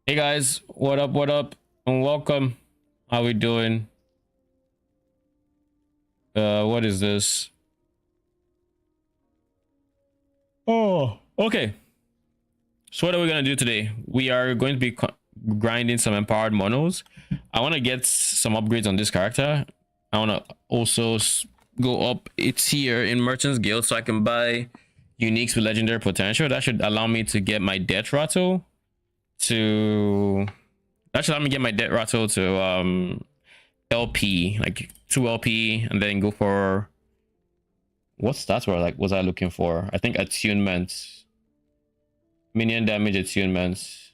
Hey guys, what up, and welcome. How we doing? What is this? Oh, okay. So what are we gonna do today? We are going to be grinding some empowered monos. I want to get some upgrades on this character. I want to also go up a tier in Merchant's Guild so I can buy uniques with legendary potential. That should allow me to get my death rattle to. That should allow me to get my death rattle to LP, like 2 LP, and then go for what stats were like was I looking for? I think attunement. Minion damage attunements.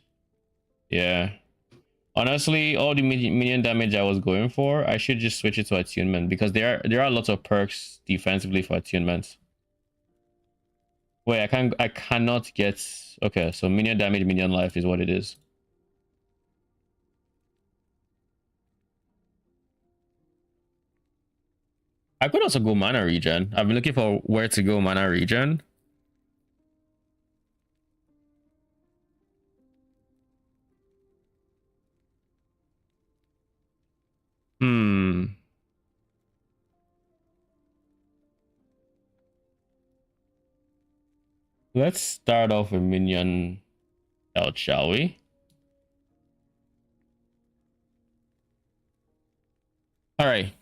Yeah. Honestly, all the minion damage I was going for, I should just switch it to attunement because there are lots of perks defensively for attunements. Wait, I cannot get okay, so minion damage, minion life is what it is. I could also go mana regen. I've been looking for where to go mana regen. Hmm. Let's start off with minion health, shall we? All right.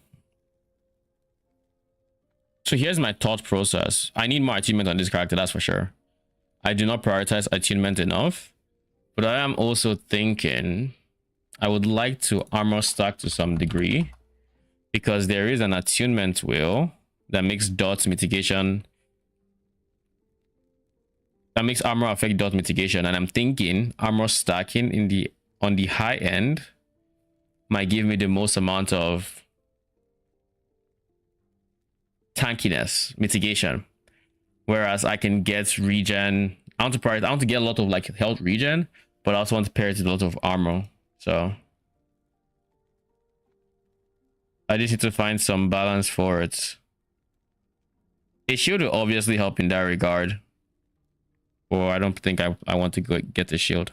So here's my thought process. I need more attunement on this character, that's for sure. I do not prioritize attunement enough, but I am also thinking I would like to armor stack to some degree because there is an attunement wheel that makes dot mitigation, that makes armor affect dot mitigation, and I'm thinking armor stacking in the on the high end might give me the most amount of tankiness mitigation, whereas I can get regen. I want to get a lot of like health regen, but I also want to pair it with a lot of armor. So I just need to find some balance for it. A shield will obviously help in that regard, or I don't think I want to go get the shield.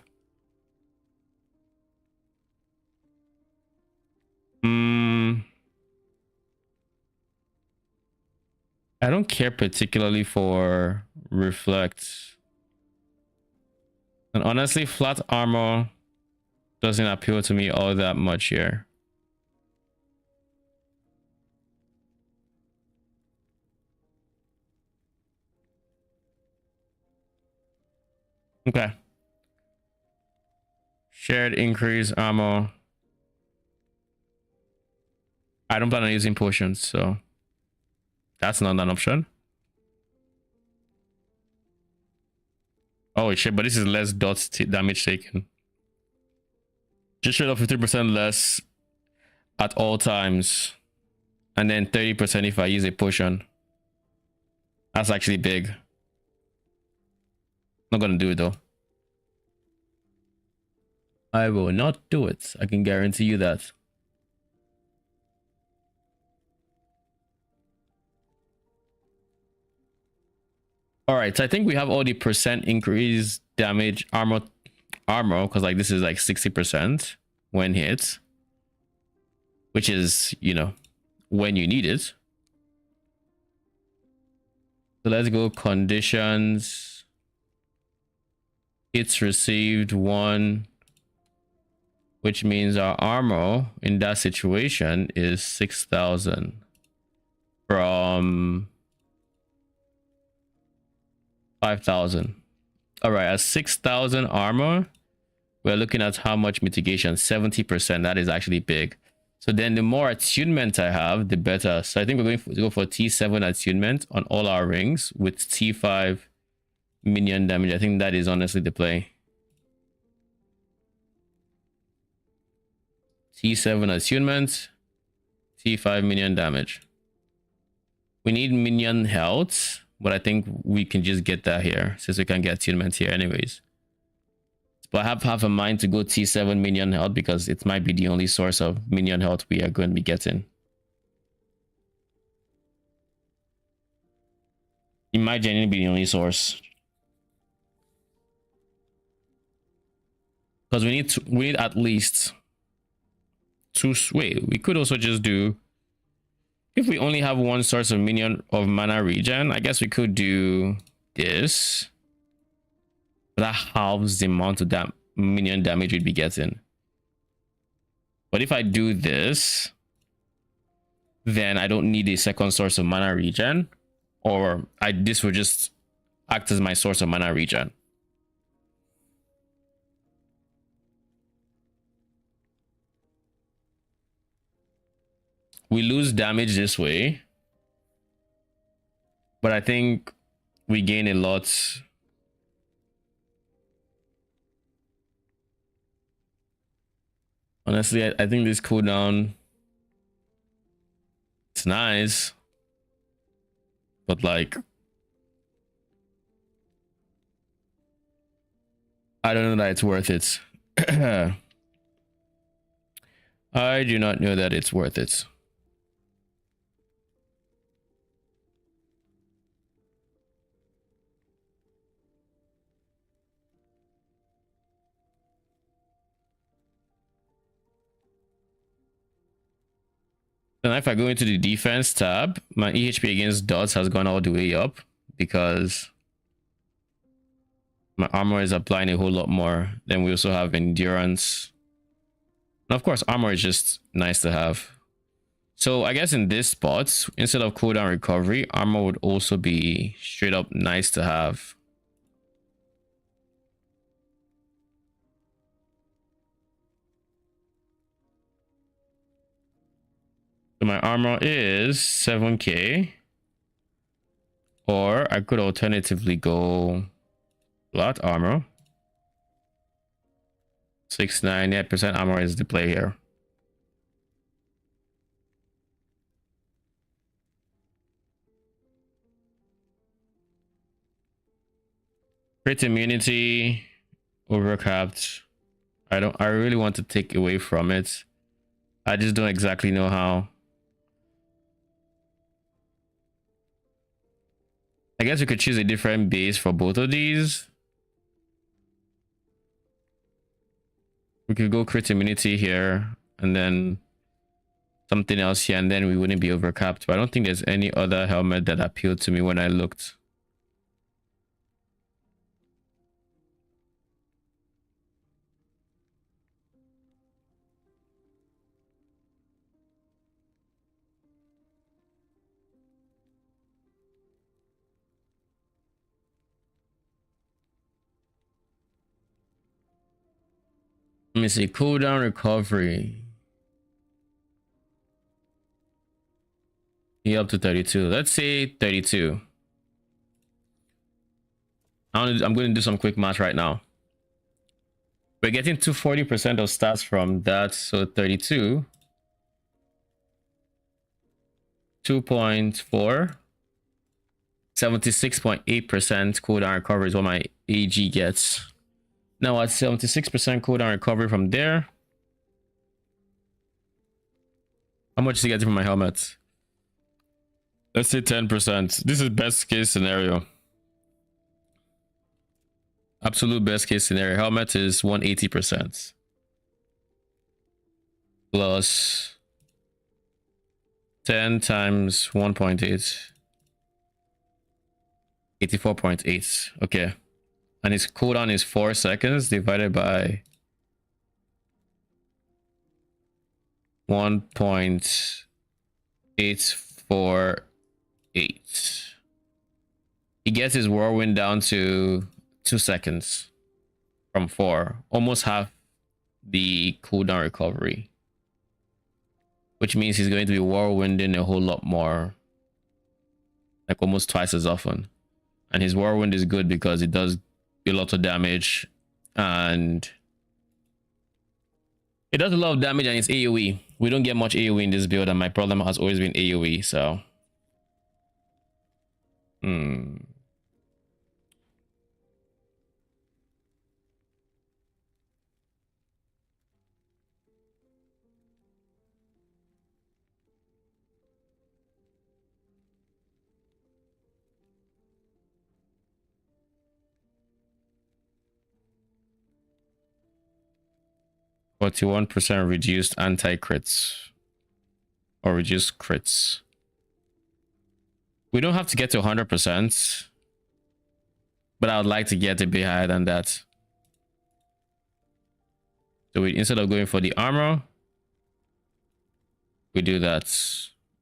I don't care particularly for reflect, and honestly flat armor doesn't appeal to me all that much here. Okay, shared increase armor. I don't plan on using potions, so that's not an option. Oh shit, but this is less dots damage taken. Just straight up 50% less at all times, and then 30% if I use a potion. That's actually big. Not gonna do it though. I will not do it. I can guarantee you that. All right, so I think we have all the percent increase damage armor because like this is like 60% when hit, which is, you know, when you need it. So let's go conditions. It's received 1, which means our armor in that situation is 6,000 from 5,000. All right, at 6,000 armor, we're looking at how much mitigation? 70%. That is actually big. So then the more attunement I have, the better. So I think we're going to go for T7 attunement on all our rings with T5 minion damage. I think that is honestly the play. T7 attunement, T5 minion damage. We need minion health, but I think we can just get that here since we can get attunement here anyways. But I have half a mind to go T7 minion health because it might be the only source of minion health we are going to be getting. It might genuinely be the only source. because we need at least two. Wait, we could also just do, if we only have one source of minion of mana regen, I guess we could do this. But that halves the amount of that minion damage we'd be getting. But if I do this, then I don't need a second source of mana regen, or this will just act as my source of mana regen. We lose damage this way, but I think we gain a lot. Honestly, I think this cooldown, it's nice, but like, I don't know that it's worth it. I do not know that it's worth it. And if I go into the defense tab, my EHP against dots has gone all the way up because my armor is applying a whole lot more. Then we also have endurance. And of course, armor is just nice to have. So I guess in this spot, instead of cooldown recovery, armor would also be straight up nice to have. So my armor is 7k. Or I could alternatively go flat armor. 698% armor is the play here. Crit immunity, overcapped. I really want to take away from it. I just don't exactly know how. I guess we could choose a different base for both of these. We could go crit immunity here and then something else here, and then we wouldn't be overcapped. But I don't think there's any other helmet that appealed to me when I looked. Let me see, cooldown recovery. Up to 32. Let's say 32. I'm going to do some quick math right now. We're getting to 40% of stats from that, so 32. 2.4. 76.8% cooldown recovery is what my AG gets. Now at 76% cooldown recovery from there, how much is he getting from my helmet? Let's say 10%. This is best case scenario. Absolute best case scenario. Helmet is 180%. Plus 10 times 1.8. 84.8. Okay. And his cooldown is 4 seconds divided by 1.848. He gets his whirlwind down to 2 seconds from 4, almost half the cooldown recovery, which means he's going to be whirlwinding a whole lot more, like almost twice as often. And his whirlwind is good because it does a lot of damage, and it does a lot of damage, and it's AoE. We don't get much AoE in this build, and my problem has always been AoE, so 41% reduced anti-crits or reduced crits. We don't have to get to 100%, but I would like to get a bit higher than that. So we, instead of going for the armor, we do that,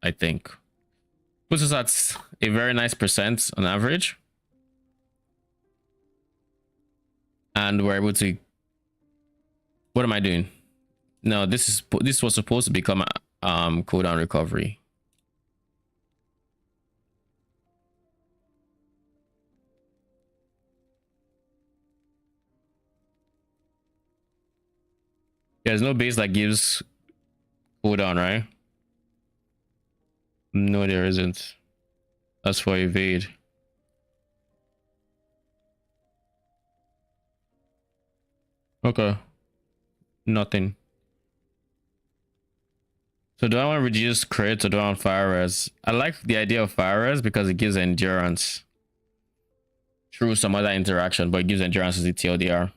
I think. Puts us at a very nice percent on average. And we're able to... What am I doing? No, this was supposed to become cooldown recovery. There's no base that gives cooldown, right? No, there isn't. That's for evade. Okay. Nothing. So do I want to reduce crit or do I want fire res? I like the idea of fire res because it gives endurance through some other interaction, but it gives endurance as the TLDR.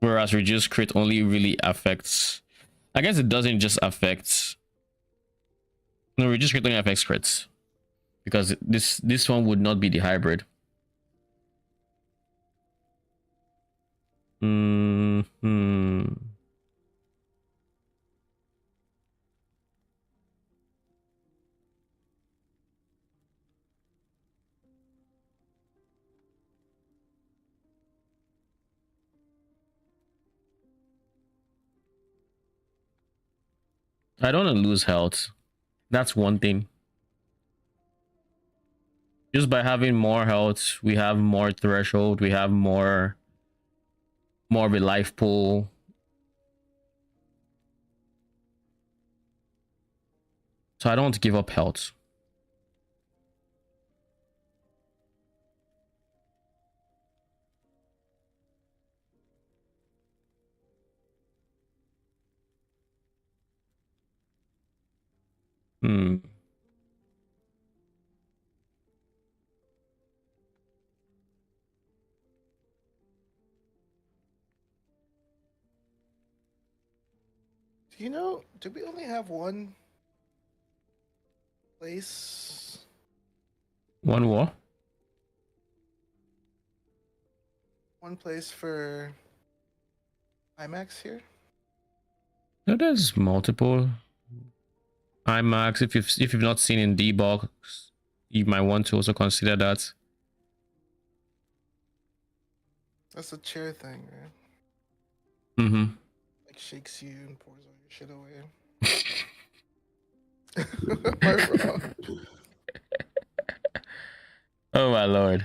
Whereas reduced crit only really affects... I guess it doesn't just affect... No, reduced crit only affects crits. Because this one would not be the hybrid. I don't want to lose health. That's one thing. Just by having more health, we have more threshold, we have more of a life pool. So I don't want to give up health. Do you know, do we only have one place? One what? One place for IMAX here? No, there's multiple IMAX. If you've not seen in D-Box, you might want to also consider that. That's a chair thing, right? Like shakes you and pours all your shit away. Am I wrong? Oh my lord.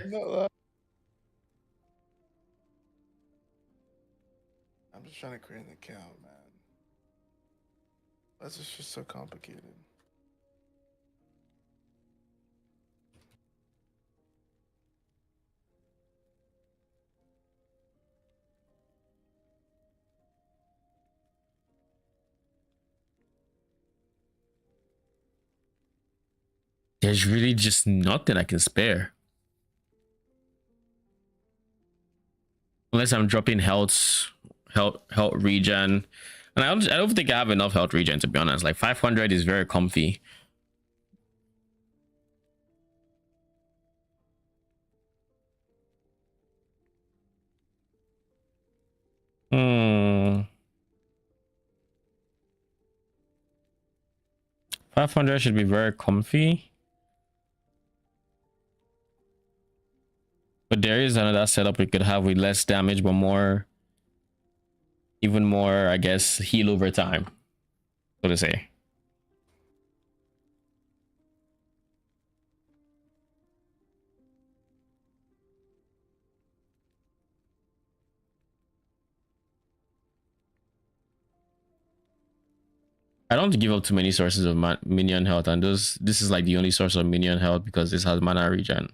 I'm just trying to create an account, man. That's just so complicated. There's really just nothing I can spare. Unless I'm dropping health regen. And I don't think I have enough health regen, to be honest. Like 500 is very comfy. Hmm. 500 should be very comfy. But there is another setup we could have with less damage, but more, even more, I guess, heal over time, so to say. I don't give up too many sources of minion health, and this is like the only source of minion health because this has mana regen.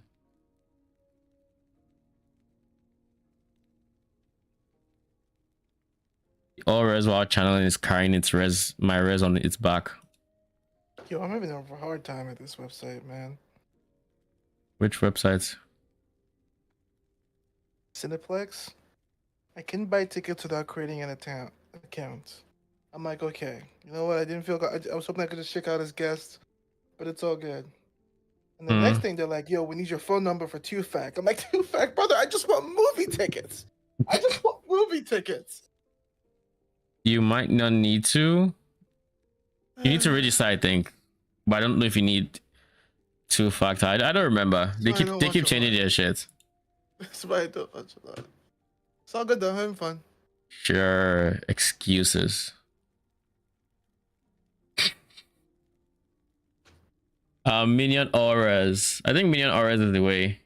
All res while channeling is carrying my res on its back. Yo, I'm having a hard time at this website, man. Which websites? Cineplex, I can buy tickets without creating an account. I'm like, okay, you know what? I didn't feel. I was hoping I could just check out as guest, but it's all good. And the next Hmm. thing they're like, yo, we need your phone number for 2FAC. I'm like, 2FAC, brother, I just want movie tickets. I just want movie tickets. You might not need to. You need to register, I think, but I don't know if you need 2-factor. I don't remember. That's They why I keep don't they watch keep a lot. changing their shit. That's why I don't watch a lot. It's all good though, having fun. Sure, excuses. Minion auras. I think minion auras is the way.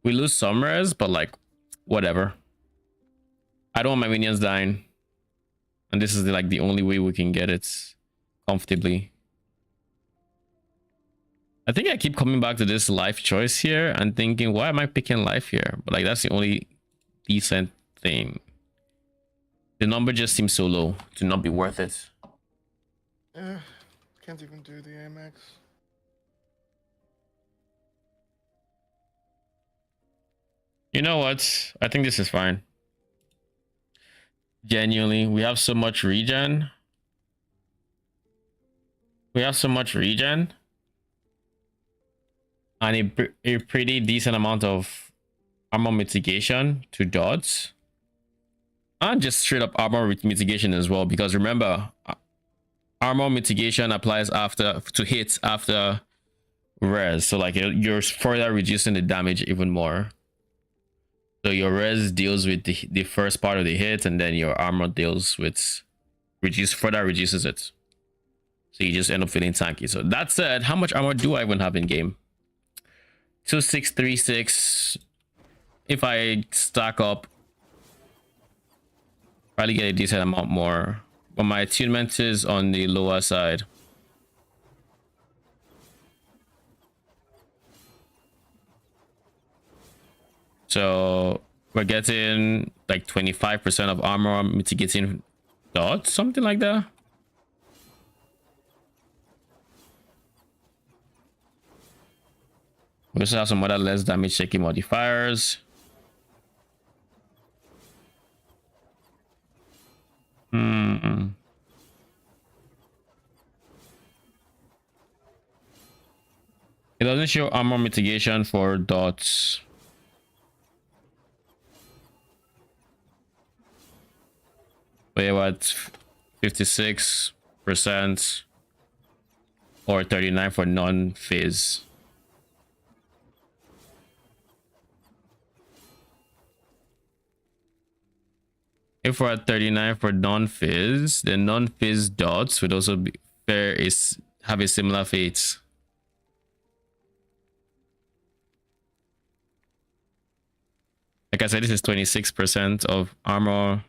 We lose some res, but like, whatever. I don't want my minions dying, and this is like the only way we can get it comfortably. I think I keep coming back to this life choice here and thinking, why am I picking life here? But like, that's the only decent thing. The number just seems so low to not be worth it. Yeah, can't even do the Amex. You know what? I think this is fine. Genuinely, we have so much regen. We have so much regen. And a pretty decent amount of armor mitigation to dots. And just straight up armor mitigation as well. Because remember, armor mitigation applies after to hits after res. So like you're further reducing the damage even more. So your res deals with the first part of the hit, and then your armor deals with further reduces it. So you just end up feeling tanky. So that said, how much armor do I even have in game? 2636. If I stack up, probably get a decent amount more. But my attunement is on the lower side. So we're getting like 25% of armor mitigating dots, something like that. We also have some other less damage shaking modifiers. It doesn't show armor mitigation for dots. But yeah, what? 56% or 39 for non-phase. If we're at 39 for non-phase, then non-phase dots would also be have a similar fate. Like I said, this is 26% of armor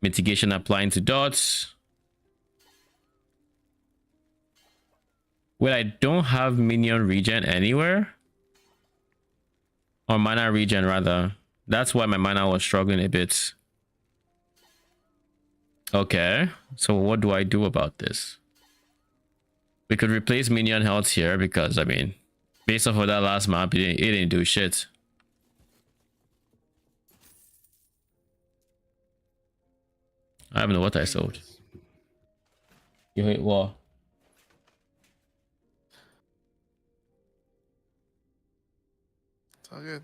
mitigation applying to dots. Well, I don't have minion regen anywhere. Or mana regen rather. That's why my mana was struggling a bit. Okay, so what do I do about this? We could replace minion health here because, I mean, based off of that last map, it didn't do shit. I don't know what I sold. You hit what? It's all good.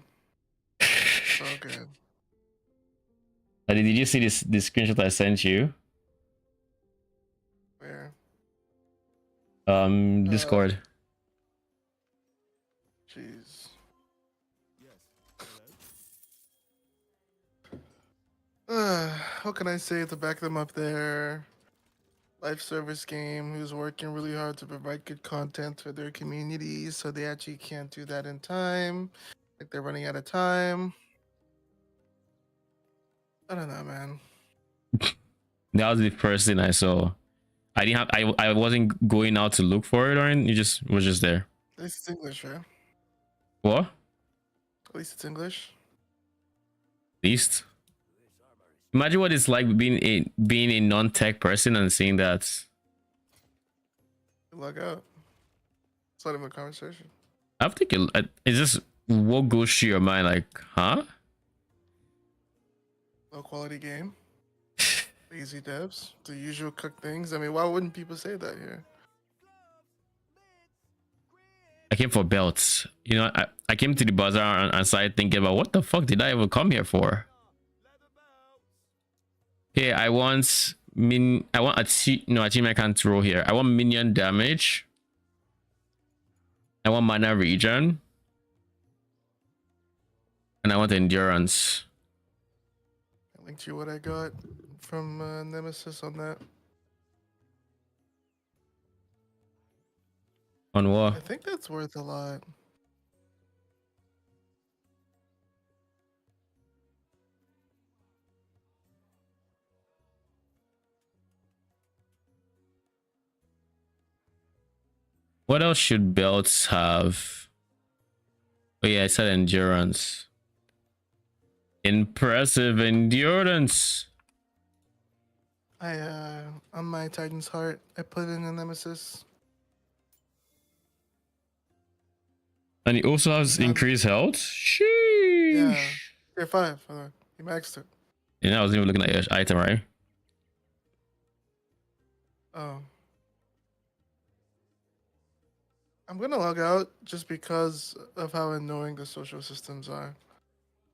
It's all good. Did you see this screenshot I sent you? Where? Discord. Jeez. What can I say to back them up there? Life service game who's working really hard to provide good content for their communities, so they actually can't do that in time. Like they're running out of time. I don't know, man. That was the first thing I saw. I didn't have I wasn't going out to look for it or anything. It just was just there. At least it's English, right? What? At least it's English. At least. Imagine what it's like being a non-tech person and seeing that. Log out. It's not even a conversation. I think it's just what goes through your mind, like, huh? Low quality game. Lazy devs. The usual cook things. I mean, why wouldn't people say that here? I came for belts. You know, I came to the bazaar and started thinking about what the fuck did I ever come here for? Okay, I want achievement I can't throw here. I want minion damage. I want mana regen. And I want endurance. I linked you what I got from Nemesis on that. On what? I think that's worth a lot. What else should belts have? Oh yeah, I said endurance. Impressive endurance. On my Titan's Heart, I put in a Nemesis. And he also has increased health. Sheesh. Yeah, tier 5. He maxed it. And I wasn't even looking at your item, right? Oh. I'm gonna log out just because of how annoying the social systems are.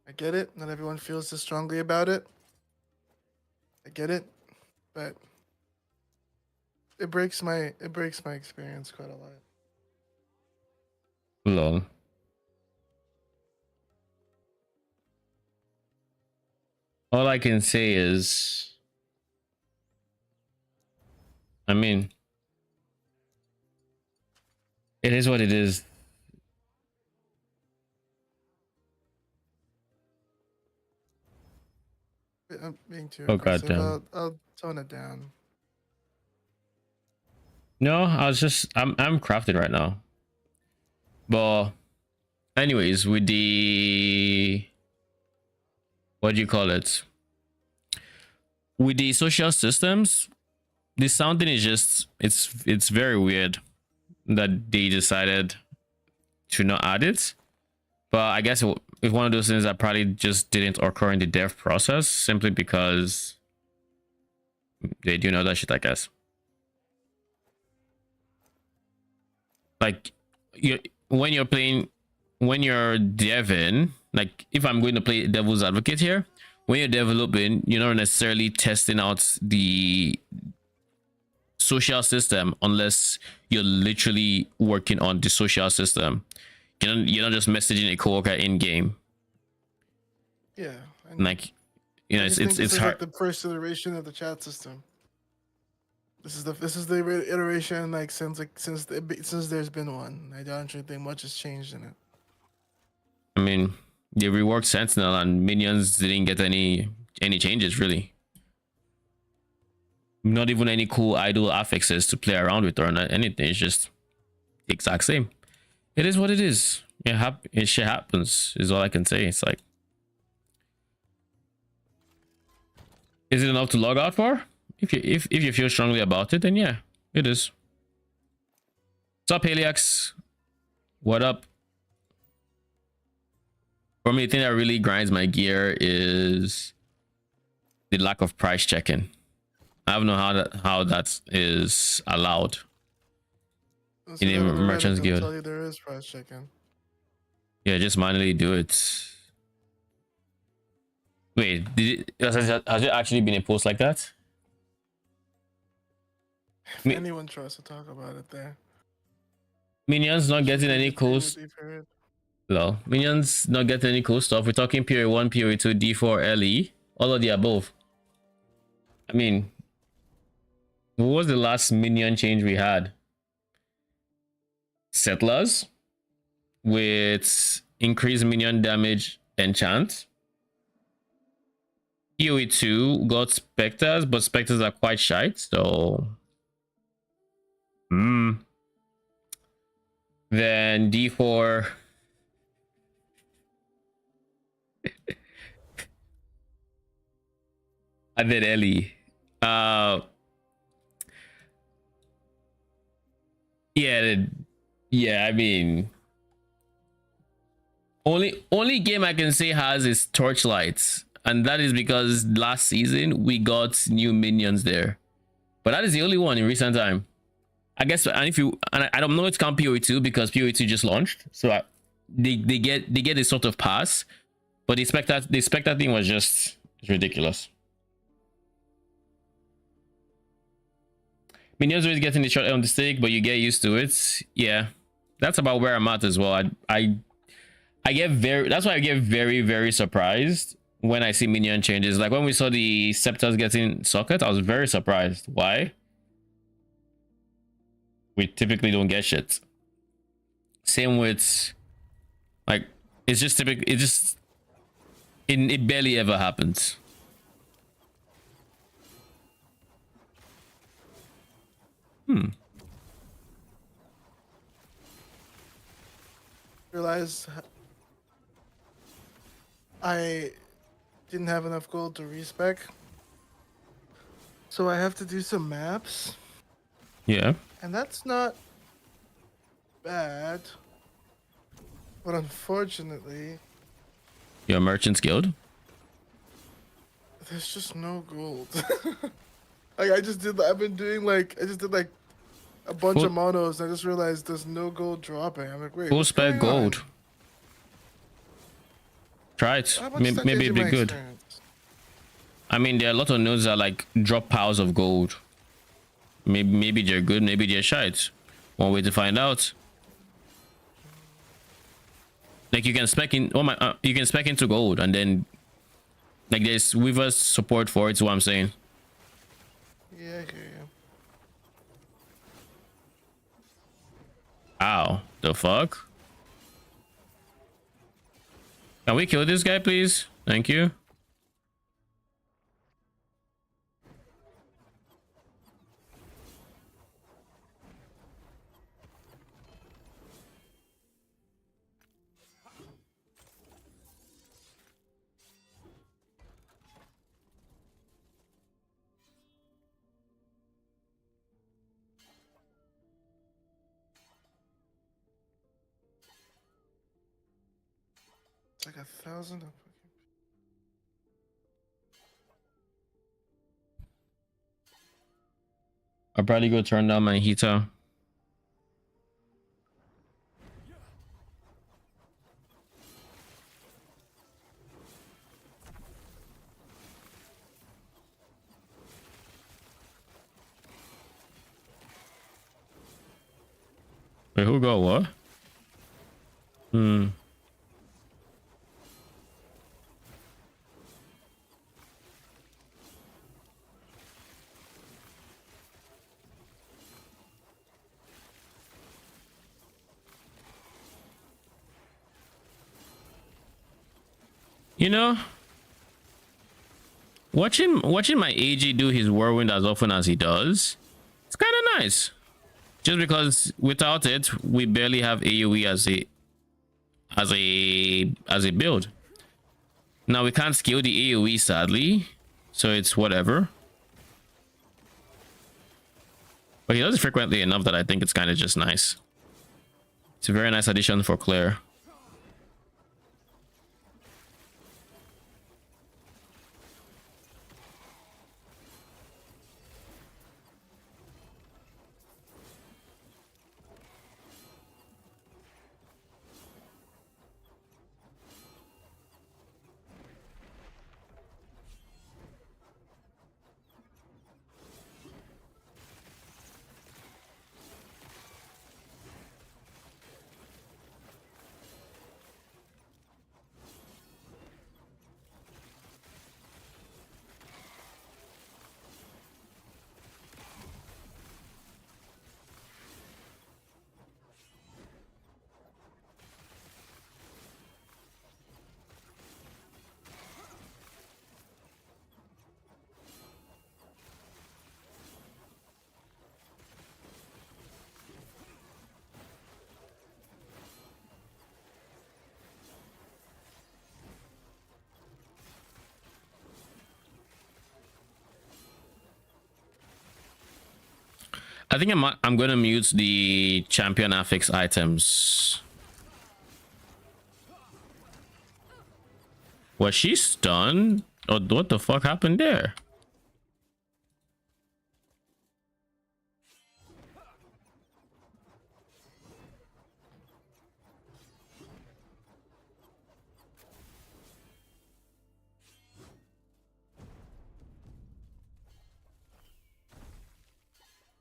I get it. Not everyone feels this strongly about it. I get it, but it breaks my experience quite a lot. Lol. All I can say is, I mean, it is what it is. I'm being too Oh aggressive. goddamn. I'll tone it down. No, I'm crafted right now. But anyways, with the, what do you call it? With the social systems, the sounding is just it's very weird that they decided to not add it. But I guess it's one of those things that probably just didn't occur in the dev process simply because they do know that shit, I guess. Like when you're deving, like if I'm going to play devil's advocate here, when you're developing, you're not necessarily testing out the social system unless you're literally working on the social system. You're not just messaging a coworker in game. Yeah. Like, you know, it's hard. Like the first iteration of the chat system. This is the iteration since there's been one. I don't think much has changed in it. I mean, they reworked Sentinel and Minions didn't get any changes really. Not even any cool idle affixes to play around with or anything. It's just the exact same. It is what it is. It shit happens is all I can say. It's like, is it enough to log out for? If you feel strongly about it, then yeah, it is. What's up, Heliax? What up? For me, the thing that really grinds my gear is the lack of price checking. I don't know how that is allowed in a merchant's guild. Tell you there is price checking. Yeah, just manually do it. Wait, has it actually been a post like that? If anyone tries to talk about it there. Minions not getting any cool. Lol. Minions not getting any cool stuff. We're talking period 1, period 2, D4, LE. All of the above. I mean, what was the last minion change we had? Settlers with increased minion damage enchant. PoE 2 got specters, but specters are quite shite, so then D4 and then Ellie. Yeah, I mean, only game I can say has is Torchlight, and that is because last season we got new minions there. But that is the only one in recent time. I guess, and if you, and I don't know, it's count PoE2 because PoE2 just launched, so they get a sort of pass. But the Spectre thing was just ridiculous. Minions always getting the shot on the stick, but you get used to it. Yeah, that's about where I'm at as well. I get that's why I get very surprised when I see minion changes. Like when we saw the scepters getting socket, I was very surprised. Why? We typically don't get shit. Same with, like, it's just typical. It barely ever happens. Realized I didn't have enough gold to respec, so I have to do some maps, Yeah. and that's not bad. But unfortunately, Your merchant's guild. there's just no gold. Like I just did. I've been doing like I just did like a bunch of monos. And I just realized there's no gold dropping. I'm like, wait. Full spec gold. Try it. Maybe it'd be good. Experience? I mean, there are a lot of nodes that like drop piles of gold. Maybe they're good. Maybe they're shite. One way to find out. Like you can spec in. Oh my! You can spec into gold, and then like there's Weaver's support for it. Is what I'm saying. Yeah, I hear you. Ow! The fuck? Can we kill this guy, please? Thank you. It's like 1,000. I'll probably go turn down my heater. Wait, who got what? You know, watching my AG do his whirlwind as often as he does, it's kind of nice. Just because without it, we barely have AoE as a build. Now we can't scale the AoE sadly, so it's whatever. But he does it frequently enough that I think it's kind of just nice. It's a very nice addition for Claire. I think I'm gonna mute the champion affix items. Was she stunned? Oh, what the fuck happened there?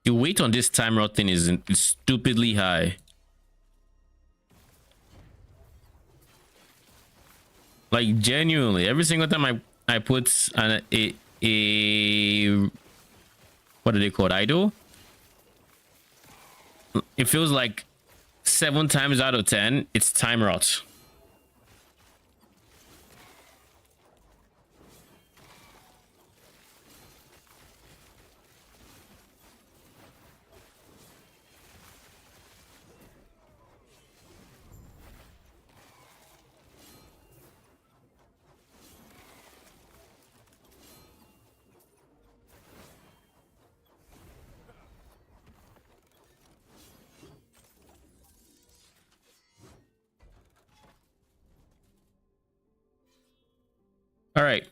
The weight on this timer thing is stupidly high. Like genuinely, every single time I put a what do they call it, idle, it feels like 7 times out of 10 it's time rot. All right.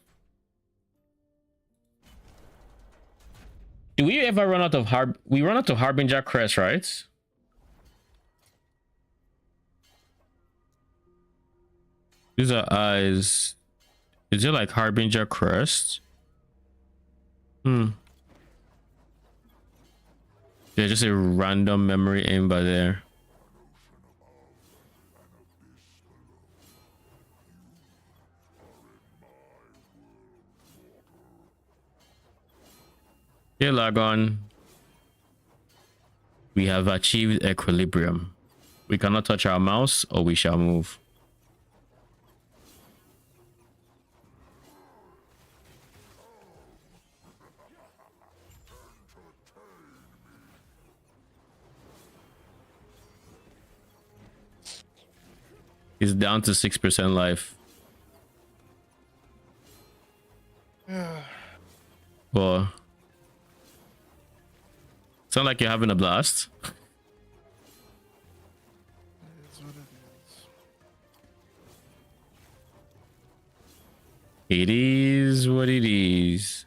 Do we ever run out of we run out of Harbinger Crest, right? These are eyes. Is it like Harbinger Crest? Yeah, just a random memory aim by there. Here, Lagon. We have achieved equilibrium. We cannot touch our mouse or we shall move. He's down to 6% life. Well, sound like you're having a blast. It is what it is.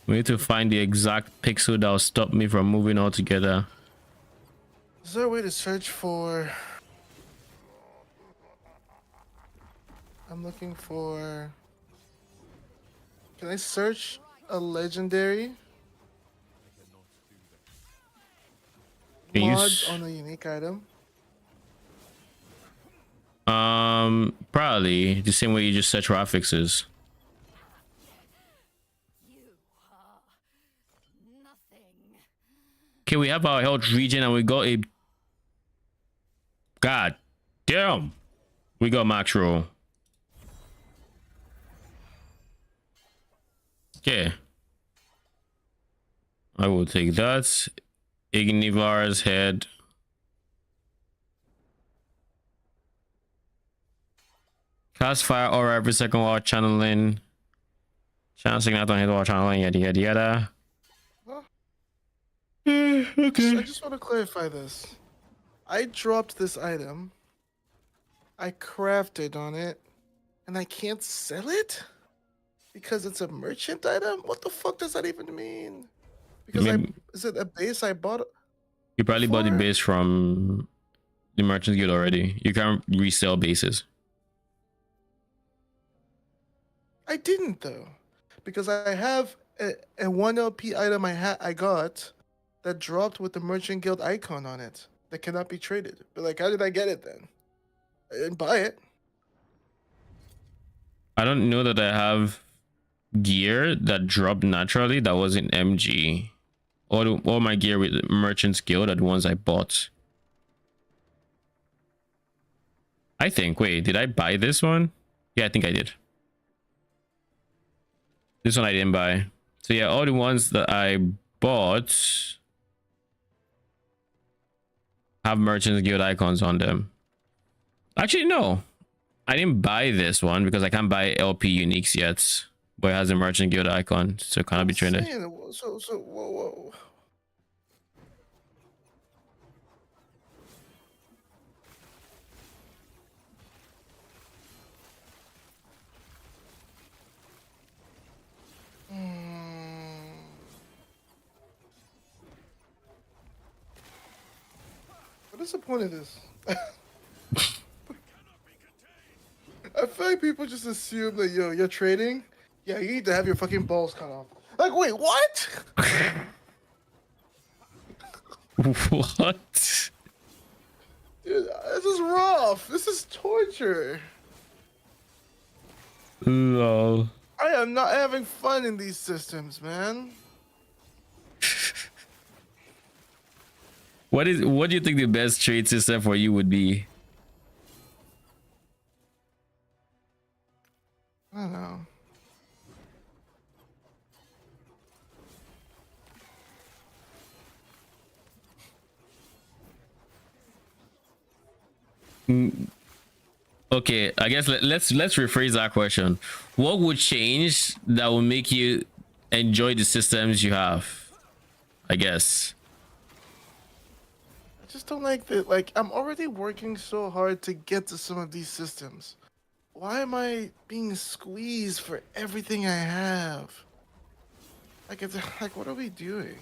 We need to find the exact pixel that will stop me from moving altogether. Is there a way to search for... I'm looking for... Can I search a legendary mods on a unique item? Probably the same way you just search raw fixes. Okay, we have our health regen and we got a... God damn! We got max roll. Okay. I will take that. Ignivar's head. Cast fire aura every second while channeling. Channel signal on hit while channeling, yada yada yada. Okay. I just want to clarify this. I dropped this item. I crafted on it. And I can't sell it? Because it's a merchant item? What the fuck does that even mean? Because is it a base I bought? You probably bought the base from the Merchants Guild already. You can't resell bases. I didn't though. Because I have a 1 LP item I got that dropped with the Merchant Guild icon on it that cannot be traded. But like, how did I get it then? I didn't buy it. I don't know that I have gear that dropped naturally that wasn't MG. All my gear with Merchants Guild are the ones I bought. I think. Wait, did I buy this one? Yeah, I think I did. This one I didn't buy. So yeah, all the ones that I bought have Merchants Guild icons on them. Actually, no. I didn't buy this one because I can't buy LP uniques yet. But it has a Merchant Guild icon, so it cannot be traded. So whoa. What's the point of this? I feel like people just assume that you're trading. Yeah, you need to have your fucking balls cut off. Like, wait, what? What? Dude, this is rough. This is torture. Lol. I am not having fun in these systems, man. What do you think the best trade system for you would be? I don't know. Okay, I guess let's rephrase that question. What would change that will make you enjoy the systems you have? I guess. I just don't like that. Like, I'm already working so hard to get to some of these systems. Why am I being squeezed for everything I have? Like, it's like, what are we doing?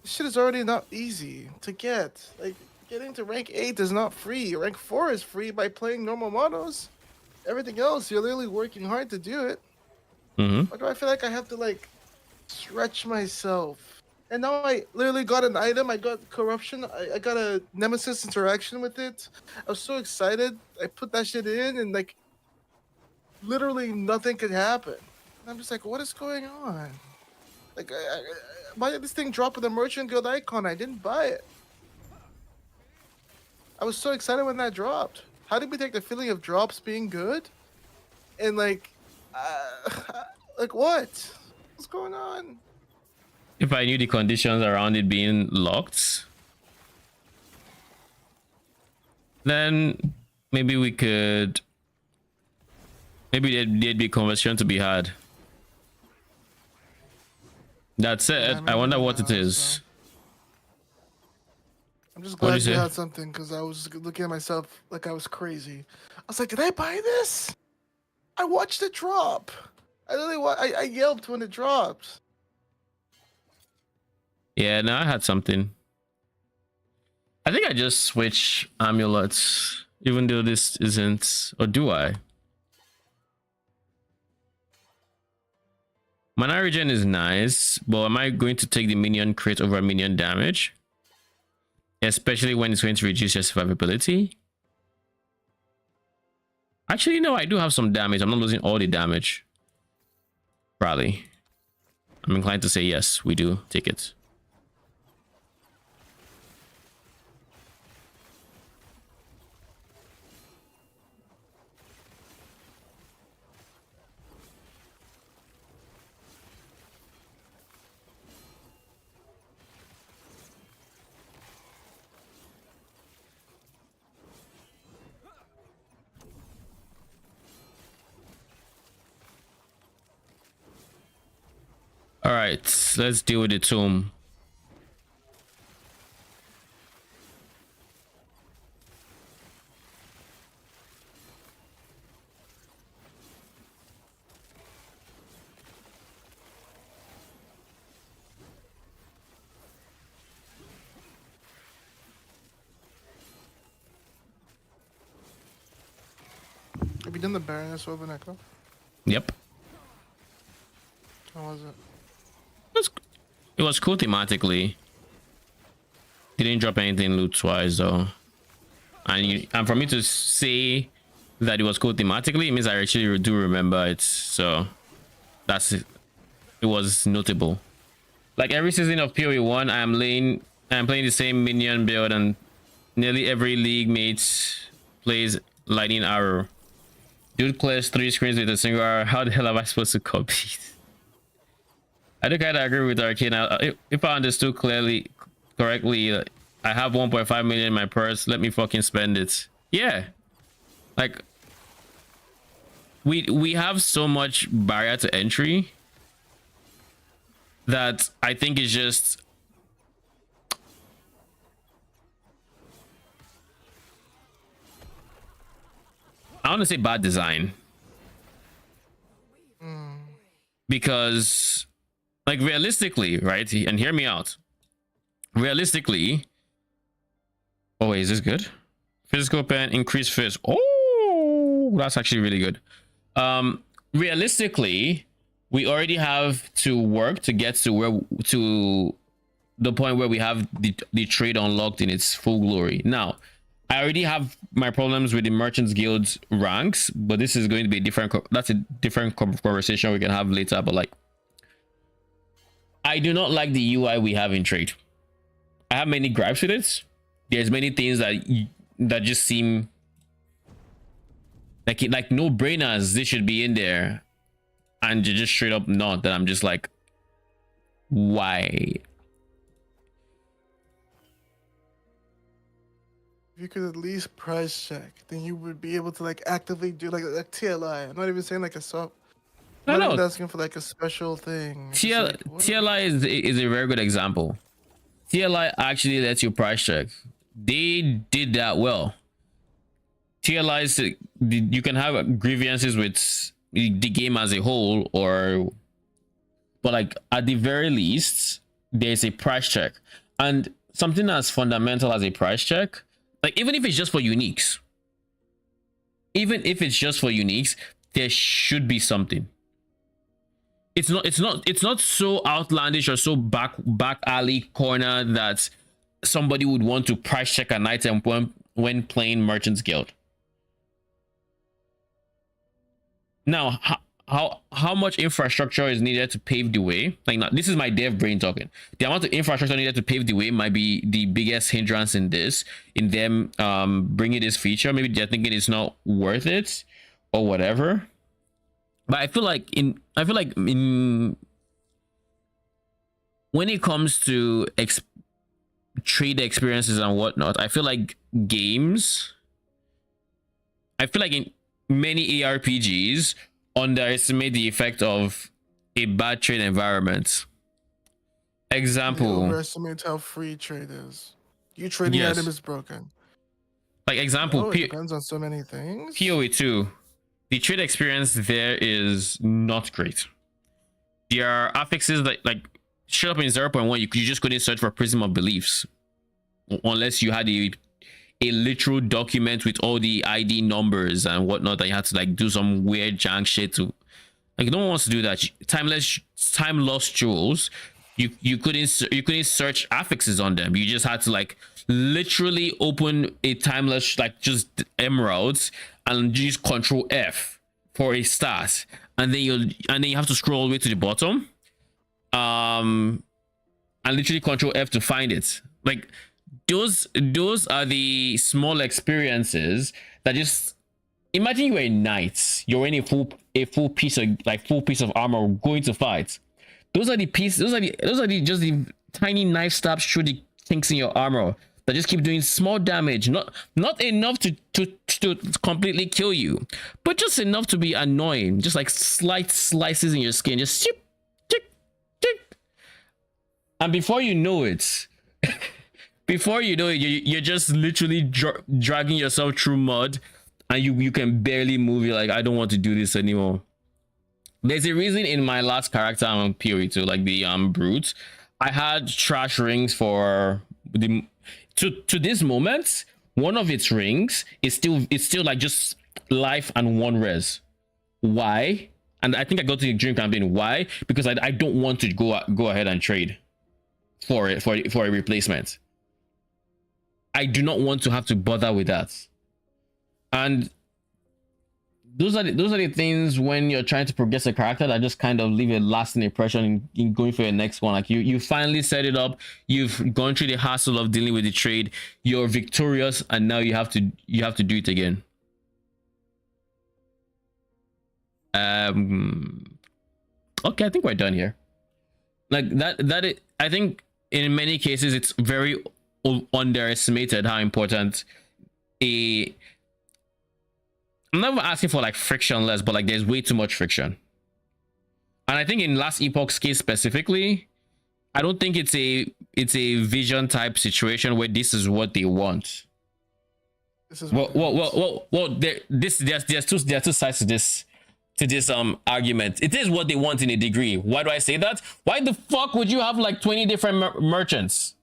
This shit is already not easy to get. Like, getting to rank 8 is not free. Rank 4 is free by playing normal monos. Everything else, you're literally working hard to do it. Why do I feel like I have to, like, stretch myself? And now I literally got an item. I got corruption. I got a nemesis interaction with it. I was so excited. I put that shit in, and, like, literally nothing could happen. And I'm just like, what is going on? Like, why did this thing drop with a merchant guild icon? I didn't buy it. I was so excited when that dropped. How did we take the feeling of drops being good? And like what? What's going on? If I knew the conditions around it being locked, then maybe we could. Maybe there'd be conversation to be had. That's it. Yeah, I wonder what it so. is. I'm just What glad is you it? had something because I was looking at myself like I was crazy. I was like, did I buy this? I watched it drop. I yelped when it dropped. Yeah, no, I had something. I think I just switch amulets, even though this isn't. Or do I? Mana regen is nice, but am I going to take the minion crit over minion damage? Especially when it's going to reduce your survivability? Actually, no, I do have some damage. I'm not losing all the damage. Probably. I'm inclined to say yes, we do take it. All right, let's deal with the tomb. Have you done the Baroness of an Echo? Yep. How was it? It was cool thematically. Didn't drop anything loot wise though. And for me to say that it was cool thematically, it means I actually do remember it. So that's it. It was notable. Like every season of PoE1, I'm playing the same minion build, and nearly every league mate plays lightning arrow. Dude clears 3 screens with a single arrow. How the hell am I supposed to compete? I do kind of agree with Arcane. If I understood correctly, I have 1.5 million in my purse. Let me fucking spend it. Yeah, like we have so much barrier to entry that I think is just I want to say bad design because. Like realistically, right? And hear me out. Realistically, Oh, wait, is this good? Physical pen, increase fizz. Oh, that's actually really good. Realistically, we already have to work to get to the point where we have the trade unlocked in its full glory. Now, I already have my problems with the Merchants Guild's ranks, but this is going to be a different. That's a different conversation we can have later. But like, I do not like the UI we have in trade. I have many gripes with it. There's many things that just seem like no brainers. They should be in there, and you're just straight up not. That I'm just like, why? If you could at least price check, then you would be able to like actively do like TLI. I'm not even saying like a soft. I'm not even asking for like a special thing. TLI is a very good example. TLI actually lets you price check. They did that well. TLI is you can have grievances with the game as a whole, but like at the very least, there's a price check, and something as fundamental as a price check. Like even if it's just for uniques, there should be something. It's not so outlandish or so back alley corner that somebody would want to price check an item when playing Merchants Guild. Now, how much infrastructure is needed to pave the way? Like, now, this is my dev brain talking. The amount of infrastructure needed to pave the way might be the biggest hindrance in them bringing this feature. Maybe they're thinking it's not worth it or whatever. But I feel like when it comes to trade experiences and whatnot, I feel like in many ARPGs underestimate the effect of a bad trade environment. Example. You overestimate how free trade is. You trade the item is broken. Like example, it depends on so many things. PoE 2. The trade experience there is not great. There are affixes that like show up in 0.1. You just couldn't search for Prism of Beliefs unless you had a literal document with all the ID numbers and whatnot that you had to like do some weird jank shit to. Like no one wants to do that. Time lost jewels. You couldn't search affixes on them. You just had to like literally open a timeless like just emeralds and use Control F for a start, and then you have to scroll all the way to the bottom, and literally Control F to find it. Like those are the small experiences that just imagine you're a knight, you're in a full piece of armor going to fight. Those are the just the tiny knife stabs through the kinks in your armor that just keep doing small damage, not enough to completely kill you, but just enough to be annoying, just like slight slices in your skin, just tick, tick, tick. And before you know it, you're just literally dragging yourself through mud, and you can barely move. You're like, I don't want to do this anymore. There's a reason in my last character on PoE 2, like the brute, I had trash rings for the to this moment. One of its rings is still like just life and 1 res. Why? And I think I got to the dream campaign. Why? Because I don't want to go ahead and trade for a replacement. I do not want to have to bother with that. And those are the things when you're trying to progress a character that just kind of leave a lasting impression in going for your next one. Like you finally set it up, you've gone through the hassle of dealing with the trade, you're victorious, and now you have to do it again. Okay, I think we're done here. Like I think in many cases it's very underestimated how important I'm never asking for like frictionless, but like there's way too much friction. And I think in last Epoch's case specifically, I don't think it's a vision type situation where this is what they want. This is there's two sides to this argument. It is what they want in a degree. Why do I say that? Why the fuck would you have like 20 different merchants?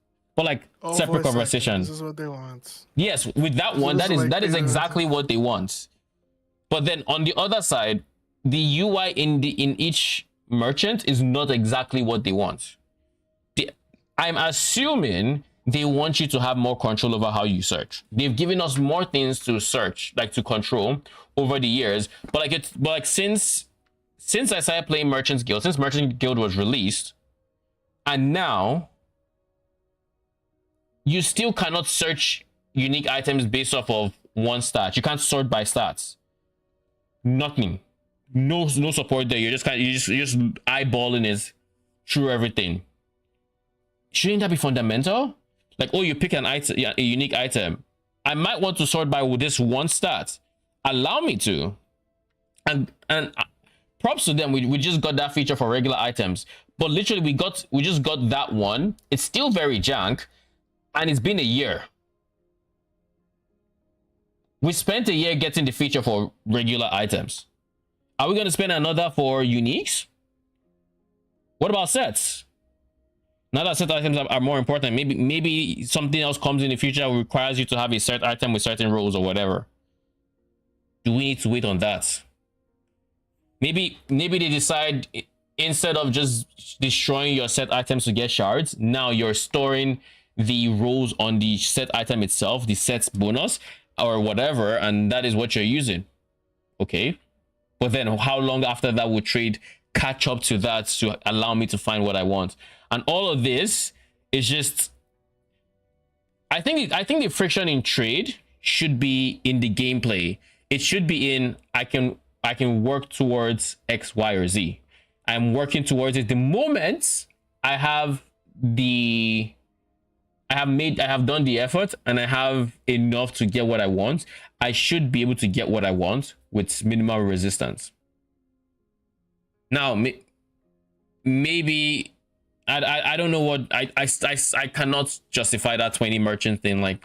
for like Oh, separate voice acting. This conversation. is what they want. Yes, with that So one, this is like that is beta exactly version. what they want. But then on the other side, the UI in each merchant is not exactly what they want. I'm assuming they want you to have more control over how you search. They've given us more things to search, like to control over the years. But like since I started playing Merchant's Guild, since Merchant Guild was released, and now you still cannot search unique items based off of one stat. You can't sort by stats. Nothing. No support there. You're just eyeballing it through everything. Shouldn't that be fundamental? Like, oh, you pick an item, a unique item. I might want to sort by this one stat. Allow me to. And props to them. We just got that feature for regular items. But literally we just got that one. It's still very jank. And it's been a year. We spent a year getting the feature for regular items. Are we going to spend another for uniques? What about sets? Now that set items are more important, maybe something else comes in the future that requires you to have a set item with certain roles or whatever. Do we need to wait on that? Maybe they decide instead of just destroying your set items to get shards, now you're storing the roles on the set item itself, the sets bonus or whatever, and that is what you're using. Okay, but then how long after that would trade catch up to that to allow me to find what I want? And all of this is just, I think the friction in trade should be in the gameplay. It should be in I can work towards X, Y, or Z. I'm working towards it the moment I have done the effort and I have enough to get what I want. I should be able to get what I want with minimal resistance. Now, maybe I don't know what I cannot justify that 20 merchant thing. Like,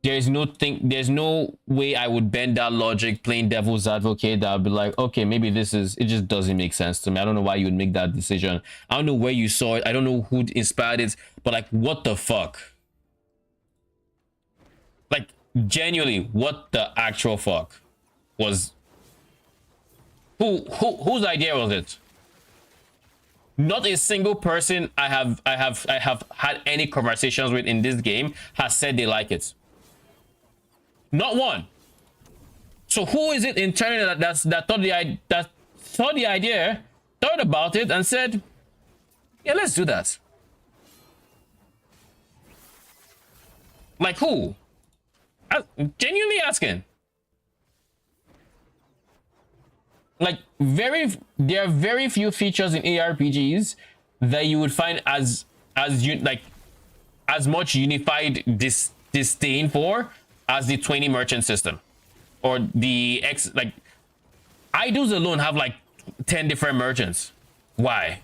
there's no way I would bend that logic playing devil's advocate that I'd be like, okay, maybe it just doesn't make sense to me. I don't know why you would make that decision. I don't know where you saw it. I don't know who inspired it, but like, what the fuck? Like, genuinely, what the actual fuck was? Whose idea was it? Not a single person I have had any conversations with in this game has said they like it. Not one. So who is it internally that thought the idea, thought about it, and said, yeah, let's do that? Like, who? I'm genuinely asking. Like, there are very few features in ARPGs that you would find as much unified disdain for as the 20 merchant system, or the like idols alone have like 10 different merchants. Why?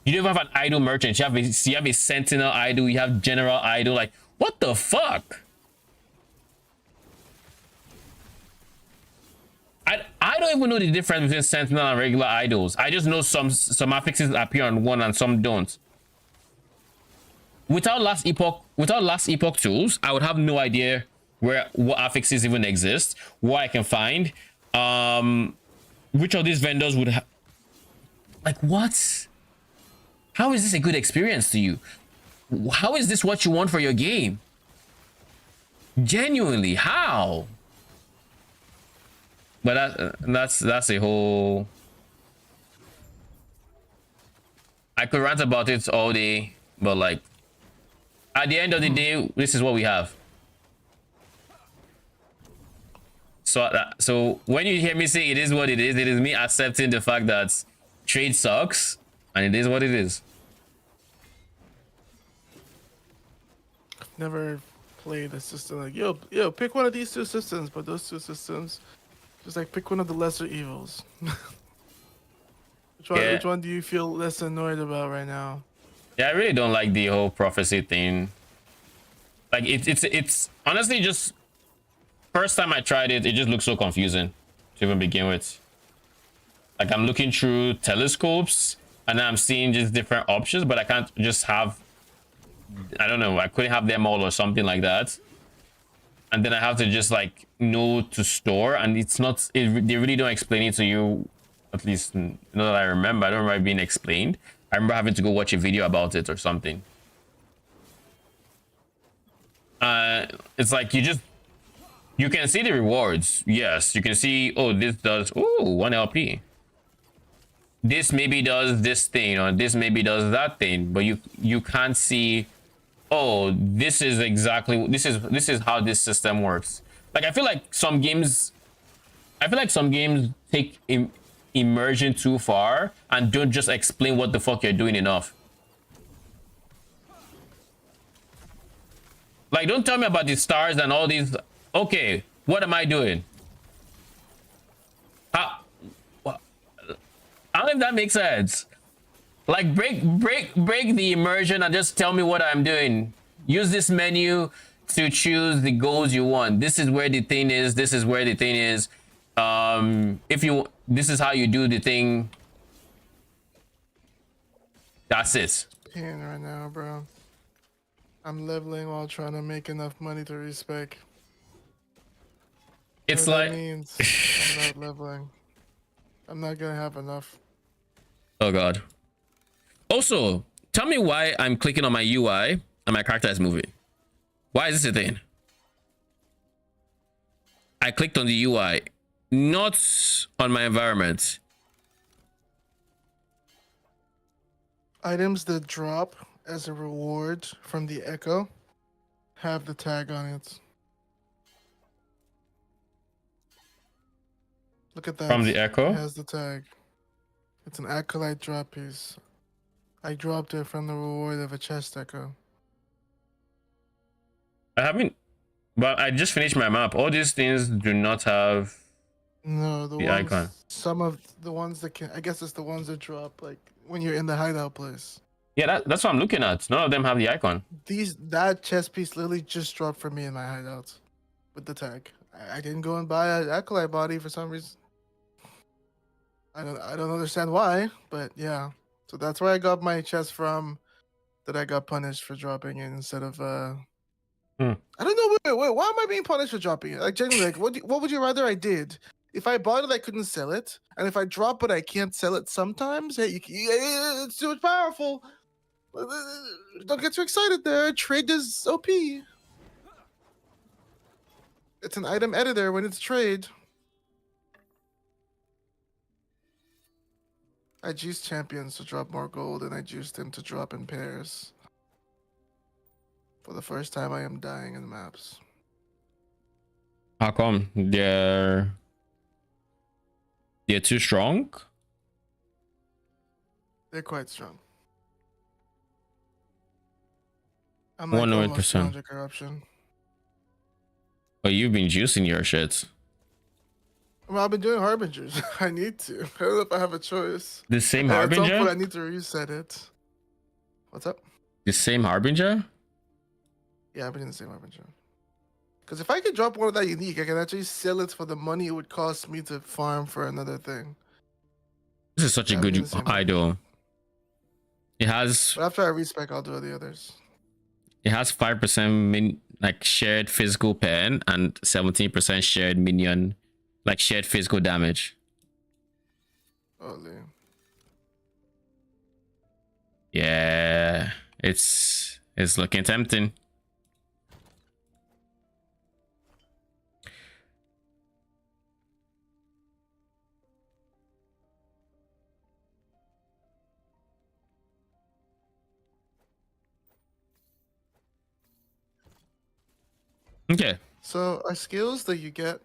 You don't even have an idol merchant. You have a sentinel idol. You have general idol. Like, what the fuck? I don't even know the difference between sentinel and regular idols. I just know some affixes appear on one and some don't. Without last epoch tools, I would have no idea what affixes even exist, what I can find, which of these vendors would have. Like, what? How is this a good experience to you? How is this what you want for your game? Genuinely, how? But that's a whole. I could rant about it all day, but like, at the end of the day, this is what we have. So when you hear me say it is what it is me accepting the fact that trade sucks, and it is what it is. I've never played a system like, yo, pick one of these two systems, but those two systems, just like pick one of the lesser evils. Which one do you feel less annoyed about right now? Yeah, I really don't like the whole prophecy thing. Like, it's honestly just, first time I tried it, it just looks so confusing to even begin with. Like, I'm looking through telescopes and I'm seeing just different options, but I can't just have I don't know, I couldn't have them all or something like that. And then I have to just like know to store, and it's not, they really don't explain it to you, at least not that I remember. I don't remember it being explained. I remember having to go watch a video about it or something. It's like you can see the rewards. Yes, you can see, oh, this does, oh, 1 LP. This maybe does this thing, or this maybe does that thing, but you can't see, oh, this is exactly, this is how this system works. Like I feel like some games take immersion too far and don't just explain what the fuck you're doing enough. Like, don't tell me about the stars and all these. Okay, what am I doing? How, I don't know if that makes sense. Like, break the immersion and just tell me what I'm doing. Use this menu to choose the goals you want. This is where the thing is. This is where the thing is. This is how you do the thing. That's it. Pain right now, bro. I'm leveling while trying to make enough money to respec. It's what like that means I'm not leveling. I'm not gonna have enough. Oh god. Also, tell me why I'm clicking on my UI and my character is moving. Why is this a thing? I clicked on the UI, not on my environment. Items that drop as a reward from the Echo have the tag on it. Look at that. From the Echo? It has the tag. It's an Acolyte drop piece. I dropped it from the reward of a chest Echo. I haven't, but I just finished my map. All these things do not have No, the ones, icon. Some of the ones that can, I guess it's the ones that drop like when you're in the hideout place. Yeah, that's what I'm looking at. None of them have the icon. That chest piece literally just dropped for me in my hideouts with the tag. I didn't go and buy an Acolyte body for some reason. I don't understand why, but yeah. So that's where I got my chest from. That I got punished for dropping it instead of I don't know. Wait, why am I being punished for dropping it? Like genuinely, like what would you rather I did? If I bought it, I couldn't sell it, and if I drop it, I can't sell it sometimes. Hey, it's too powerful. Don't get too excited there. Trade is OP. It's an item editor when it's trade. I juiced champions to drop more gold, and I juiced them to drop in pairs. For the first time, I am dying in maps. How come? They're too strong? They're quite strong. I'm like 100%. corruption. But you've been juicing your shit. Well, I've been doing harbingers. I need to. I don't know if I have a choice. The same At some point, harbinger? I need to reset it. What's up? The same harbinger? Yeah, I've been in the same harbinger. Because if I could drop one of that unique, I can actually sell it for the money it would cost me to farm for another thing. This is such a good idol. It has. But after I respec, I'll do the others. It has 5% like shared physical pen and 17% shared minion, like shared physical damage. Holy. Yeah, it's looking tempting. Okay. So are skills that you get?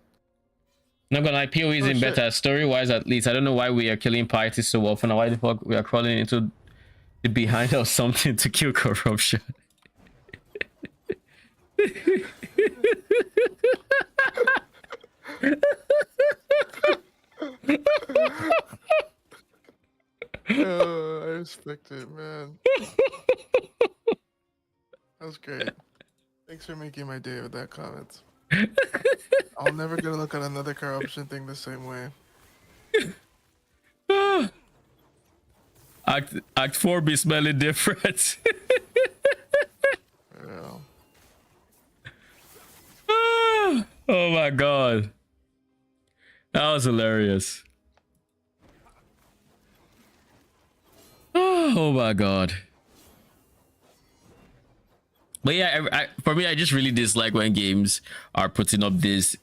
Not gonna lie, PoE is in better story wise at least. I don't know why we are killing piety so often. Why the fuck we are crawling into the behind or something to kill corruption. Oh, I respect it, man. That was great. Thanks for making my day with that comment. I'll never gonna look at another corruption thing the same way. Act 4 be smelling different. real. Oh my god. That was hilarious. Oh my god. But yeah, for me, I just really dislike when games are putting up this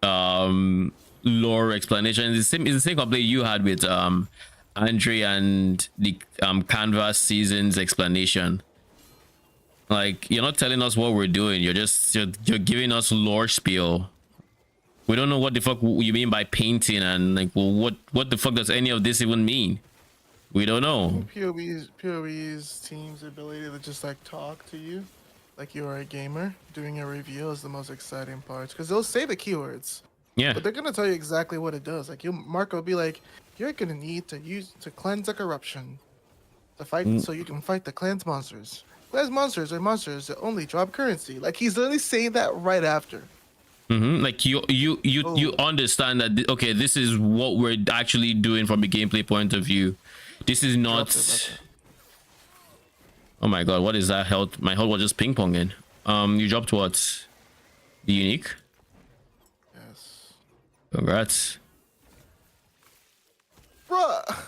lore explanation. It's the same complaint you had with Andre and the Canvas seasons explanation. Like, you're not telling us what we're doing. You're giving us lore spiel. We don't know what the fuck you mean by painting, and like, well, what the fuck does any of this even mean? We don't know. PoE's team's ability to just like talk to you like you're a gamer doing a review is the most exciting part because they'll say the keywords, Yeah. but they're gonna tell you exactly what it does. Like Marco will be like, you're gonna need to use to cleanse a corruption to fight so you can fight the cleanse monsters. Cleanse monsters are monsters that only drop currency. Like he's literally saying that right after. Like you understand that okay, this is what we're actually doing from a gameplay point of view. This is not. Oh my god, what is that health? My health was just ping ponging. You dropped what? The unique. Yes. Congrats. Bruh,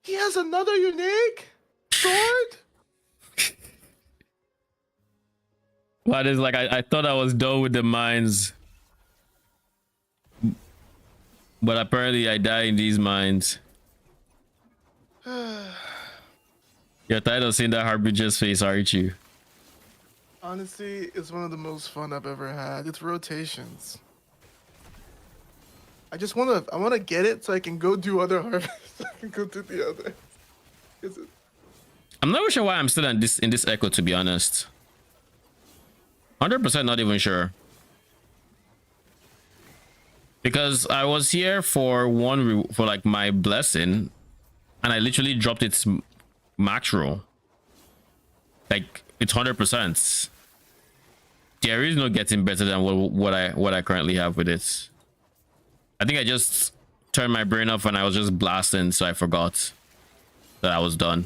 he has another unique sword. What is like? I thought I was done with the mines, but apparently I die in these mines. You're tired of seeing that Harbinger's face, aren't you? Honestly, it's one of the most fun I've ever had. It's rotations. I wanna get it so I can go do other harvests. I can go do the other. I'm not sure why I'm still in this echo, to be honest. 100% not even sure. Because I was here for for like my blessing, and I literally dropped its max roll. Like it's 100%. There is no getting better than what I currently have with it. I think I just turned my brain off and I was just blasting, so I forgot that I was done.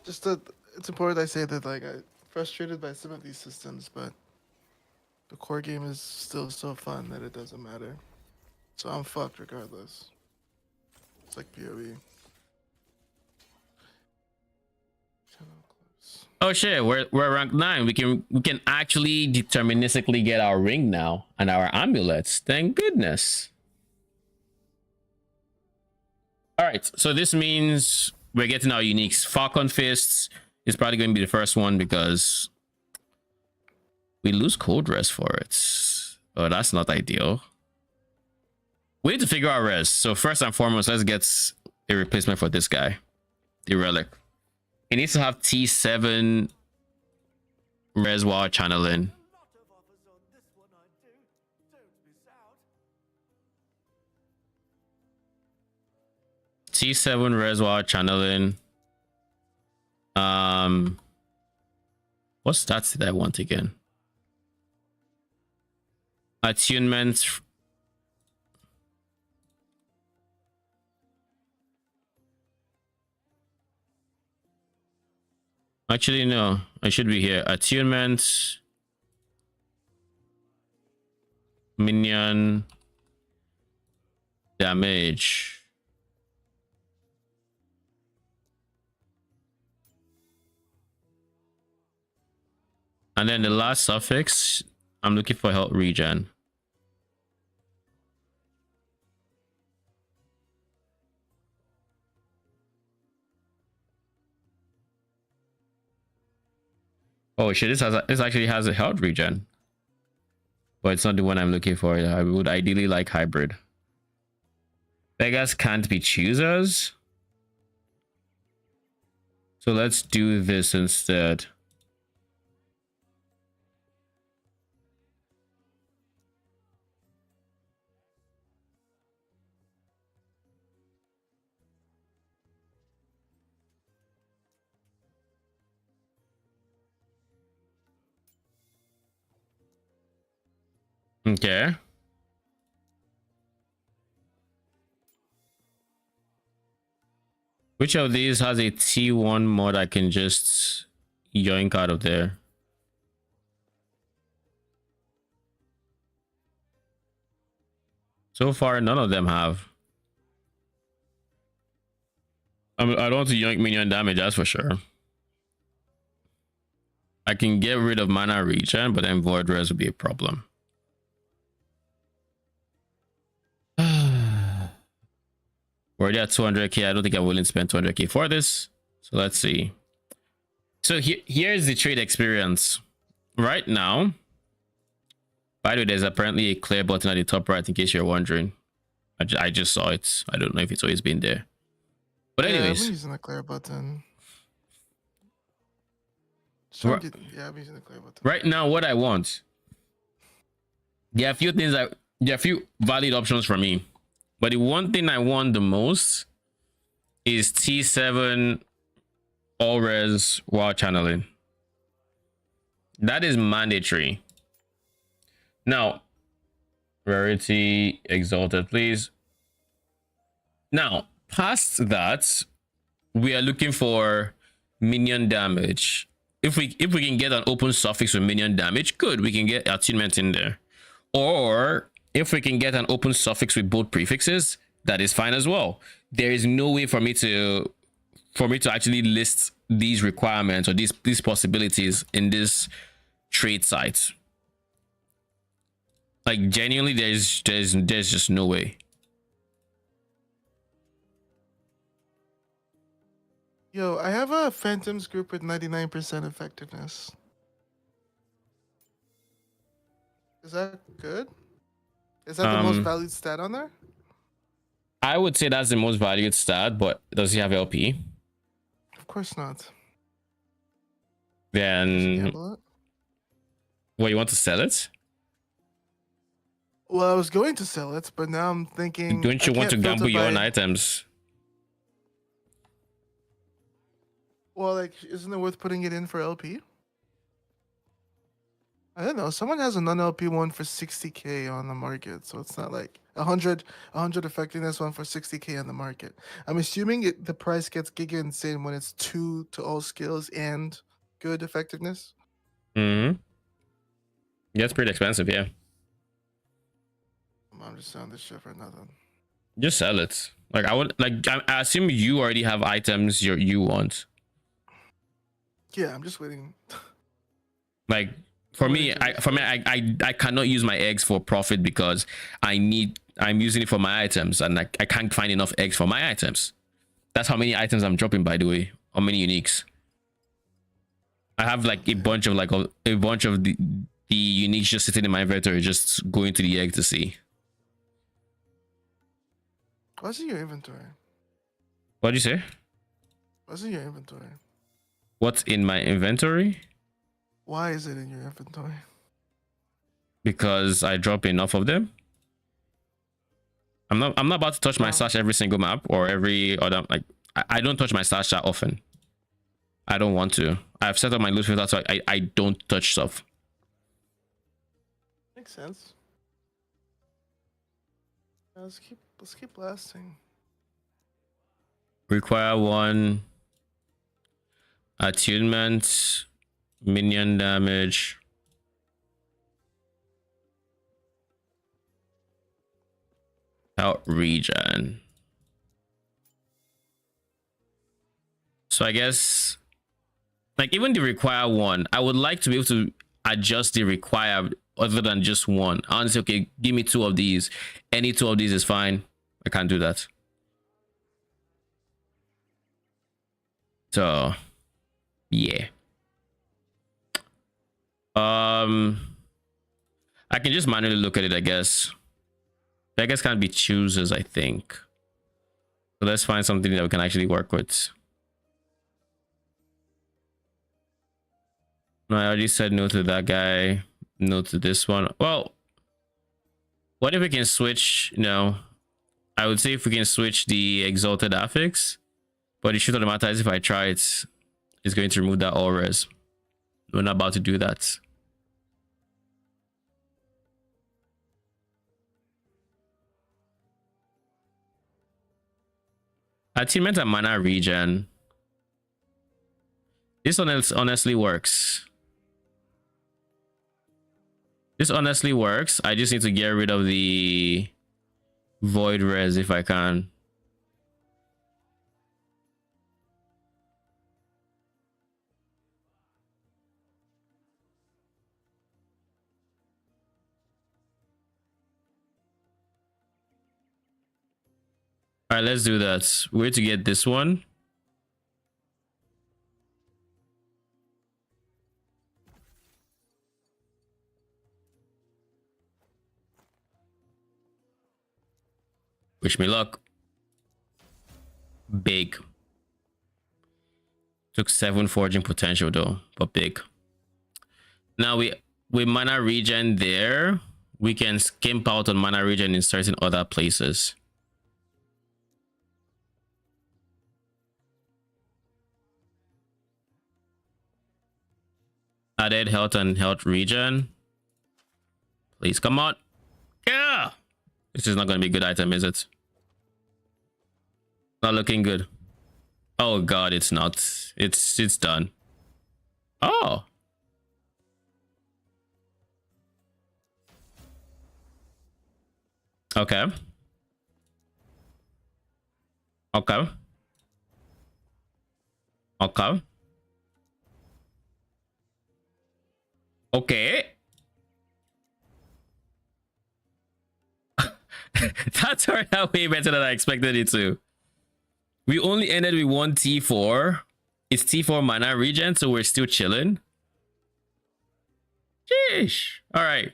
It's important I say that like I'm frustrated by some of these systems, but the core game is still so fun that it doesn't matter. So I'm fucked regardless. It's like PoE. Oh shit, we're rank 9. We can actually deterministically get our ring now and our amulets. Thank goodness. All right, so this means we're getting our uniques. Falcon Fists is probably going to be the first one because we lose Cold Res for it. Oh, that's not ideal. We need to figure out res. So first and foremost, let's get a replacement for this guy, the relic. It needs to have T7 res while channeling. T7 res while channeling. What stats did I want again? Attunement. Actually, no. I should be here. Attunement. Minion. Damage. And then the last suffix, I'm looking for health regen. Oh shit, this actually has a health regen. But it's not the one I'm looking for. I would ideally like hybrid. Beggars can't be choosers. So let's do this instead. Okay. Which of these has a T1 mod I can just yoink out of there? So far, none of them have. I don't want to yoink minion damage, that's for sure. I can get rid of mana regen, but then void res would be a problem. We're already at 200k. I don't think I'm willing to spend 200k for this. So let's see. So here's the trade experience. Right now, by the way, there's apparently a clear button at the top right in case you're wondering. I just saw it. I don't know if it's always been there. But anyways. Yeah, I'm using the clear button. Yeah, I'm using the clear button. Right now, what I want. There are a few things there are a few valid options for me. But the one thing I want the most is T7 all res while channeling. That is mandatory. Now, rarity exalted, please. Now, past that, we are looking for minion damage. If we can get an open suffix with minion damage, good. We can get attunement in there. Or if we can get an open suffix with both prefixes, that is fine as well. There is no way for me to actually list these requirements or these possibilities in this trade site. Like genuinely, there's just no way. Yo, I have a Phantoms group with 99% effectiveness. Is that good? Is that the most valued stat on there? I would say that's the most valued stat, but does he have LP? Of course not. Then, what, you want to sell it? Well, I was going to sell it, but now I'm thinking. Don't you want to gamble your own items? Well, like, isn't it worth putting it in for LP? I don't know. Someone has a non-LP one for 60k on the market, so it's not like 100 effectiveness one for 60k on the market. I'm assuming the price gets giga insane when it's 2 to all skills and good effectiveness. Mm-hmm. Yeah, it's pretty expensive, yeah. I'm just selling this shit for nothing. Just sell it. Like I assume you already have items you want. Yeah, I'm just waiting. Like for me, I cannot use my eggs for profit because I'm using it for my items and I can't find enough eggs for my items. That's how many items I'm dropping, by the way. How many uniques? I have like a bunch of the uniques just sitting in my inventory, just going to the egg to see. What's in your inventory? What'd you say? What's in your inventory? What's in my inventory? Why is it in your inventory? Because I drop enough of them. I'm not about to touch my stash every single map or every other, like I don't touch my stash that often. I don't want to. I've set up my loot filter so I don't touch stuff. Makes sense. Let's keep blasting. Require 1 attunement, minion damage. Out regen. So I guess like even the require 1, I would like to be able to adjust the require other than just 1. I want to say, okay, give me 2 of these. Any 2 of these is fine. I can't do that. So yeah. I can just manually look at it, I guess. Beggars can't be choosers, I think. So let's find something that we can actually work with. No, I already said no to that guy. No to this one. Well, what if we can switch? No, I would say if we can switch the exalted affix, but it should automatize if I try it. It's going to remove that all res. We're not about to do that. Achievement and mana regen. This honestly works. This honestly works. I just need to get rid of the void res if I can. All right, let's do that. Where to get this one? Wish me luck. Big. Took 7 forging potential though, but big. Now with mana regen there, we can skimp out on mana regen in certain other places. Added health and health regen. Please come on. Yeah. This is not going to be a good item, is it? Not looking good. Oh god, it's not. It's done. Oh. Okay. Okay. Okay. Okay. That turned out way better than I expected it to. We only ended with 1 T4. It's T4 mana regen, so we're still chilling. Sheesh. All right.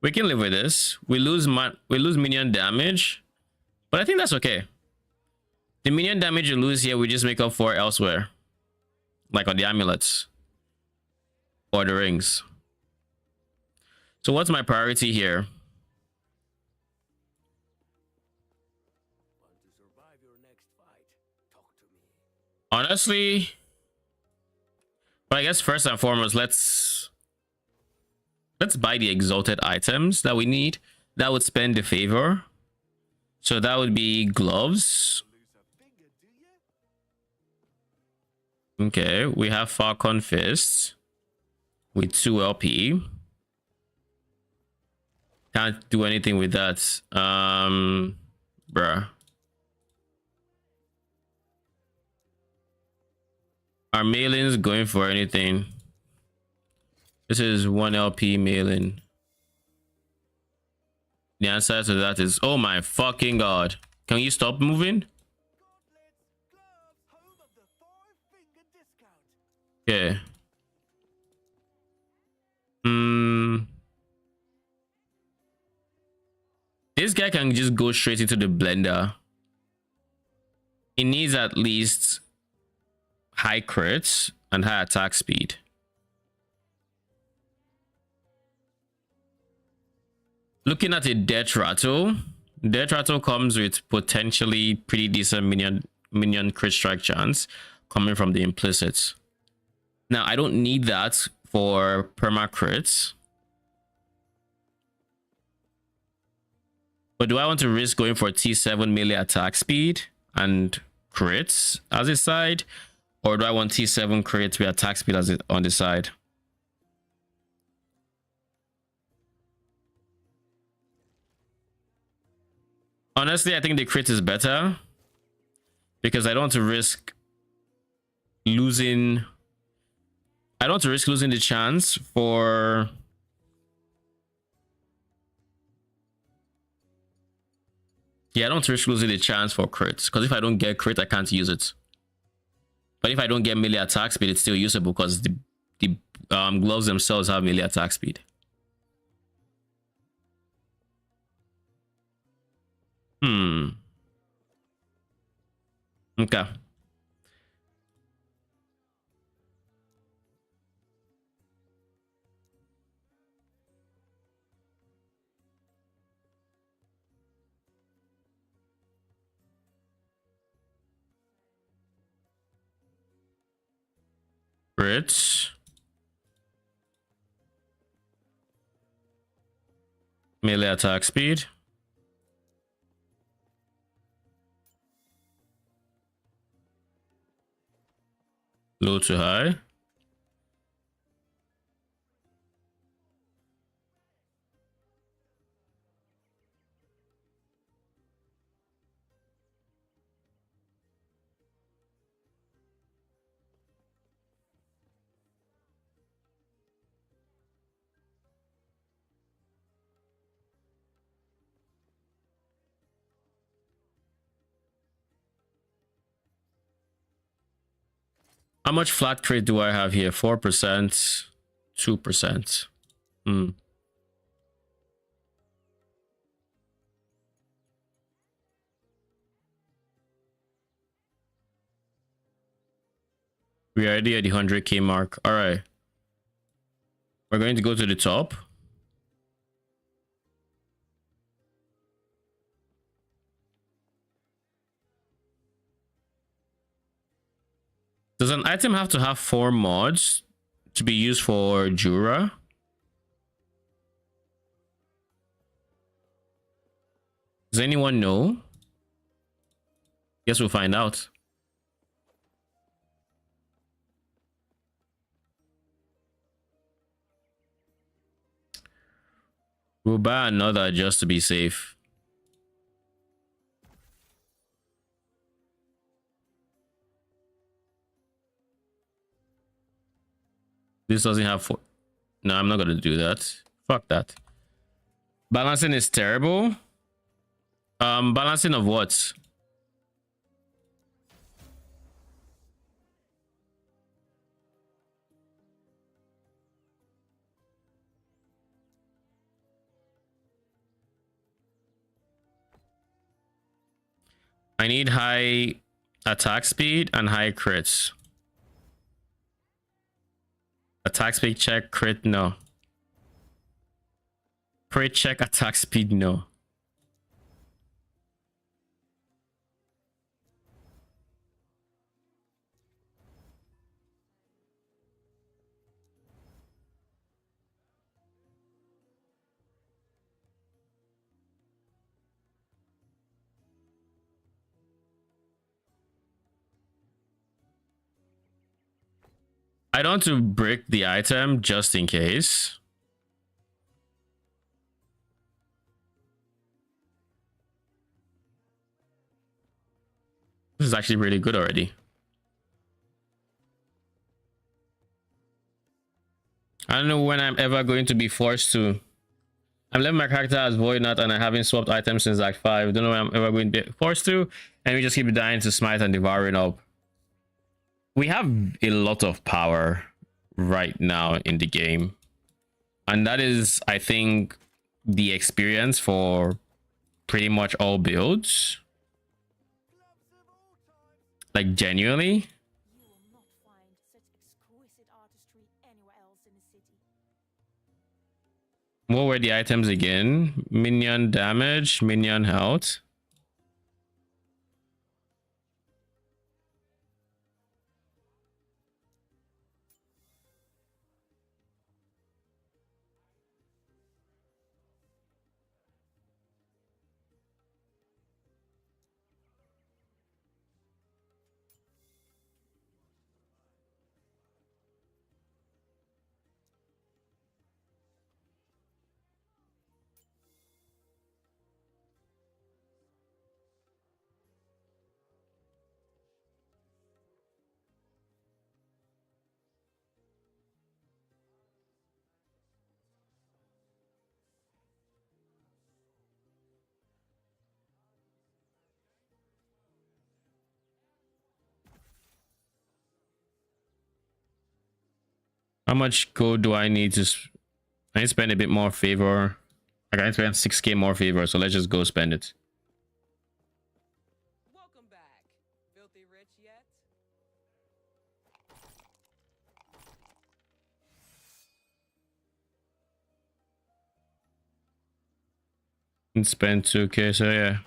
We can live with this. We lose minion damage, but I think that's okay. The minion damage you lose here, we just make up for elsewhere, like on the amulets or the rings. So what's my priority here? Honestly, but I guess first and foremost, let's buy the exalted items that we need. That would spend the favor. So that would be gloves. Okay, we have Falcon Fists with 2 LP. Can't do anything with that. Bruh. Are mailings going for anything? This is 1 LP mailing. The answer to that is, oh my fucking god. Can you stop moving? Okay. This guy can just go straight into the blender. It needs at least high crits and high attack speed. Looking at a death rattle comes with potentially pretty decent minion crit strike chance coming from the implicits. Now I don't need that for perma crits, but do I want to risk going for T7 melee attack speed and crits as a side, or do I want T7 crits with attack speed as it on the side? Honestly, I think the crit is better because I don't want to risk losing. I don't want to risk losing the chance for. Yeah, I don't want to risk losing the chance for crits because if I don't get crit, I can't use it. But if I don't get melee attack speed, it's still usable because the gloves themselves have melee attack speed. Okay. Crits. Melee attack speed. Low to high. How much flat crit do I have here? 4%, 2%. Hmm. We're already at the 100k mark. All right. We're going to go to the top. Does an item have to have 4 mods to be used for Jura? Does anyone know? Guess we'll find out. We'll buy another just to be safe. This doesn't have 4. No, I'm not gonna do that. Fuck that. Balancing is terrible. Balancing of what? I need high attack speed and high crits. Attack speed check, crit no. Crit check, attack speed no. I don't want to break the item just in case. This is actually really good already. I don't know when I'm ever going to be forced to. I'm letting my character as Void Knot and I haven't swapped items since Act 5. Don't know when I'm ever going to be forced to. And we just keep dying to Smite and Devouring up. We have a lot of power right now in the game. And that is, I think, the experience for pretty much all builds. Like, genuinely. You will not find such exquisite artistry anywhere else in the city. What were the items again? Minion damage, minion health. How much gold do I need to... I need to spend a bit more favor. I can spend 6k more favor, so let's just go spend it. Welcome back. Filthy rich yet? And spend 2k, so yeah.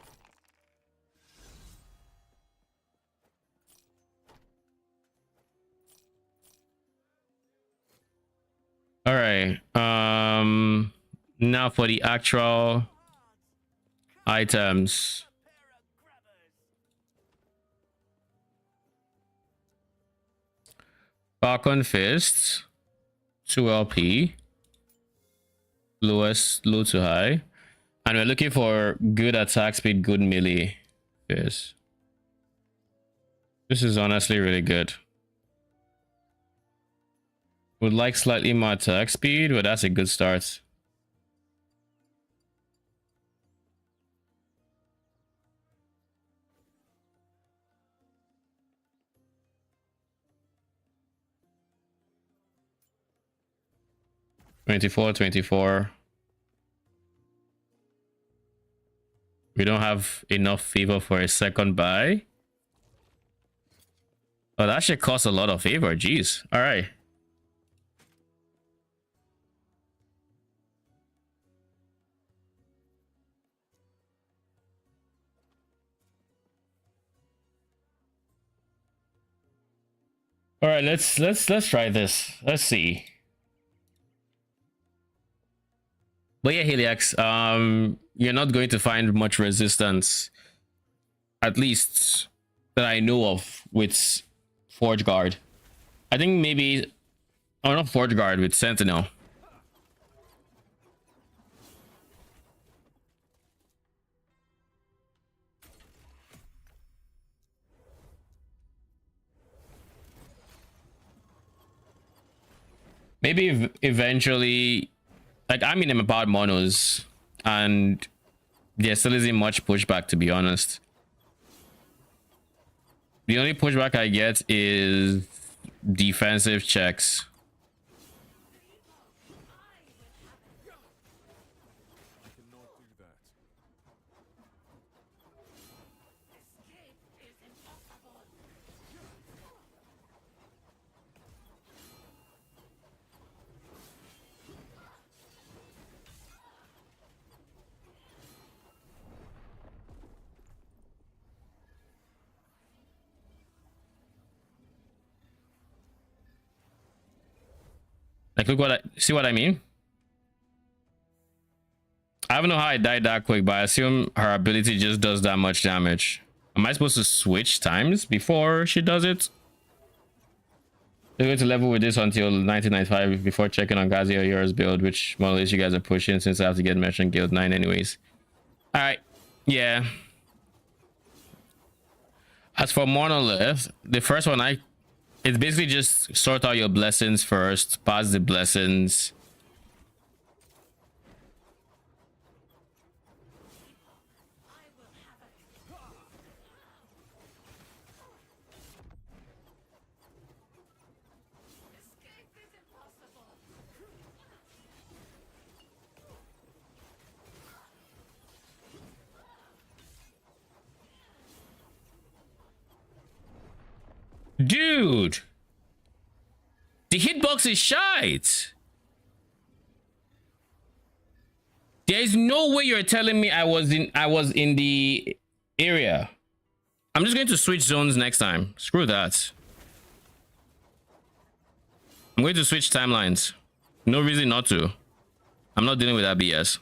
All right. Now for the actual items. Falcon Fist, 2 LP, low to high, and we're looking for good attack speed, good melee fist. This is honestly really good. Would like slightly more attack speed, but that's a good start. $24. We don't have enough favor for a second buy. Oh, that should cost a lot of favor. Jeez. All right. All right, let's try this. Let's see. But yeah, Helix, you're not going to find much resistance, at least that I know of, with Forge Guard. I think maybe, oh, not Forge Guard, with Sentinel. Maybe eventually, like, I'm in about monos, and there still isn't much pushback, to be honest. The only pushback I get is defensive checks. Like, look what see what I mean? I don't know how I died that quick, but I assume her ability just does that much damage. Am I supposed to switch times before she does it? We're going to level with this until 1995 before checking on Gazi or yours build, which monoliths you guys are pushing, since I have to get Merchant Guild 9 anyways. Alright, yeah. As for monolith, the first one it's basically just sort out your blessings first, pass the blessings. Dude, the hitbox is shite. There's no way you're telling me I was in the area. I'm just going to switch zones next time. Screw that. I'm going to switch timelines. No reason not to. I'm not dealing with that BS.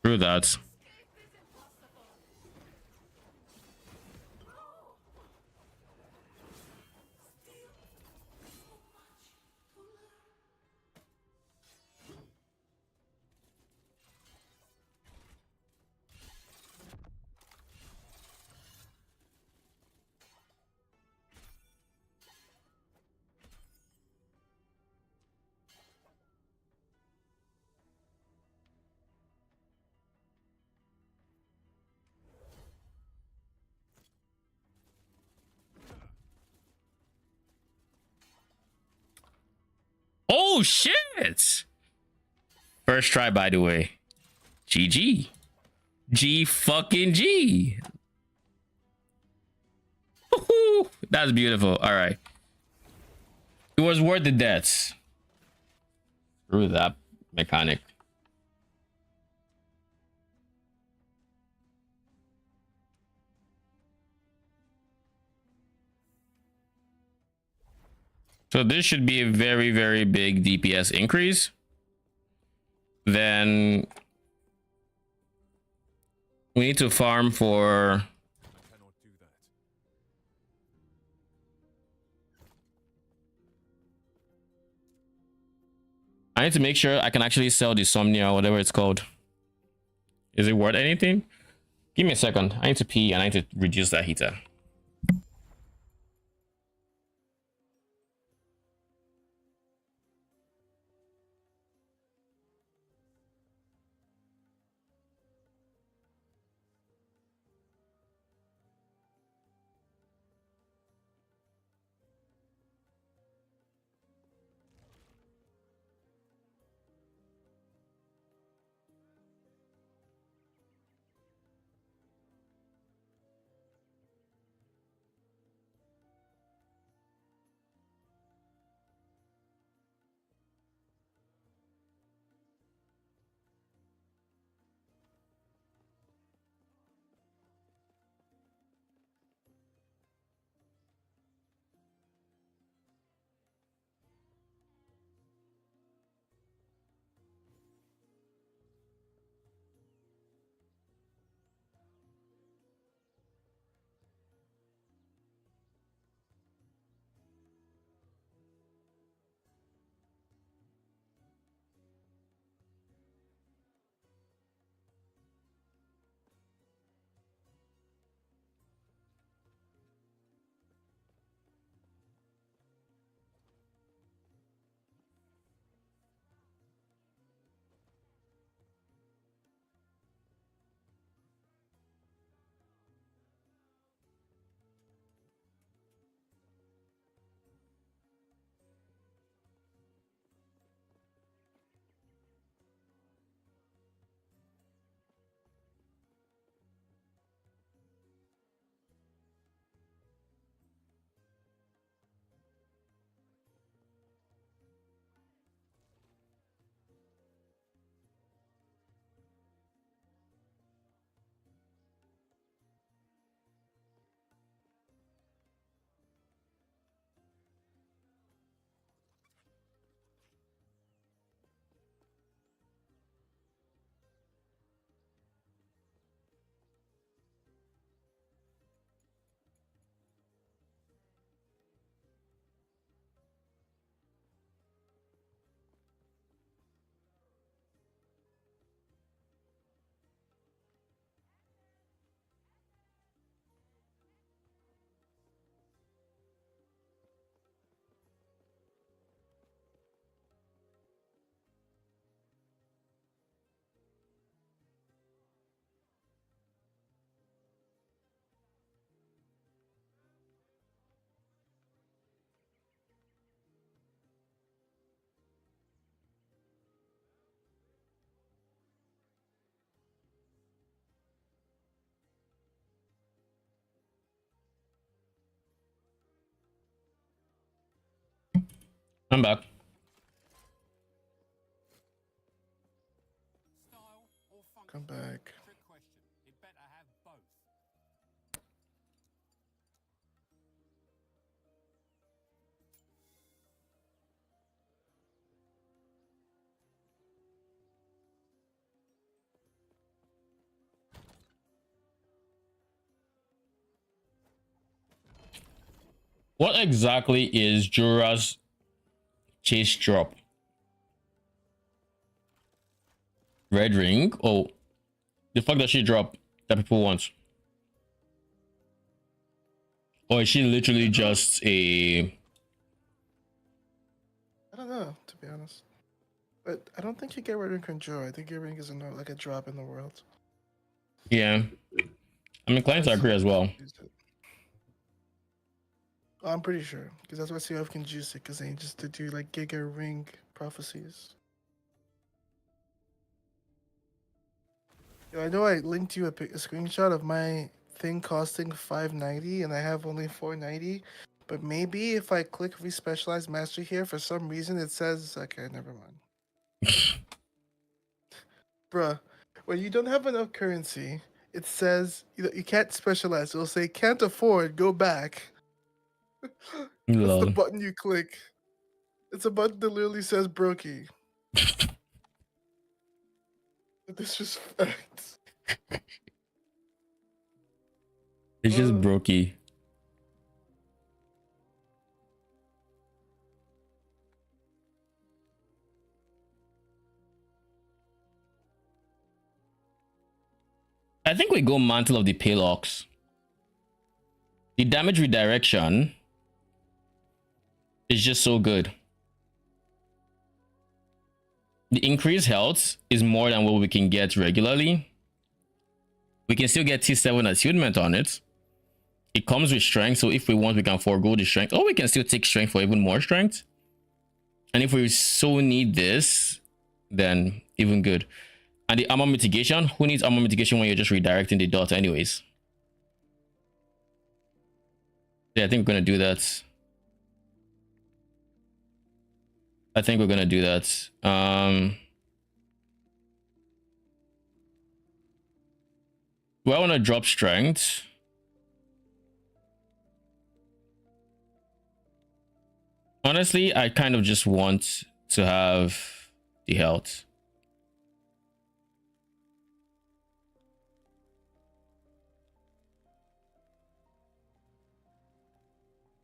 Screw that. Oh shit! First try, by the way. GG. G fucking G. Woohoo! That's beautiful. All right. It was worth the deaths. Screw that mechanic. So this should be a very, very big DPS increase. Then we need to farm for... I need to make sure I can actually sell the Somnia or whatever it's called. Is it worth anything? Give me a second. I need to pee and I need to reduce that heater. I'm back. Come back. What exactly is Jura's chase drop? Red ring? Oh, the fuck does she drop that people want? Or is she literally just a... I don't know, to be honest. But I don't think you get rid of Conjure. I think your ring is like a drop in the world. Yeah. I mean, clients agree as well. I'm pretty sure, because that's why CF can juice it, because they just to do like Giga Ring prophecies. Yo, I know I linked you a screenshot of my thing costing 590 and I have only 490. But maybe if I click respecialized master here, for some reason it says okay, never mind. Bruh, when you don't have enough currency, it says you can't specialize. It'll say can't afford, go back. That's the Lol. button you click. It's a button that literally says brokey. Disrespect. It's just brokey. I think we go Mantle of the Pale Ox. The damage redirection is just so good. The increased health is more than what we can get regularly. We can still get T7 attunement on it. It comes with strength, so if we want, we can forego the strength. Or we can still take strength for even more strength. And if we so need this, then even good. And the armor mitigation, who needs armor mitigation when you're just redirecting the dot anyways? Yeah, I think we're gonna do that. I think we're gonna do that. Do I want to drop strength? Honestly, I kind of just want to have the health.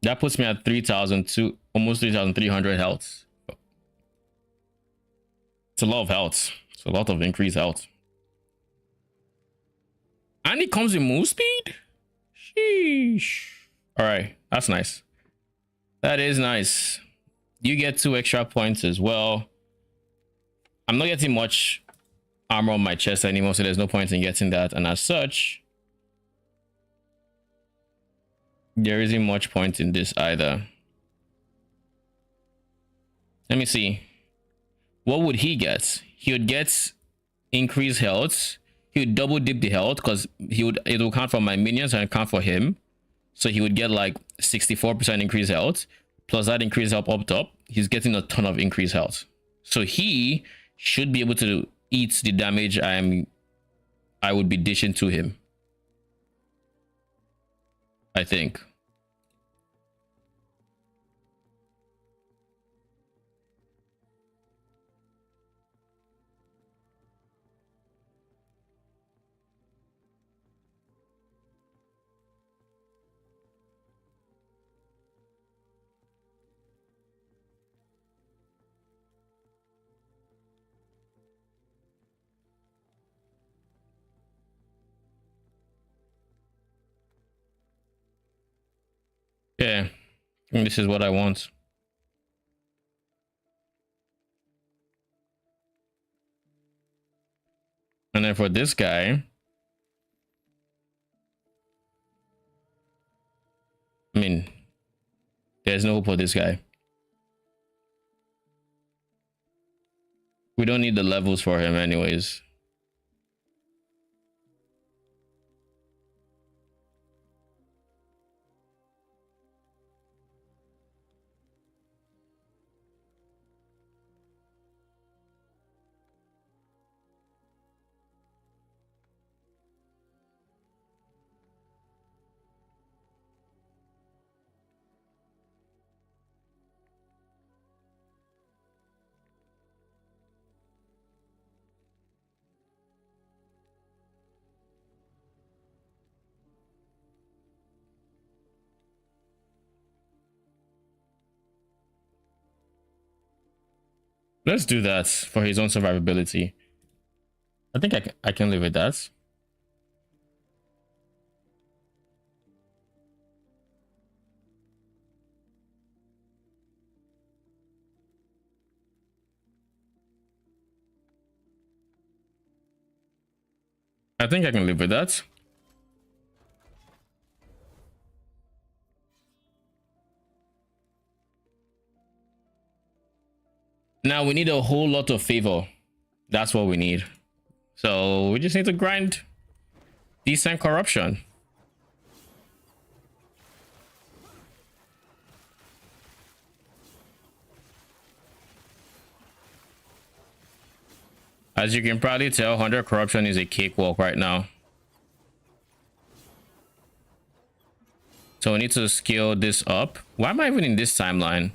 That puts me at 3,000 to almost 3,300 health. It's a lot of health. It's a lot of increased health. And it comes with move speed? Sheesh. All right, that's nice. That is nice. You get 2 extra points as well. I'm not getting much armor on my chest anymore, so there's no point in getting that. And as such, there isn't much point in this either. Let me see. What would he get? He would get increased health. He would double dip the health because it will count for my minions and count for him. So he would get like 64% increased health. Plus that increased health up top. He's getting a ton of increased health. So he should be able to eat the damage I would be dishing to him. I think. Yeah, this is what I want. And then for this guy, I mean, there's no hope for this guy. We don't need the levels for him anyways. Let's do that for his own survivability. I think I can live with that. I think I can live with that. Now we need a whole lot of favor. That's what we need. So we just need to grind decent corruption. As you can probably tell, 100 corruption is a cakewalk right now. So we need to scale this up. Why am I even in this timeline?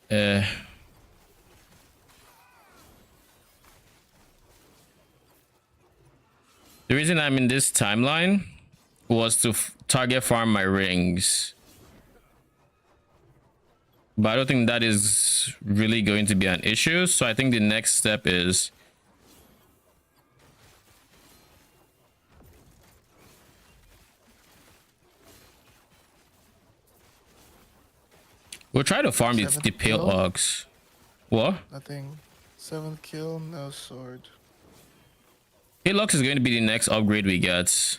The reason I'm in this timeline was to target farm my rings. But I don't think that is really going to be an issue. So I think the next step is we'll try to farm the pale ox. What? Nothing. 7th kill, no sword. Pale ox is going to be the next upgrade we get.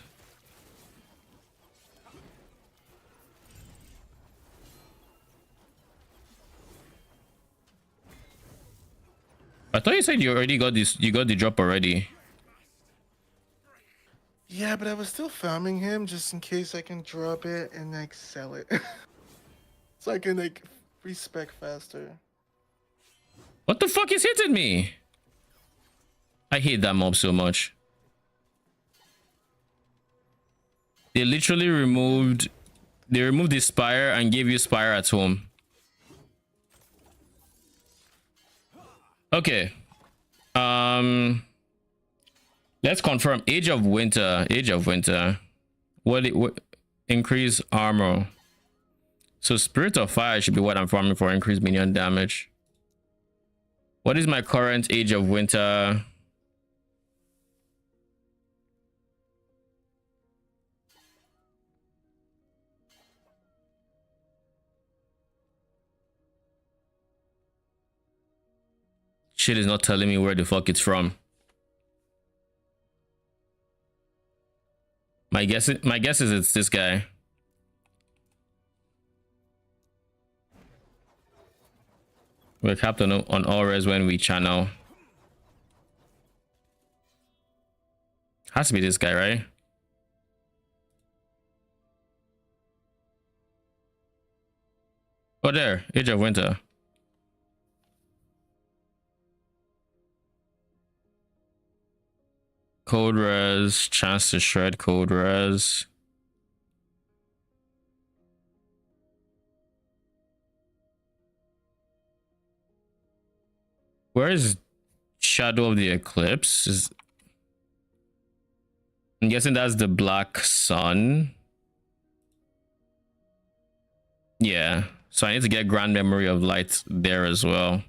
I thought you said you already got this. You got the drop already. Yeah, but I was still farming him just in case I can drop it and like sell it. So I can like respec faster. What the fuck is hitting me? I hate that mob so much. They literally removed the spire and gave you spire at home. Okay. Let's confirm. Age of Winter. Age of Winter. What increase armor? So Spirit of Fire should be what I'm farming for. Increased minion damage. What is my current Age of Winter? Shit is not telling me where the fuck it's from. My guess is it's this guy. We're capped on all res when we channel. Has to be this guy, right? Oh, there. Age of Winter. Code res, chance to shred code res. Where is Shadow of the Eclipse? I'm guessing that's the Black Sun. Yeah, so I need to get Grand Memory of Light there as well.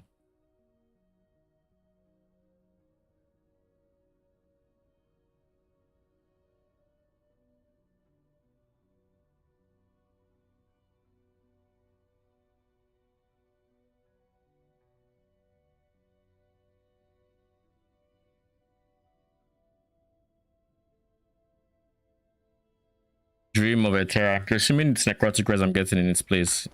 Dream of a Terra. Assuming it's necrotic res I'm getting in its place.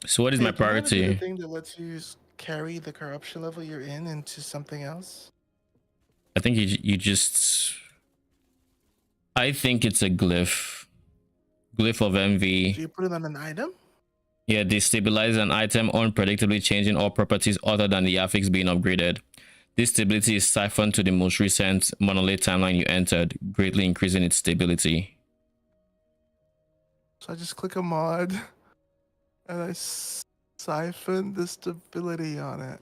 So what is my Do you wanna do the priority? thing that lets you carry the corruption level you're in into something else? I think you just. I think it's a glyph. Glyph of Envy. Do you put it on an item? Yeah, destabilize an item unpredictably changing all properties other than the affix being upgraded. This stability is siphoned to the most recent monolith timeline you entered, greatly increasing its stability. So I just click a mod and I siphon the stability on it.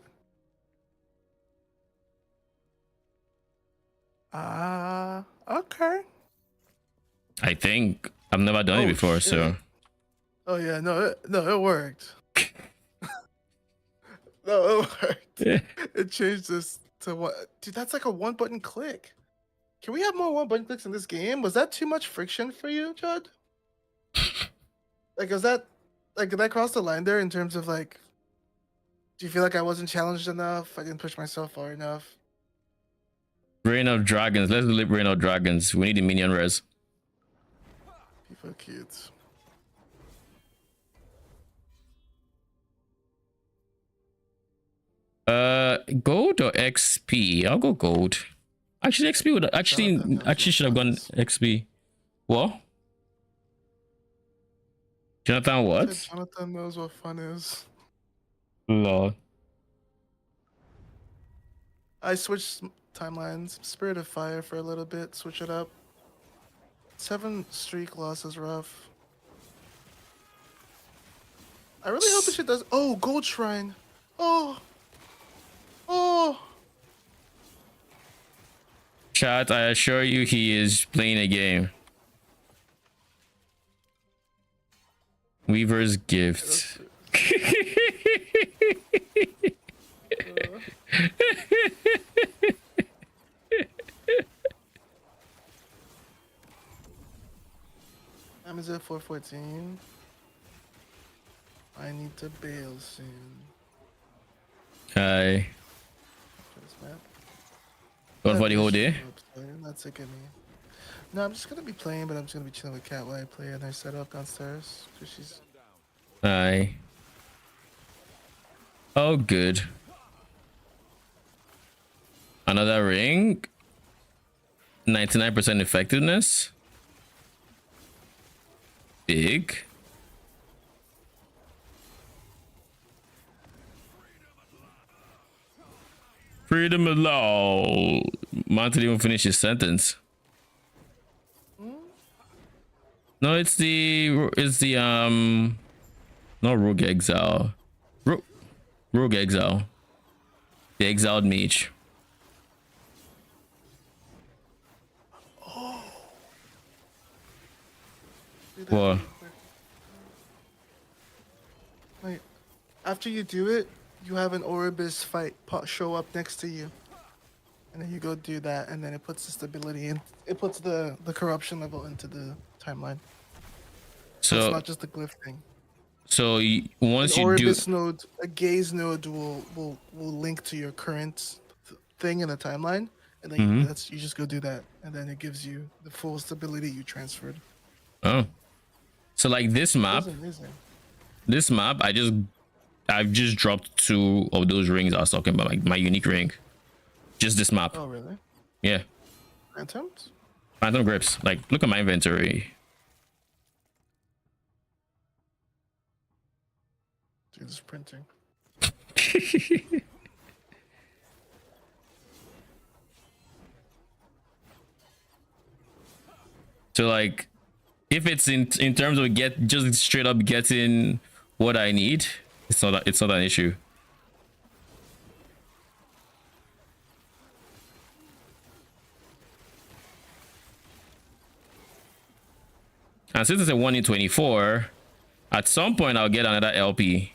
Okay. I think I've never done it before, shit. so Oh yeah, it worked. No, it worked. yeah. It changed this to what? Dude, that's like a one button click. Can we have more one button clicks in this game? Was that too much friction for you, Judd? Like, is that like did I cross the line there in terms of like? Do you feel like I wasn't challenged enough? I didn't push myself far enough. Reign of Dragons. Let's do Reign of Dragons. We need the minion res. People kids. Gold or XP? I'll go gold. Actually, XP would Jonathan knows actually what should have fun gone is. XP. What? Jonathan, I what? said Jonathan knows what fun is. Lord. I switched timelines. Spirit of Fire for a little bit. Switch it up. 7 streak loss is rough. I really hope this shit does. Oh, Gold Shrine. Oh. Oh. Chat, I assure you he is playing a game. Weaver's gift. Time is at 4:14. I need to bail soon. Hi. This map. What for the whole day? That's it, give me. No, I'm just gonna be playing, but I'm just gonna be chilling with Kat while I play, and I set up downstairs because she's. Hi. Oh, good. Another ring. 99% effectiveness. Big. Freedom of law. Man didn't even finish his sentence. No, it's the not Rogue Exile. Rogue Exile. The exiled mage. Do that What? really quick. Wait, after you do it, you have an Oribus fight show up next to you, and then you go do that, and then it puts the stability in. It puts the corruption level into the timeline. So it's So not just the glyph thing. once An you do, Oribus node, a gaze node will link to your current thing in the timeline, and then Mhm. you just go do that, and then it gives you the full stability you transferred. oh, so like this map, That's amazing. I've just dropped 2 of those rings I was talking about, like my unique ring. Just this map. Oh really? Yeah. Phantoms? Phantom grips. Like, look at my inventory. Dude, this printing. So like, if it's in terms of just straight up getting what I need, it's not an issue. And since it's a 1 in 24, at some point I'll get another LP.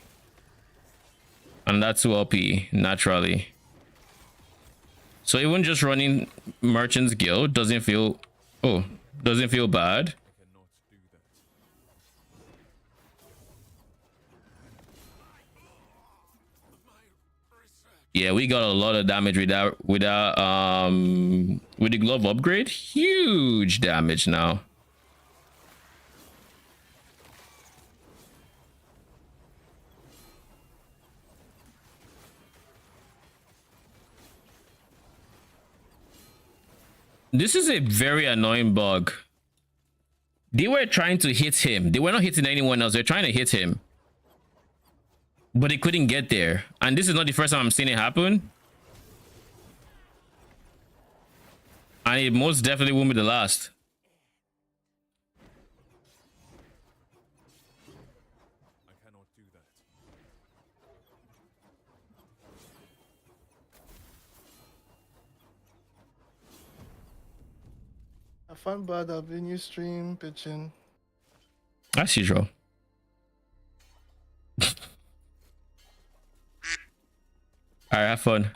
And that's 2 LP naturally. So even just running Merchant's Guild doesn't feel bad. Yeah, we got a lot of damage with the glove upgrade. Huge damage now. This is a very annoying bug. They were trying to hit him. They were not hitting anyone else. They're trying to hit him. But they couldn't get there. And this is not the first time I'm seeing it happen. And it most definitely won't be the last. I cannot do that. Have fun, bud. I'll be in your stream, bitchin'. As usual. Alright, have fun.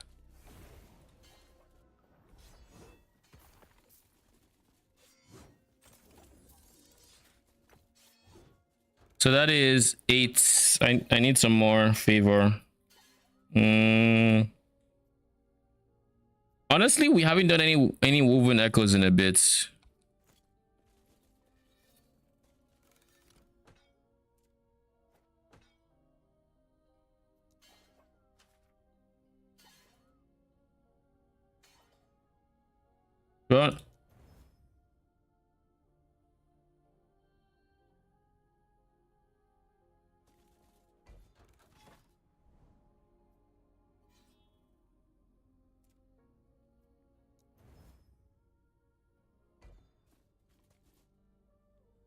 So that is 8. I need some more favor. Honestly, we haven't done any woven echoes in a bit. What?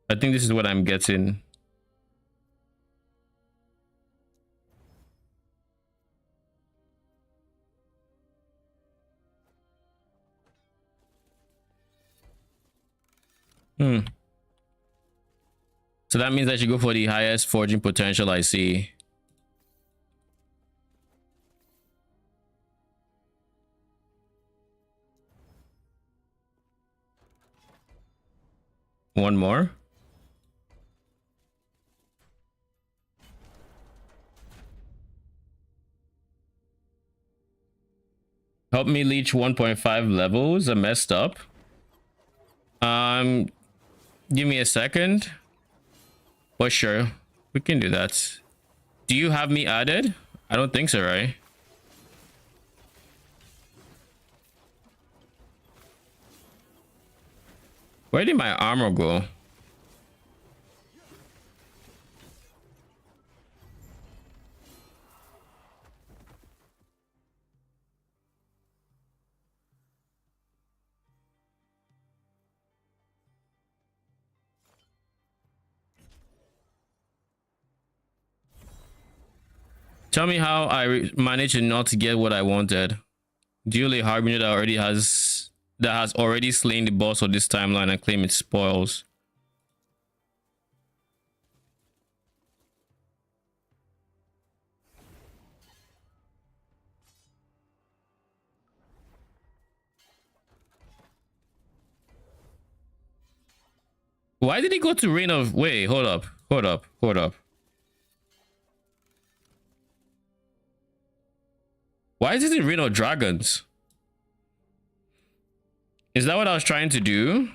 I think this is what I'm getting. So that means I should go for the highest forging potential I see. One more. Help me reach 1.5 levels. I messed up. Give me a second. But sure, we can do that. Do you have me added? I don't think so, right? Where did my armor go? Tell me how I managed to not get what I wanted. Duly Harbinger that has already slain the boss of this timeline and claim its spoils. Why did he go to Reign of... Wait, hold up. Why is it in Reign of Dragons? Is that what I was trying to do?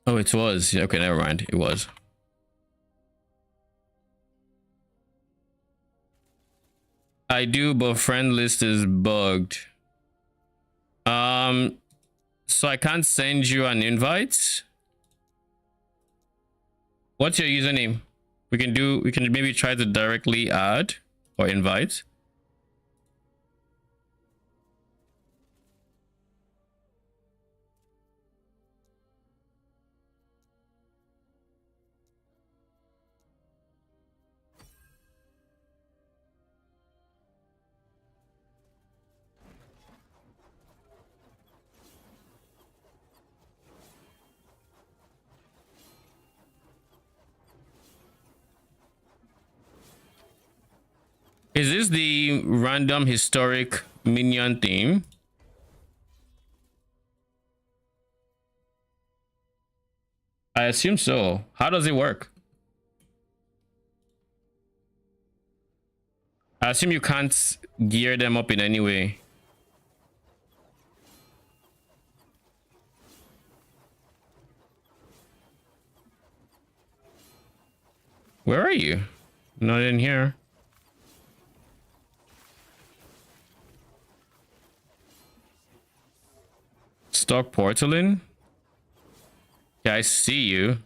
Oh, it was. Okay, never mind. It was. I do, but friend list is bugged. So I can't send you an invite. What's your username? We can maybe try to directly add or invite. Is this the random historic minion theme? I assume so. How does it work? I assume you can't gear them up in any way. Where are you? Not in here. Stock porcelain? Yeah, I see you.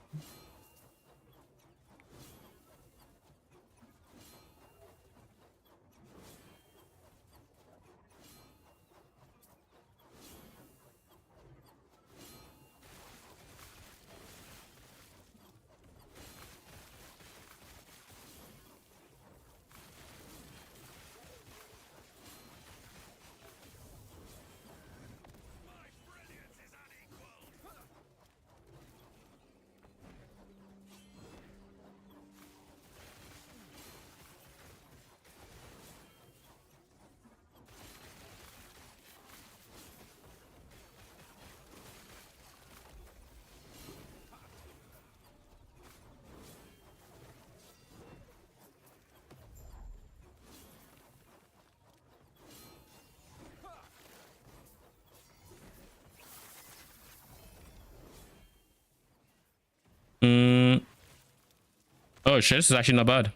Oh shit, this is actually not bad.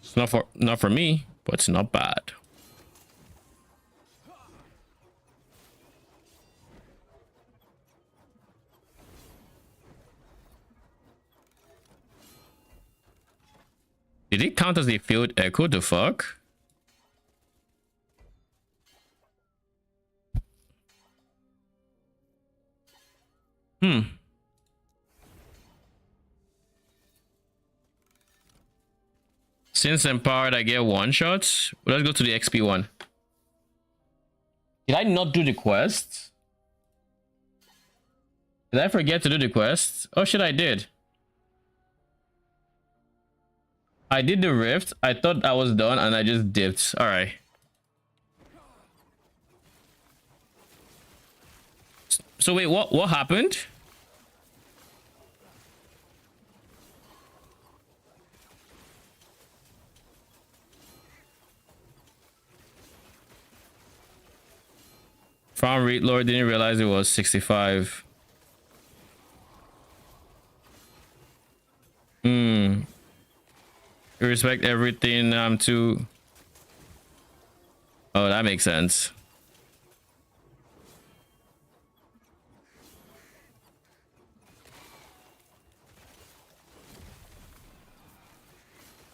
It's not for me, but it's not bad. Did it count as a field echo? The fuck? Since empowered, I get one shots. Let's go to the XP one. Did I not do the quest? Did I forget to do the quest? Oh shit, I did. I did the rift. I thought I was done and I just dipped. All right. So wait, what happened? Farm Reed Lord didn't realize it was 65. You respect everything too. Oh, that makes sense.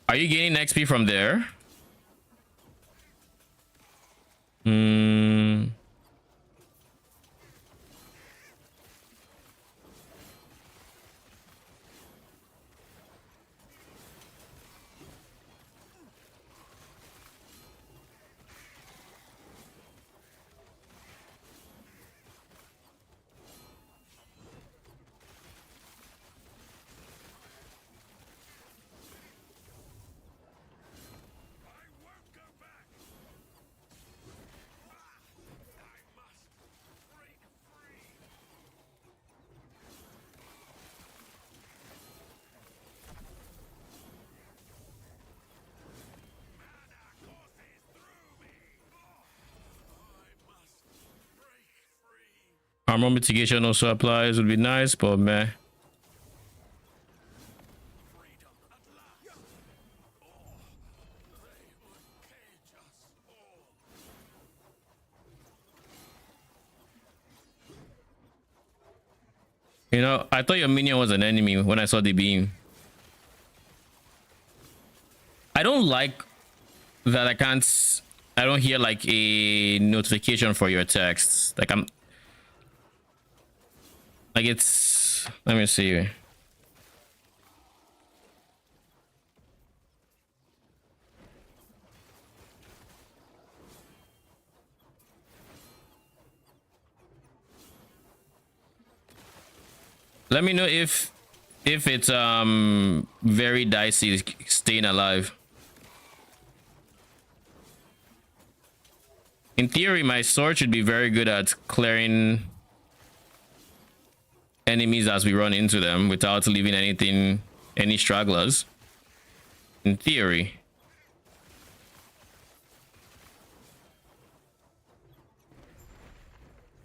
Are you gaining XP from there? Armor mitigation also applies, would be nice, but meh. You know, I thought your minion was an enemy when I saw the beam. I don't like that I don't hear like a notification for your texts. Like it's, let me see. Let me know if it's very dicey staying alive. In theory, my sword should be very good at clearing enemies as we run into them without leaving any stragglers. In theory.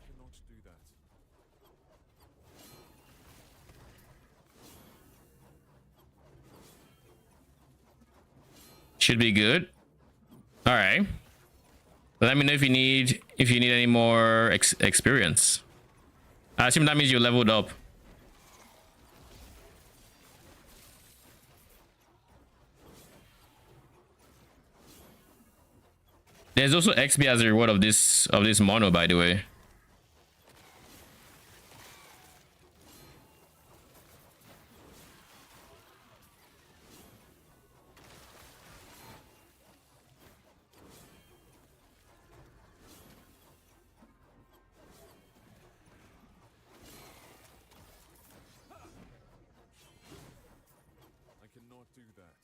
Cannot do that. Should be good. All right. Let me know if you need any more experience. I assume that means you leveled up. There's also XP as a reward of this mono, by the way. I cannot do that.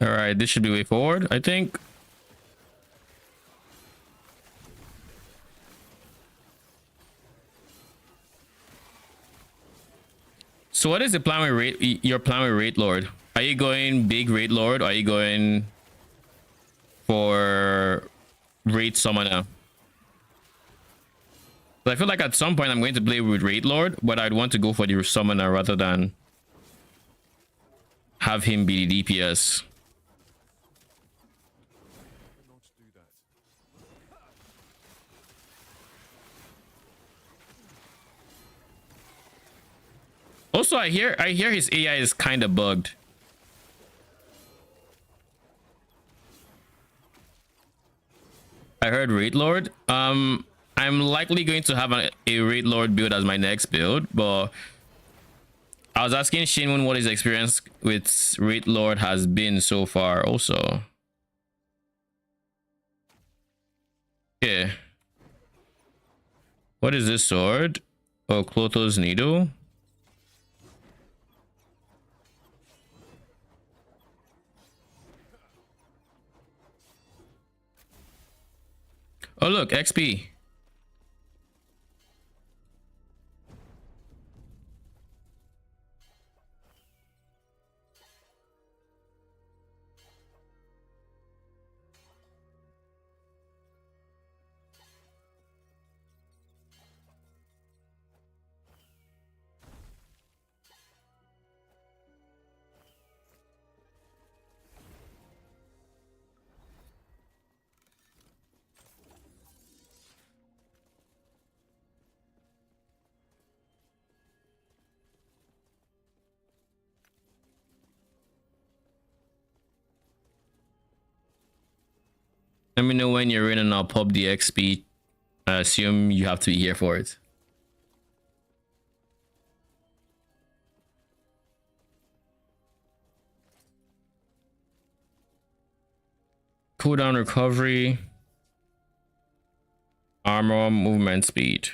All right, this should be way forward, I think. So what is the plan with rate? Your plan with Rate Lord? Are you going big Rate Lord? Or are you going for Rate Summoner? I feel like at some point I'm going to play with Rate Lord, but I'd want to go for the Summoner rather than have him be the DPS. Cannot do that. Also, I hear his AI is kind of bugged. I heard Raid Lord. I'm likely going to have a Raid Lord build as my next build, but I was asking Shinwon what his experience with Raid Lord has been so far also. Okay. What is this sword? Oh, Clotho's Needle. Oh, look, XP. Let me know when you're in and I'll pop the XP. I assume you have to be here for it. Cooldown recovery. Armor, movement speed.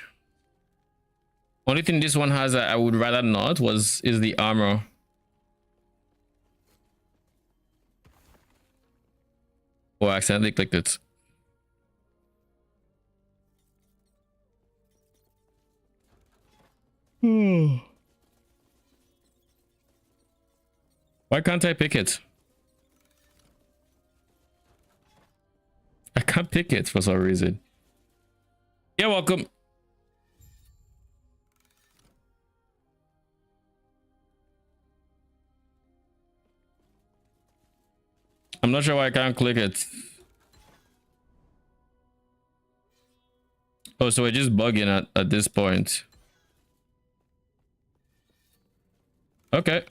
Only thing this one has that I would rather not is the armor. Oh, I accidentally clicked it. Why can't I pick it? I can't pick it for some reason. You're welcome. I'm not sure why I can't click it. Oh, so we're just bugging at this point. Okay.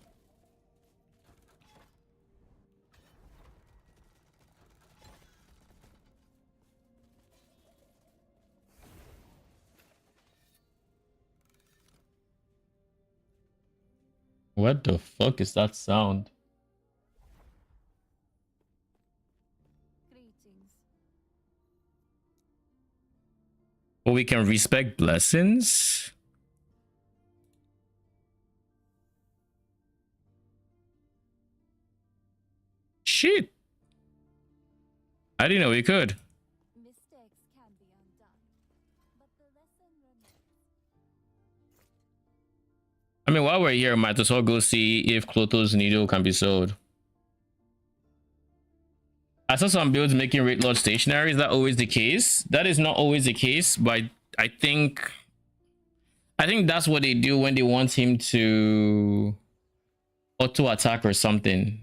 What the fuck is that sound? Greetings. Oh, we can respect blessings? Shit. I didn't know we could. Mistakes can be undone, but the lesson remains. I mean, while we're here, might as well go see if Clotho's Needle can be sold. I saw some builds making Rate Lord stationary. Is that always the case? That is not always the case, but I think that's what they do when they want him to auto attack or something.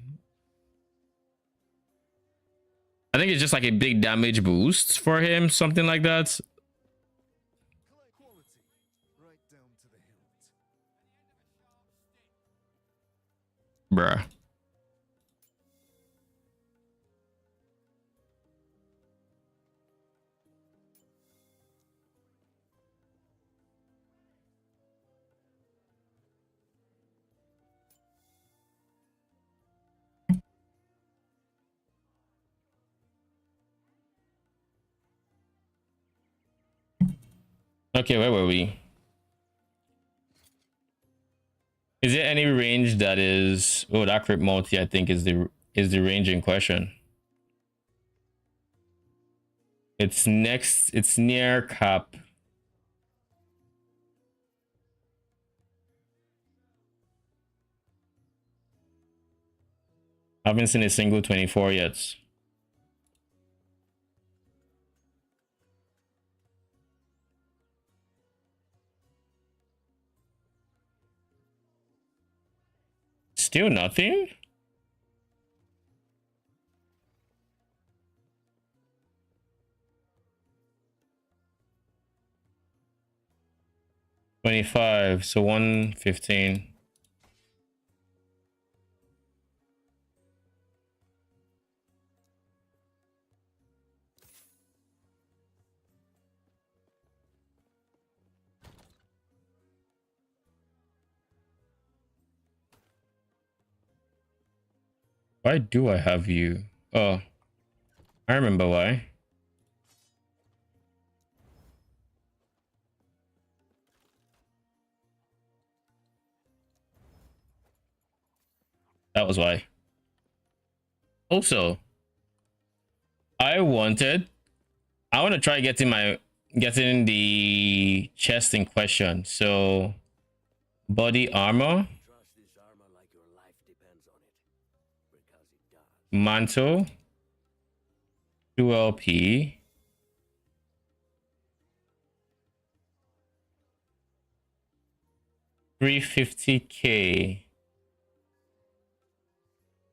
I think it's just like a big damage boost for him, something like that. Quality, right down to the hilt. Bruh. Okay, where were we? Is there any range that is... Oh, that crit multi, I think, is is the range in question? It's near cap. I haven't seen a single 24 yet. Still nothing? $25, so 115. Why do I have you? Oh, I remember why. That was why. Also, I want to try getting the chest in question. So body armor, Trust this armor like your life depends on it. Because it does. mantle, 2LP. $350K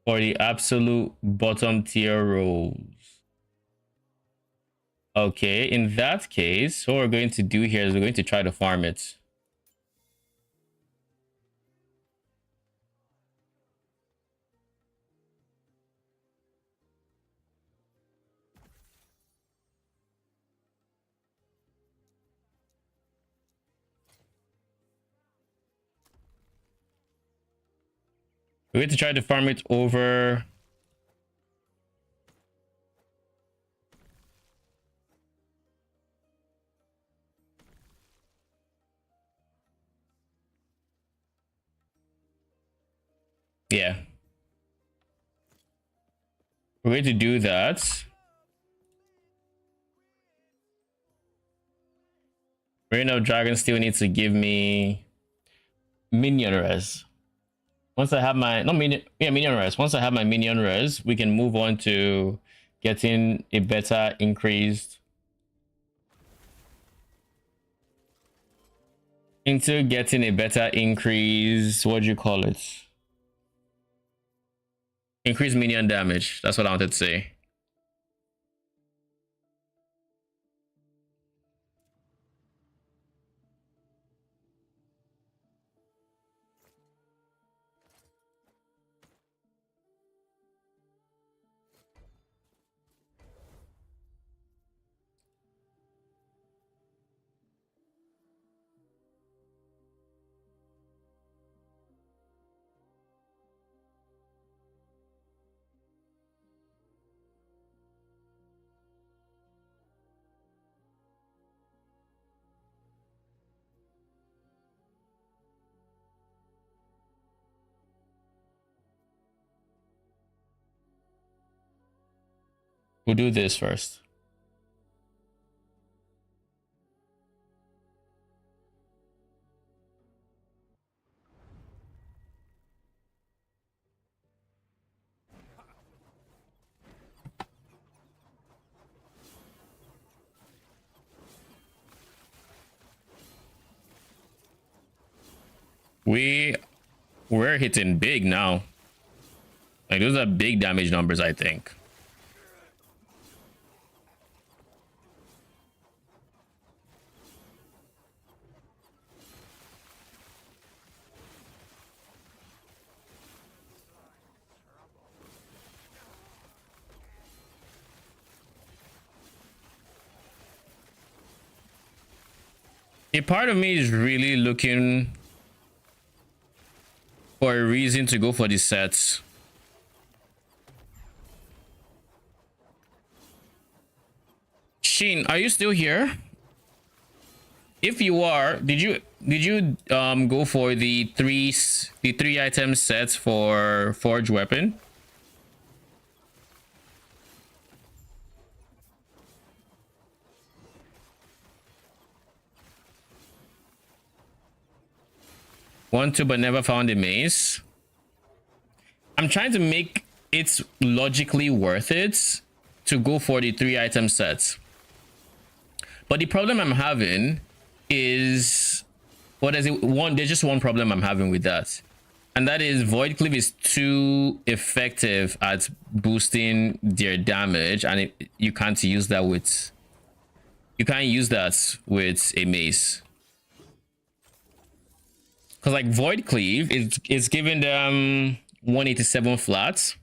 for the absolute bottom tier rolls. Okay, in that case, what we're going to do here is we're going to try to farm it. We're going to try to farm it over. Yeah. We're going to do that. Reign of Dragon still needs to give me minion res. Once I have my minion res. Once I have my minion res, we can move on to getting a better increased what do you call it? Increased minion damage. That's what I wanted to say. We'll do this first. We're hitting big now. Like those are big damage numbers, I think. A part of me is really looking for a reason to go for the sets. Sheen, are you still here? If you are, did you go for the three item sets for forge weapon? Want to but never found a mace. I'm trying to make it logically worth it to go for the 3-item sets. But the problem I'm having is, what is it? There's just one problem I'm having with that. And that is Void Cleave is too effective at boosting their damage, and you can't use that with a mace. Because like Void Cleave is giving them 187 flats,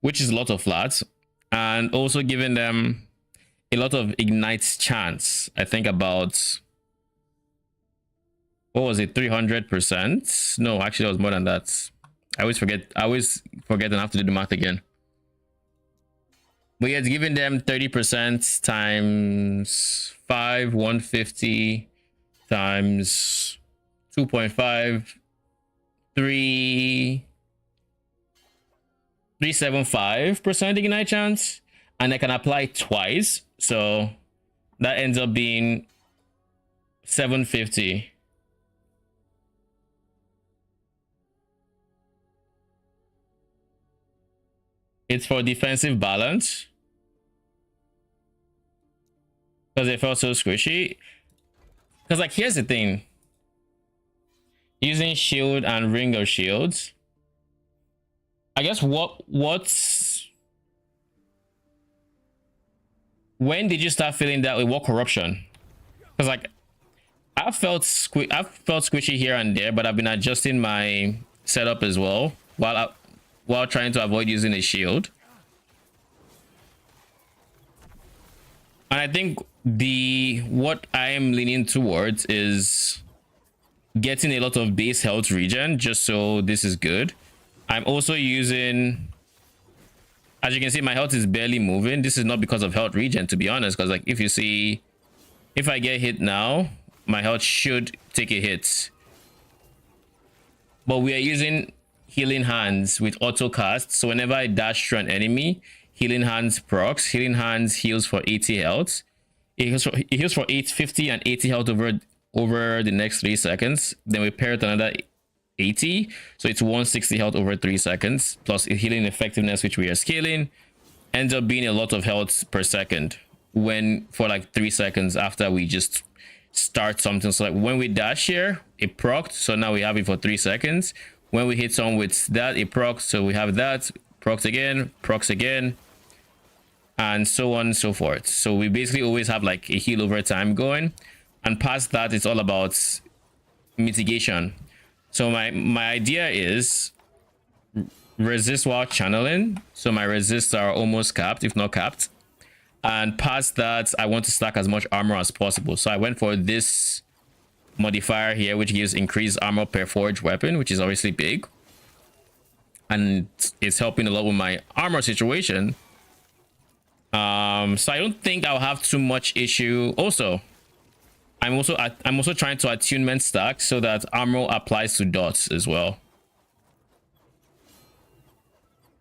which is a lot of flats, and also giving them a lot of ignites chance. I think about, what was it, 300%? No, actually it was more than that. I always forget and have to do the math again. But yeah, it's giving them 30% times 5, 150 times 2.5, 375% ignite chance, and I can apply twice, so that ends up being 750. It's for defensive balance because it felt so squishy. Because like, here's the thing, using shield and ring of shields, I guess when did you start feeling that way? What corruption? Because like, I've felt squishy here and there, but I've been adjusting my setup as well while trying to avoid using a shield. And I think what I am leaning towards is getting a lot of base health regen, just so this is good. I'm also using, as you can see, my health is barely moving. This is not because of health regen, to be honest, because like, if you see, if I get hit now, my health should take a hit. But we are using Healing Hands with auto cast, so whenever I dash through an enemy, Healing Hands procs. Healing Hands heals for 80 health. It heals for 850 and 80 health over the next 3 seconds. Then we pair it to another 80, so it's 160 health over 3 seconds, plus healing effectiveness, which we are scaling, ends up being a lot of health per second when for like 3 seconds after we just start something. So like, when we dash here, it procced, so now we have it for 3 seconds. When we hit someone with that, it procs, so we have that, procs again, and so on and so forth. So we basically always have like a heal over time going, and past that, it's all about mitigation. So my idea is resist while channeling. So my resists are almost capped, if not capped. And past that, I want to stack as much armor as possible. So I went for this modifier here, which gives increased armor per forged weapon, which is obviously big, and it's helping a lot with my armor situation. So I don't think I'll have too much issue. Also, I'm also trying to attunement stack so that armor applies to dots as well.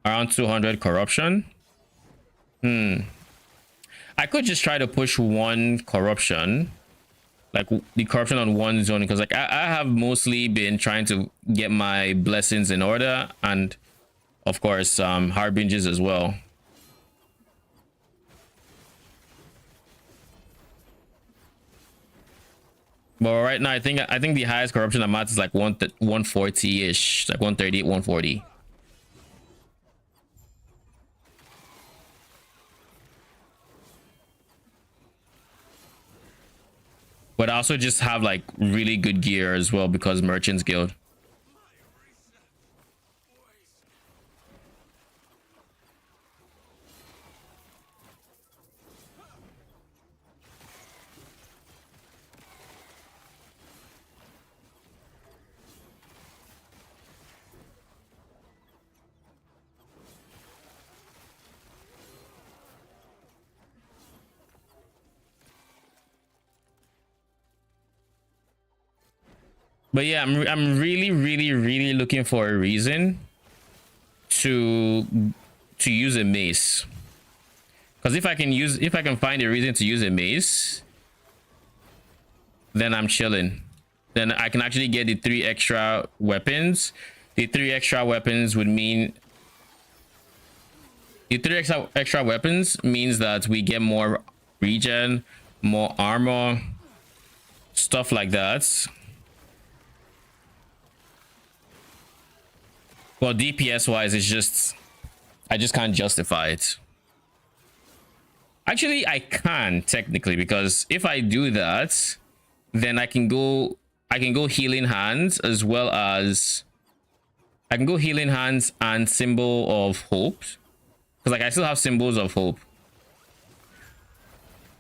Around 200 corruption. I could just try to push one corruption, like the corruption on one zone, because like I have mostly been trying to get my blessings in order, and of course harbingers as well. But right now I think the highest corruption I'm at is like 140-ish, like 130, 140. But I also just have like really good gear as well because Merchants Guild. But yeah, I'm really looking for a reason to use a mace. Because if I can find a reason to use a mace, then I'm chilling. then I can actually get the 3 extra weapons. The 3 extra weapons would mean the 3 extra weapons means that we get more regen, more armor, stuff like that. Well, DPS wise, it's just I just can't justify it. Actually, I can technically, because if I do that, then I can go healing hands, as well as I can go healing hands and symbol of hope, because like I still have symbols of hope,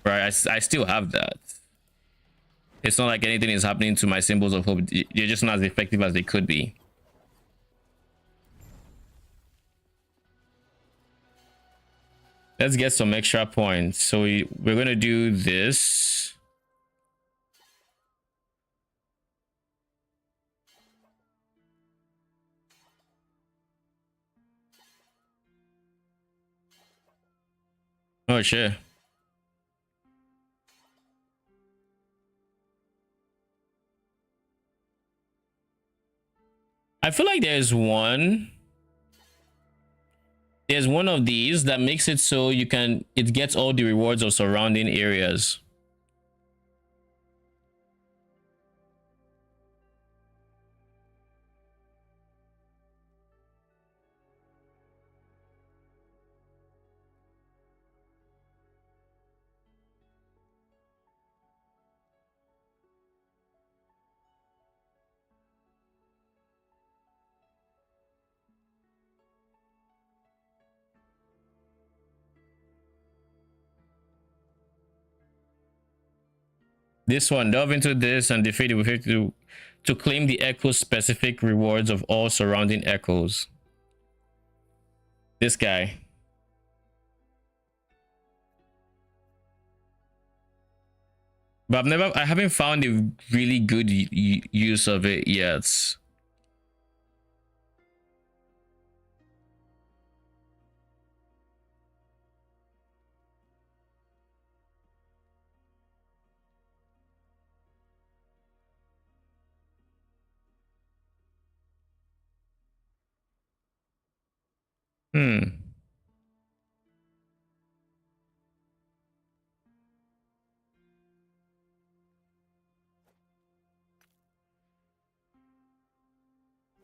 right? I still have that. It's not like anything is happening to my symbols of hope. They're just not as effective as they could be. Let's get some extra points. So we're gonna do this. Oh shit. I feel like there's one of these that makes it so it gets all the rewards of surrounding areas. This one, delve into this and defeat it with it to claim the echo specific rewards of all surrounding echoes. This guy. But I haven't found a really good use of it yet.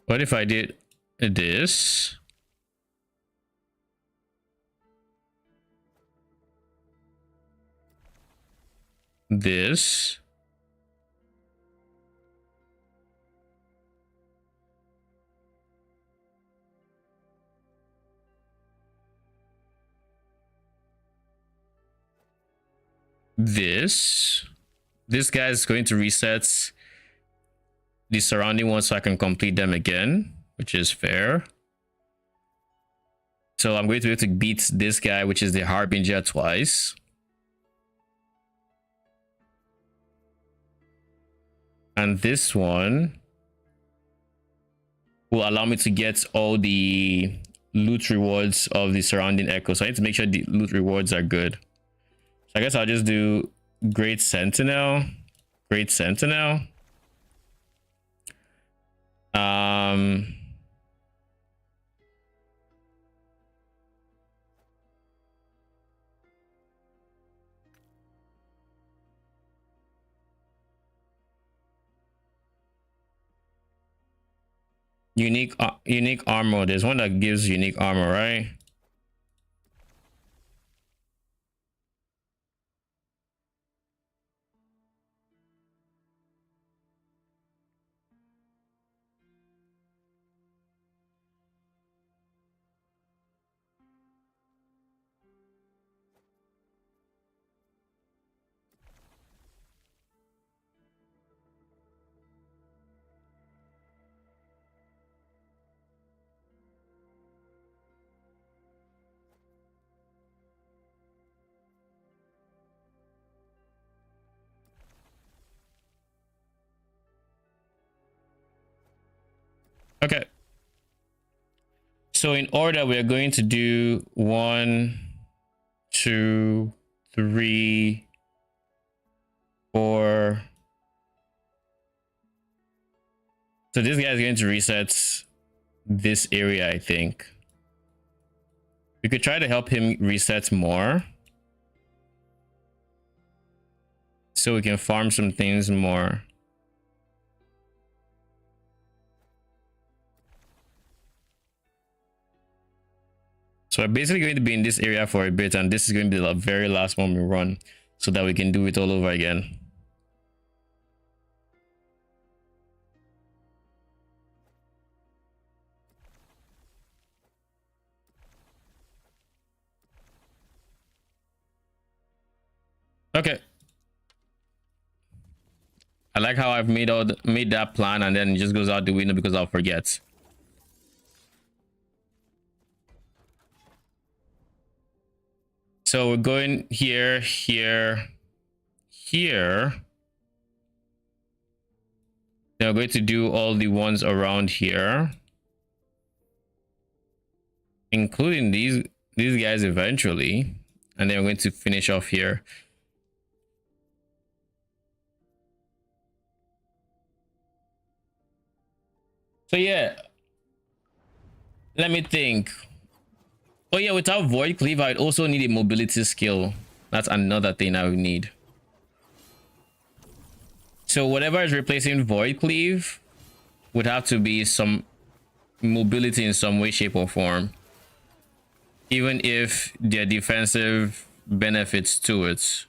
What if I did this? This. This guy is going to reset the surrounding ones so I can complete them again, which is fair. So I'm going to be able to beat this guy, which is the Harbinger, twice. And this one will allow me to get all the loot rewards of the surrounding echo. So I need to make sure the loot rewards are good. So I guess I'll just do Great Sentinel. Great Sentinel. Unique armor. There's one that gives unique armor, right? Okay. So in order, we're going to do 1, 2, 3, 4, So this guy is going to reset this area, I think. We could try to help him reset more, so we can farm some things more. So we're basically going to be in this area for a bit, and this is going to be the very last one we run, so that we can do it all over again. Okay. I like how I've made that plan and then it just goes out the window because I'll forget. So we're going here, here, here. Then we're going to do all the ones around here, including these guys eventually, and then we're going to finish off here. So yeah, let me think. Oh yeah, without Void Cleave, I'd also need a mobility skill. That's another thing I would need. So whatever is replacing Void Cleave would have to be some mobility in some way, shape, or form. Even if there are defensive benefits to it.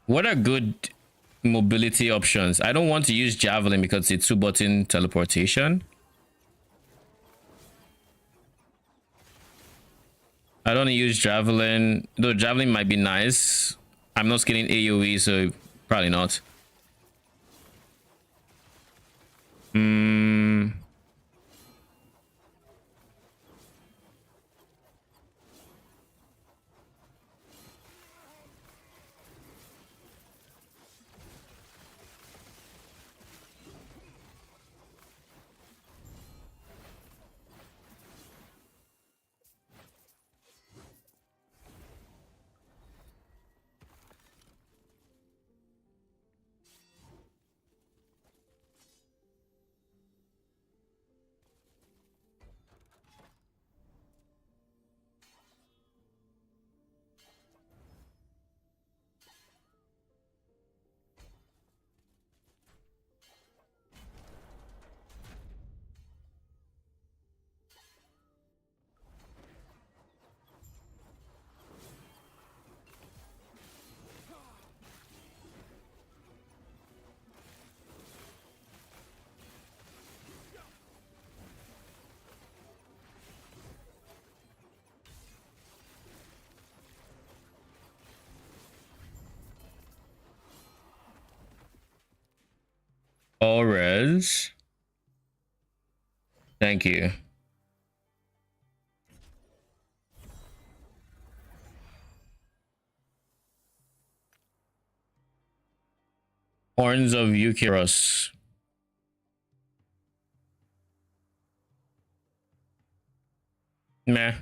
What are good mobility options? I don't want to use Javelin because it's 2-button teleportation. I don't use Javelin, though Javelin might be nice. I'm not scaling AoE, so probably not. All res. Thank you. Horns of Eucharos. Meh.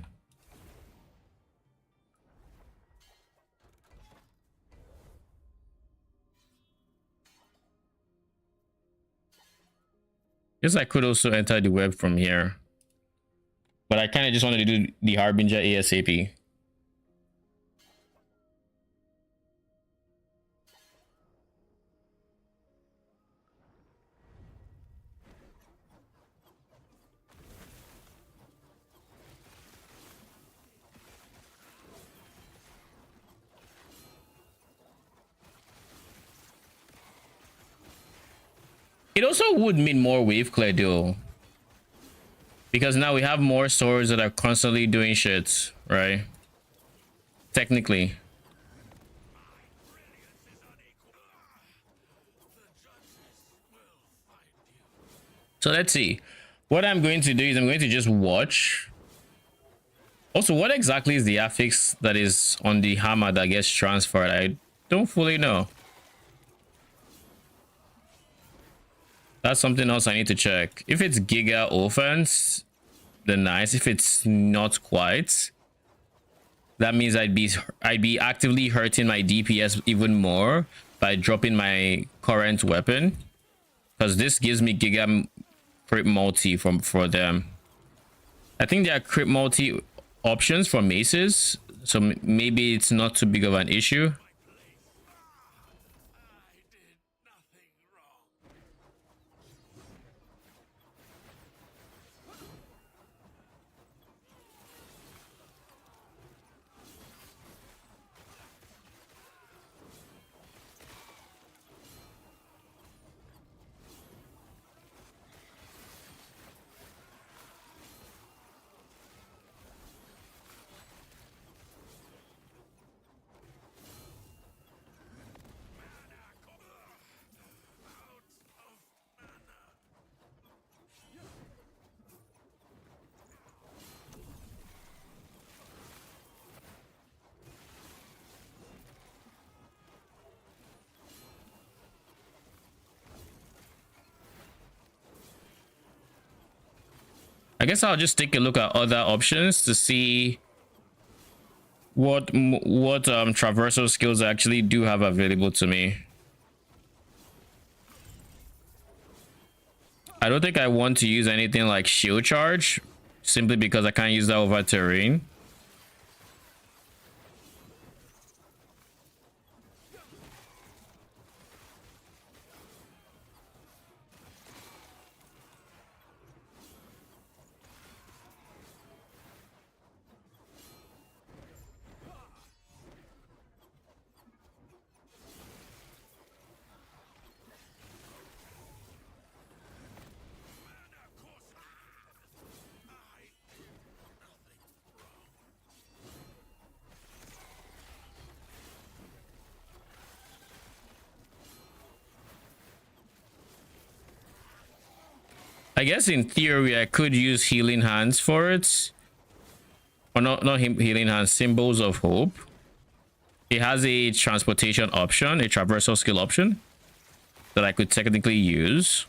Guess I could also enter the web from here, but I kind of just wanted to do the Harbinger ASAP. It also would mean more wave clear though, because now we have more swords that are constantly doing shit, right? Technically. So let's see. What I'm going to do is I'm going to just watch. Also, what exactly is the affix that is on the hammer that gets transferred? I don't fully know. That's something else I need to check. If it's Giga offense, then nice. If it's not quite, that means I'd be actively hurting my DPS even more by dropping my current weapon, because this gives me Giga crit multi for them. I think there are crit multi options for maces, so maybe it's not too big of an issue. I guess I'll just take a look at other options to see what traversal skills I actually do have available to me. I don't think I want to use anything like shield charge, simply because I can't use that over terrain. I guess in theory I could use healing hands for it, or not healing hands, symbols of hope. It has a transportation option, a traversal skill option that I could technically use,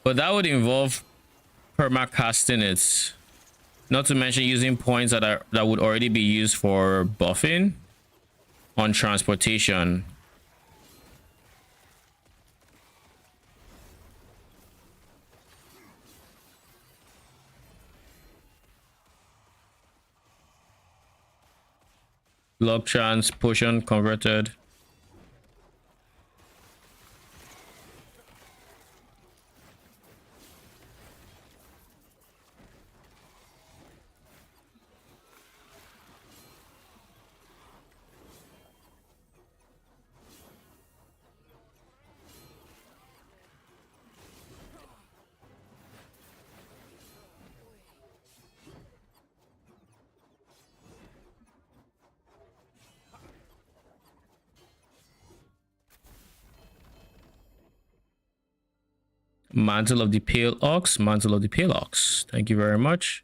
but that would involve perma casting it, not to mention using points that would already be used for buffing on transportation. Lock chance potion converted. Mantle of the Pale Ox, Mantle of the Pale Ox. Thank you very much.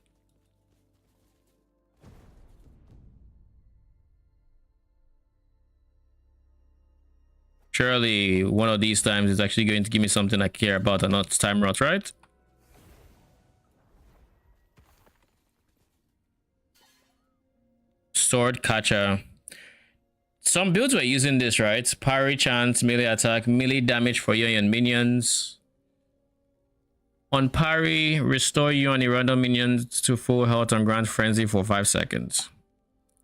Surely one of these times is actually going to give me something I care about and not time rot, right? Sword Catcher. Some builds were using this, right? Parry chance, melee attack, melee damage for you and your minions. On parry, restore you and the random minions to full health and grant frenzy for 5 seconds.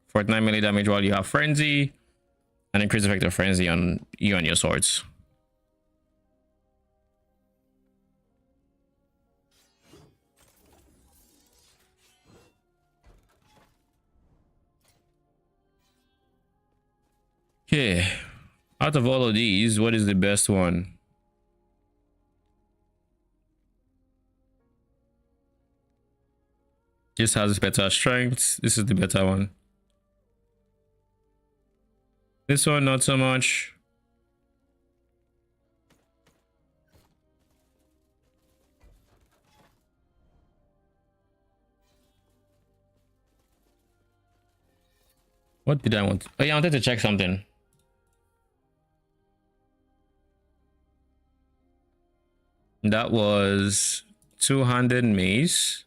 49 melee damage while you have frenzy, and increase effect of frenzy on you and your swords. Okay, out of all of these, what is the best one? This has better strength. This is the better one. This one, not so much. What did I want? Oh, yeah, I wanted to check something. That was two-handed mace.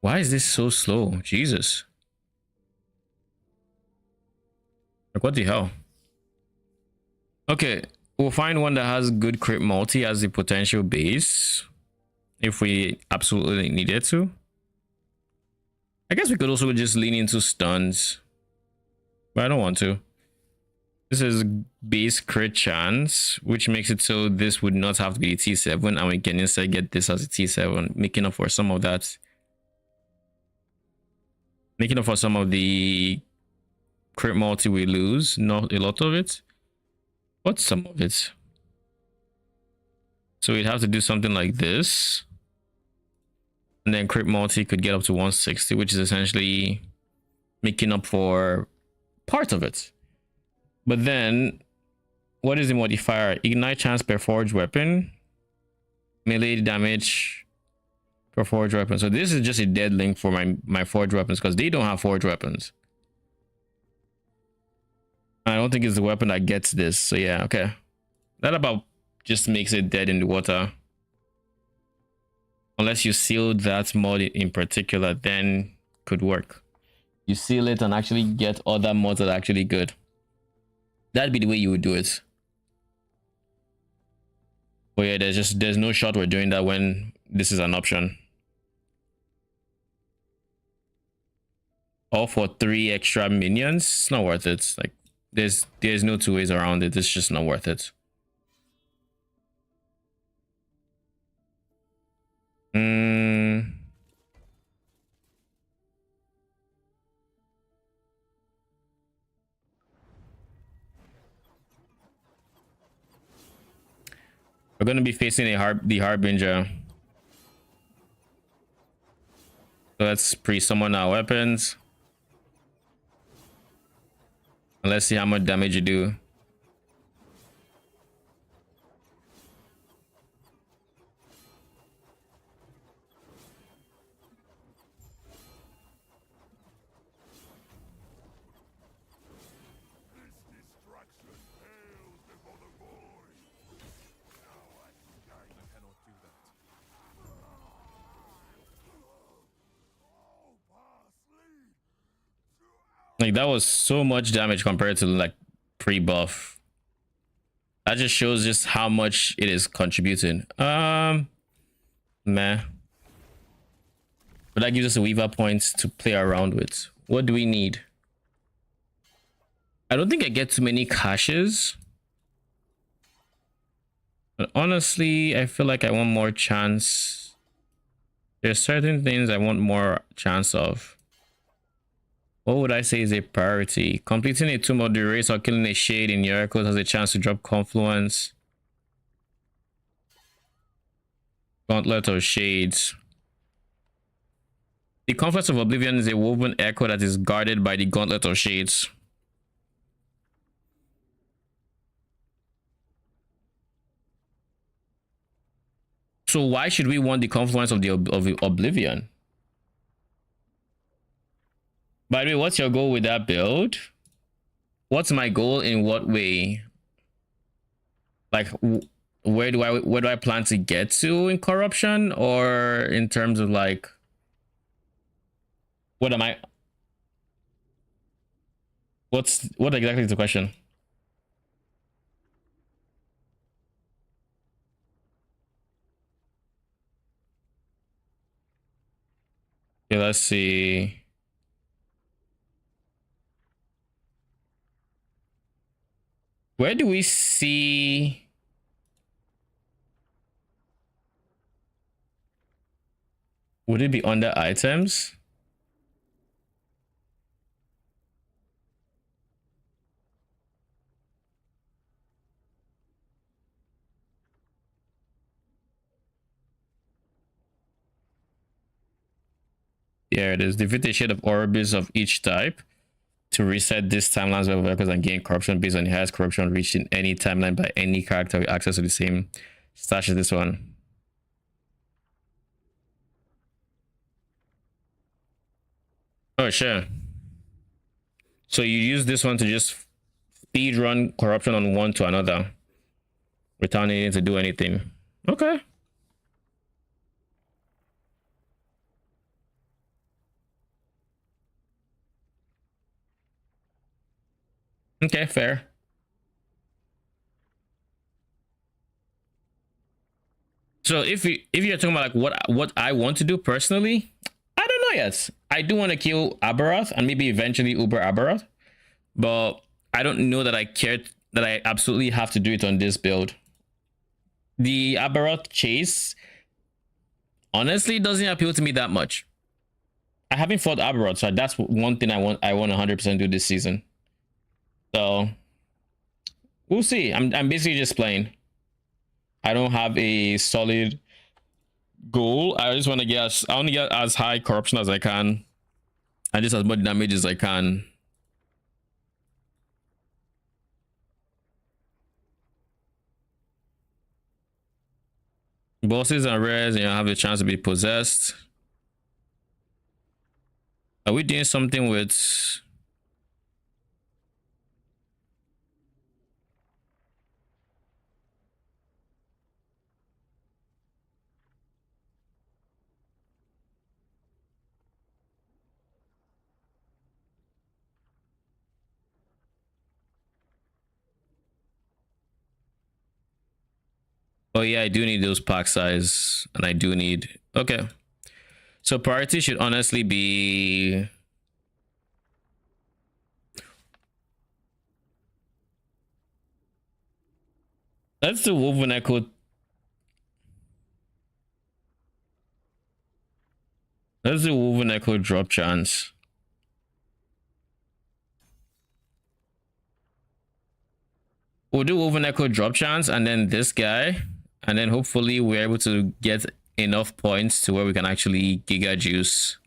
Why is this so slow? Jesus. Like, what the hell? Okay, we'll find one that has good crit multi as the potential base if we absolutely needed to. I guess we could also just lean into stuns, but I don't want to. This is base crit chance, which makes it so this would not have to be a T7, and we can instead get this as a T7, making up for some of that. Making up for some of the crit multi we lose, not a lot of it. What's some of it? So we'd have to do something like this. And then crit multi could get up to 160, which is essentially making up for part of it. But then, what is the modifier? Ignite chance per forged weapon. Melee damage per forged weapon. So this is just a dead link for my forged weapons because they don't have forged weapons. I don't think it's the weapon that gets this. So yeah, okay. That about just makes it dead in the water. Unless you seal that mod in particular, then could work. You seal it and actually get other mods that are actually good. That'd be the way you would do it. But yeah, there's no shot we're doing that when this is an option. All for 3 extra minions, it's not worth it. Like there's no two ways around it. It's just not worth it. We're going to be facing the Harbinger. So let's pre-summon our weapons. And let's see how much damage you do. Like that was so much damage compared to like pre-buff. That just shows just how much it is contributing. Meh. But that gives us a weaver points to play around with. What do we need? I don't think I get too many caches. But honestly, I feel like I want more chance. There's certain things I want more chance of. What would I say is a priority? Completing a Tomb of the Race or killing a Shade in your echoes has a chance to drop Confluence. Gauntlet of Shades. The Confluence of Oblivion is a woven echo that is guarded by the Gauntlet of Shades. So why should we want the Confluence of the Oblivion? By the way, what's your goal with that build? What's my goal in what way? Like, where do I plan to get to in corruption, or in terms of like, what am I? What exactly is the question? Okay, let's see. Where do we see? Would it be under items? There it is. Defeat a shade of orbis of each type to reset this timeline's level records and gain corruption based on the highest corruption reached in any timeline by any character with access to the same stash as this one. Oh, sure. So you use this one to just speed run corruption on one to another without needing to do anything. Okay. Okay, fair. So if you're talking about like what I want to do personally, I don't know yet. I do want to kill Aberoth and maybe eventually Uber Aberoth, but I don't know that I care that I absolutely have to do it on this build. The Aberoth chase honestly doesn't appeal to me that much. I haven't fought Aberoth, so that's one thing I want 100% do this season. So we'll see. I'm basically just playing. I don't have a solid goal. I just want to get I want to get as high corruption as I can and just as much damage as I can. Bosses and rares, you know, have a chance to be possessed. Are we doing something with oh yeah, I do need those pack size and I do need okay. So priority should honestly be let's do Woven Echo. Let's do Woven Echo drop chance. We'll do Woven Echo drop chance and then this guy, and then hopefully we're able to get enough points to where we can actually Giga Juice.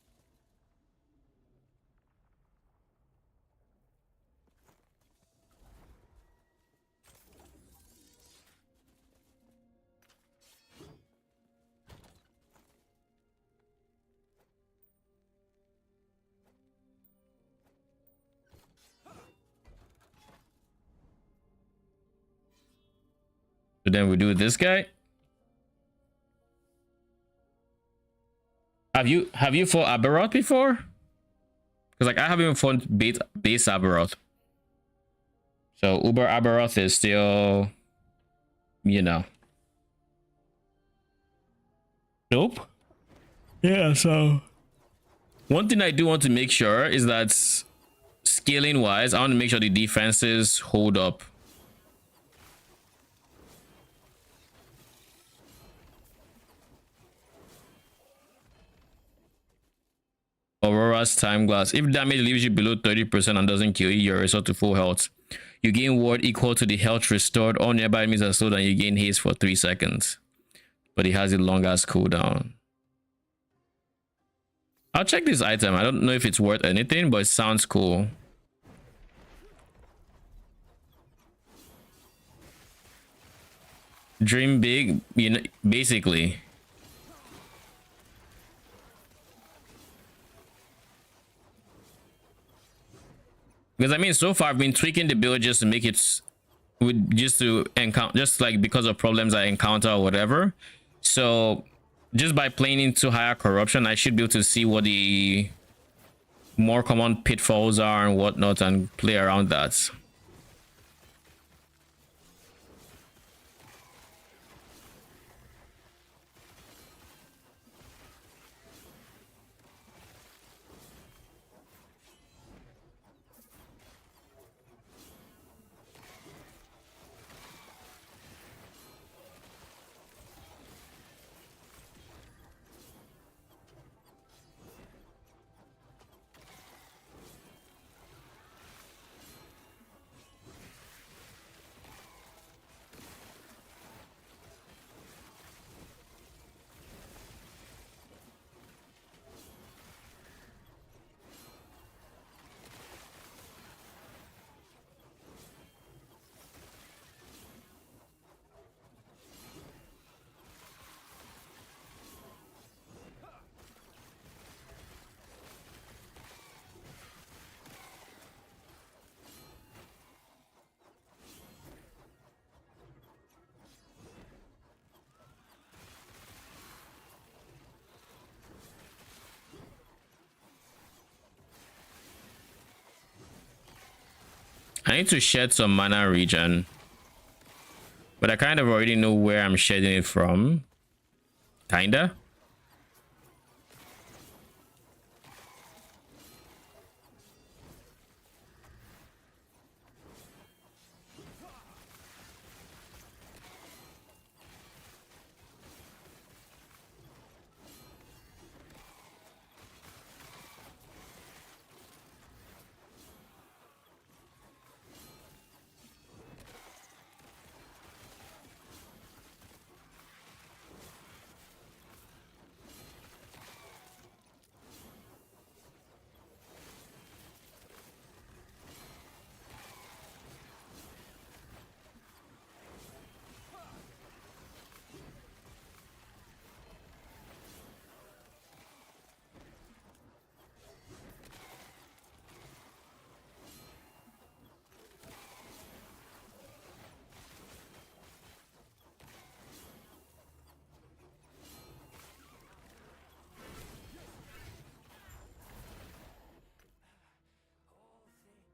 So then we do this guy. Have you fought Aberoth before? Because like I haven't even fought base Aberoth. So Uber Aberoth is still, you know. Nope. Yeah, so one thing I do want to make sure is that scaling wise, I want to make sure the defenses hold up. Aurora's Time Glass. If damage leaves you below 30% and doesn't kill you, you're restored to full health. You gain ward equal to the health restored. All nearby enemies are slowed and you gain haste for 3 seconds. But it has a long ass cooldown. I'll check this item. I don't know if it's worth anything, but it sounds cool. Dream big, you know, basically. Because I mean, so far I've been tweaking the build just to make it with just to encounter, just like because of problems I encounter or whatever. So just by playing into higher corruption, I should be able to see what the more common pitfalls are and whatnot and play around that. I need to shed some mana regen. But I kind of already know where I'm shedding it from. Kinda.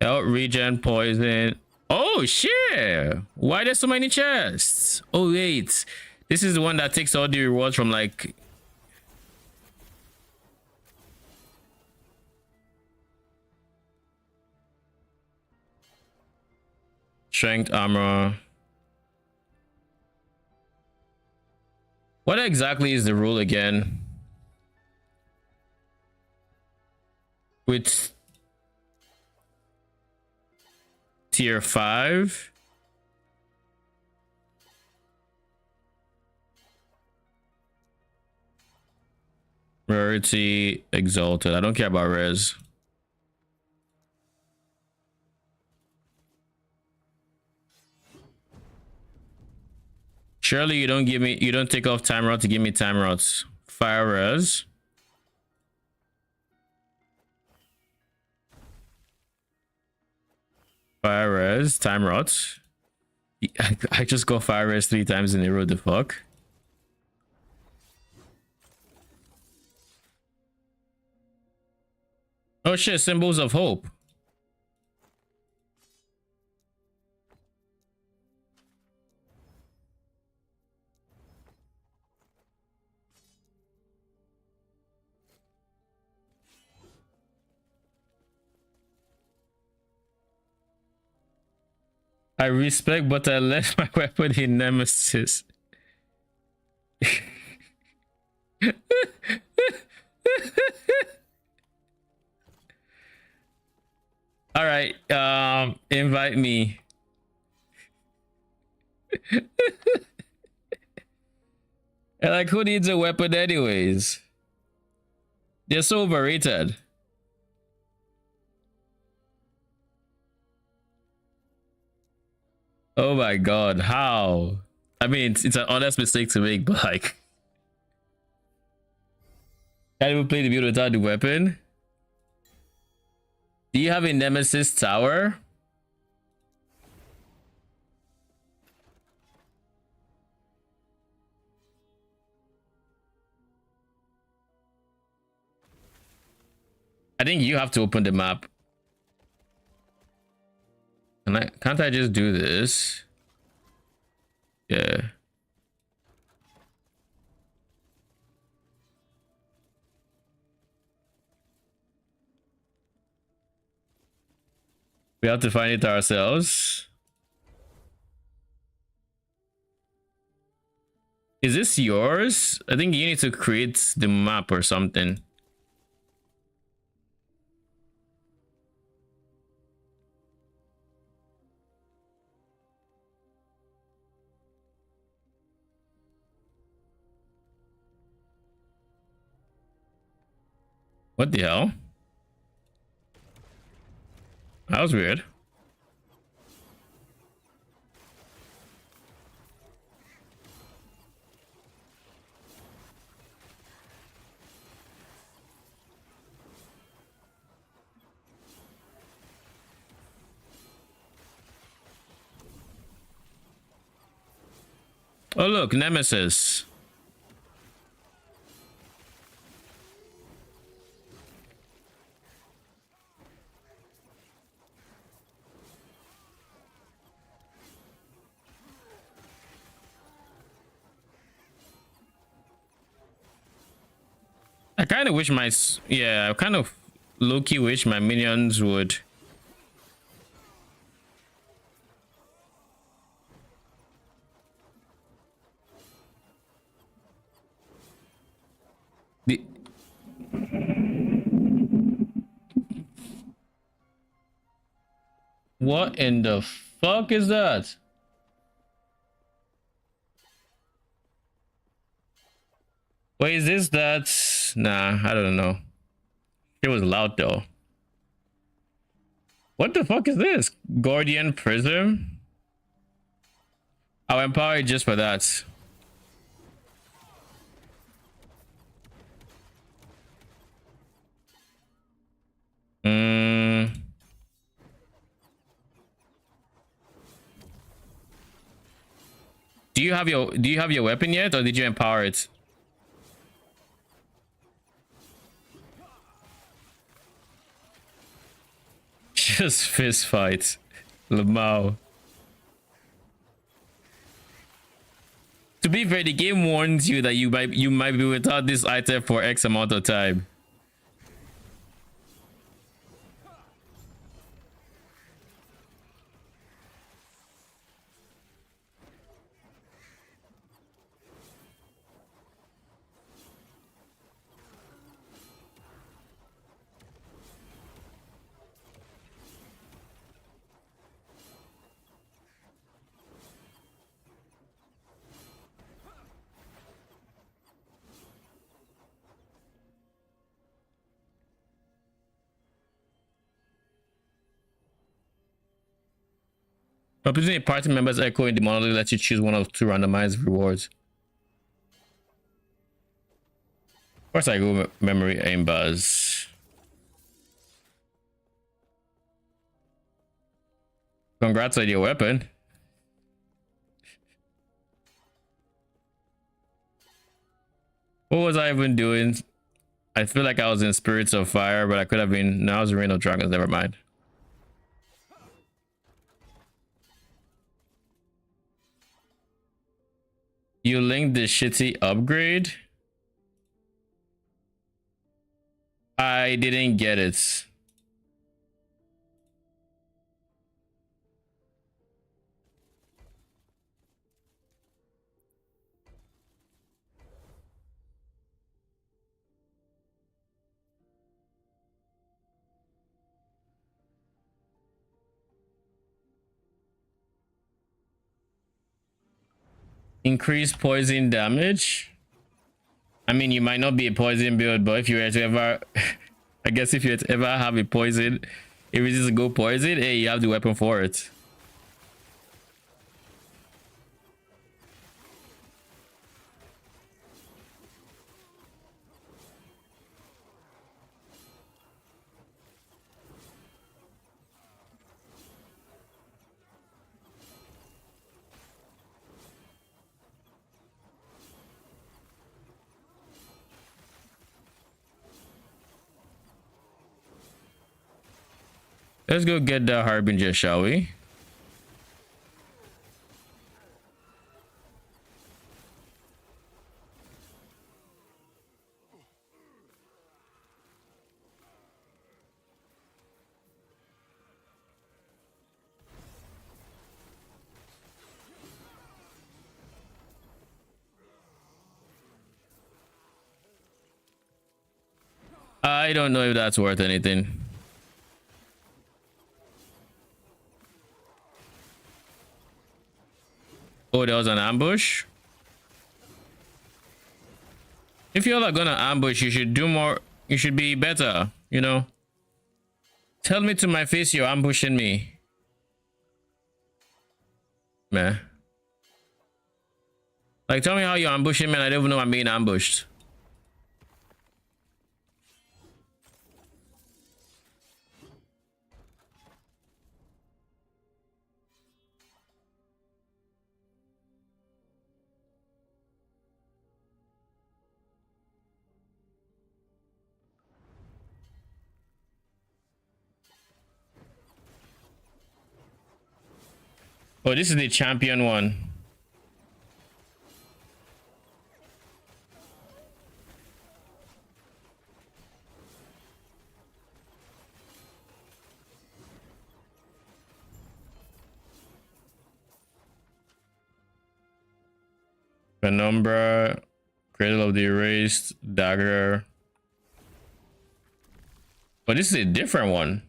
Health regen, poison. Oh shit! Why there's so many chests? Oh wait, this is the one that takes all the rewards from like. Strength armor. What exactly is the rule again? With tier 5. Rarity exalted. I don't care about res. Surely you don't take off time rod to give me time rods. Fire res. Fire res, time rods. I just got fire res 3 times in a row, the fuck? Oh shit, symbols of hope. I respect, but I left my weapon in Nemesis. All right, invite me. Like, who needs a weapon anyways? They're so overrated. Oh my god, how? I mean, it's an honest mistake to make, but like, can't even play the build without the weapon. Do you have a Nemesis tower? I think you have to open the map. Can't I just do this? Yeah. We have to find it ourselves. Is this yours? I think you need to create the map or something. What the hell? That was weird. Oh look, Nemesis. I kind of wish yeah, I kind of low-key wish my minions would. The What in the fuck is that? Wait, is this that? Nah, I don't know. It was loud though. What the fuck is this? Guardian Prism? I'll empower it just for that. Do you have your weapon yet, or did you empower it? Just fist fights. Lamau. To be fair, the game warns you that you might be without this item for X amount of time. Representing a party member's echo in the monolith lets you choose one of two randomized rewards. Of course, I go memory aim buzz. Congrats on your weapon. What was I even doing? I feel like I was in Spirits of Fire, but I could have been. No, I was in Reign of Dragons. Never mind. You linked the shitty upgrade? I didn't get it. Increase poison damage. I mean, you might not be a poison build, but if you were to ever, I guess if you were to ever have a poison, if it's just go poison, hey, you have the weapon for it. Let's go get the Harbinger, shall we? I don't know if that's worth anything. Oh, there was an ambush. If you're not gonna ambush, you should do more. You should be better, you know. Tell me to my face you're ambushing me. Man. Like, tell me how you're ambushing me and I don't even know I'm being ambushed. Oh, this is the champion one. Penumbra, Cradle of the Erased, Dagger. But this is a different one.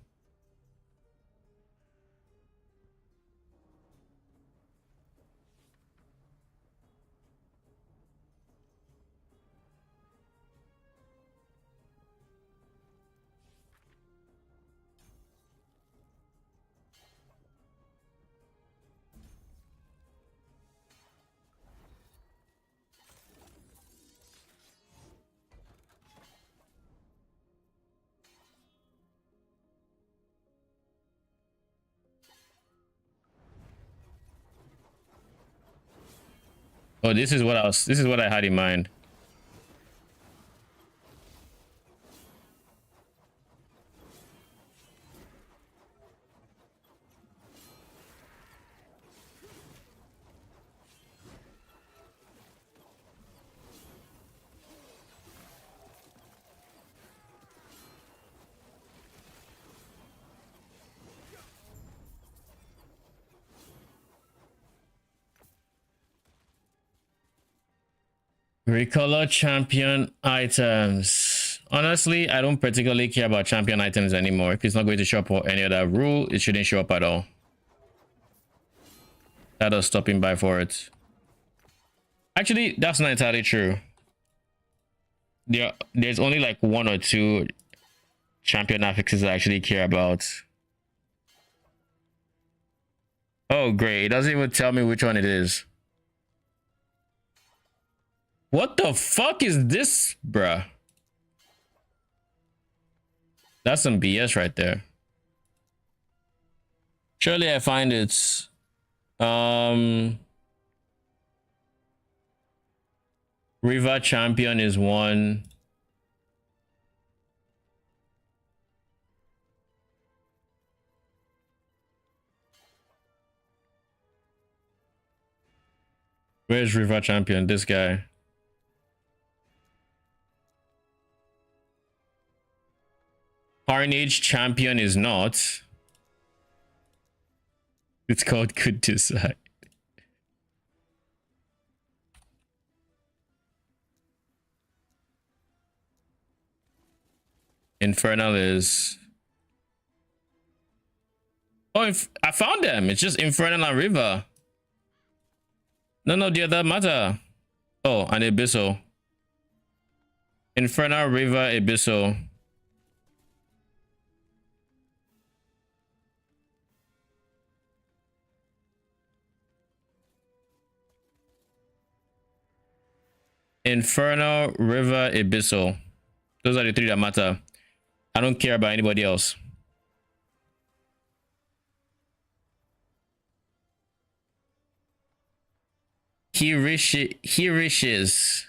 Oh, this is what I had in mind. Recolor champion items. Honestly, I don't particularly care about champion items anymore. If it's not going to show up for any other rule, it shouldn't show up at all. That is stopping by for it. Actually, that's not entirely true. There's only like 1 or 2 champion affixes I actually care about. Oh, great. It doesn't even tell me which one it is. What the fuck is this, bruh? That's some BS right there. Surely I find it's River champion is 1. Where's River champion? This guy. Carnage champion is not. It's called Good Design. Infernal is. Oh, I found them. It's just Infernal and River. None of the other matter. Oh, and Abyssal. Infernal, River, Abyssal. Infernal, River, Abyssal. Those are the 3 that matter. I don't care about anybody else. He wishes.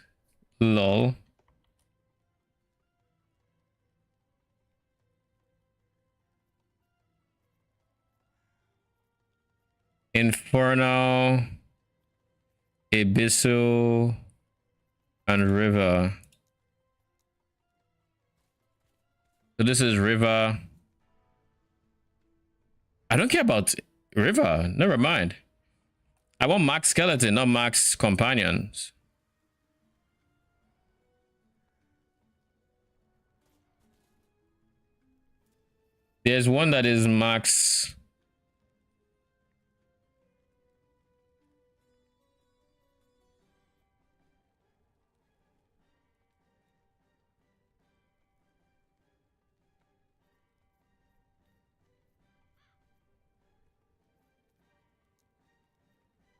Lol. Infernal, Abyssal, and River. So this is River. I don't care about River. Never mind. I want Max Skeleton, not Max Companions. There's one that is Max.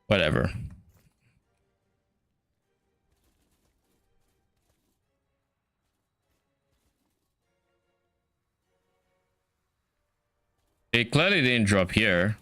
Whatever. It clearly didn't drop here.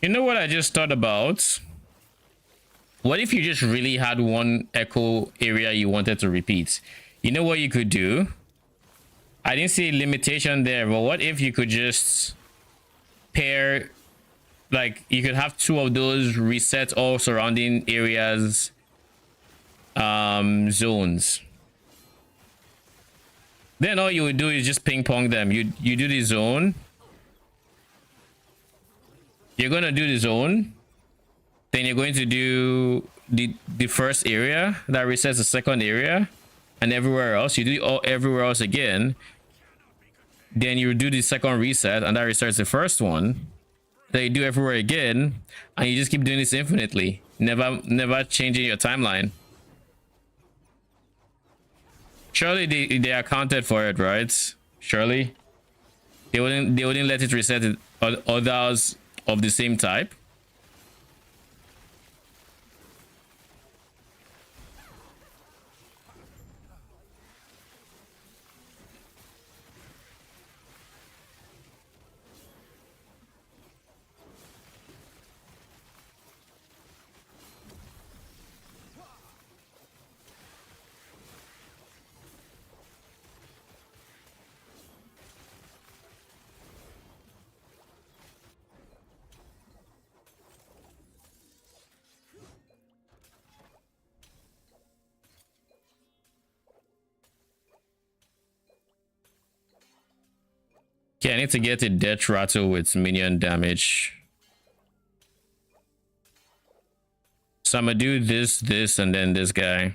You know what I just thought about? What if you just really had one echo area you wanted to repeat? You know what you could do? I didn't see a limitation there, but what if you could just pair, like you could have two of those reset all surrounding areas zones. Then all you would do is just ping pong them. You do the zone. You're gonna do the zone. Then you're going to do the first area that resets the second area, and everywhere else you do all everywhere else again. Then you do the second reset, and that restarts the first one. Then you do everywhere again, and you just keep doing this infinitely, never changing your timeline. Surely they accounted for it, right? Surely they wouldn't let it reset it, others of the same type. Okay, I need to get a death rattle with minion damage. So I'm gonna do this, and then this guy.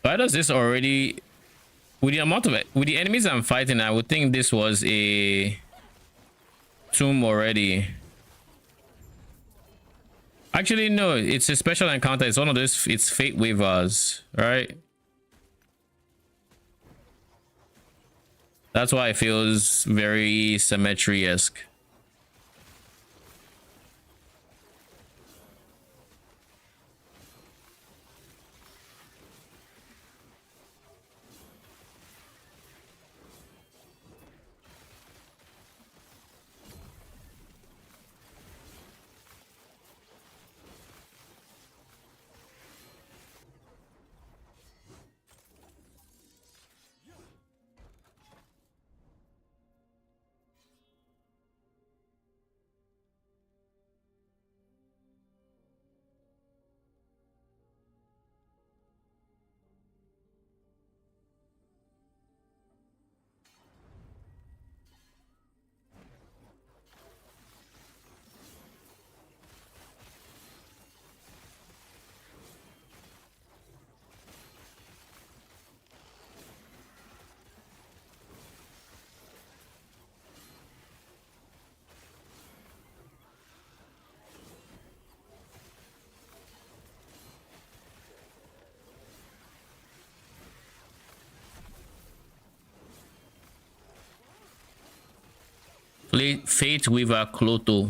Why does this already, with the amount of it, with the enemies I'm fighting, I would think this was a tomb already. Actually, no, it's a special encounter. It's one of those, it's fate waivers, right? That's why it feels very symmetry-esque. Fate Weaver Cloto.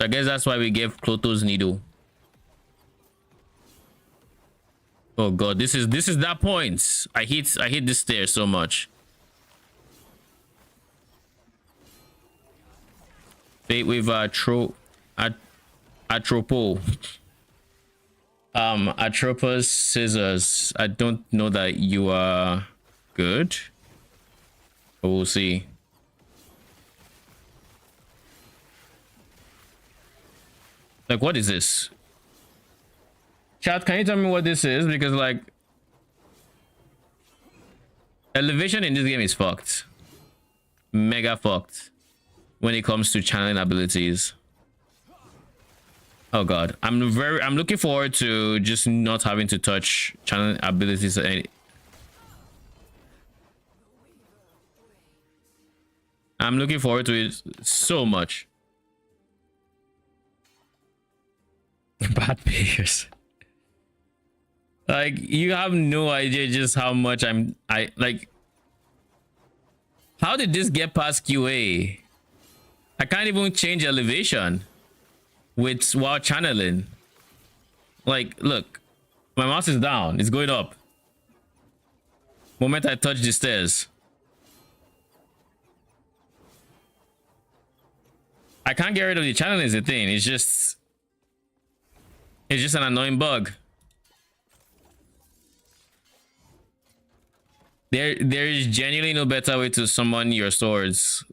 So I guess that's why we gave Cloto's needle. Oh god, this is that point. I hit this stair so much. Fate with Atropo. Atropos scissors. I don't know that you are good. But we'll see. Like, what is this? Chat, can you tell me what this is? Because, like, elevation in this game is fucked. Mega fucked. When it comes to channeling abilities. Oh god. I'm looking forward to just not having to touch channeling abilities. I'm looking forward to it so much. Bad payers. Like, you have no idea just how much I like. How did this get past QA? I can't even change elevation while channeling. Like, look, my mouse is down, it's going up. Moment I touch the stairs. I can't get rid of the channeling is the thing. It's just an annoying bug. There is genuinely no better way to summon your swords.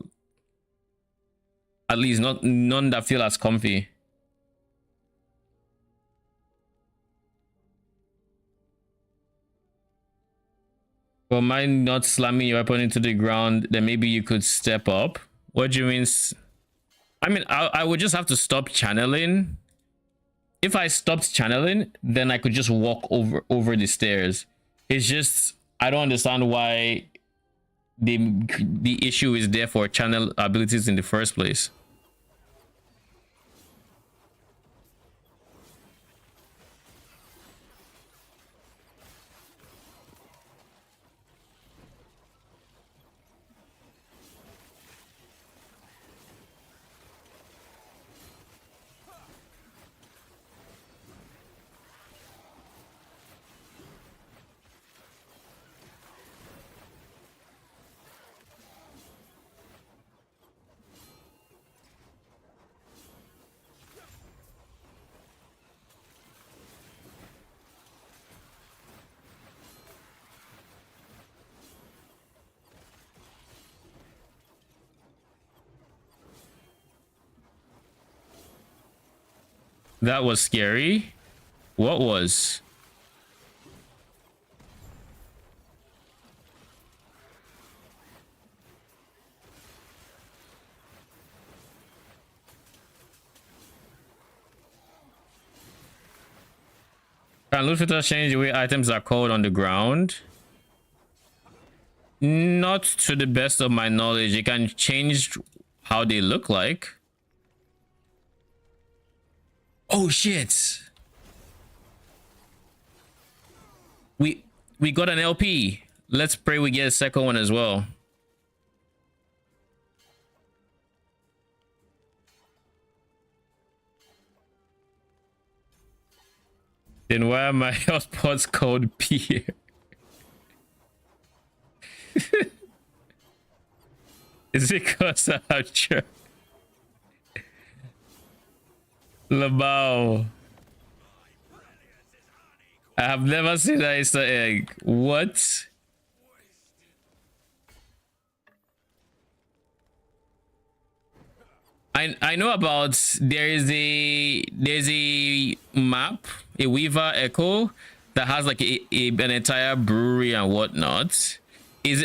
At least none that feel as comfy. Well, mind not slamming your weapon into the ground, then maybe you could step up. What do you mean? I mean, I would just have to stop channeling. If I stopped channeling, then I could just walk over the stairs. It's just, I don't understand why the issue is there for channel abilities in the first place. That was scary. What was? Can loot filters change the way items are called on the ground? Not to the best of my knowledge. It can change how they look like. Oh shit. We got an LP. Let's pray we get a second one as well. Then why are my hotspots called Pierre? Is it because I have sure? Labao. I have never seen that Easter egg. What? I know about there's a map, a Weaver Echo that has like an entire brewery and whatnot.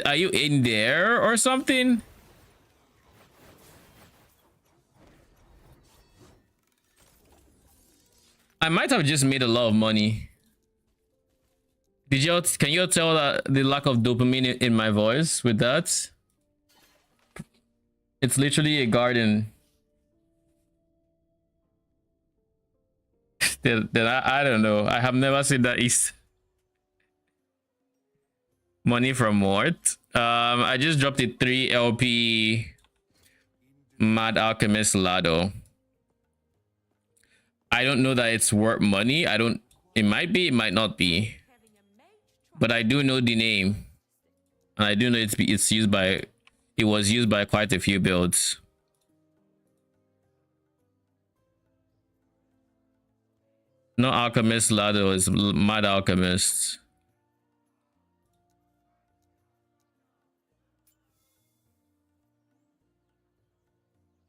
Are you in there or something? I might have just made a lot of money. Can you tell the lack of dopamine in my voice with that? It's literally a garden. Then I don't know. I have never seen that East. Money from what? I just dropped a 3 LP Mad Alchemist Lado. I don't know that it's worth money. I don't. It might be. It might not be. But I do know the name, and I do know it's used by. It was used by quite a few builds. No Alchemist Lado is Mad Alchemist.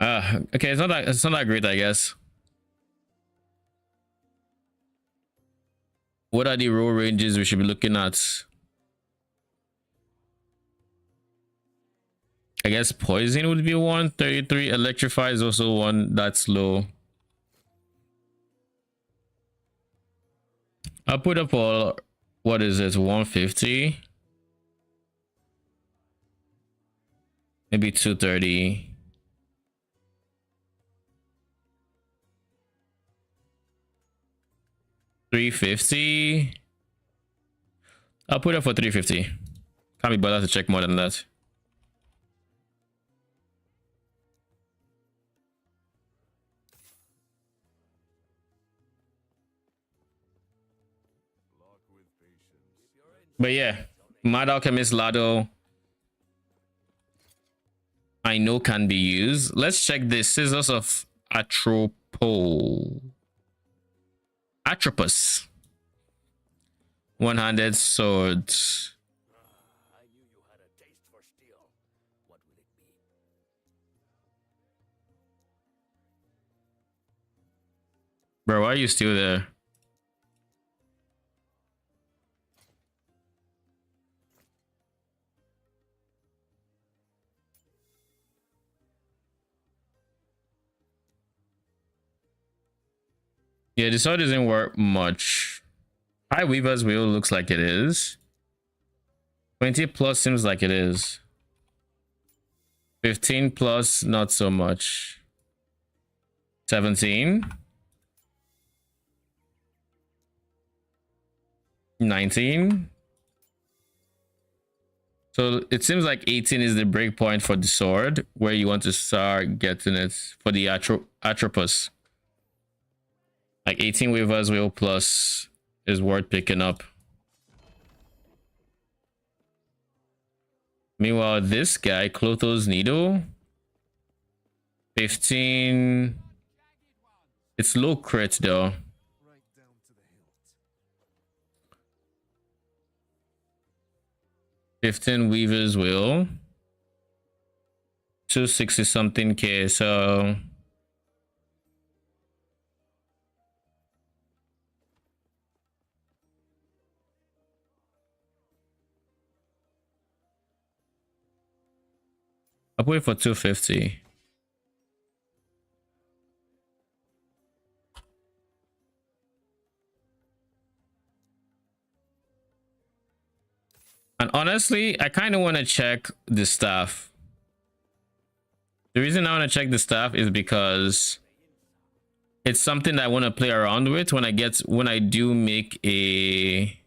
Okay, it's not that great, I guess. What are the roll ranges we should be looking at? I guess poison would be 133. Electrify is also one that's low. I'll put up all, what is it, 150? Maybe 230. $350. I'll put up for 350. Can't be bothered to check more than that. But yeah, Mad Alchemist Lado I know can be used. Let's check this. Scissors of Atropus. One-handed sword. I knew you had a taste for steel. What will it be? Bro, why are you still there? Yeah, the sword doesn't work much. High Weaver's Wheel looks like it is. 20 plus seems like it is. 15 plus, not so much. 17. 19. So it seems like 18 is the break point for the sword, where you want to start getting it for the Atropus. Like 18 Weaver's Wheel plus is worth picking up. Meanwhile, this guy, Clotho's Needle, 15. It's low crit though. Right down to the hilt. 15 Weaver's Wheel. 260 something K, so I'll put it for 250. And honestly, I kind of want to check the staff. The reason I want to check the staff is because it's something that I want to play around with when I do make a.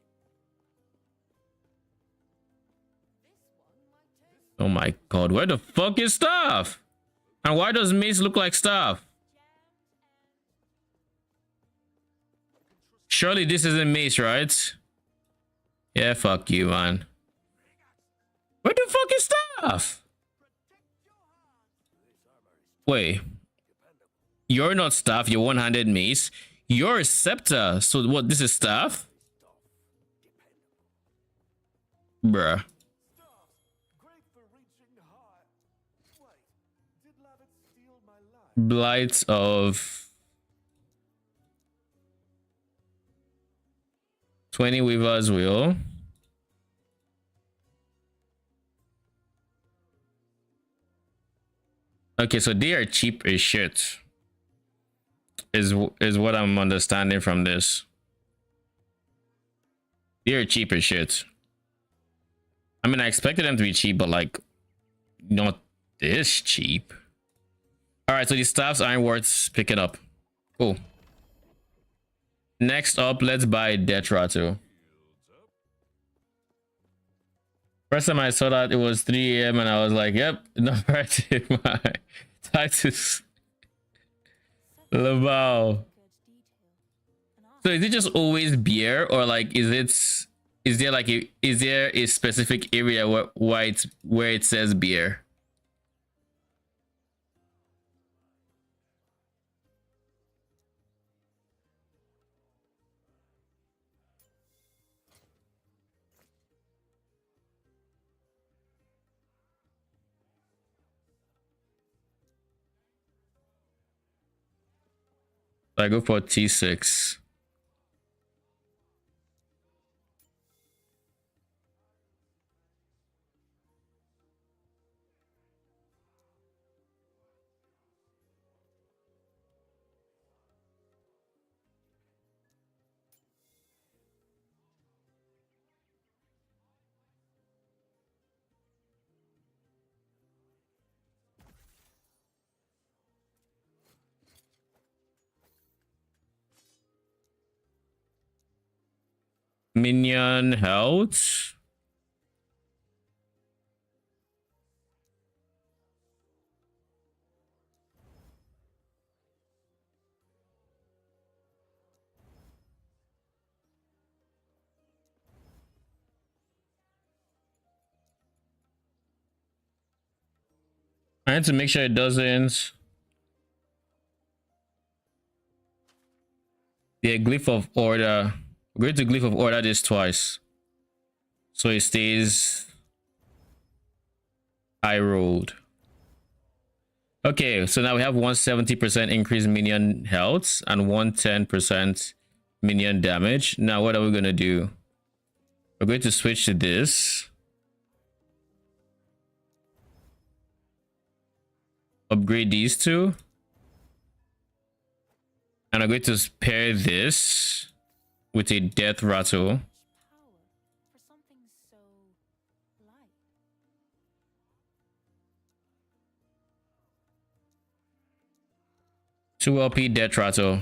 Oh my god, where the fuck is staff? And why does mace look like staff? Surely this isn't mace, right? Yeah, fuck you, man. Where the fuck is staff? Wait. You're not staff, you're one-handed mace. You're a scepter. So what, this is staff? Bruh. Great for reaching high. Wait, did Lavitt steal my life? Blight of 20 Weaver's Wheel. Okay, so they are cheap as shit. Is what I'm understanding from this. They are cheap as shit. I mean, I expected them to be cheap, but like not this cheap. All right, so these staffs aren't worth picking up. Cool. Next up, let's buy Detratu. First time I saw that, it was 3 AM and I was like, yep, number to my Titus Labau. So is it just always beer, or like is there like is there a specific area where it says beer? I go for T6. Minion health. I had to make sure it doesn't. Yeah, glyph of order. We're going to glyph of order this twice, so it stays high rolled. Okay, so now we have 170% increased minion health and 110% minion damage. Now what are we gonna do? We're going to switch to this. Upgrade these two. And I'm going to pair this with a death rattle. Power for something so light. 2 LP death rattle.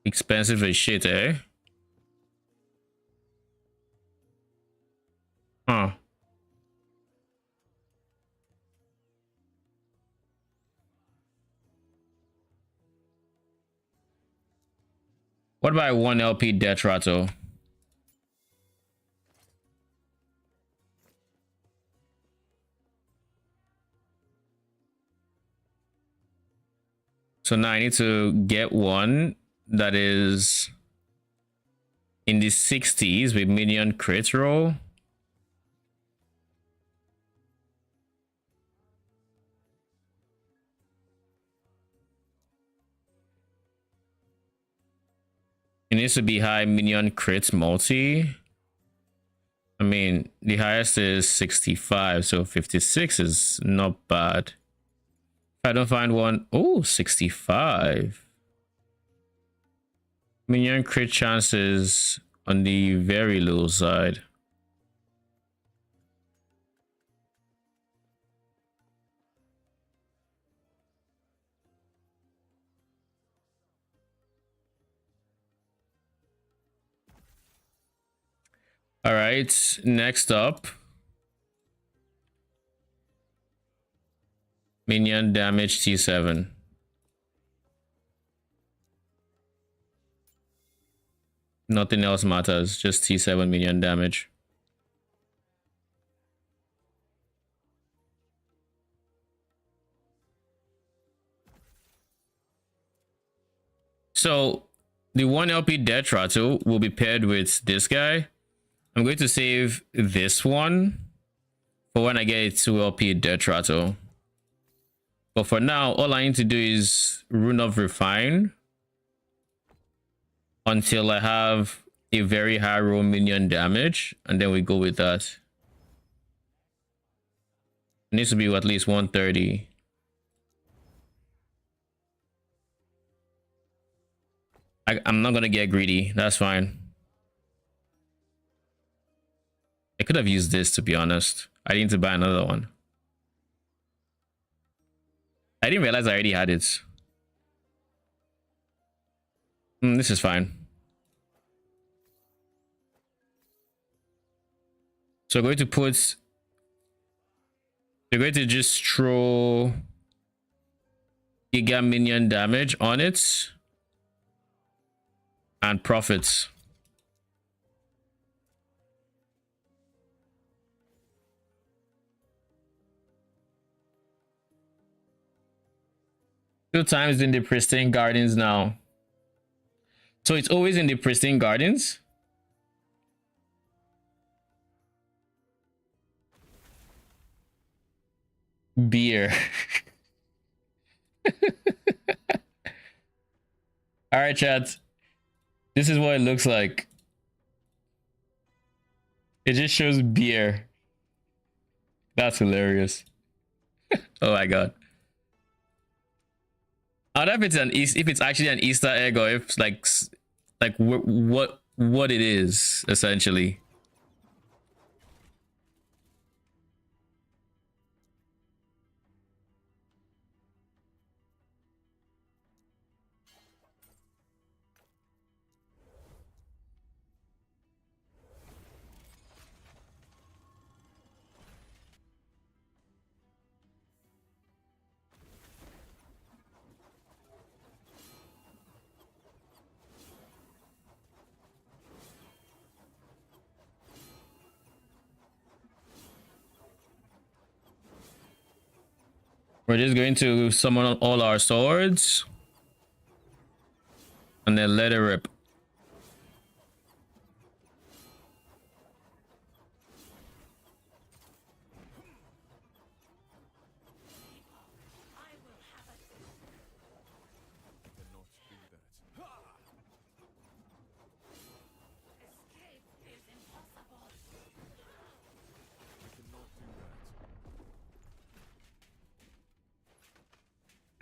Expensive as shit, eh? Huh. What about 1 LP death rattle? So now I need to get one that is in the 60s with minion crit roll. It needs to be high minion crit multi. I mean, the highest is 65, so 56 is not bad. If I don't find one, oh, 65. Minion crit chances on the very low side. All right, next up. Minion damage T7. Nothing else matters, just T7 minion damage. So the 1 LP death rattle will be paired with this guy. I'm going to save this one for when I get a 2 LP death rattle. But for now, all I need to do is rune of refine until I have a very high roll minion damage, and then we go with that. It needs to be at least 130. I'm not gonna get greedy, that's fine. I could have used this, to be honest. I need to buy another one. I didn't realize I already had it. This is fine. So we're going to put... We're going to just throw Giga minion damage on it. And profits. Two times in the pristine gardens now. So it's always in the pristine gardens. Beer. All right, chat. This is what it looks like. It just shows beer. That's hilarious. Oh my god. I don't know if it's actually an Easter egg or if like what it is essentially. We're just going to summon all our swords and then let it rip.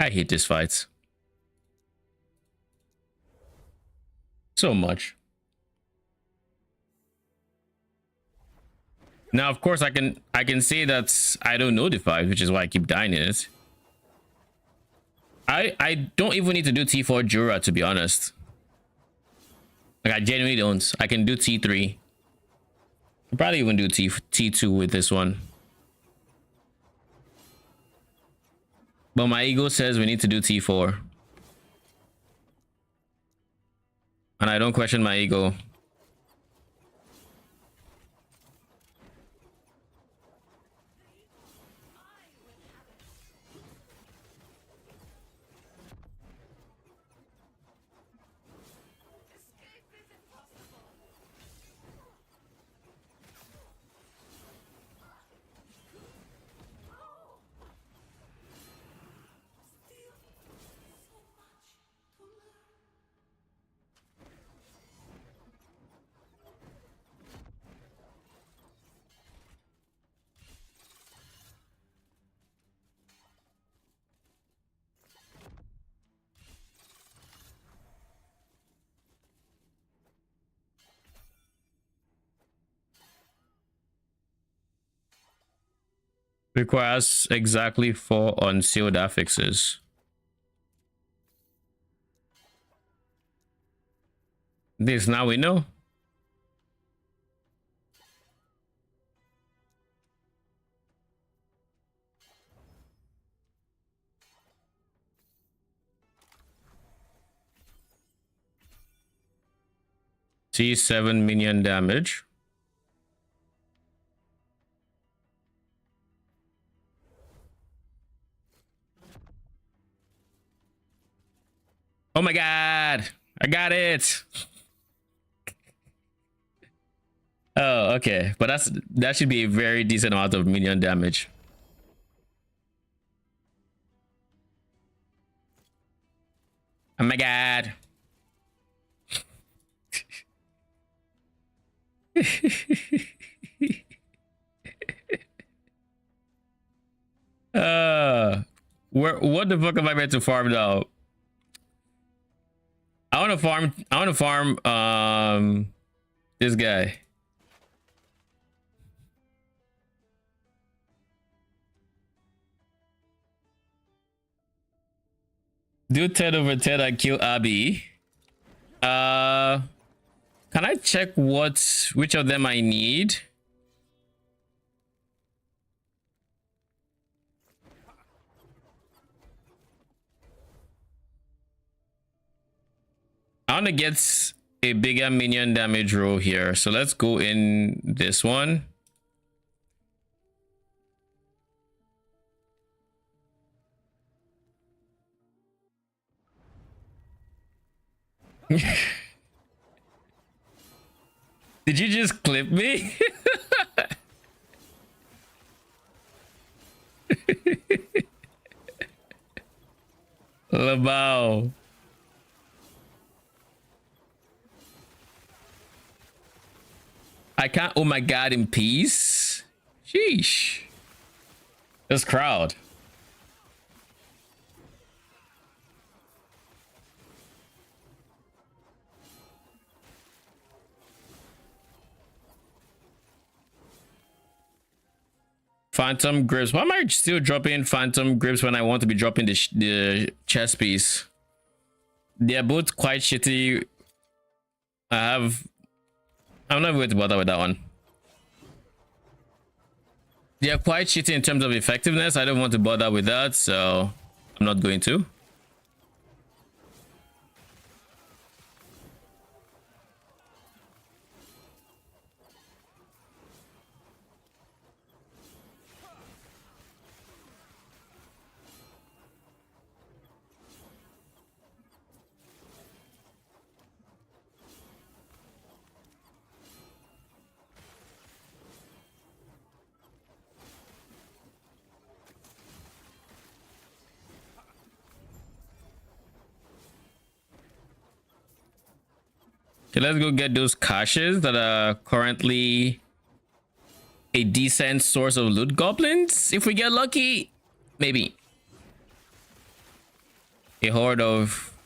I hate this fight so much. Now, of course, I can say that I don't know the fight, which is why I keep dying in it. I don't even need to do T4 Jura, to be honest. Like, I genuinely don't. I can do T3. I'll probably even do T2 with this one. But my ego says we need to do T4. And I don't question my ego. Requires exactly 4 unsealed affixes. This now we know. T7 minion damage. Oh my god, I got it. Oh, okay, but that should be a very decent amount of minion damage. Oh my god. What the fuck am I meant to farm now? I want to farm this guy. Do 10 over 10 and kill Abby. Can I check which of them I need? I want to get a bigger minion damage roll here. So let's go in this one. Did you just clip me? Labao. I can't. Oh my god, in peace. Sheesh. This crowd. Phantom grips. Why am I still dropping phantom grips when I want to be dropping the chest piece? They're both quite shitty. I'm not going to bother with that one. They're quite shitty in terms of effectiveness. I don't want to bother with that, so I'm not going to. Okay, let's go get those caches that are currently a decent source of loot goblins. If we get lucky, maybe. A horde of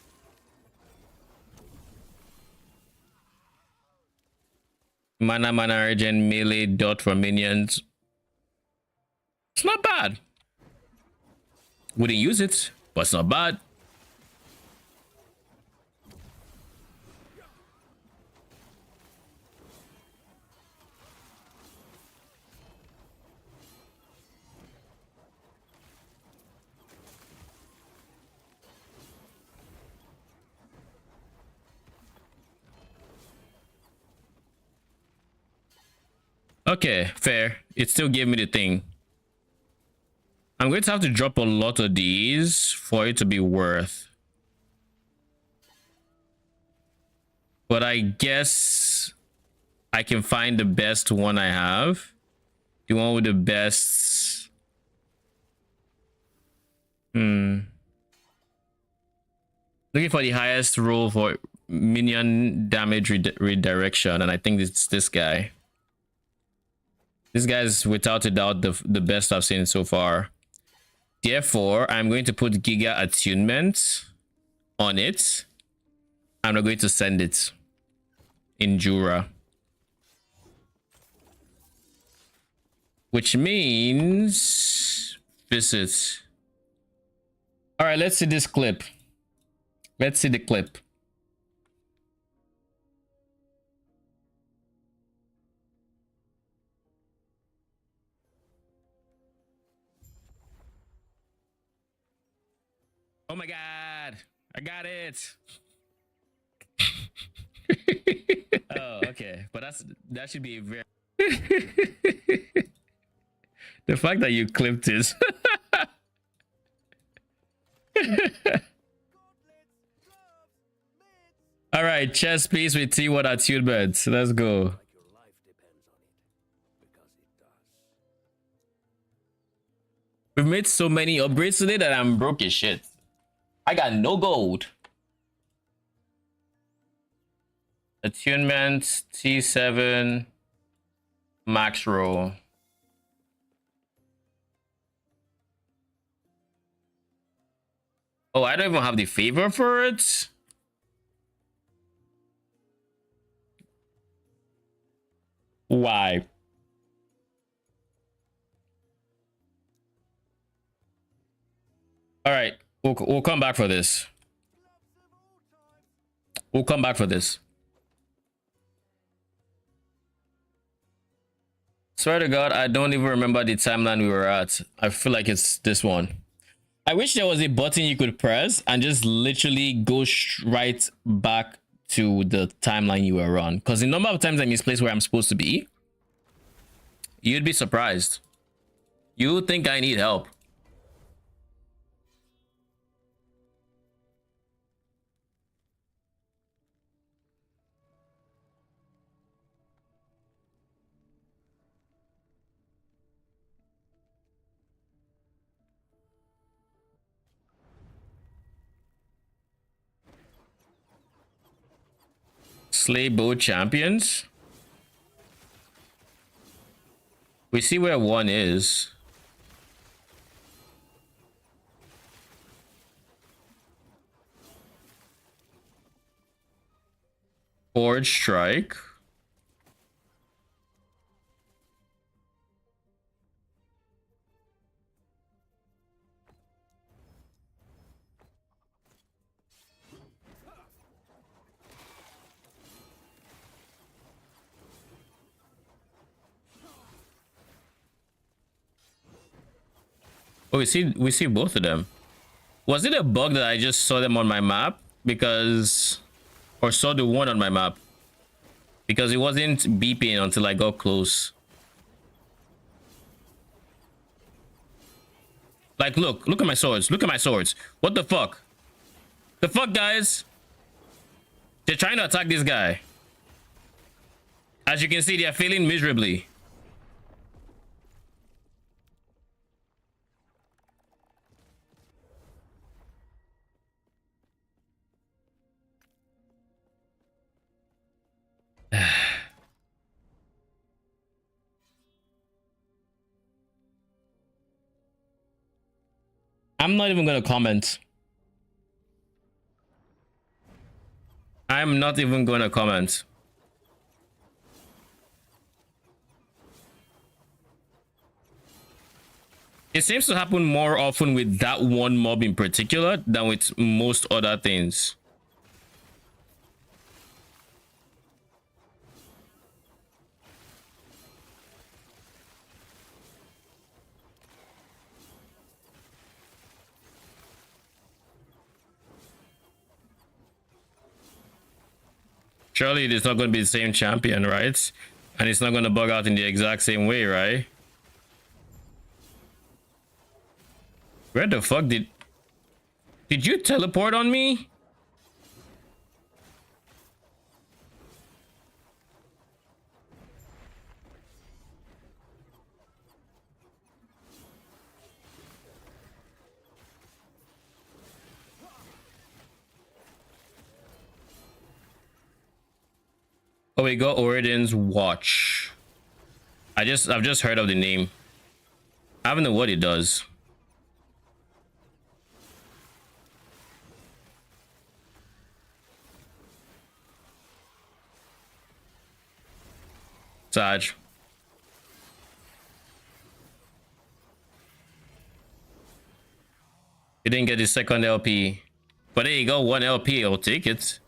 mana urgent melee dot for minions. It's not bad. Wouldn't use it, but it's not bad. Okay, fair. It still gave me the thing. I'm going to have to drop a lot of these for it to be worth. But I guess I can find the best one I have. The one with the best. Looking for the highest roll for minion damage redirection, and I think it's this guy. This guy is without a doubt the best I've seen so far. Therefore, I'm going to put Giga Attunement on it. I'm not going to send it in Jura. Which means visit. All right, let's see this clip. Let's see the clip. Oh my god, I got it. Oh, okay, but that should be a very the fact that you clipped it. All right, chess piece with T1 attunement. Let's go. Like your life depends on it. Because it does. We've made so many upgrades today that I'm broke as shit. I got no gold. Attunement T7 max roll. Oh, I don't even have the favor for it. Why? All right, we'll come back for this. We'll come back for this. Swear to God, I don't even remember the timeline we were at. I feel like it's this one. I wish there was a button you could press and just literally go right back to the timeline you were on. Because the number of times I misplaced where I'm supposed to be, you'd be surprised. You would think I need help. Slay both champions. We see where one is. Forge strike. Oh, we see both of them. Was it a bug that I just saw them on my map? Because, or saw the one on my map? Because it wasn't beeping until I got close. Like, look at my swords. Look at my swords. What the fuck? The fuck, guys? They're trying to attack this guy. As you can see, they are failing miserably. I'm not even gonna comment. I'm not even gonna comment. It seems to happen more often with that one mob in particular than with most other things. Surely it's not going to be the same champion, right? And it's not going to bug out in the exact same way, right? Where the fuck did you teleport on me? Oh, we got Oriden's watch. I've just heard of the name. I don't know what it does. Saj. You didn't get the second LP. But there you go, one LP, I'll take it.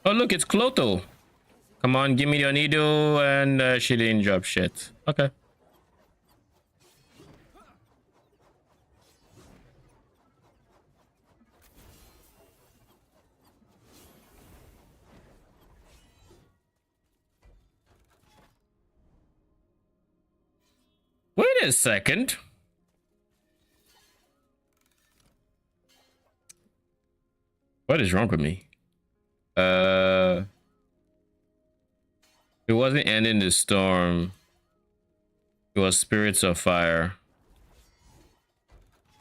Oh, look, it's Clotho. Come on, give me your needle. And she didn't drop shit. Okay. Wait a second. What is wrong with me? It wasn't ending the storm. It was spirits of fire.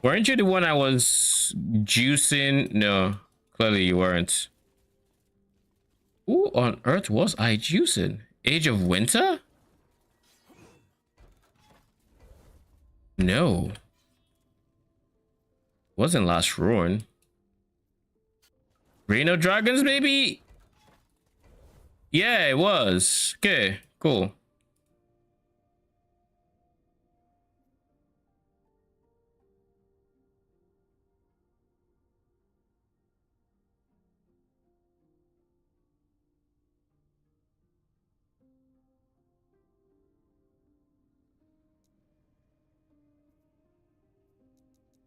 Weren't you the one I was juicing? No, clearly you weren't. Who on earth was I juicing? Age of Winter? No. Wasn't Last Ruin. Reign of Dragons, maybe? Yeah, it was. Okay, cool.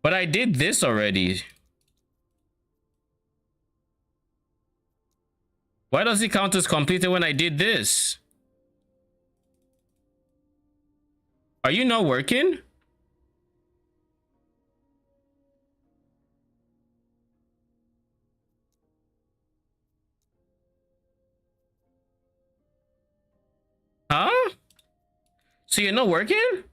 But I did this already. Why does it count as completed when I did this? Are you not working? Huh? So you're not working?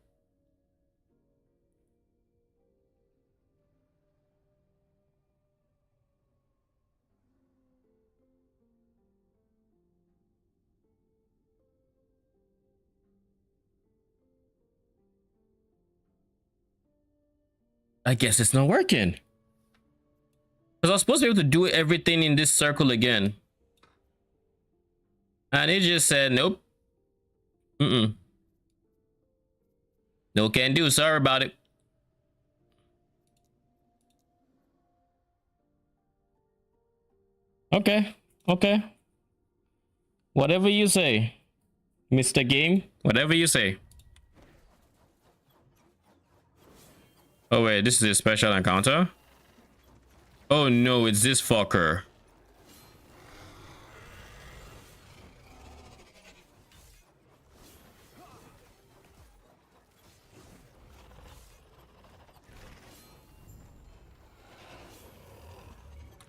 I guess it's not working. Because I was supposed to be able to do everything in this circle again. And it just said, nope. No can do. Sorry about it. Okay. Okay. Whatever you say, Mr. Game. Whatever you say. Oh, wait. This is a special encounter? Oh, no. It's this fucker.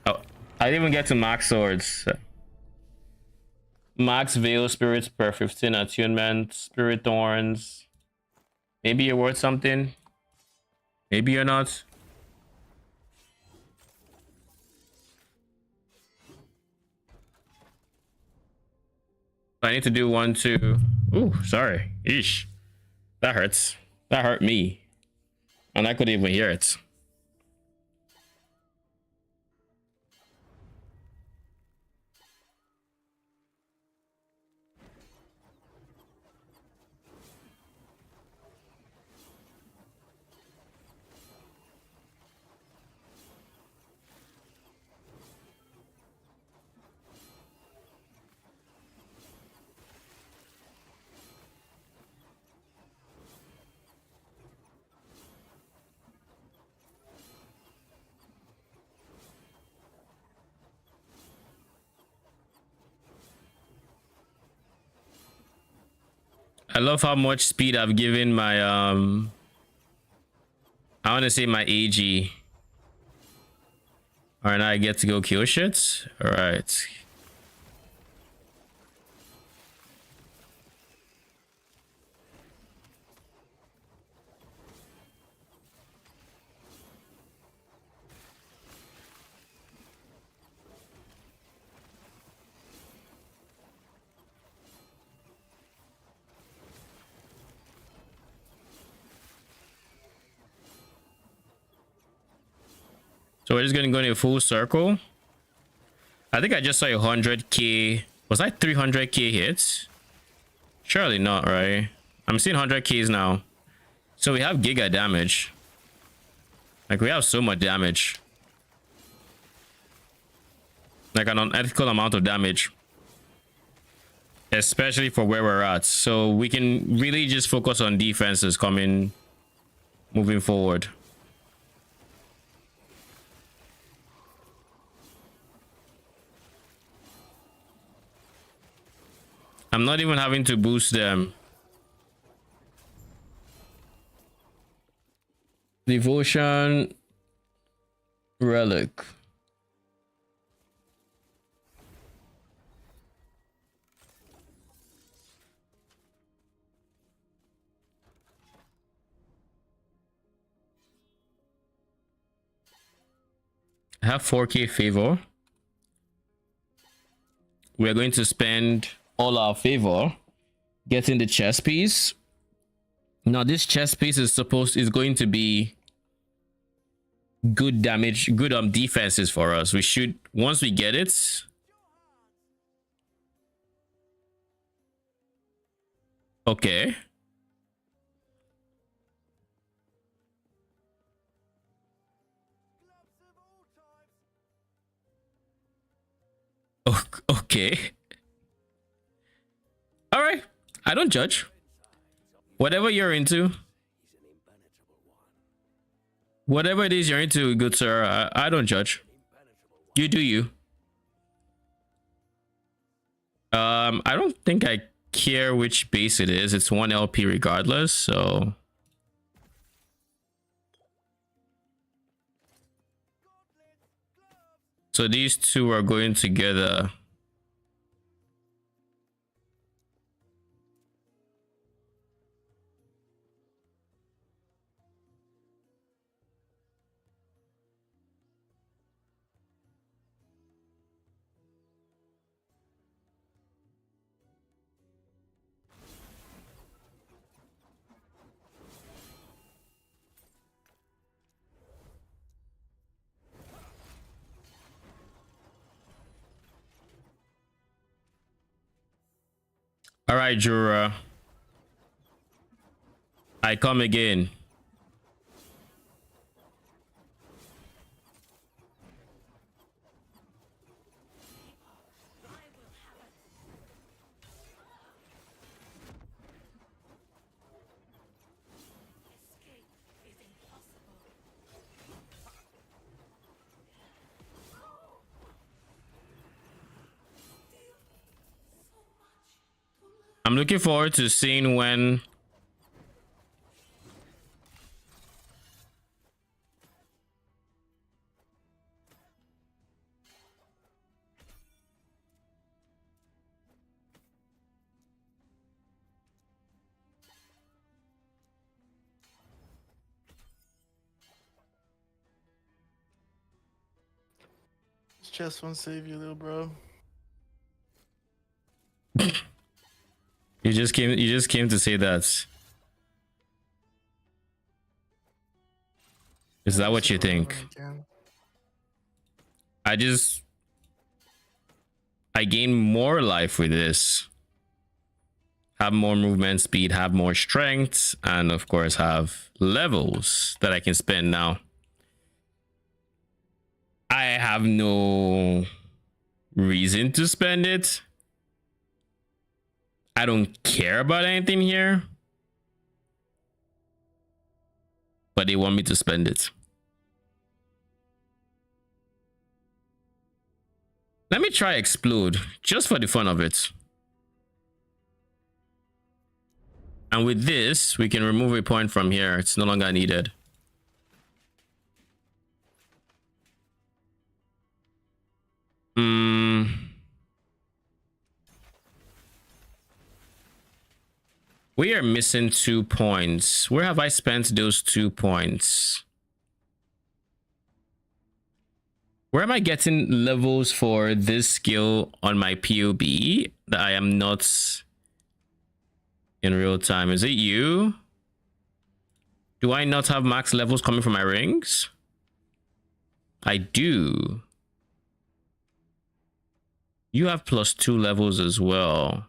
Oh, I didn't even get to max swords. Max Veil, Spirits per 15 attunement, Spirit Thorns. Maybe you're worth something. Maybe you're not. I need to do 1, 2. Ooh, sorry. Eesh. That hurts. That hurt me. And I couldn't even hear it. I love how much speed I've given my I want to say my AG. All right, now I get to go kill shit. All right. So we're just gonna go in a full circle. I think I just saw 100k. Was that 300k hits? Surely not, right? I'm seeing 100ks now. So we have giga damage. Like we have so much damage. Like an unethical amount of damage. Especially for where we're at. So we can really just focus on defenses moving forward. I'm not even having to boost them. Devotion relic. I have 4k favor. We're going to spend all our favor getting the chest piece. Now this chest piece is going to be good damage, good defenses for us. We should, once we get it. Okay. Okay. All right. I don't judge. Whatever you're into. Whatever it is you're into, good sir, I don't judge. You do you. I don't think I care which base it is. It's 1 LP regardless, so. So these two are going together. All right, Jura. I come again. I'm looking forward to seeing when This chest won't save you, little bro. you just came to say that. Is that what you think? I gain more life with this. Have more movement speed, have more strength, and of course have levels that I can spend now. I have no reason to spend it. I don't care about anything here. But they want me to spend it. Let me try explode just for the fun of it. And with this, we can remove a point from here. It's no longer needed. We are missing 2 points. Where have I spent those 2 points? Where am I getting levels for this skill on my POB that I am not in real time? Is it you? Do I not have max levels coming from my rings? I do. You have +2 levels as well.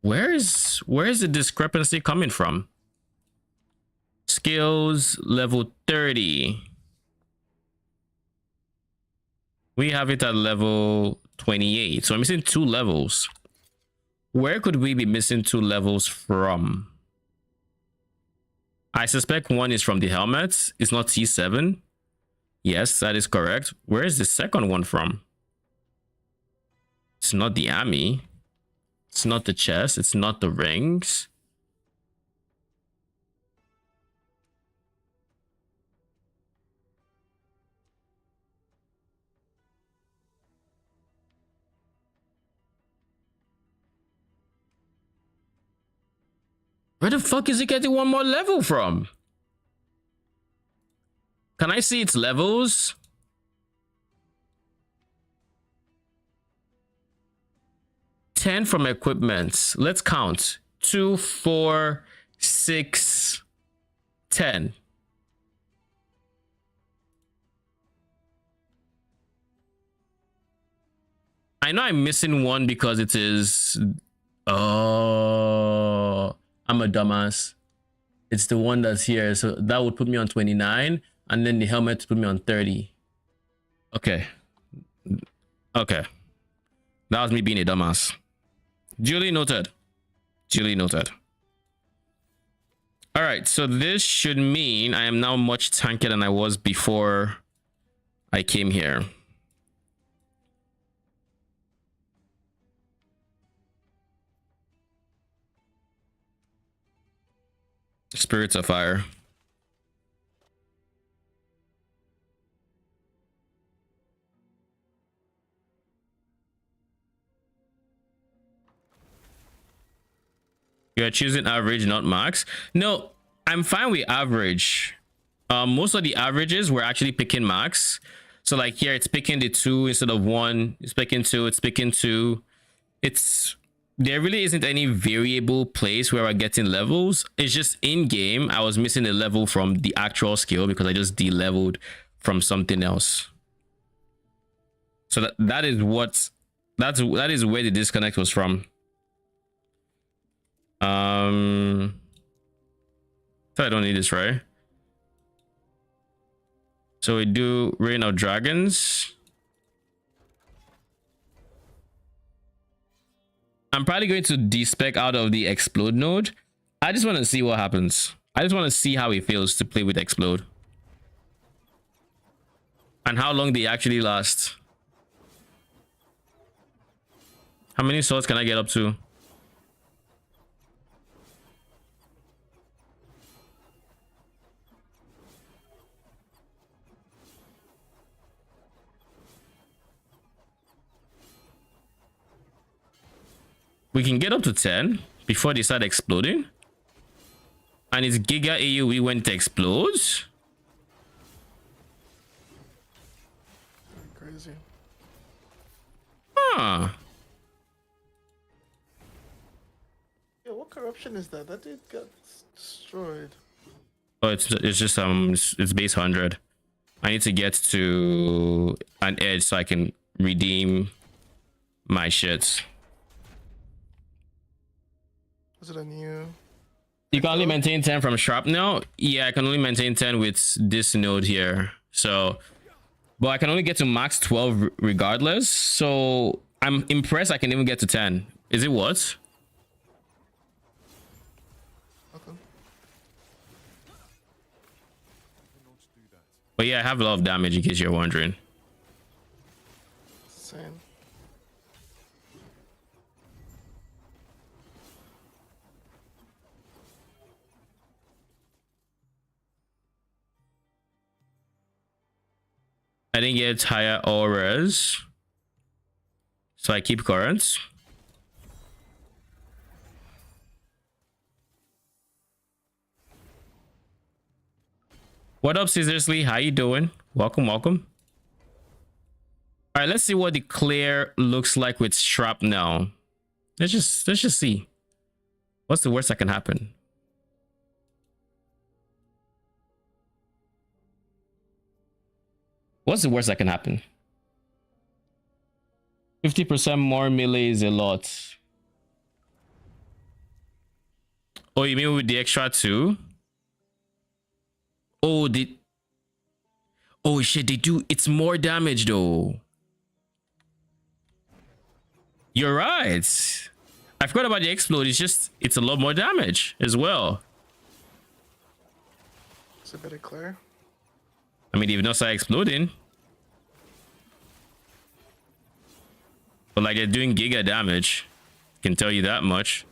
Where is the discrepancy coming from? Skills level 30. We have it at level 28. So I'm missing 2 levels. Where could we be missing 2 levels from? I suspect one is from the helmet. It's not T7. Yes, that is correct. Where is the second one from? It's not the army. It's not the chest. It's not the rings. Where the fuck is it getting 1 more level from? Can I see its levels? Ten from equipment. Let's count. 2, 4, 6, 10. I know I'm missing one because it is. Oh, I'm a dumbass. It's the one that's here, so that would put me on 29, and then the helmet put me on 30. Okay. Okay. That was me being a dumbass. Duly noted. Duly noted. All right, so this should mean I am now much tankier than I was before I came here. Spirits of Fire. You're choosing average, not max. No, I'm fine with average. Most of the averages we're actually picking max. So like here, it's picking the 2 instead of 1. It's picking 2. It's picking 2. There really isn't any variable place where we're getting levels. It's just in game. I was missing a level from the actual skill because I just de-leveled from something else. So that is where the disconnect was from. So I don't need this, right? So we do Reign of Dragons. I'm probably going to despec out of the explode node. I just want to see what happens. I just want to see how it feels to play with explode. And how long they actually last. How many swords can I get up to? We can get up to 10 before they start exploding. And it's Giga AoE when it explodes. Crazy. Huh. Yeah, what corruption is that? That dude got destroyed. Oh, it's just it's base 100. I need to get to an edge so I can redeem my shits. Was it a new? You can only maintain 10 from shrapnel. Yeah, I can only maintain 10 with this node here. So, but I can only get to max 12 regardless. So I'm impressed I can even get to 10. Is it what? Okay. But yeah, I have a lot of damage in case you're wondering. Same. I didn't get higher auras, so I keep currents. What up, Scissorsley? How you doing? Welcome, welcome. All right, let's see what the clear looks like with shrapnel. Let's just see. What's the worst that can happen? What's the worst that can happen? 50% more melee is a lot. Oh, you mean with the extra 2? Oh, oh shit, they do. It's more damage though. You're right. I forgot about the explode. It's a lot more damage as well. Is it better clear? I mean, even not start exploding. But like they're doing giga damage. Can tell you that much.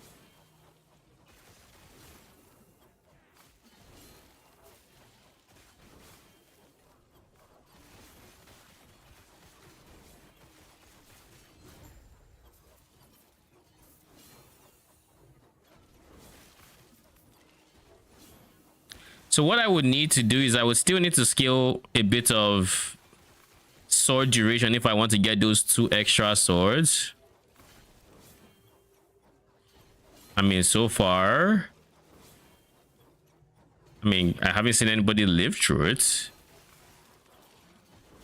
So what I would need to do is I would still need to scale a bit of sword duration if I want to get those 2 extra swords. I mean, so far, I mean, I haven't seen anybody live through it.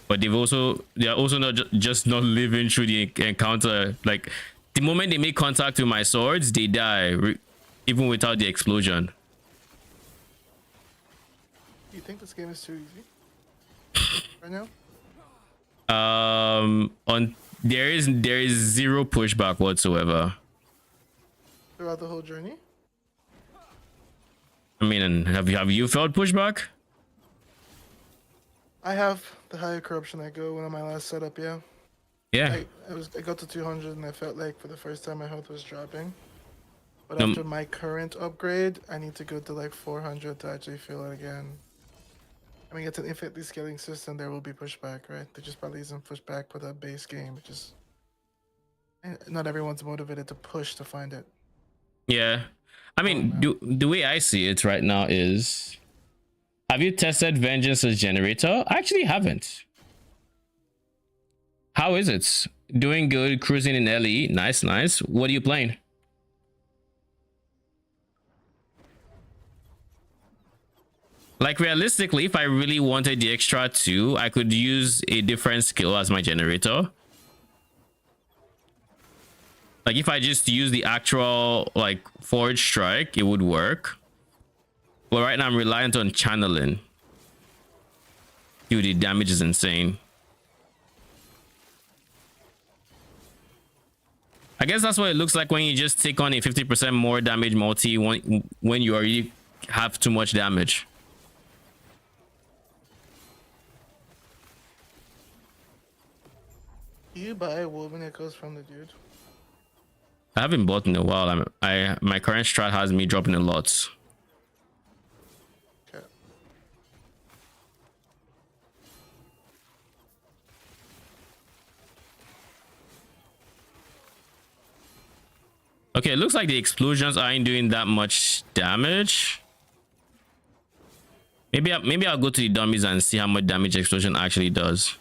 but they are also not just not living through the encounter. Like the moment they make contact with my swords, they die, even without the explosion. You think this game is too easy right now? On there is zero pushback whatsoever. Throughout the whole journey? I mean, have you felt pushback? I have the higher corruption I go when on my last setup, yeah. Yeah. I got to 200 and I felt like for the first time my health was dropping. But Um, after my current upgrade, I need to go to like 400 to actually feel it again. I mean, it's an infinitely scaling system. There will be pushback, right? There just probably isn't pushback for that base game. Which is not everyone's motivated to push to find it. Yeah. I mean, the way I see it right now is, have you tested Vengeance's generator? I actually haven't. How is it? Doing good, cruising in LE. Nice, nice. What are you playing? Like realistically, if I really wanted the extra 2, I could use a different skill as my generator. Like if I just use the actual like forge strike, it would work. But right now I'm reliant on channeling. Dude, the damage is insane. I guess that's what it looks like when you just take on a 50% more damage multi when you already have too much damage. Do you buy woven echoes from the dude? I haven't bought in a while. My current strat has me dropping a lot. Okay. Okay, it looks like the explosions aren't doing that much damage. Maybe I'll go to the dummies and see how much damage explosion actually does.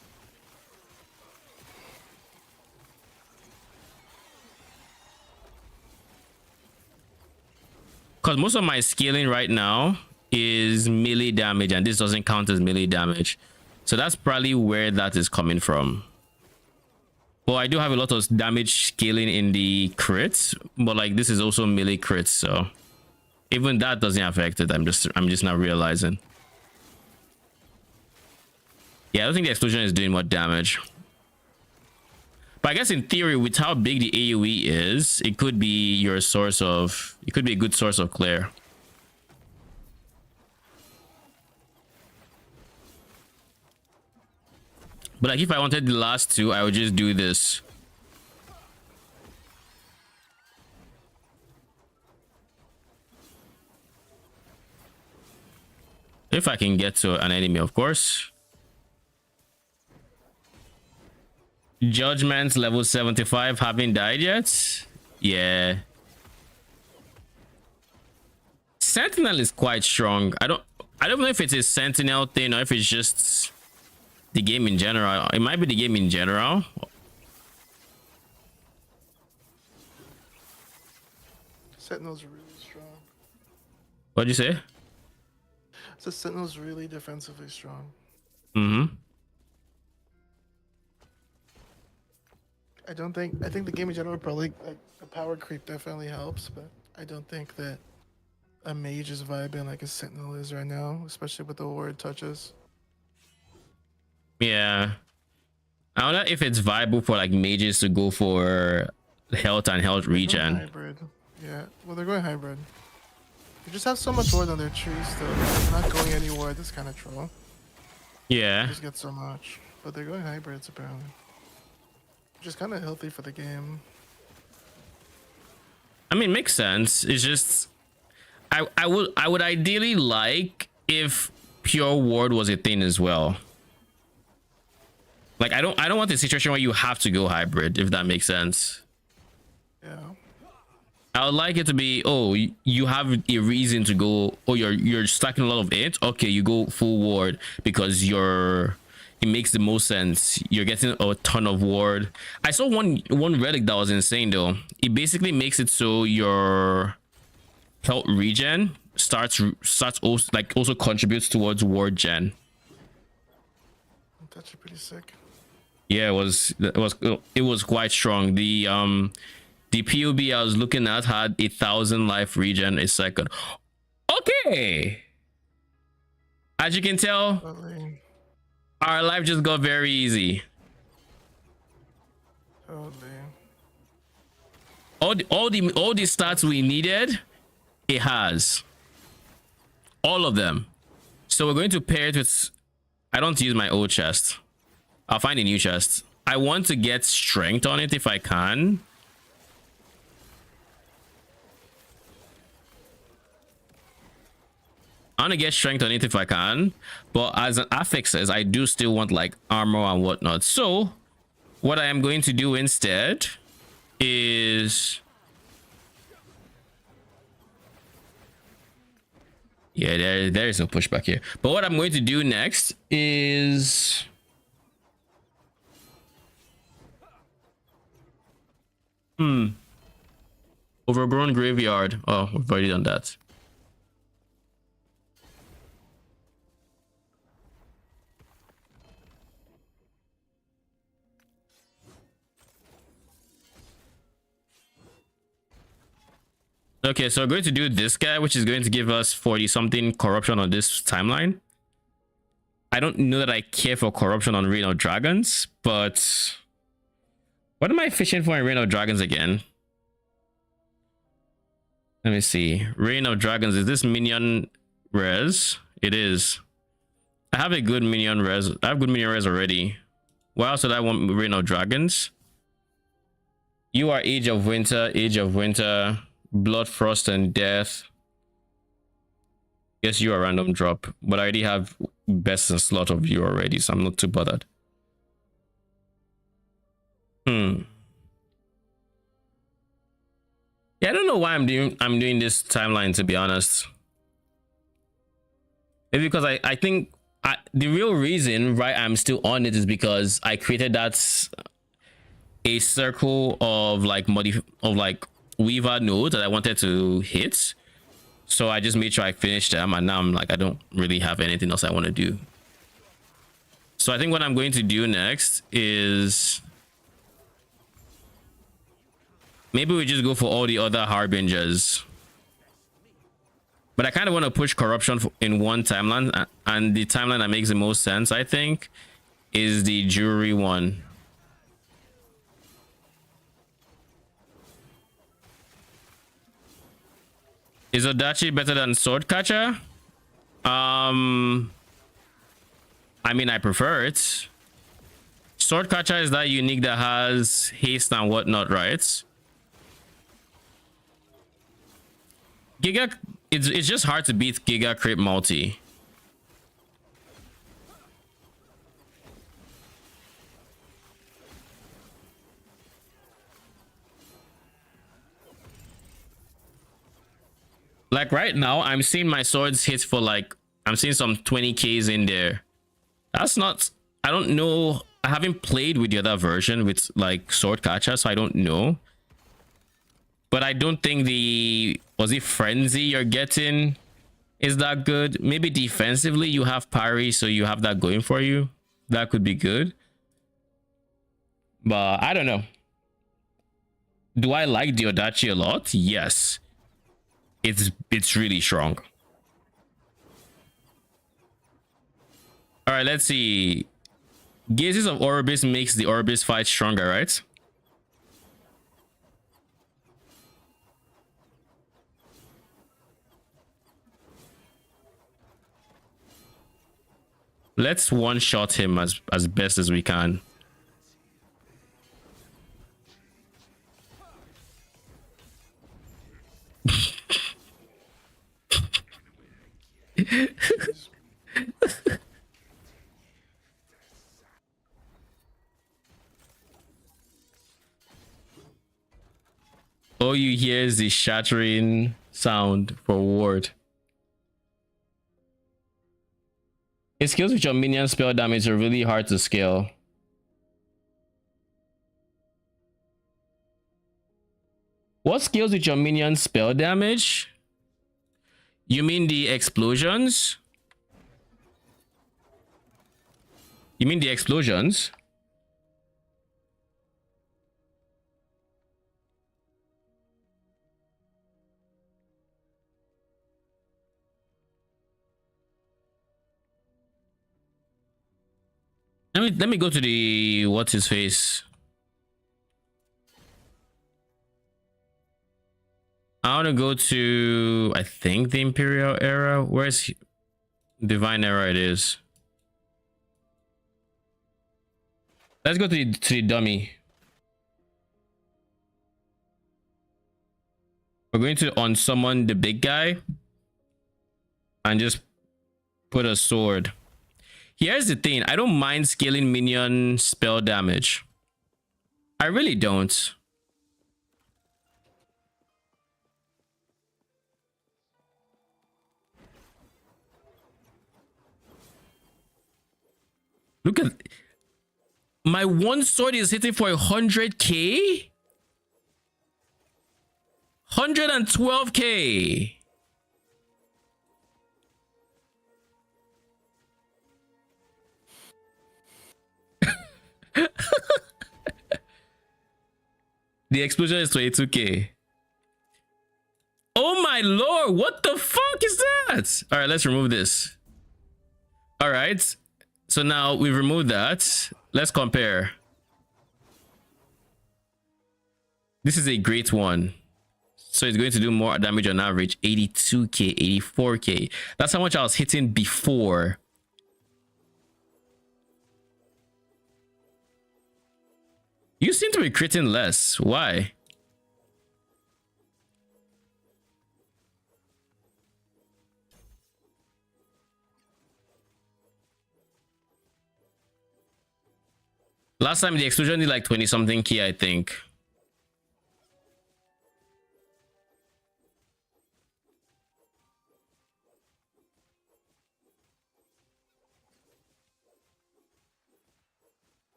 Because most of my scaling right now is melee damage, and this doesn't count as melee damage. So that's probably where that is coming from. Well, I do have a lot of damage scaling in the crits, but like this is also melee crits, so even that doesn't affect it. I'm just not realizing. Yeah, I don't think the explosion is doing much damage. But I guess in theory, with how big the AoE is, it could be your source of... It could be a good source of clear. But like if I wanted the last 2, I would just do this. If I can get to an enemy, of course. Judgment level 75, haven't died yet. Yeah. Sentinel is quite strong. I don't know if it's a Sentinel thing or if it's just the game in general. It might be the game in general. Sentinel's really strong. What'd you say? So Sentinel's really defensively strong. Mm-hmm. I think the game in general probably like the power creep definitely helps, but I don't think that a mage is vibing like a Sentinel is right now, especially with the ward touches. Yeah. I don't know if it's viable for like mages to go for health and health They're going regen. hybrid. Yeah, well they're going hybrid. They just have so much ward on their trees though. They're not going anywhere. This kind of troll. Yeah. They just get so much, but they're going hybrids apparently. Which is kind of healthy for the game. I mean, makes sense. It's just I would ideally like if pure ward was a thing as well. Like I don't want a situation where you have to go hybrid, if that makes sense. Yeah. I would like it to be, oh, you have a reason to go, oh, you're stacking a lot of it. Okay, you go full ward because it makes the most sense. You're getting a ton of ward. I saw one relic that was insane though. It basically makes it so your health regen starts also contributes towards ward gen. That's pretty sick. Yeah, it was quite strong. The POB I was looking at had 1,000 life regen a second. Okay. As you can tell, Totally. our life just got very easy. Totally. All the stats we needed, it has. All of them. So we're going to pair it with, I don't use my old chest. I'll find a new chest. I want to get strength on it if I can. I want to get strength on it if I can, but as an affixes, I do still want like armor and whatnot. So what I am going to do instead is, yeah, there is no pushback here. But what I'm going to do next is, overgrown graveyard. Oh, we've already done that. Okay, so we're going to do this guy, which is going to give us 40 something corruption on this timeline. I don't know that I care for corruption on Reign of Dragons, but what am I fishing for in Reign of Dragons again? Let me see. Reign of Dragons, is this minion res? It is. I have a good minion res. I have good minion res already. Why else would I want Reign of Dragons? You are Age of Winter, Blood, Frost, and Death. Guess you are random drop, but I already have best and slot of you already, so I'm not too bothered. Yeah, I don't know why I'm doing this timeline, to be honest. Maybe because I think the real reason, right, I'm still on it is because I created that a circle of like Weaver nodes that I wanted to hit. So I just made sure I finished them, and now I'm like, I don't really have anything else I want to do. So I think what I'm going to do next is maybe we just go for all the other harbingers. But I kind of want to push corruption in one timeline, and the timeline that makes the most sense, I think, is the jewelry one. Is Odachi better than Swordcatcher? I mean, I prefer it. Swordcatcher is that unique that has haste and whatnot, right? Giga, it's just hard to beat Giga Crit Multi. Like right now, I'm seeing my swords hit for like, I'm seeing some 20Ks in there. That's not, I don't know. I haven't played with the other version with like Swordcatcher, so I don't know. But I don't think the, was it Frenzy you're getting is that good? Maybe defensively you have parry, so you have that going for you. That could be good. But I don't know. Do I like the Odachi a lot? Yes. It's really strong. All right, let's see. Gazes of Orbis makes the Orbis fight stronger, right? Let's one-shot him as best as we can. All you hear is the shattering sound for ward. It skills with your minion spell damage are really hard to scale. What skills with your minion spell damage? You mean the explosions? You mean the explosions? Let me go to the what's his face. I want to go to, I think, the Imperial era. Where's Divine era? It is. Let's go to the dummy. We're going to unsummon the big guy and just put a sword. Here's the thing. I don't mind scaling minion spell damage. I really don't. Look at my one sword is hitting for 100k, 112k. The explosion is 22k. Oh my lord, what the fuck is that? All right, let's remove this. All right, so now we've removed that. Let's compare. This is a great one. So it's going to do more damage on average. 82k, 84k. That's how much I was hitting before. You seem to be critting less. Why? Last time the explosion did like 20 something k, I think.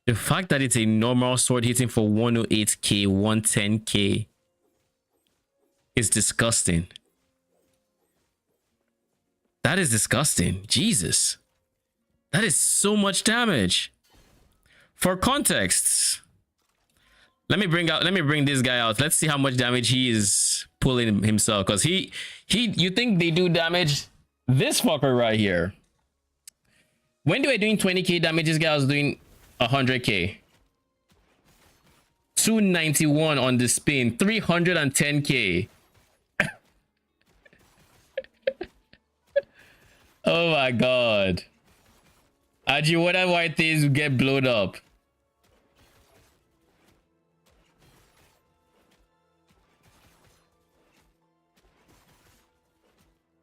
The fact that it's a normal sword hitting for 108k, 110k is disgusting. That is disgusting. Jesus. That is so much damage. For context, let me bring this guy out. Let's see how much damage he is pulling himself. Because you think they do damage? This fucker right here. When they were doing 20k damage, this guy was doing 100k. 291 on the spin, 310k. Oh my god. Aji, what are white things get blown up?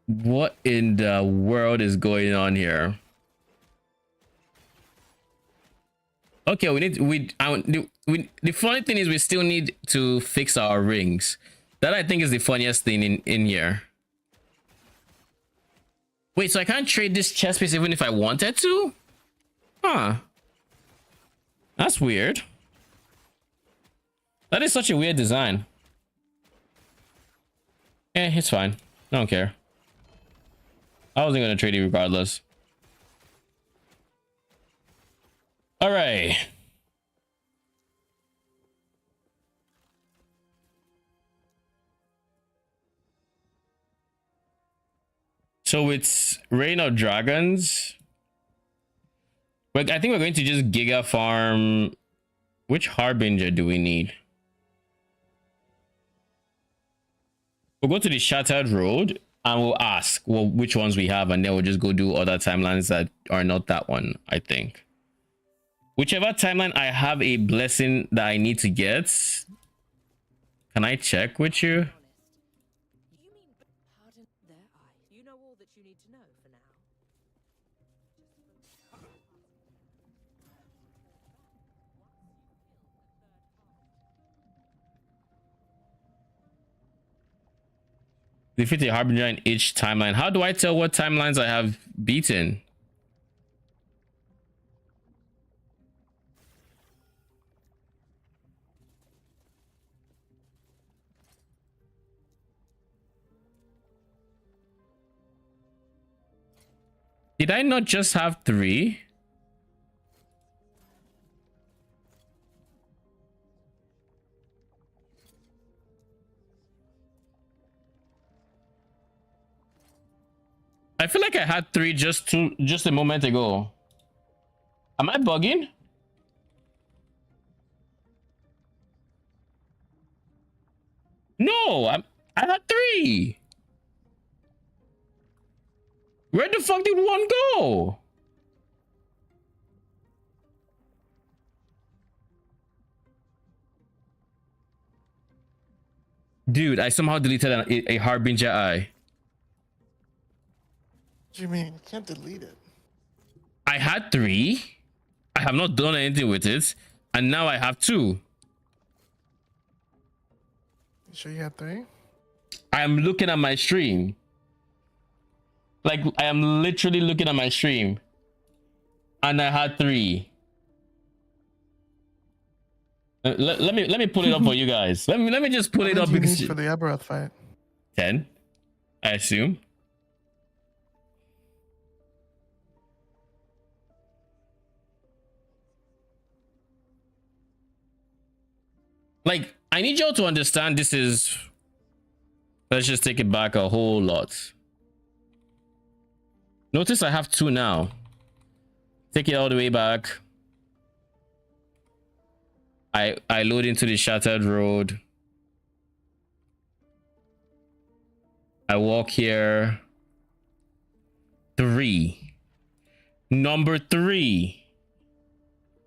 What in the world is going on here? Okay, the funny thing is we still need to fix our rings. That I think is the funniest thing in here. Wait, so I can't trade this chest piece even if I wanted to? Huh. That's weird. That is such a weird design. Eh, it's fine. I don't care. I wasn't gonna trade it regardless. All right. So it's Reign of Dragons. But I think we're going to just Giga farm. Which Harbinger do we need? We'll go to the Shattered Road and we'll ask well which ones we have, and then we'll just go do other timelines that are not that one, I think. Whichever timeline I have a blessing that I need to get. Can I check with you? You mean, pardon their eye. You know all that you need to know for now. Defeat a Harbinger in each timeline. How do I tell what timelines I have beaten? Did I not just have 3? I feel like I had 3 just a moment ago. Am I bugging? No, I had 3. Where the fuck did 1 go? Dude, I somehow deleted a Harbinger eye. What do you mean? You can't delete it. I had 3. I have not done anything with it. And now I have 2. You sure you had 3? I am looking at my stream. Like, I am literally looking at my stream. And I had 3. Let me pull it up for you guys. Let me just pull it up How many do you because need for the Aberoth fight? 10, I assume. Like, I need y'all to understand this is... Let's just take it back a whole lot. Notice I have 2 now. Take it all the way back. I load into the shattered road. I walk here. 3. Number 3.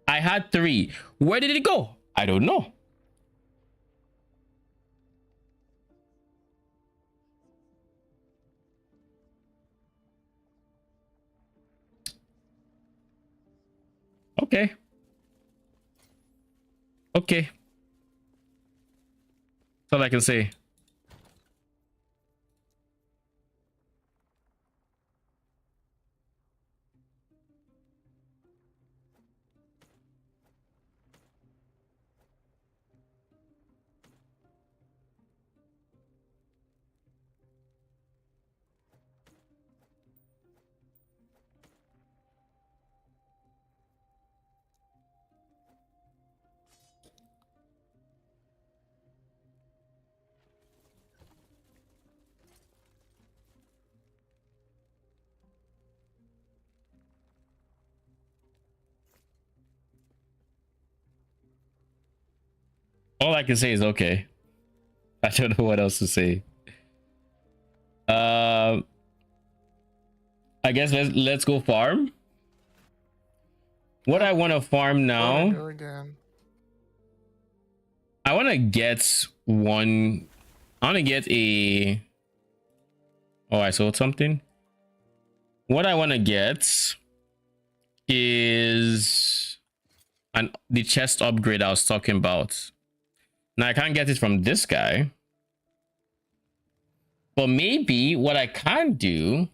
I had 3. Where did it go? I don't know. Okay. Okay. That's all I can say. All I can say is okay. I don't know what else to say. I guess let's go farm. What I want to farm now, Go again. I want to get one. I want to get a... Oh, I sold something. What I want to get is the chest upgrade I was talking about. Now I can't get it from this guy, but maybe what I can do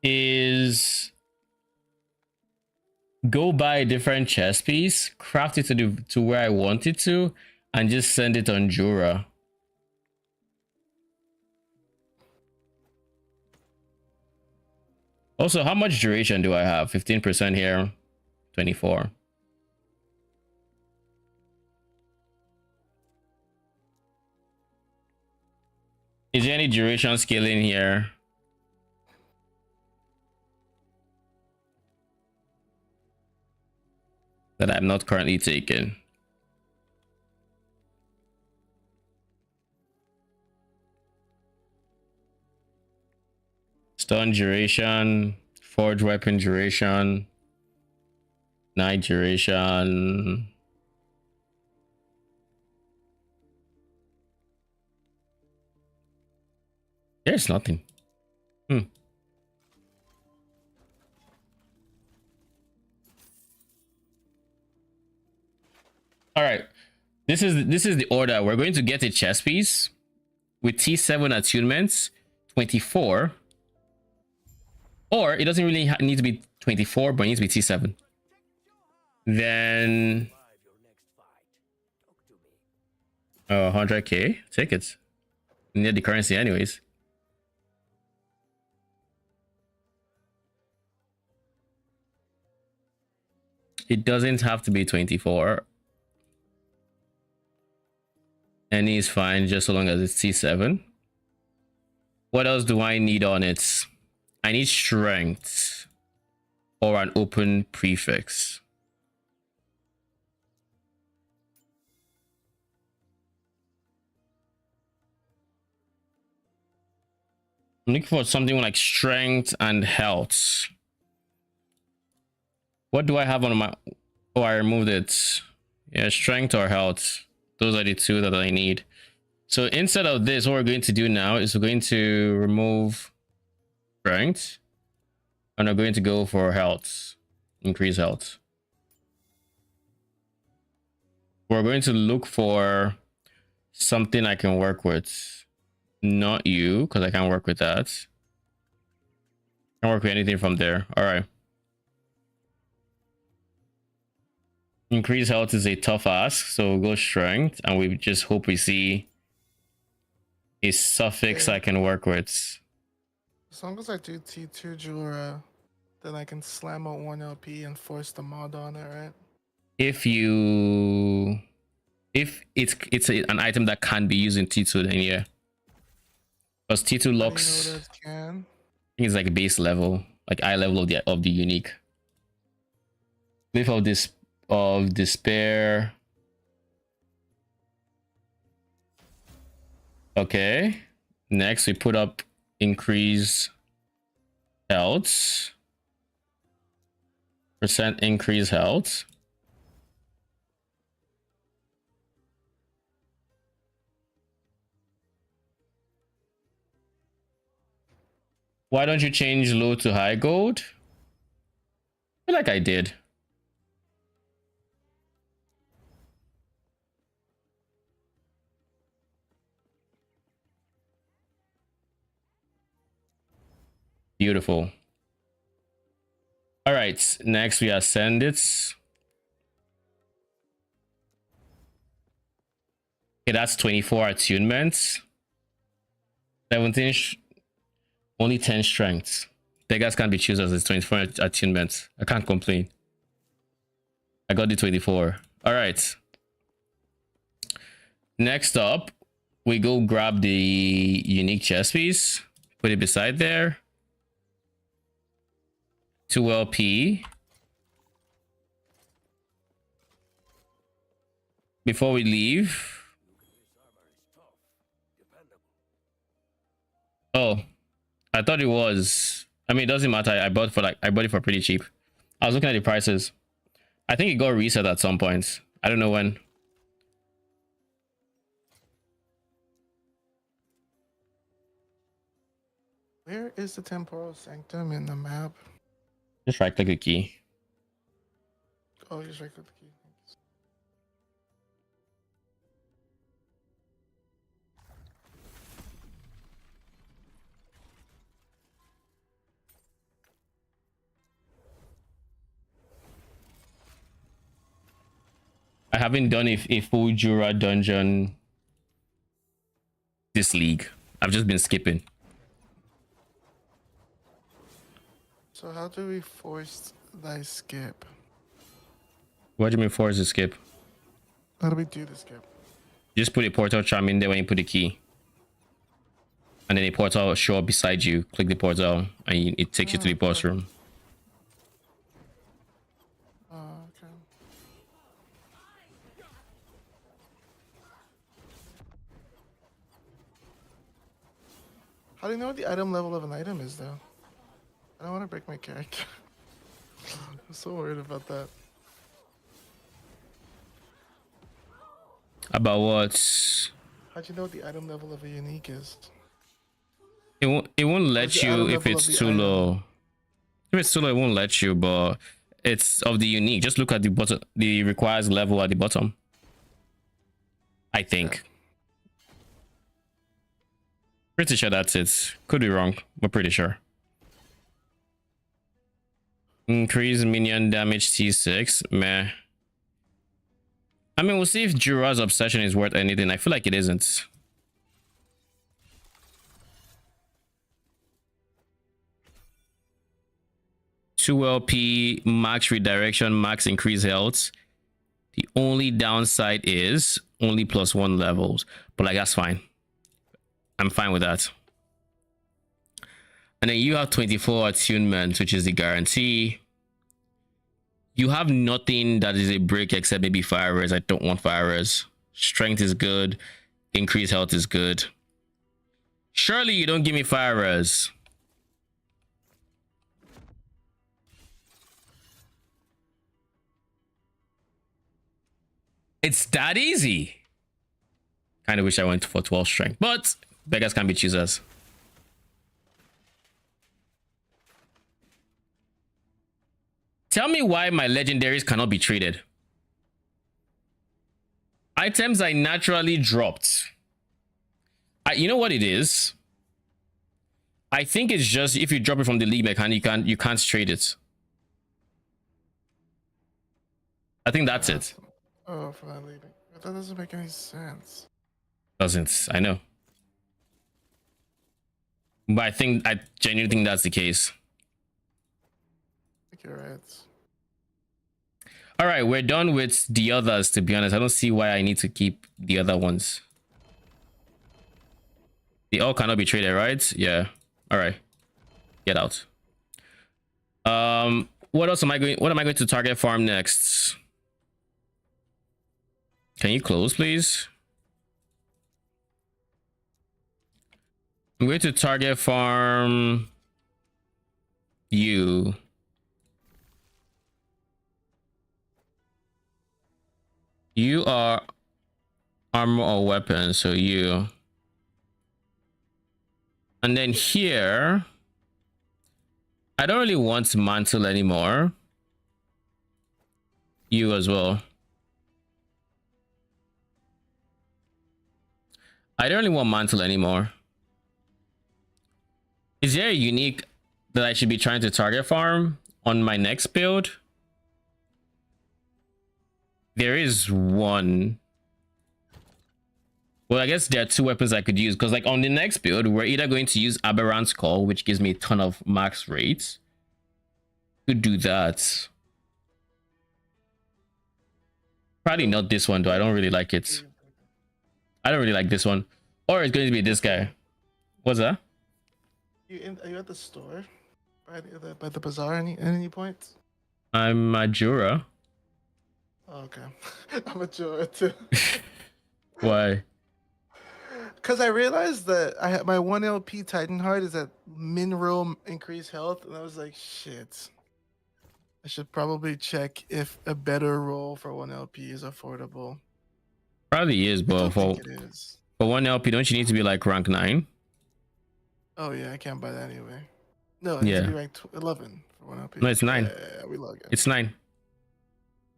is go buy a different chest piece, craft it to where I want it to, and just send it on Jura. Also, how much duration do I have? 15% here, 24. Is there any duration scaling here? That I'm not currently taking. Stun duration, forge weapon duration, night duration. There's nothing. All right. This is the order. We're going to get a chess piece with T7 attunements, 24. Or it doesn't really need to be 24, but it needs to be T7. Then 100k. Take it. Need the currency anyways. It doesn't have to be 24. Any is fine just so long as it's T7. What else do I need on it? I need strength or an open prefix. I'm looking for something like strength and health. What do I have on my... Oh, I removed it. Yeah, strength or health. Those are the two that I need. So instead of this, what we're going to do now is we're going to remove strength. And we're going to go for health. Increase health. We're going to look for something I can work with. Not you, because I can't work with that. Can't work with anything from there. All right. Increase health is a tough ask, so we'll go strength, and we just hope we see a suffix I can work with. As long as I do T2 Jura, then I can slam out 1 LP and force the mod on it, right? If it's an item that can be used in T2, then yeah. Because T2 locks, You know what it can? I think it's like base level, like eye level of the unique. Cliff of despair. Okay. Next we put up increase health. Percent increase health. Why don't you change low to high gold? I feel like I did. Beautiful. All right, next we ascend it. Okay, that's 24 attunements. 17, only 10 strengths. Beggars can't be choosers. It's 24 attunements. I can't complain. I got the 24. All right. Next up, we go grab the unique chess piece. Put it beside there. 2 LP. Before we leave. Oh, I thought it was. I mean, it doesn't matter. I bought it for pretty cheap. I was looking at the prices. I think it got reset at some point. I don't know when. Where is the temporal sanctum in the map? Just right click the key. Oh, just right click the key. Thanks. I haven't done a full Jura dungeon this league. I've just been skipping. So how do we force thy skip? What do you mean force the skip? How do we do the skip? Just put a portal charm in there when you put the key. And then a portal will show up beside you. Click the portal and it takes you to the boss room. Okay. How do you know what the item level of an item is, though? I don't want to break my character. I'm so worried about that. About what? How'd you know what the item level of a unique is? It won't let What's the you item if level it's of the too item? low. If it's too low, it won't let you, but it's of the unique. Just look at the bottom, the requires level at the bottom. I think. Pretty sure that's it. Could be wrong, but pretty sure. Increase minion damage T6. Meh. I mean, we'll see if Jura's obsession is worth anything. I feel like it isn't. 2 LP, max redirection, max increase health. The only downside is only +1 levels, but like that's fine. I'm fine with that. And then you have 24 attunement, which is the guarantee. You have nothing that is a break except maybe fire res. I don't want fire res. Strength is good. Increased health is good. Surely you don't give me fire res. It's that easy. Kind of wish I went for 12 strength, but beggars can be choosers. Tell me why my legendaries cannot be traded. Items I naturally dropped. You know what it is? I think it's just if you drop it from the league mechanic, you can't trade it. I think that's it. Oh, for that leaving. But that doesn't make any sense. Doesn't, I know. But I genuinely think that's the case. I think you're right. All right, we're done with the others, to be honest. I don't see why I need to keep the other ones. They all cannot be traded, right? Yeah. All right. Get out. What else am I going to target farm next? Can you close, please? I'm going to target farm you. You are armor or weapon, so you. And then here, I don't really want mantle anymore. You as well. I don't really want mantle anymore. Is there a unique that I should be trying to target farm on my next build? There is one. Well, I guess there are 2 weapons I could use, because like on the next build, we're either going to use Aberrant's Call, which gives me a ton of max rates. Could do that. Probably not this one though. I don't really like it. I don't really like this one. Or it's going to be this guy. What's that? Are you at the store? By the bazaar at any point? I'm Majura. Oh, okay. I'm a Joe too. Why? Because I realized that I had my 1 LP Titan Heart is at min roll increased health, and I was like, shit. I should probably check if a better roll for 1 LP is affordable. Probably is, I but don't for think it is. 1 LP, don't you need to be like rank 9? Oh yeah, I can't buy that anyway. No, it needs to be ranked 11 for 1 LP. No, it's 9. Yeah, we log in. It's 9.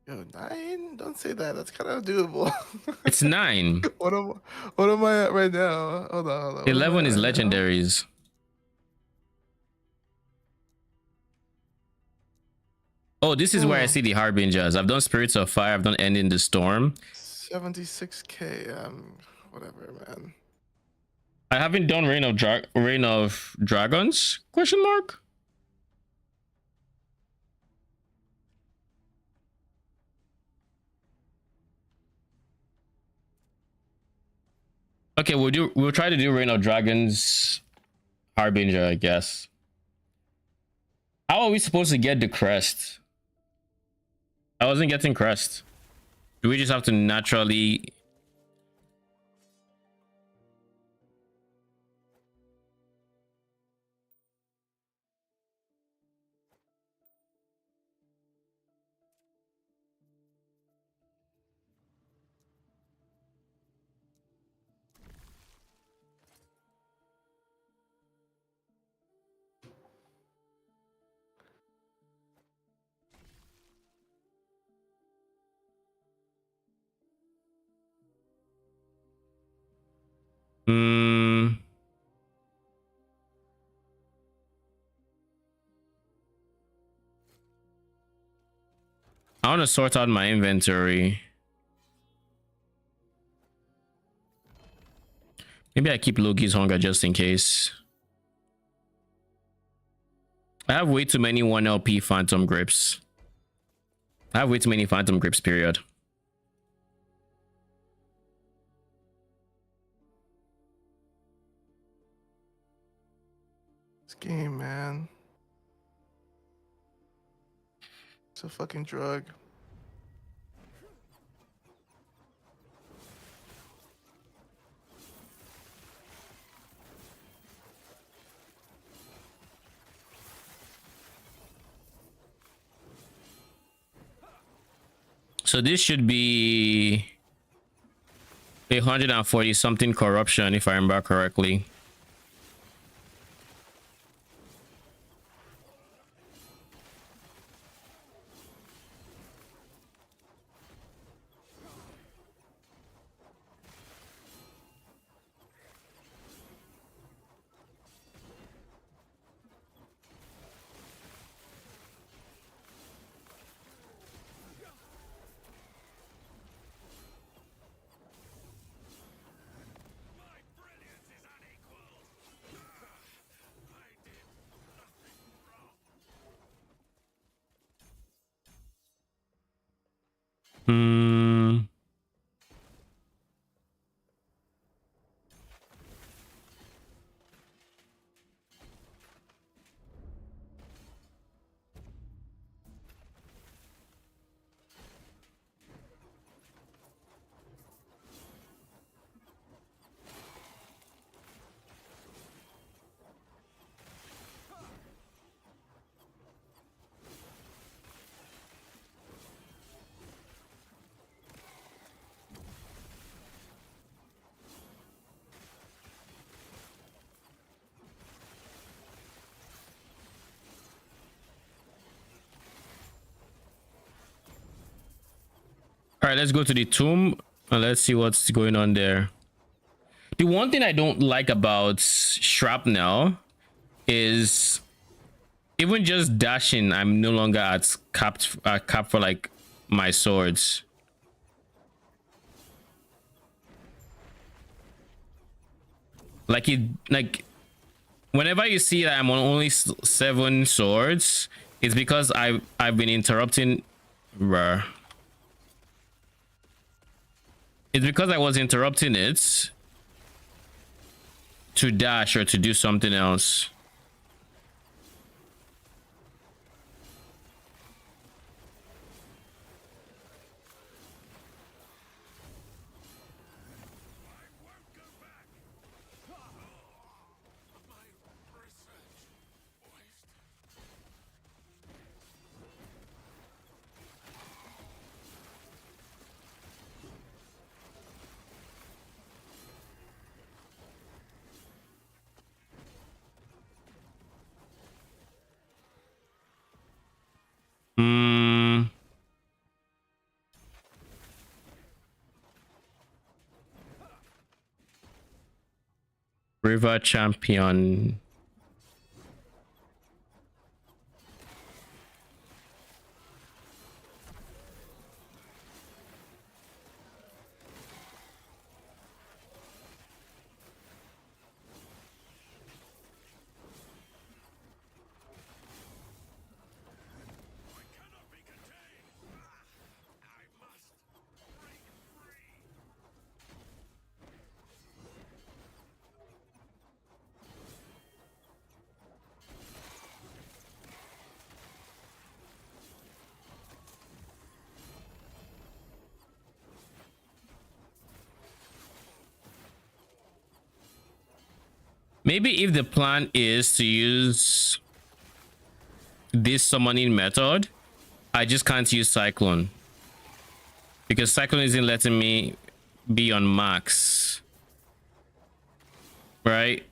Yo, 9? Don't say that. That's kind of doable. It's 9. What am I at right now? Hold on. What am 11 I is at right now? legendaries. Oh, this is where I see the harbingers. I've done Spirits of Fire. I've done Ending the Storm. 76k. Whatever, man. I haven't done Reign of Dragons? Question mark. Okay, we'll try to do Reign of Dragons Harbinger, I guess. How are we supposed to get the crest? I wasn't getting crest. Do we just have to naturally? I want to sort out my inventory. Maybe I keep Loki's Hunger just in case. I have way too many 1 LP phantom grips. I have way too many phantom grips, period. This game, man. It's a fucking drug. So this should be 140 something corruption, if I remember correctly. Hmm. All right, let's go to the tomb and let's see what's going on there. The one thing I don't like about shrapnel is even just dashing, I'm no longer at cap for like my swords. Like whenever you see that I'm on only 7 swords, it's because I've been interrupting. Bruh. It's because I was interrupting it to dash or to do something else. Hmm. River champion. Maybe if the plan is to use this summoning method, I just can't use Cyclone. Because Cyclone isn't letting me be on max. Right?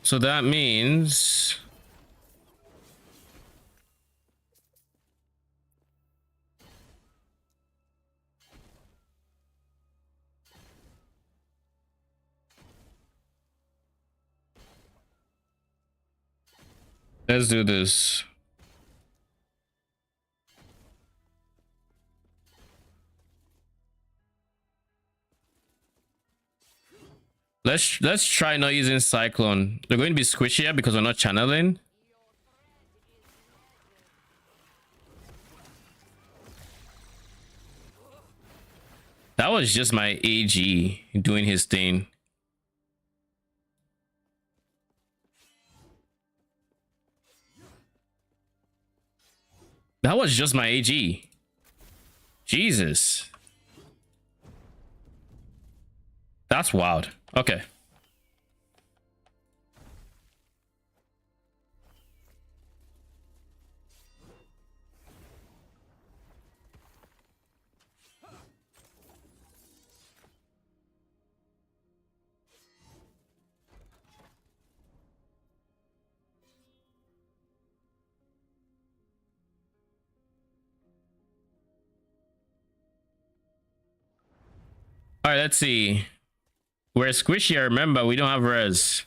So that means... let's do this. Let's try not using Cyclone. They're going to be squishier because we're not channeling. That was just my AG doing his thing. That was just my AG. Jesus. That's wild. Okay. All right, let's see. We're squishy. I remember we don't have res.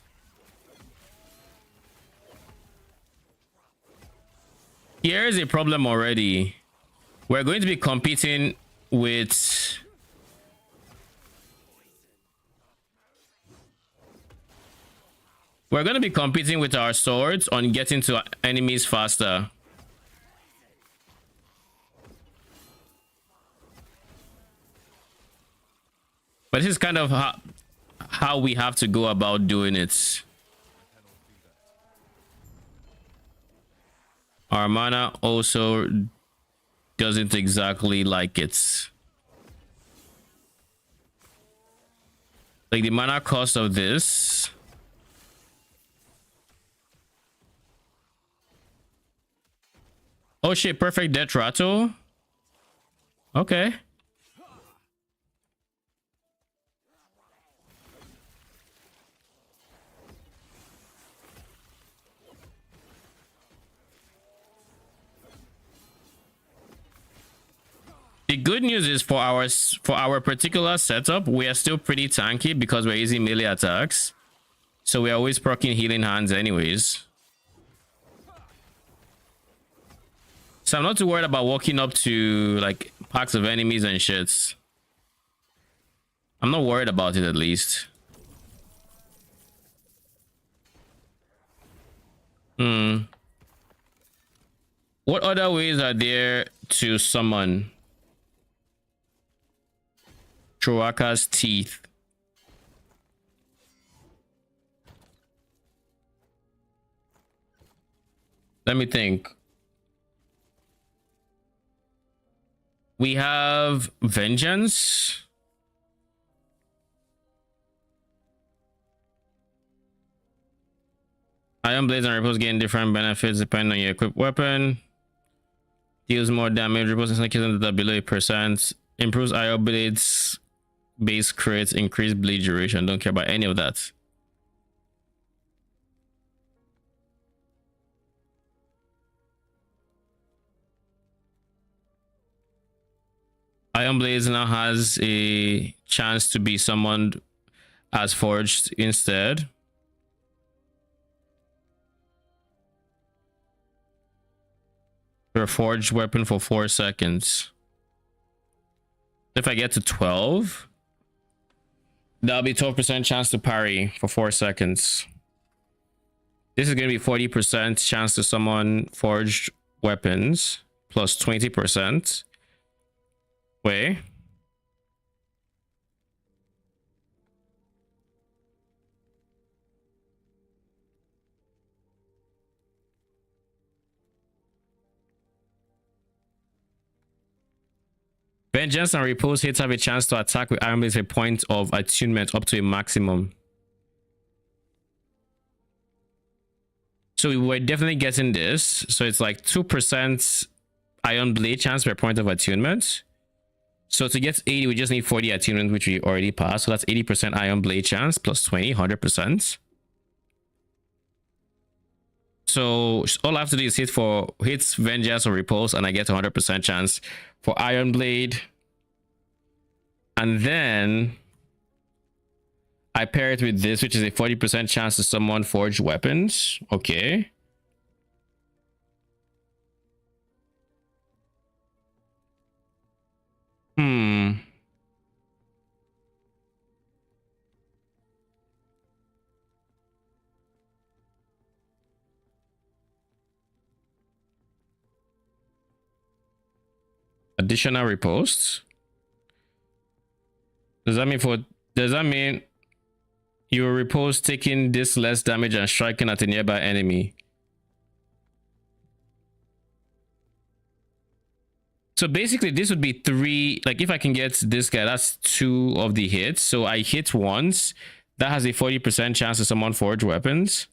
Here is a problem already. We're going to be competing with... We're going to be competing with our swords on getting to enemies faster. But this is kind of how we have to go about doing it. Our mana also doesn't exactly like it. Like the mana cost of this. Oh shit, perfect death rattle. Okay. The good news is for our particular setup, we are still pretty tanky because we're using melee attacks. So we're always proccing healing hands anyways. So I'm not too worried about walking up to like packs of enemies and shits. I'm not worried about it at least. What other ways are there to summon Troaka's teeth? Let me think. We have Vengeance. Iron Blades and Ripples gain different benefits depending on your equipped weapon. Deals more damage. Ripples and that below 8%. Improves Iron Blades base crits. Increase bleed duration. Don't care about any of that. Iron Blades now has a chance to be summoned as forged instead. For a forged weapon for 4 seconds. If I get to 12, that'll be 12% chance to parry for 4 seconds. This is going to be 40% chance to summon forged weapons plus 20%. Wait. Vengeance and Repose hits have a chance to attack with Iron Blades a point of attunement up to a maximum. So we're definitely getting this. So it's like 2% Iron Blade chance per point of attunement. So to get 80, we just need 40 attunement, which we already passed. So that's 80% Iron Blade chance plus 20, 100%. So all I have to do is hits Vengeance or Repulse, and I get 100% chance for Iron Blade. And then I pair it with this, which is a 40% chance to summon forged weapons. Okay. Additional reposts. Does that mean your repost taking this less damage and striking at a nearby enemy? So basically this would be 3, like if I can get this guy, that's 2 of the hits. So I hit once, that has a 40% chance to summon forged weapons.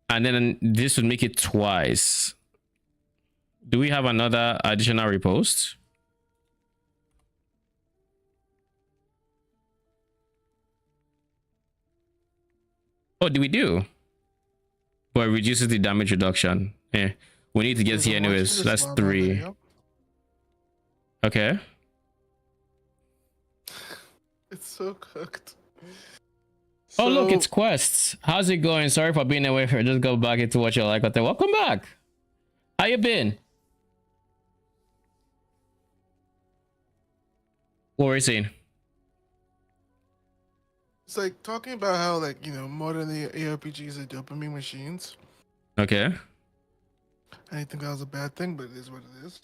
And then this would make it twice. Do we have another additional repost? Oh, do we do? But it reduces the damage reduction. Yeah. We need to get here anyways. That's 3. Okay. It's so cooked. Oh, look, it's quests. How's it going? Sorry for being away for just go back into what you like. Welcome back. How you been? What were you saying? It's like talking about how, like, you know, modern ARPGs are dopamine machines. Okay. I didn't think that was a bad thing, but it is what it is.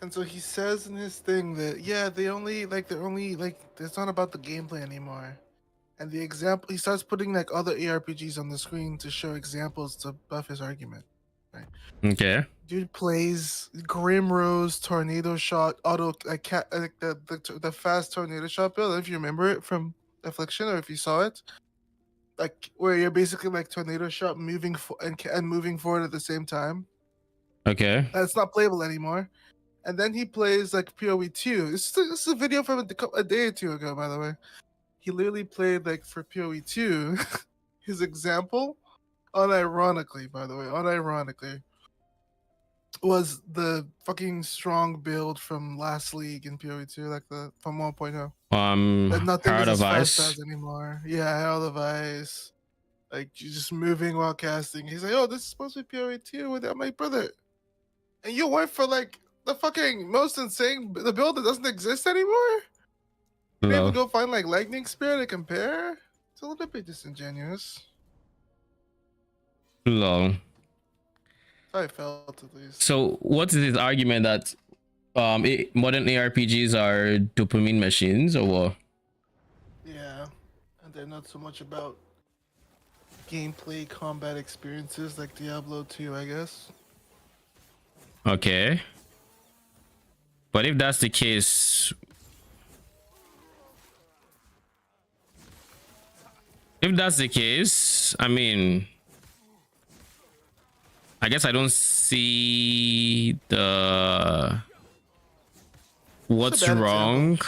And so he says in his thing that, yeah, they're only like, it's not about the gameplay anymore. And the example, he starts putting like other ARPGs on the screen to show examples to buff his argument. Right. Okay. Dude plays Grim Rose Tornado Shot auto like the fast tornado shot build. If you remember it from Affliction, or if you saw it, like where you're basically like tornado shot moving and moving forward at the same time. Okay. That's not playable anymore. And then he plays like PoE 2. This is a video from a day or two ago, by the way. He literally played like for PoE 2 his example, unironically, by the way, was the fucking strong build from last league in PoE 2, like the from 1.0. That nothing Herald is of as fast Ice. as anymore. Yeah, Herald of Ice. Like you're just moving while casting. He's like, oh, this is supposed to be PoE 2 without my brother. And you went for like the fucking most insane the build that doesn't exist anymore? You're able to go find like Lightning Spear to compare? It's a little bit disingenuous. Lol. I felt at least. So what is his argument that modern ARPGs are dopamine machines or what? Yeah. And they're not so much about gameplay combat experiences like Diablo 2, I guess. Okay. But if that's the case, I mean, I guess I don't see what's wrong.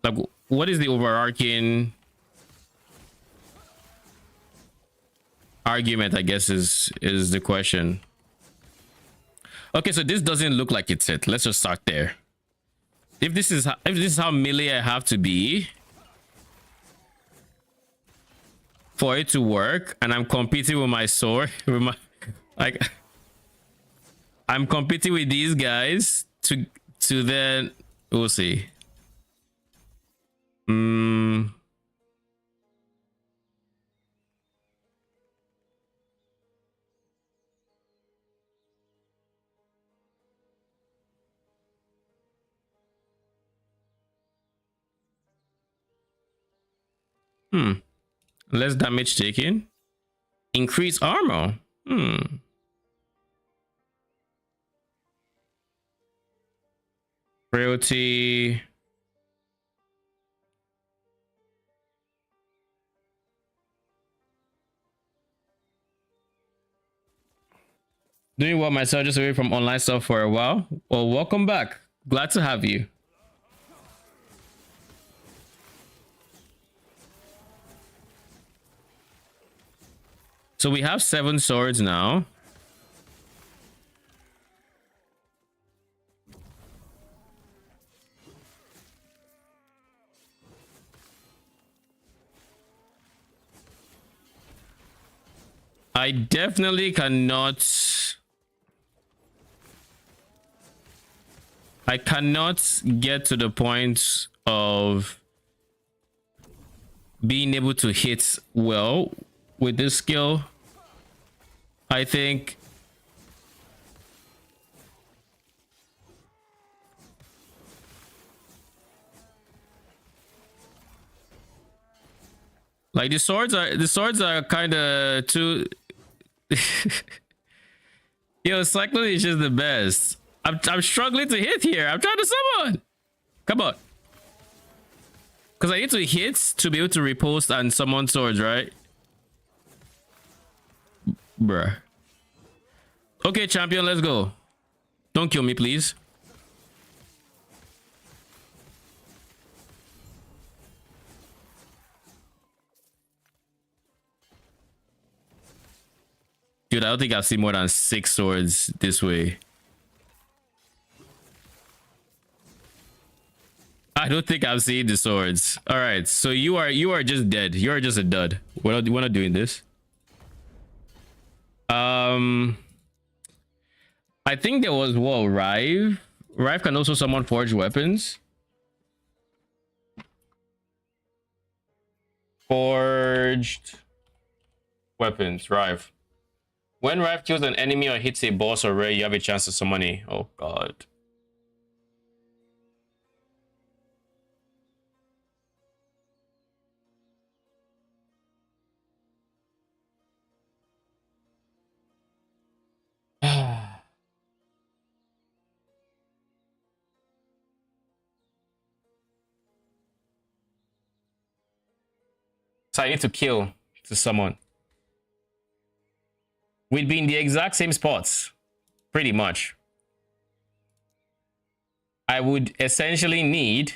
Like, what is the overarching argument, I guess, is the question. Okay, so this doesn't look like it's it. Let's just start there. If this is how melee I have to be for it to work, and I'm competing with my sword, with my I'm competing with these guys to then we'll see. Less damage taken. Increase armor. Frailty. Doing well myself, just away from online stuff for a while. Well, welcome back. Glad to have you. So we have 7 swords now. I definitely cannot get to the point of being able to hit well with this skill. I think Like the swords are kind of too. Yo, cyclone is just the best. I'm struggling to hit here. I'm trying to summon. Come on. Because I need to hit to be able to repost and summon swords, right? Bruh. Okay, champion, let's go. Don't kill me, please. Dude, I don't think I've seen more than 6 swords this way. I don't think I've seen the swords. All right, so you are just dead. You are just a dud. We're not doing this. I think there was Rive. Rive can also summon forged weapons. Forged weapons, Rive. When Rive kills an enemy or hits a boss or rare, you have a chance to summon it. Oh god. So I need to kill to summon. We'd be in the exact same spots, pretty much. I would essentially need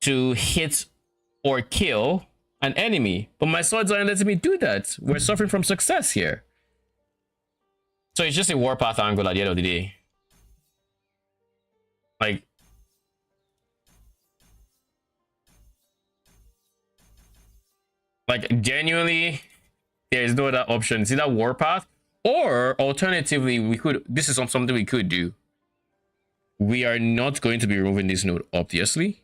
to hit or kill an enemy, but my swords aren't letting me do that. We're suffering from success here. So it's just a warpath angle at the end of the day. Like genuinely, there is no other option. It's either warpath or alternatively, we could. This is something we could do. We are not going to be removing this node, obviously,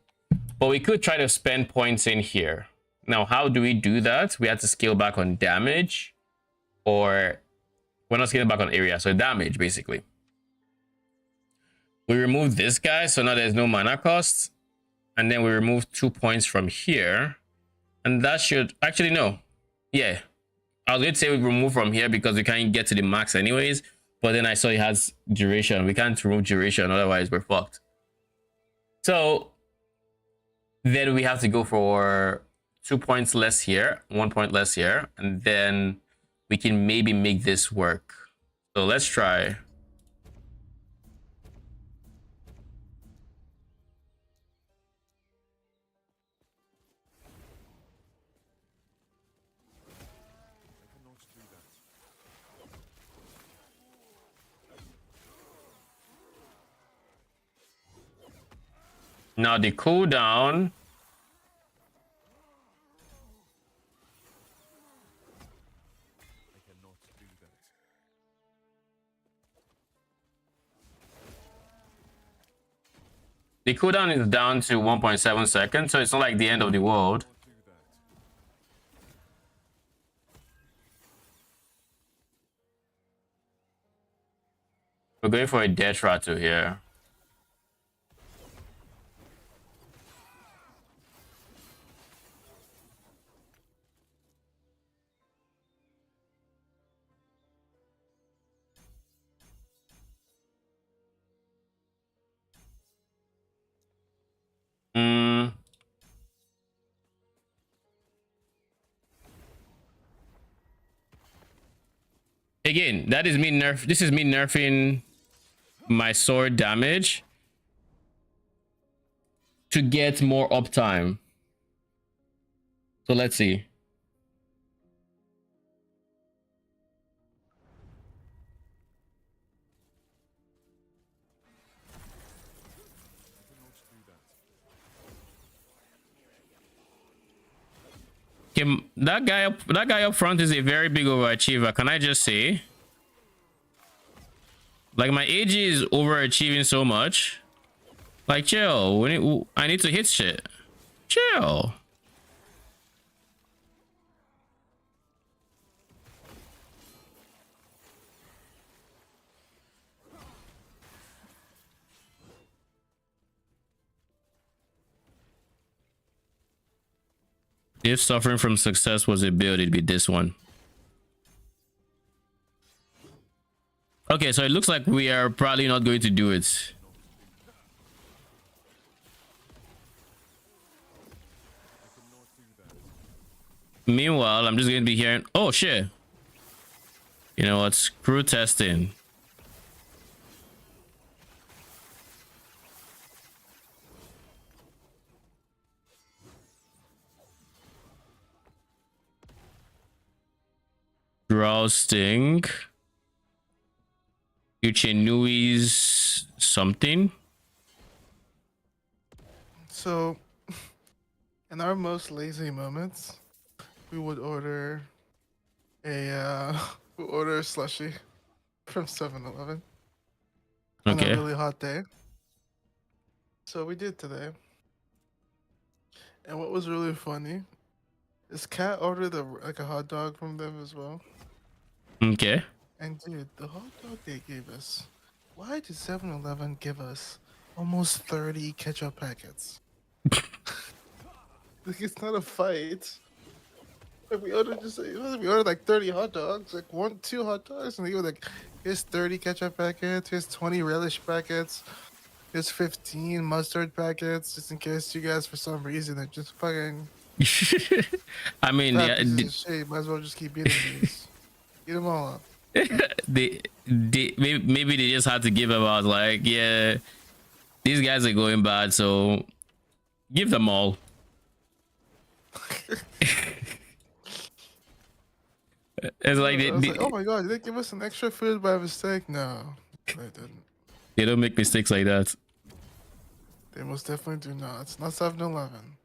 but we could try to spend points in here. Now, how do we do that? We have to scale back on damage, or we're not scaling back on area, so damage basically. We remove this guy, so now there's no mana cost, and then we remove 2 points from here, and that should actually no, yeah. I was going to say we remove from here because we can't get to the max anyways, but then I saw it has duration. We can't remove duration, otherwise we're fucked. So then we have to go for 2 points less here, 1 point less here, and then we can maybe make this work. So let's try. Now the cooldown. The cooldown is down to 1.7 seconds, so it's not like the end of the world. We're going for a death rattle here. Again, that is me nerf. This is me nerfing my sword damage to get more uptime. So let's see. Okay, that guy up front is a very big overachiever. Can I just say? Like my AG is overachieving so much. Like chill. I need to hit shit. Chill. If suffering from success was a build, it'd be this one. Okay, so it looks like we are probably not going to do it. Meanwhile, I'm just going to be hearing, oh shit. You know what? Screw testing. Rousting. Uchenui's something. So, in our most lazy moments, we would order a slushie from 7-Eleven on Okay. a really hot day. So we did today. And what was really funny is Kat ordered a hot dog from them as well. Okay. And dude, the hot dog they gave us, why did 7-Eleven give us almost 30 ketchup packets? Like, it's not a fight. Like, we ordered like 30 hot dogs, like 2 hot dogs, and they were like, here's 30 ketchup packets, here's 20 relish packets, here's 15 mustard packets, just in case you guys for some reason are just fucking I mean, fat yeah, pieces of shit. Might as well just keep eating these. Eat them all up. maybe they just had to give about like, yeah, these guys are going bad, so give them all. It's like I was like, oh my god, did they give us an extra food by mistake? No, they didn't. they don't make mistakes like that. They most definitely do not. It's not 7-Eleven.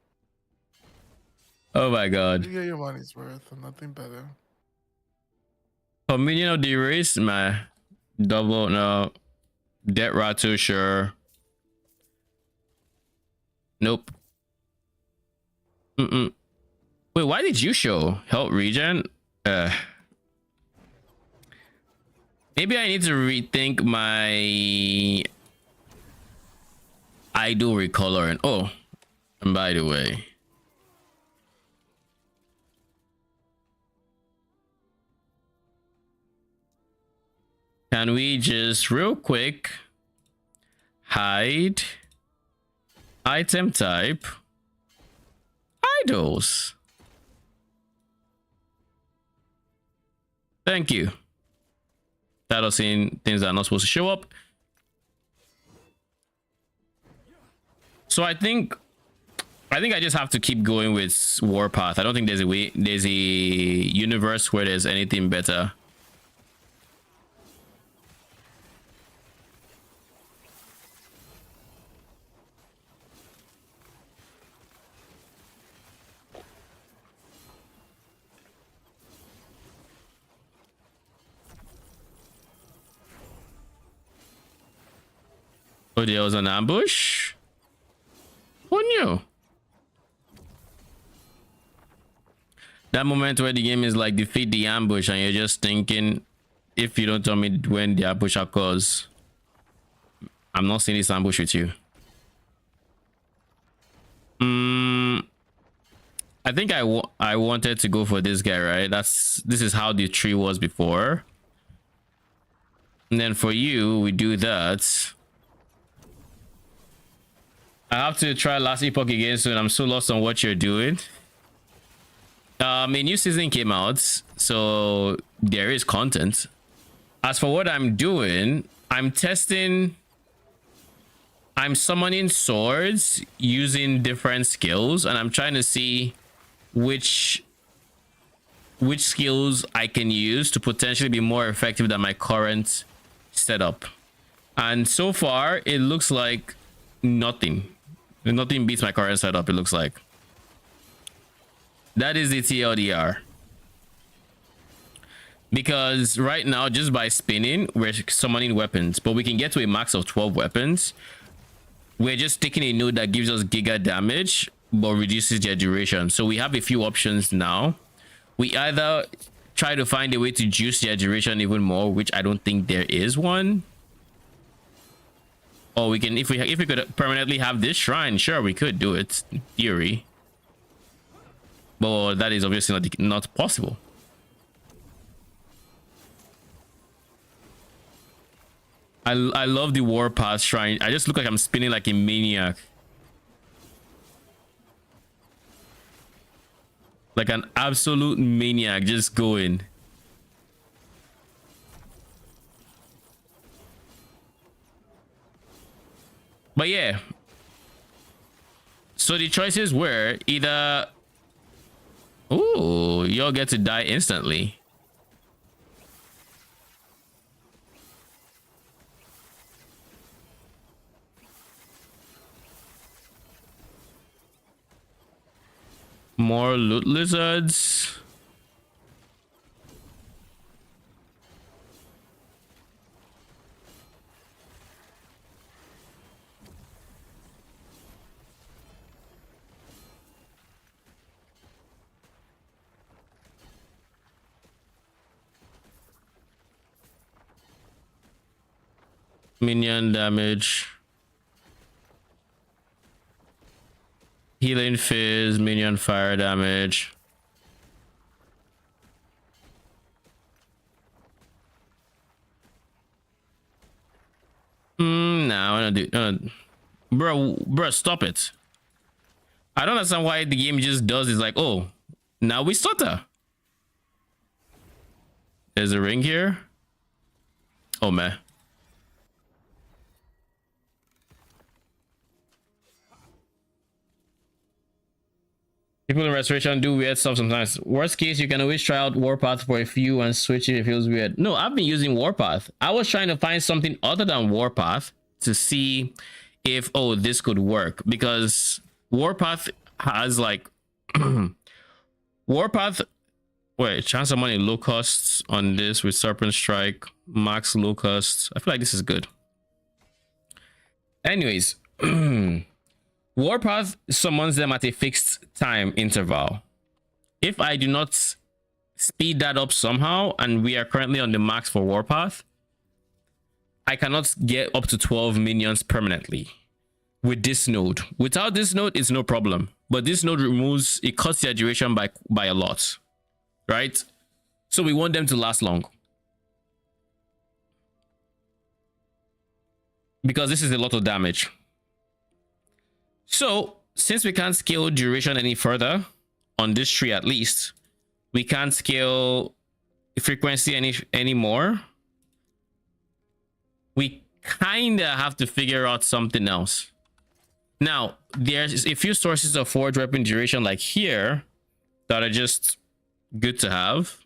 Oh my god. You get your money's worth and nothing better. Minion of the race, my double no. Dead Ratu, sure. Nope. Wait, why did you show help regen? Maybe I need to rethink my idol recoloring. Oh, and by the way, can we just real quick hide item type idols? Thank you. That'll see things that are not supposed to show up. So I think I just have to keep going with Warpath. I don't think there's a universe where there's anything better. Oh, there was an ambush? Who knew? That moment where the game is like defeat the ambush and you're just thinking, if you don't tell me when the ambush occurs, I'm not seeing this ambush with you. I think I wanted to go for this guy, right? This is how the tree was before. And then for you, we do that. I have to try last Epoch again soon. I'm so lost on what you're doing. A new season came out, so there is content. As for what I'm doing, I'm summoning swords using different skills, and I'm trying to see which skills I can use to potentially be more effective than my current setup. And so far, it looks like nothing beats my current setup. It looks like that is the TLDR, because right now just by spinning we're summoning weapons, but we can get to a max of 12 weapons. We're just taking a node that gives us giga damage but reduces their duration. So we have a few options now. We either try to find a way to juice their duration even more, which I don't think there is one. Or we can, if we could permanently have this shrine, sure, we could do it in theory. But that is obviously not possible. I love the Warpath shrine. I just look like I'm spinning like a maniac. Like an absolute maniac, just going. But yeah. So the choices were either... Ooh, you'll get to die instantly. More loot lizards. Minion damage. Healing fizz, minion fire damage. Nah, I wanna do bro, stop it. I don't understand why the game just does is like, oh, now we stutter. There's a ring here. Oh man. People in restoration do weird stuff sometimes. Worst case, you can always try out Warpath for a few and switch if it feels weird. No, I've been using Warpath. I was trying to find something other than Warpath to see if, oh, this could work. Because Warpath has like... Warpath... Wait, chance of money low costs on this with Serpent Strike. Max low costs. I feel like this is good. Anyways... Warpath summons them at a fixed time interval. If I do not speed that up somehow, and we are currently on the max for Warpath, I cannot get up to 12 minions permanently with this node. Without this node, it's no problem. But this node removes, it cuts their duration by a lot, right? So we want them to last long. Because this is a lot of damage. So, since we can't scale duration any further, on this tree at least, we can't scale frequency anymore. We kind of have to figure out something else. Now, there's a few sources of forge weapon duration like here that are just good to have.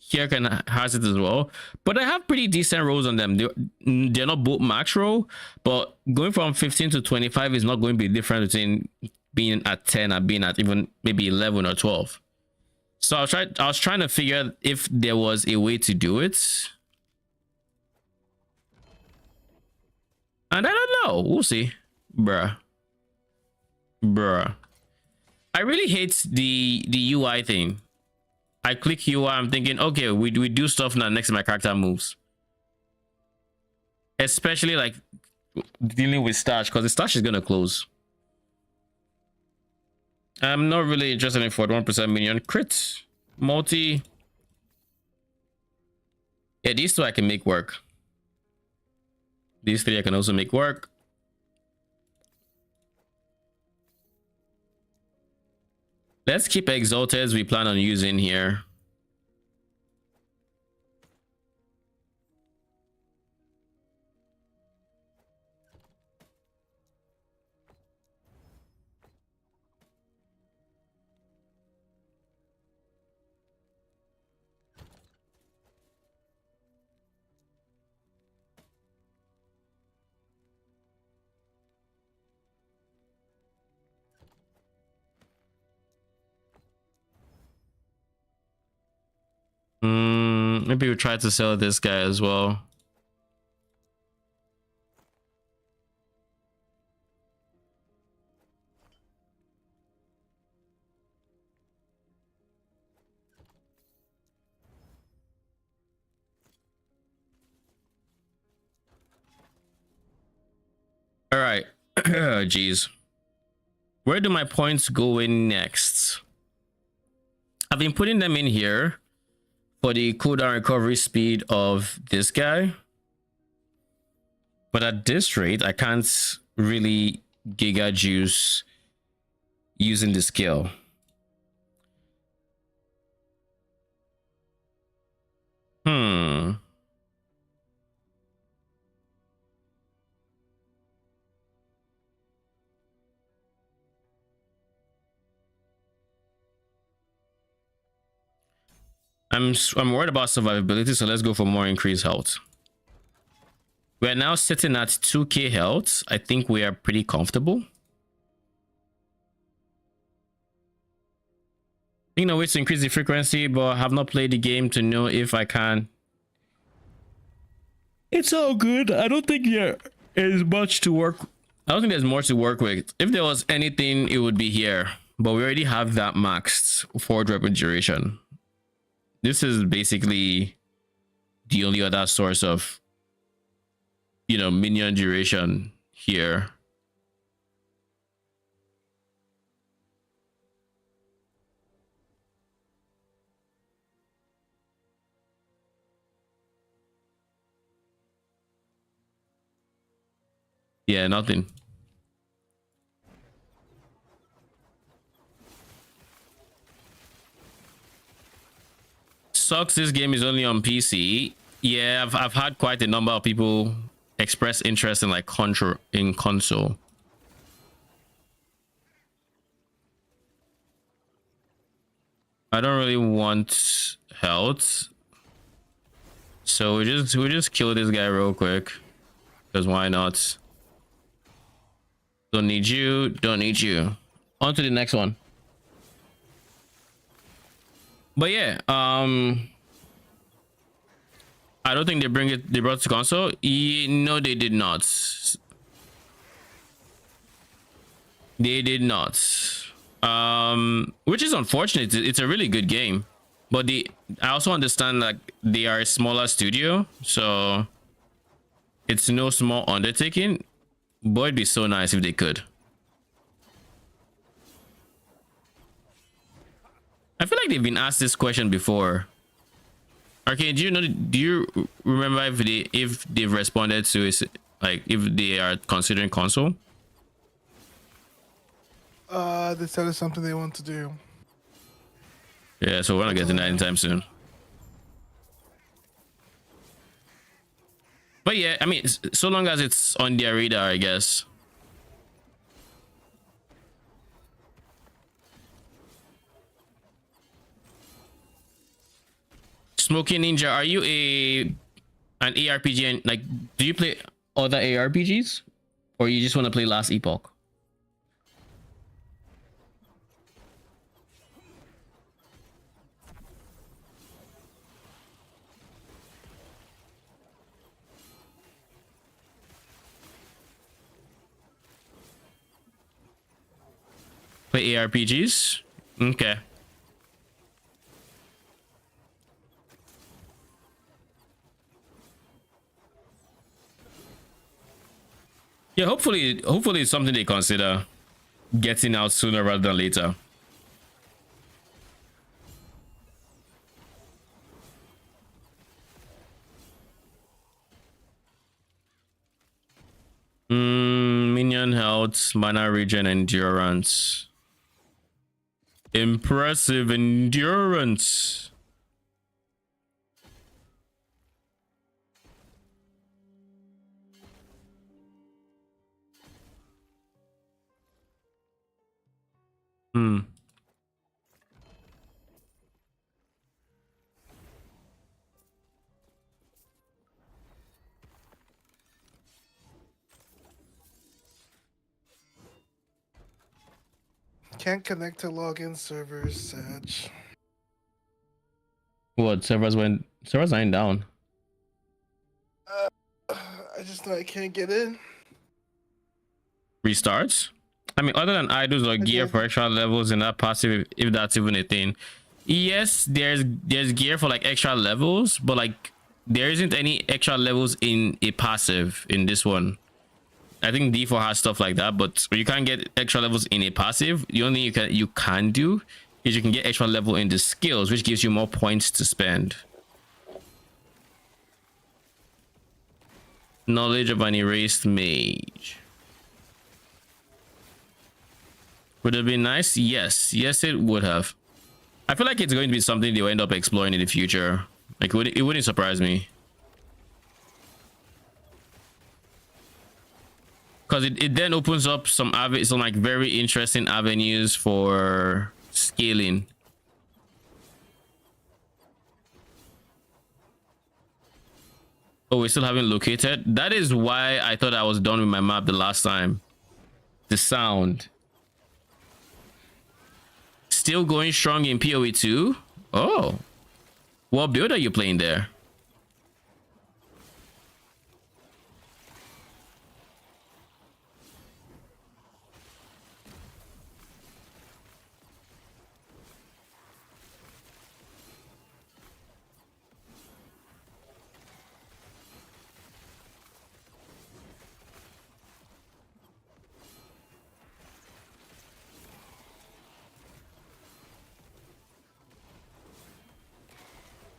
Here has it as well, but I have pretty decent rolls on them. They're not both max roll, but going from 15 to 25 is not going to be different between being at 10 and being at even maybe 11 or 12. So I was trying to figure if there was a way to do it, and I don't know. We'll see, bruh. I really hate the UI thing. I click UI, I'm thinking, okay, we do stuff now next to my character moves. Especially like dealing with stash, because the stash is gonna close. I'm not really interested in 41% minion crit. Multi. Yeah, these two I can make work. These three I can also make work. Let's keep exalted as we plan on using here. Maybe we try to sell this guy as well. All right. Jeez. Where do my points go in next? I've been putting them in here for the cooldown recovery speed of this guy. But at this rate, I can't really giga juice using the skill. I'm worried about survivability, so let's go for more increased health. We're now sitting at 2k health. I think we are pretty comfortable. You know, ways to increase the frequency, but I have not played the game to know if I can. It's all good. I don't think there is much to work. I don't think there's more to work with. If there was anything, it would be here. But we already have that maxed for weapon duration. This is basically the only other source of, you know, minion duration here. Yeah, nothing. Sucks this game is only on PC. Yeah, I've had quite a number of people express interest in like console. I don't really want health, so we just kill this guy real quick, because why not? Don't need you, don't need you. On to the next one. But yeah, I don't think they brought it to console. No, they did not. They did not. Which is unfortunate. It's a really good game, but I also understand that they are a smaller studio, so it's no small undertaking. Boy, it'd be so nice if they could. I feel like they've been asked this question before. Okay, do you remember if they've responded to it, like if they are considering console? They said it's something they want to do. Yeah, so we're not getting that anytime soon. But yeah, I mean, so long as it's on their radar, I guess. Smoking Ninja, are you an ARPG and like do you play other ARPGs or you just want to play Last Epoch? Play ARPGs? Okay. Yeah, hopefully it's something they consider getting out sooner rather than later. Minion health, mana regen, endurance. Impressive endurance. Can't connect to login servers, Sag. What, servers ain't down. I just know I can't get in. Restarts? I mean, other than idols or gear for extra levels in that passive, if that's even a thing. Yes, there's gear for like extra levels, but like there isn't any extra levels in a passive in this one. I think D4 has stuff like that, but you can't get extra levels in a passive. The only thing you can do is you can get extra level in the skills, which gives you more points to spend. Knowledge of an erased mage. Would it have been nice? Yes. Yes, it would have. I feel like it's going to be something they'll end up exploring in the future. Like, it wouldn't surprise me. Because it then opens up some like very interesting avenues for scaling. Oh, we still haven't located. That is why I thought I was done with my map the last time. The sound. Still going strong in PoE 2. Oh. What build are you playing there?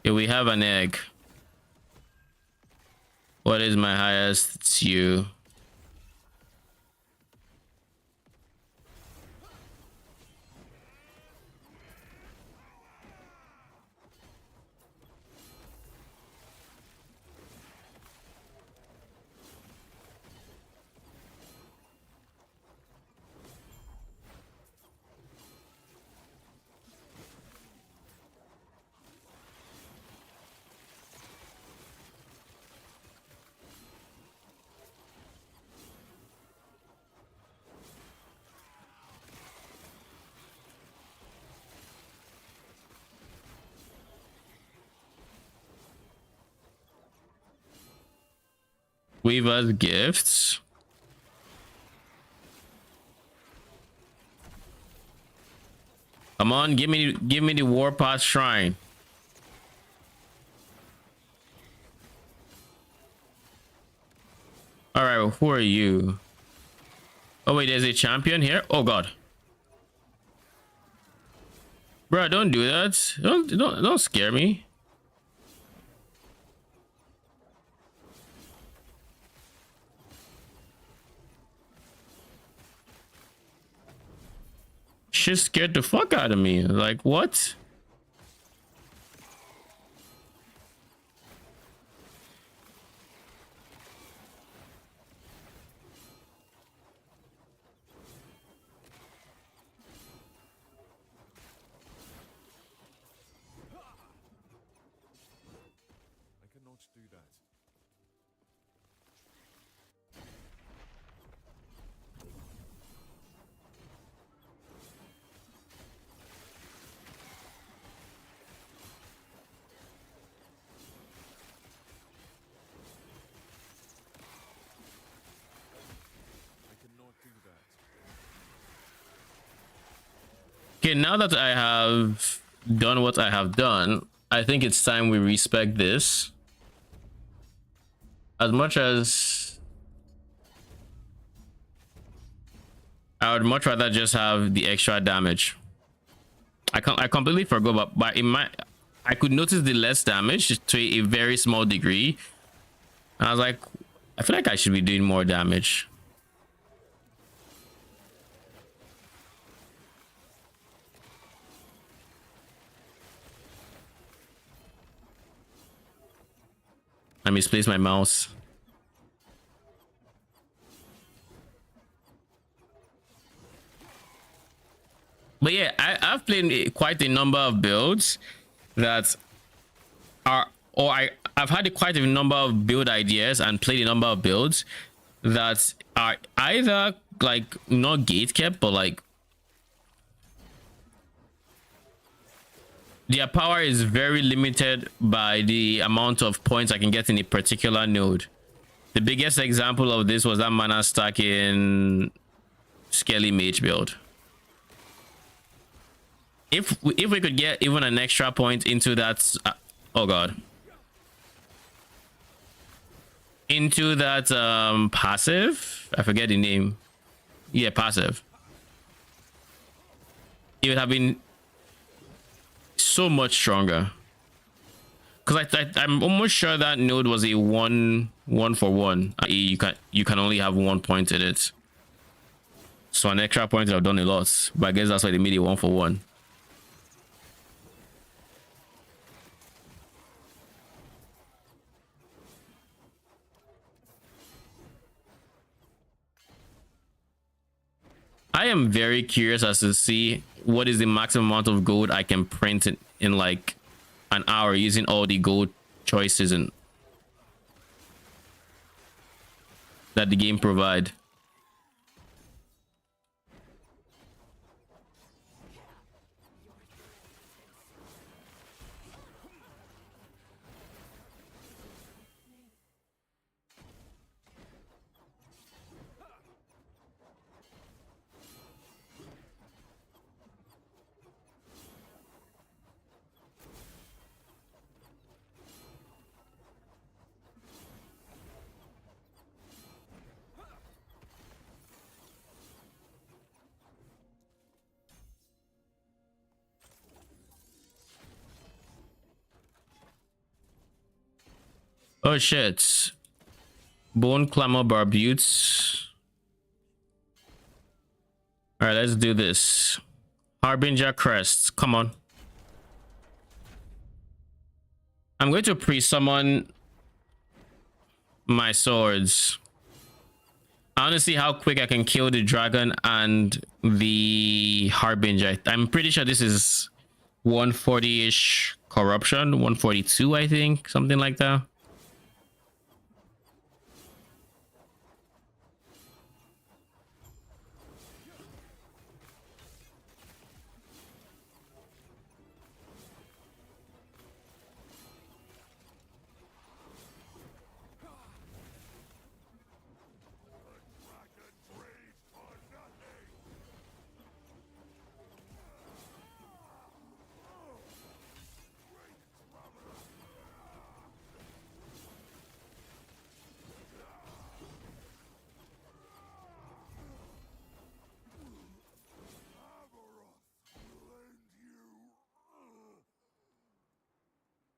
Here we have an egg. What is my highest? It's you. Weaver's gifts. Come on, give me the Warpath Shrine. All right, who are you? Oh wait, there's a champion here. Oh god, bro, don't do that. Don't scare me. She scared the fuck out of me. Like, what? I cannot do that. I cannot do that. Okay, now that I have done what I have done, I think it's time we respect this. As much as I would much rather just have the extra damage. I completely forgot, but I could notice the less damage to a very small degree, and I was like, I feel like I should be doing more damage. I misplaced my mouse. But yeah, I've played quite a number of builds that are, I've had quite a number of build ideas and played a number of builds that are either like not gate kept, but like their power is very limited by the amount of points I can get in a particular node. The biggest example of this was that mana stack in Skelly Mage build. If we could get even an extra point into that, oh god, into that passive, I forget the name. Yeah, passive. It would have been so much stronger. Because I'm almost sure that node was a one for one. I.e., you can only have 1 point in it. So an extra point would have done a lot. But I guess that's why they made it 1 for 1. I am very curious as to see what is the maximum amount of gold I can print in like an hour using all the gold choices and that the game provide. Oh shit. Bone clamor barbutes. Alright, let's do this. Harbinger crests. Come on. I'm going to pre-summon my swords. I want to see how quick I can kill the dragon and the Harbinger. I'm pretty sure this is 140-ish corruption. 142, I think. Something like that.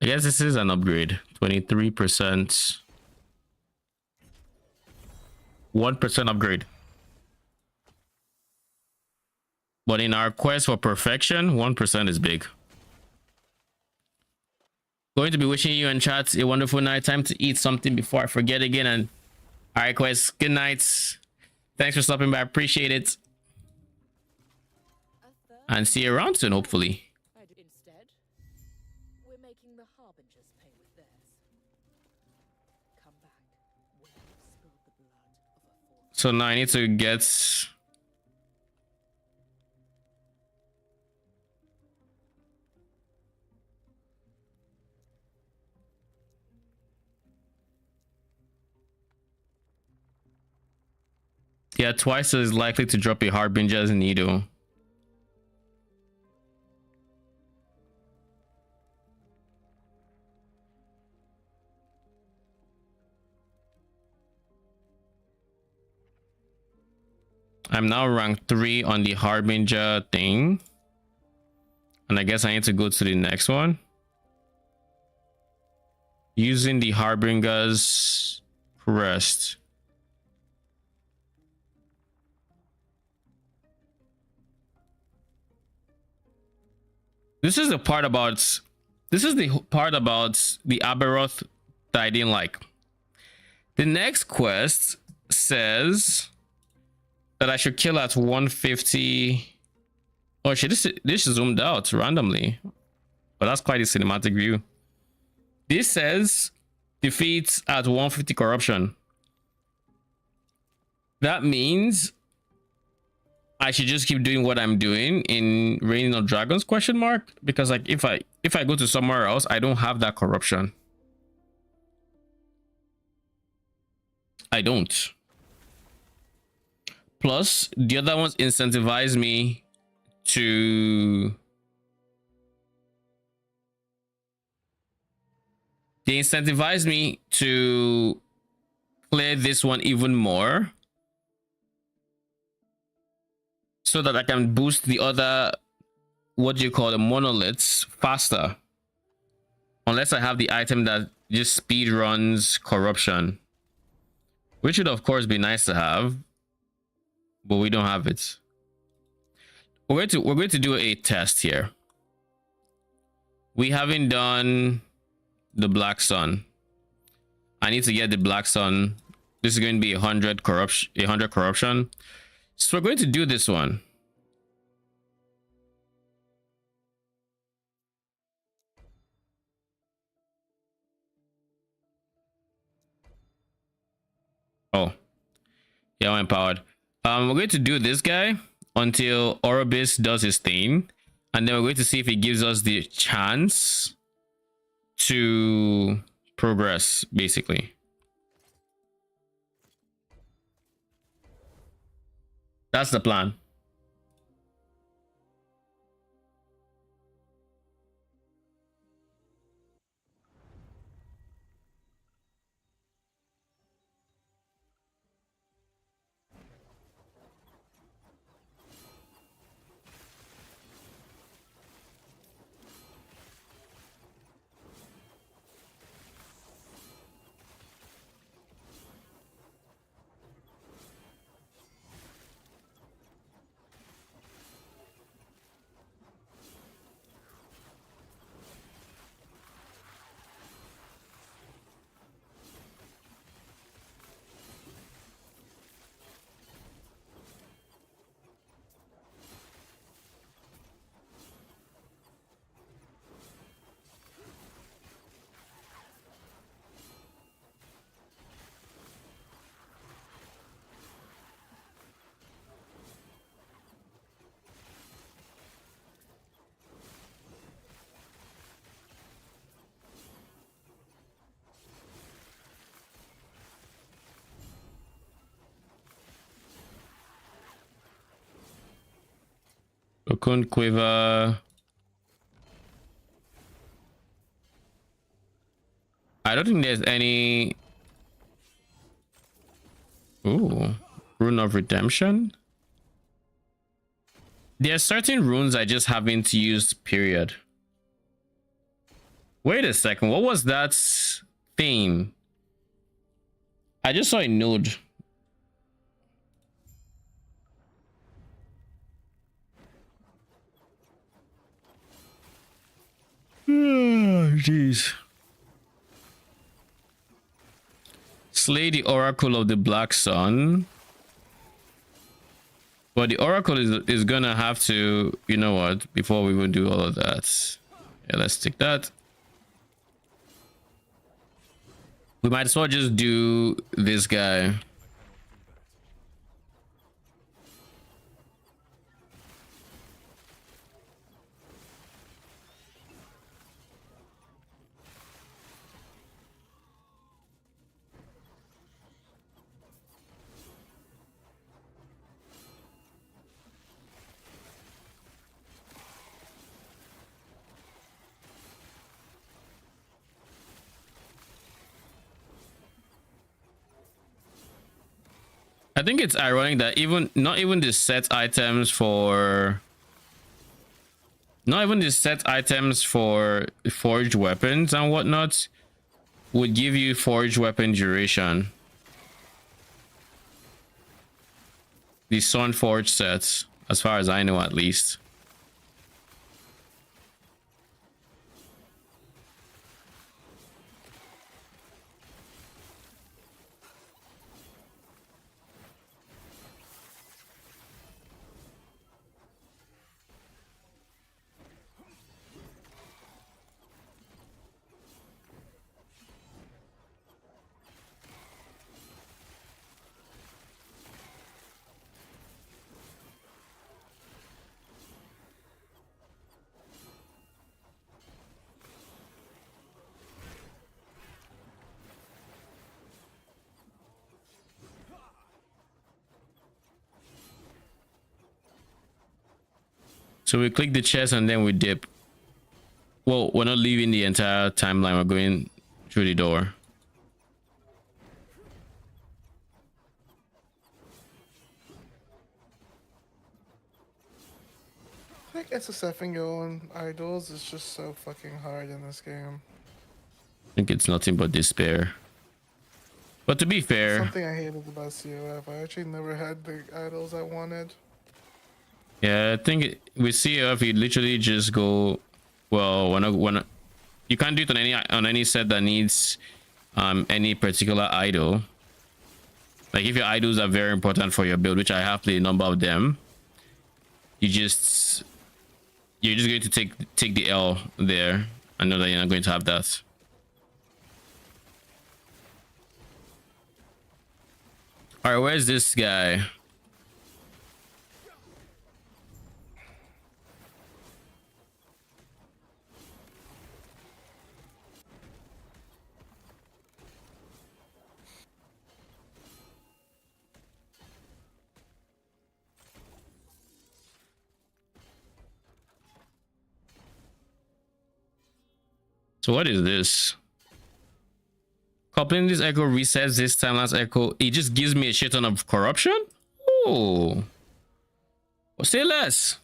I guess this is an upgrade. 23%. 1% upgrade. But in our quest for perfection, 1% is big. Going to be wishing you and chat a wonderful night. Time to eat something before I forget again. And all right, quest. Good night. Thanks for stopping by. I appreciate it. And see you around soon, hopefully. Instead, we're making the Harbingers pay with theirs. Come back when you've spilled the blood of a fourth. So now I need to get... Yeah, twice as likely to drop a Harbinger's needle. I'm now rank 3 on the Harbinger thing. And I guess I need to go to the next one. Using the Harbinger's crest. This is the part about the Aberoth that I didn't like. The next quest says that I should kill at 150. Oh shit, this is zoomed out randomly. But that's quite a cinematic view. This says defeats at 150 corruption. That means I should just keep doing what I'm doing in Reign of Dragons ? Because like if I go to somewhere else, I don't have that corruption. I don't. Plus, the other ones incentivize me to... They incentivize me to clear this one even more, so that I can boost the other what do you call the monoliths faster, unless I have the item that just speed runs corruption, which would of course be nice to have, but we don't have it. We're going to do a test here. We haven't done the black sun. I need to get the black sun. This is going to be 100 corruption, 100 corruption. So we're going to do this one. Oh, yeah, I'm empowered. We're going to do this guy until Orobis does his thing, and then we're going to see if he gives us the chance to progress, basically. That's the plan. Cocoon Quiver. I don't think there's any. Ooh, Rune of Redemption. There are certain runes I just haven't used, period. Wait a second, what was that thing? I just saw a node. Jeez. Slay the Oracle of the Black Sun. But the Oracle is gonna have to, you know what, before we will do all of that. Yeah, let's take that. We might as well just do this guy. I think it's ironic that not even the set items for forged weapons and whatnot would give you forged weapon duration. The Sun Forge sets, as far as I know, at least. So we click the chest and then we dip. Well, we're not leaving the entire timeline. We're going through the door. I think It's accepting your own idols. It's just so fucking hard in this game. I think it's nothing but despair. But to be fair, Something I hated about COF. I actually never had the idols I wanted. yeah, I think with CF you literally just go, well, when you can't do it on any set that needs any particular idol. Like if your idols are very important for your build, which I have played a number of them, you're just going to take the L there. I know that you're not going to have that. All right, where's this guy? So what is this? Coupling this echo resets this timeline's echo. It just gives me a shit ton of corruption. Oh, well, say less.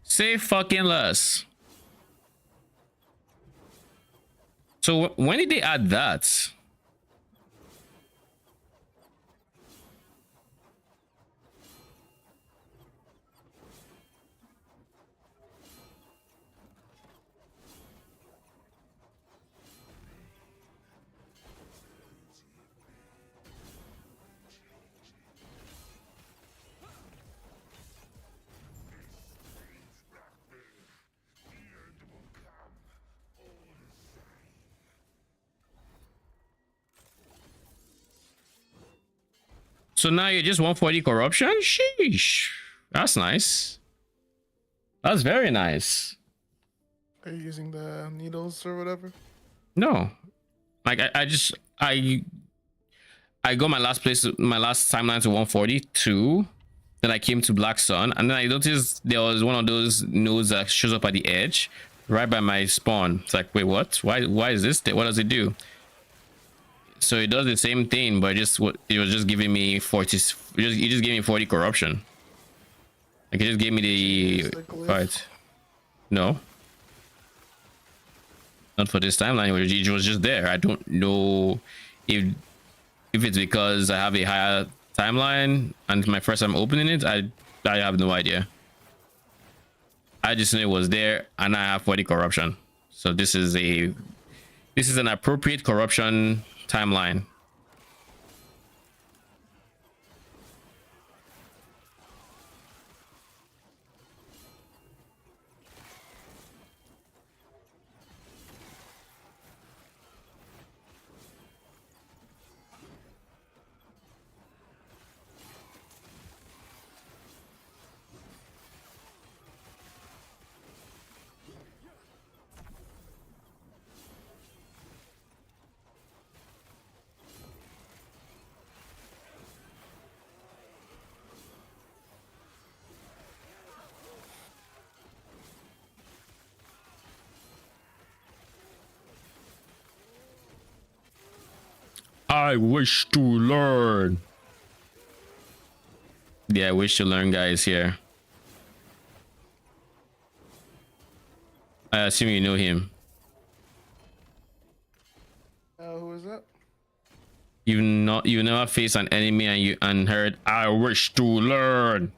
Say fucking less. So when did they add that? So now you're just 140 corruption? Sheesh. That's nice. That's very nice. Are you using the needles or whatever? No. Like I got my last timeline to 142. Then I came to Black Sun, and then I noticed there was one of those nodes that shows up at the edge right by my spawn. It's like, wait, what? Why is this there? What does it do? So it does the same thing, but it was just giving me 40. It just gave me 40 corruption. Like it just gave me the fight. No, not for this timeline. It was just there. I don't know if it's because I have a higher timeline and my first time opening it. I have no idea. I just knew it was there, and I have 40 corruption. So this is an appropriate corruption timeline. I wish to learn. Yeah, I wish to learn guys here. I assume you know him. Who is that? You never face an enemy and heard I wish to learn.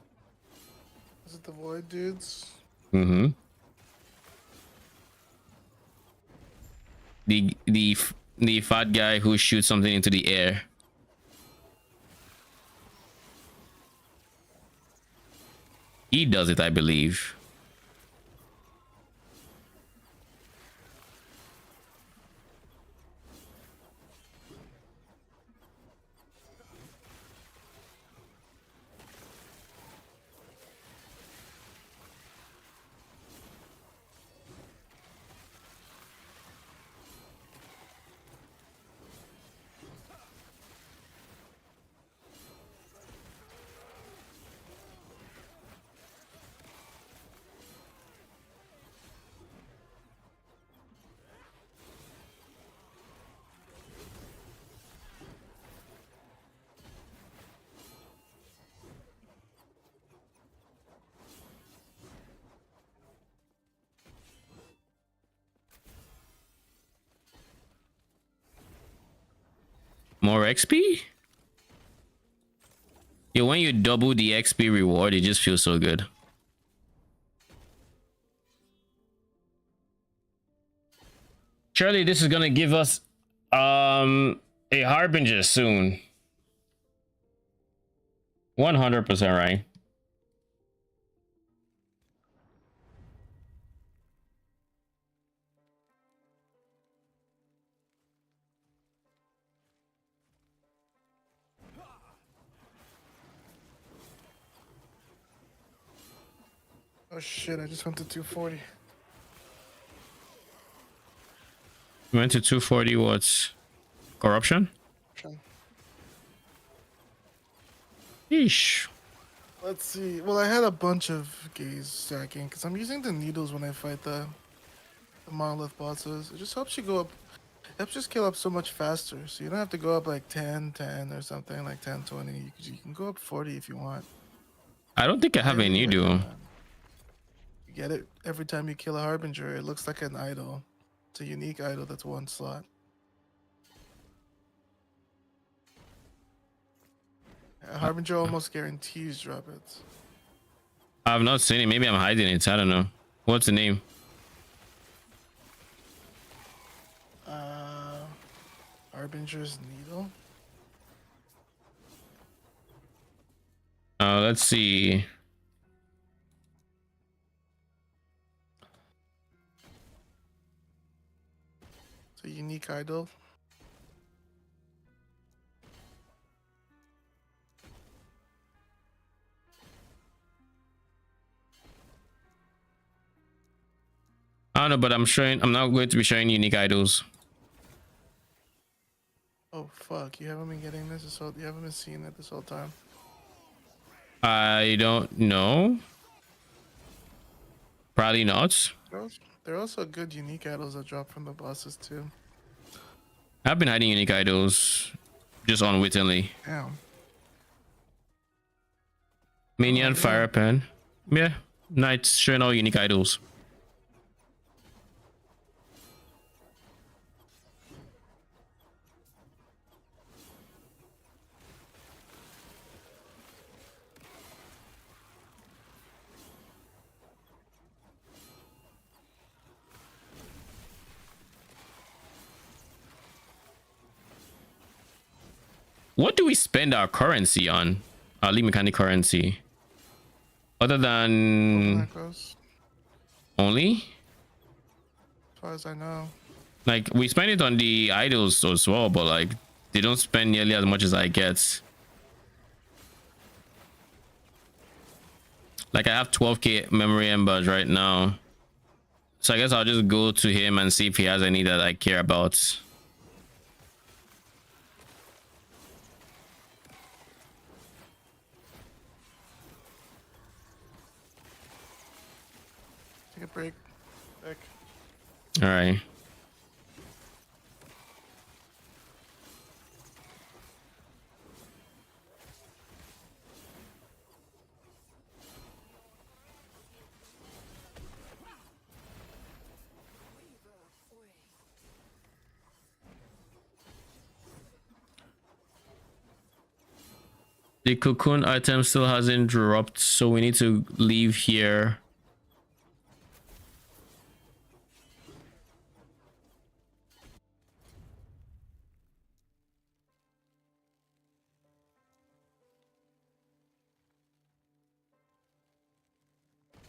Is it the Void dudes? Mm-hmm. The fat guy who shoots something into the air. He does it, I believe. More XP? Yeah, when you double the XP reward, it just feels so good. Surely this is gonna give us a harbinger soon. 100% right. Oh shit! I just went to 240. Went to 240. What's corruption? Trying- Yeesh. Let's see. Well, I had a bunch of gaze stacking because I'm using the needles when I fight the monolith bosses. It just helps you go up. It helps you scale up so much faster. So you don't have to go up like 10, 10 or something, like 10, 20. You can go up 40 if you want. I don't think I have Highly any duo. recommend. You get it every time you kill a harbinger. It looks like an idol. It's a unique idol that's one slot. A harbinger almost guarantees drop it. I've not seen it. Maybe I'm hiding it. I don't know. What's the name? Harbinger's needle. Let's see. It's a unique idol. I don't know, but I'm not going to be showing unique idols. Oh fuck! You haven't been getting this whole. You haven't been seeing it this whole time. I don't know. Probably not. There are also good unique idols that drop from the bosses too. I've been hiding unique idols just unwittingly. Damn. Minion, yeah. fire pen. Yeah, knights showing all unique idols. What do we spend our currency on? Our lead mechanic currency. Other than Macros, only? as far as I know. Like, we spend it on the idols as well, but like, they don't spend nearly as much as I get. Like, I have 12k memory embers right now. So I guess I'll just go to him and see if he has any that I care about. Take a break. Back. All right. The cocoon item still hasn't dropped, so we need to leave here.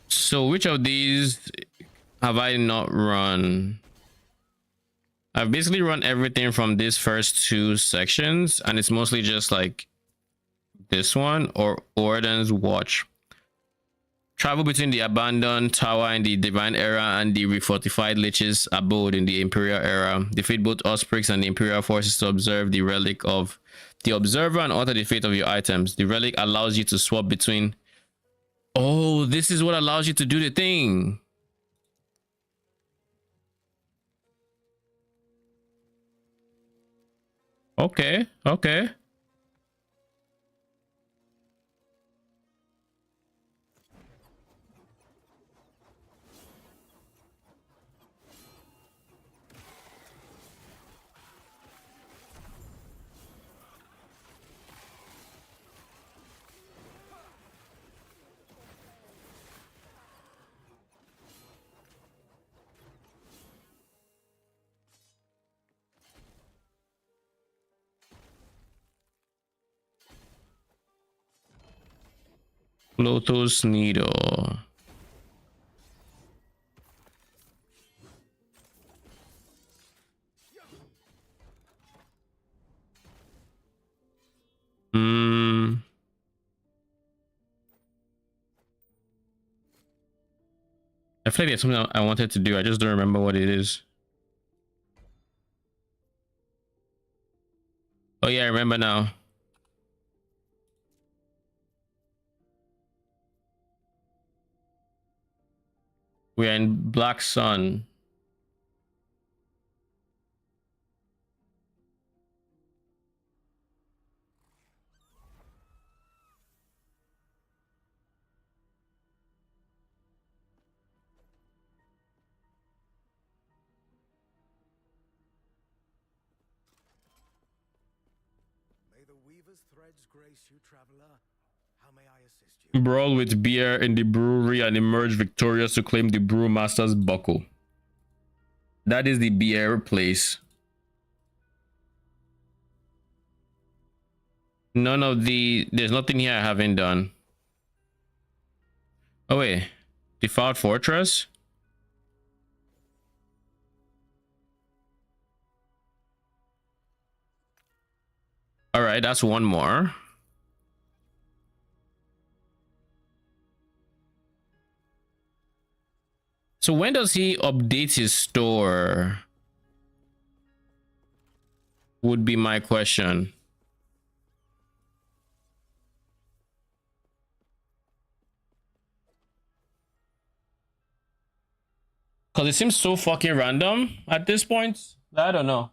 So which of these have I not run? I've basically run everything from these first two sections, and it's mostly just like this one or Orden's Watch. Travel between the abandoned tower in the Divine Era and the refortified Lich's abode in the Imperial Era. Defeat both Ospreys and the Imperial forces to observe the relic of the observer and alter the fate of your items. The relic allows you to swap between. Oh, this is what allows you to do the thing. Okay, okay. Lotus Needle. Hmm. I feel like there's something I wanted to do. I just don't remember what it is. Oh yeah, I remember now. We are in Black Sun. May the weaver's threads grace you, traveler. How may I assist you? Brawl with beer in the brewery and emerge victorious to claim the brewmaster's buckle. That is the beer place. There's nothing here I haven't done. Oh wait, Default Fortress? All right, that's one more. So when does he update his store? Would be my question. Because it seems so fucking random at this point. I don't know.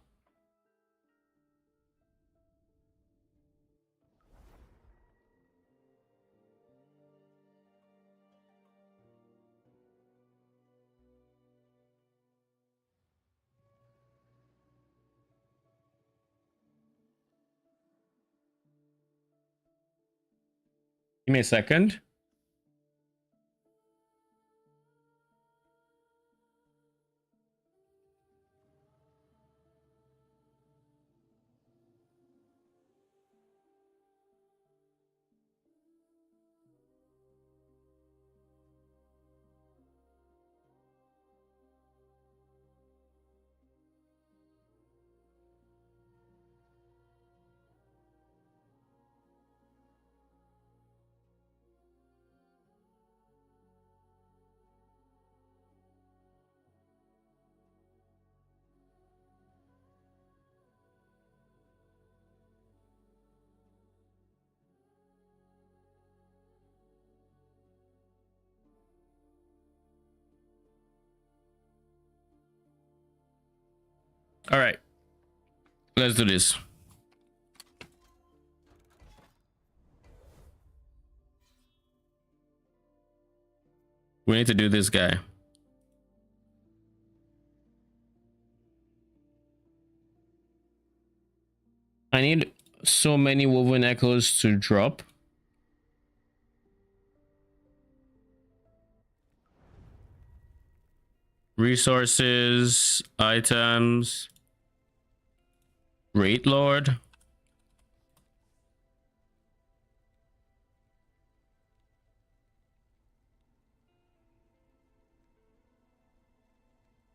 Give me a second. All right, let's do this. We need to do this guy. I need so many woven echoes to drop. Resources, items, Rate Lord.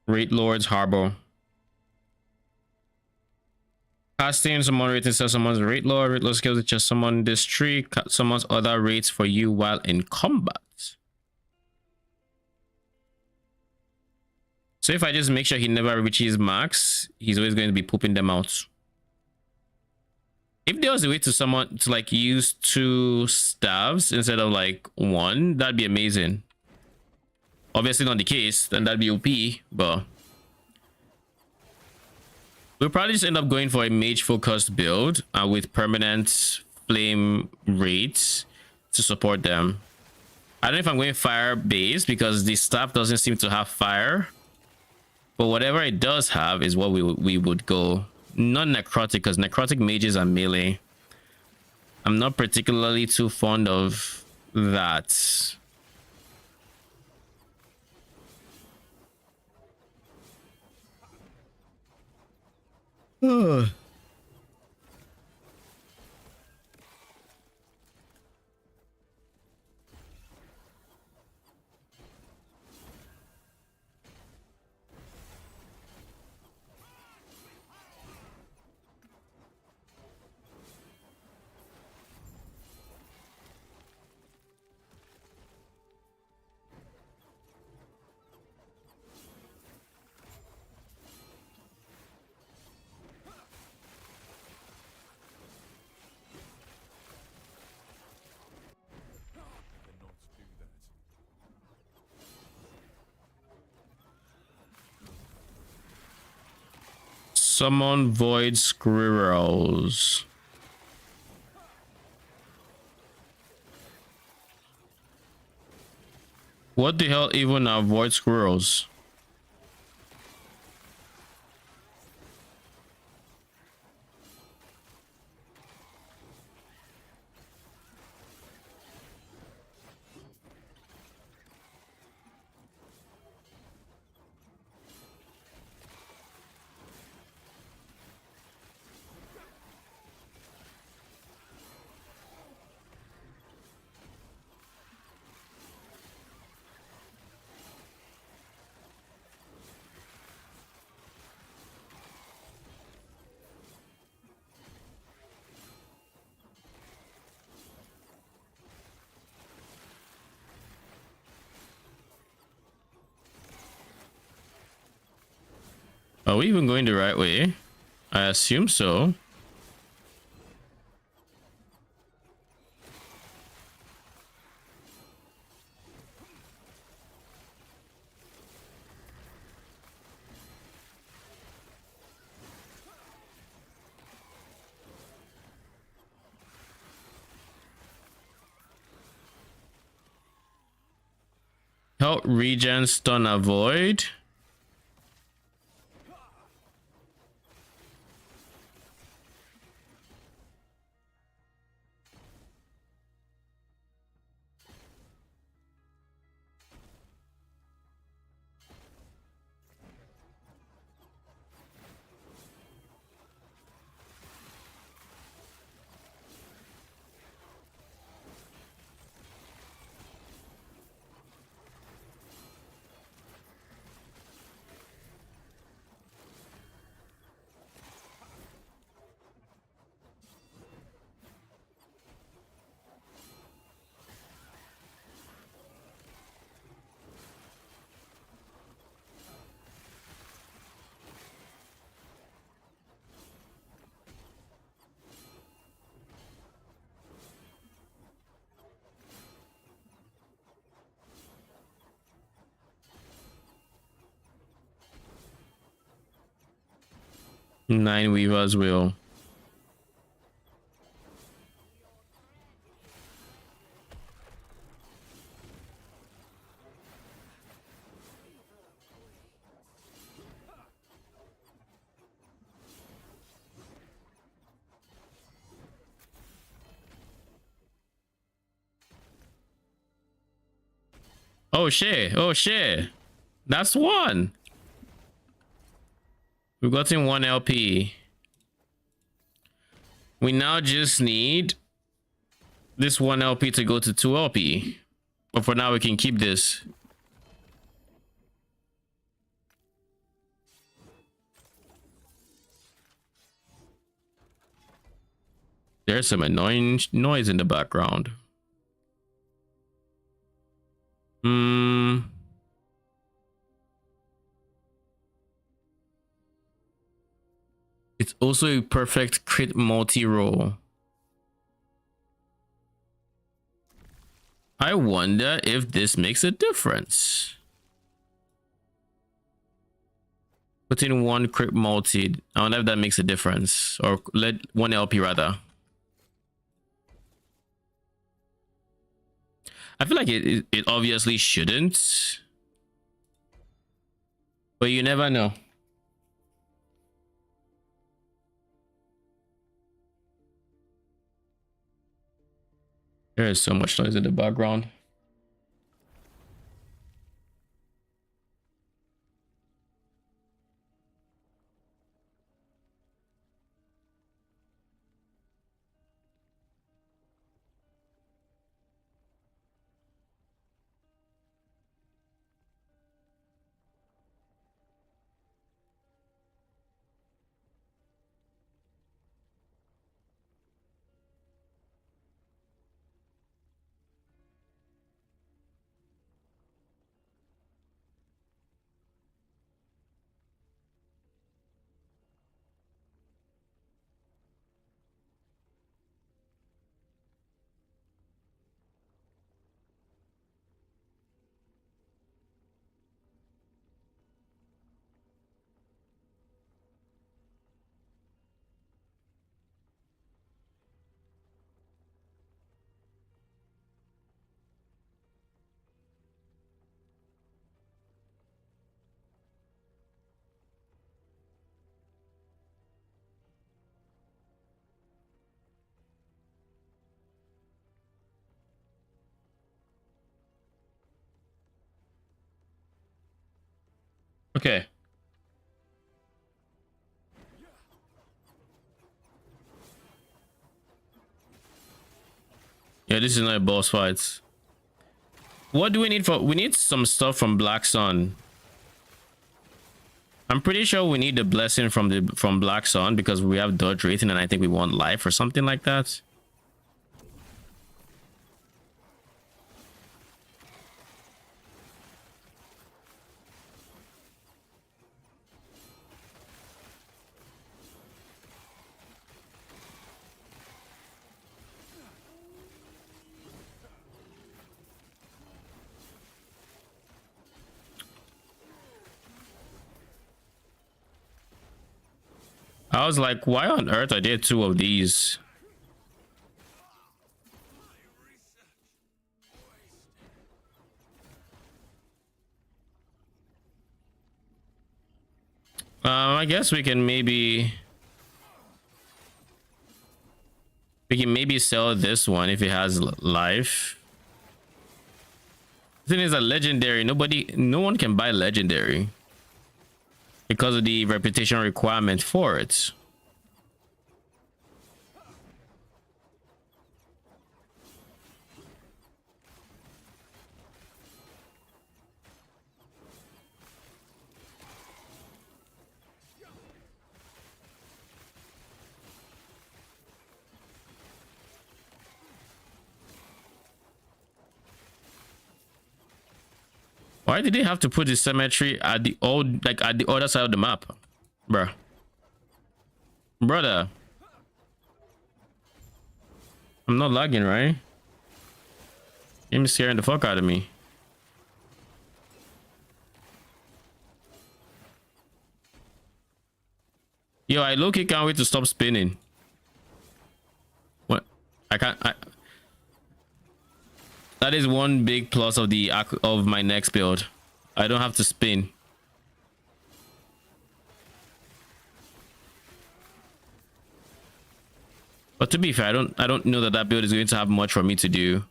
Rate Lord's Harbor. Casting, someone rating says someone's Rate Lord skills that just summon this tree, cut someone's other rates for you while in combat. So if I just make sure he never reaches max, he's always going to be pooping them out. If there was a way to someone to like use 2 staves instead of like 1, that'd be amazing. Obviously not the case, then that'd be OP, but we'll probably just end up going for a mage focused build with permanent flame rates to support them. I don't know if I'm going fire based because the staff doesn't seem to have fire, but whatever it does have is what we would go. Not necrotic, because necrotic mages are melee. I'm not particularly too fond of that. Summon void squirrels. What the hell even are void squirrels? Are we even going the right way? I assume so. Help regen stun avoid. Nine weavers will. Oh shit, oh shit. That's one. We've gotten 1 LP. We now just need this 1 LP to go to 2 LP. But for now we can keep this. There's some annoying noise in the background. It's also a perfect crit multi-roll. I wonder if this makes a difference. Put in 1 crit multi. I wonder if that makes a difference. Or let 1 LP rather. I feel like it obviously shouldn't. But you never know. There is so much noise in the background. Okay. Yeah, this is not a boss fight. What do we need for? We need some stuff from Black Sun. I'm pretty sure we need the blessing from Black Sun because we have dodge rating and I think we want life or something like that. I was like, why on earth are there two of these? I guess we can maybe sell this one if it has life. The thing is, a legendary, no one can buy legendary because of the reputation requirement for it. Why did they have to put the cemetery at the at the other side of the map, bruh? Brother, I'm not lagging, right? You're scaring the fuck out of me. Yo, I low-key can't wait to stop spinning. What? I can't. That is one big plus of my next build. I don't have to spin. But to be fair, I don't know that build is going to have much for me to do.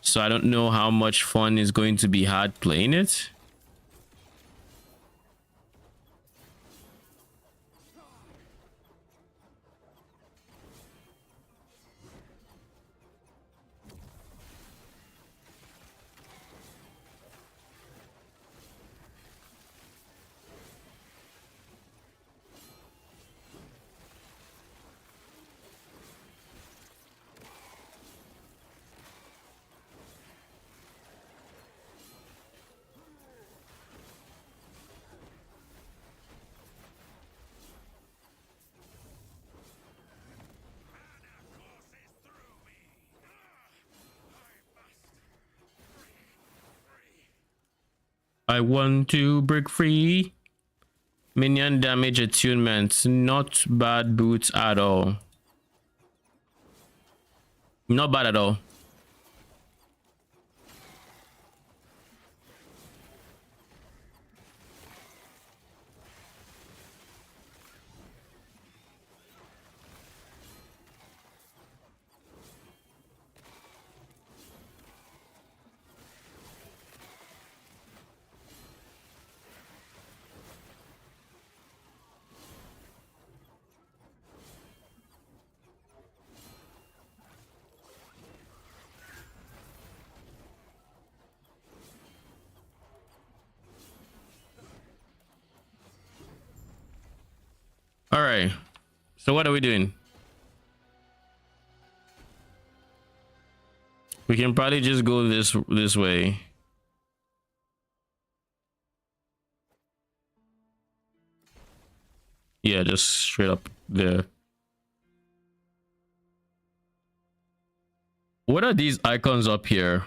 So I don't know how much fun is going to be had playing it. I want to break free. Minion damage attunement. Not bad boots at all. Not bad at all. All right. So what are we doing? We can probably just go this way. Yeah, just straight up there. What are these icons up here?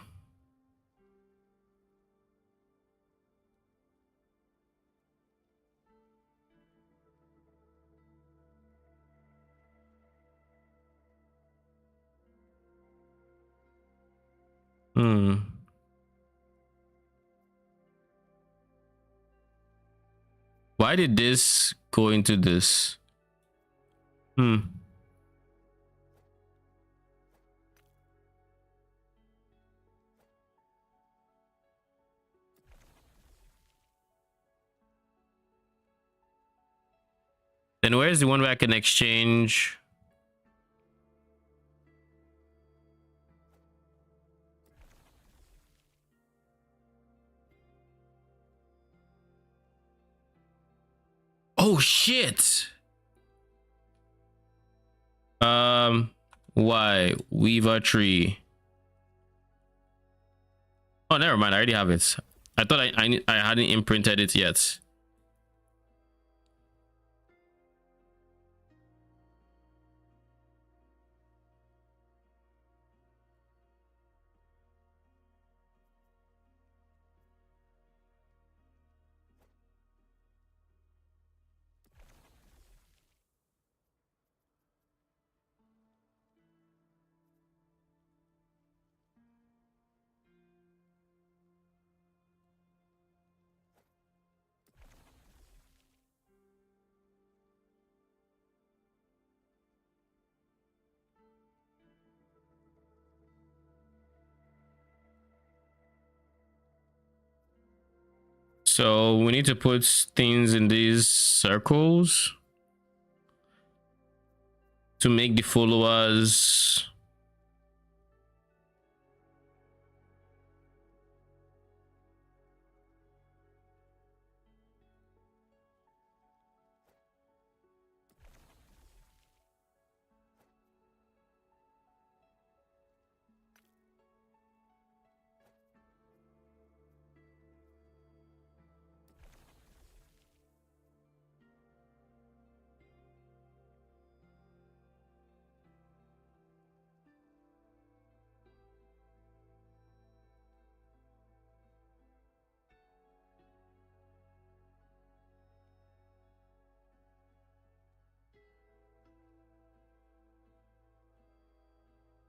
Why did this go into this? Then where's the one where I can exchange? Oh shit. Why Weaver tree? Oh, never mind. I already have it. I thought I hadn't imprinted it yet. So we need to put things in these circles to make the followers.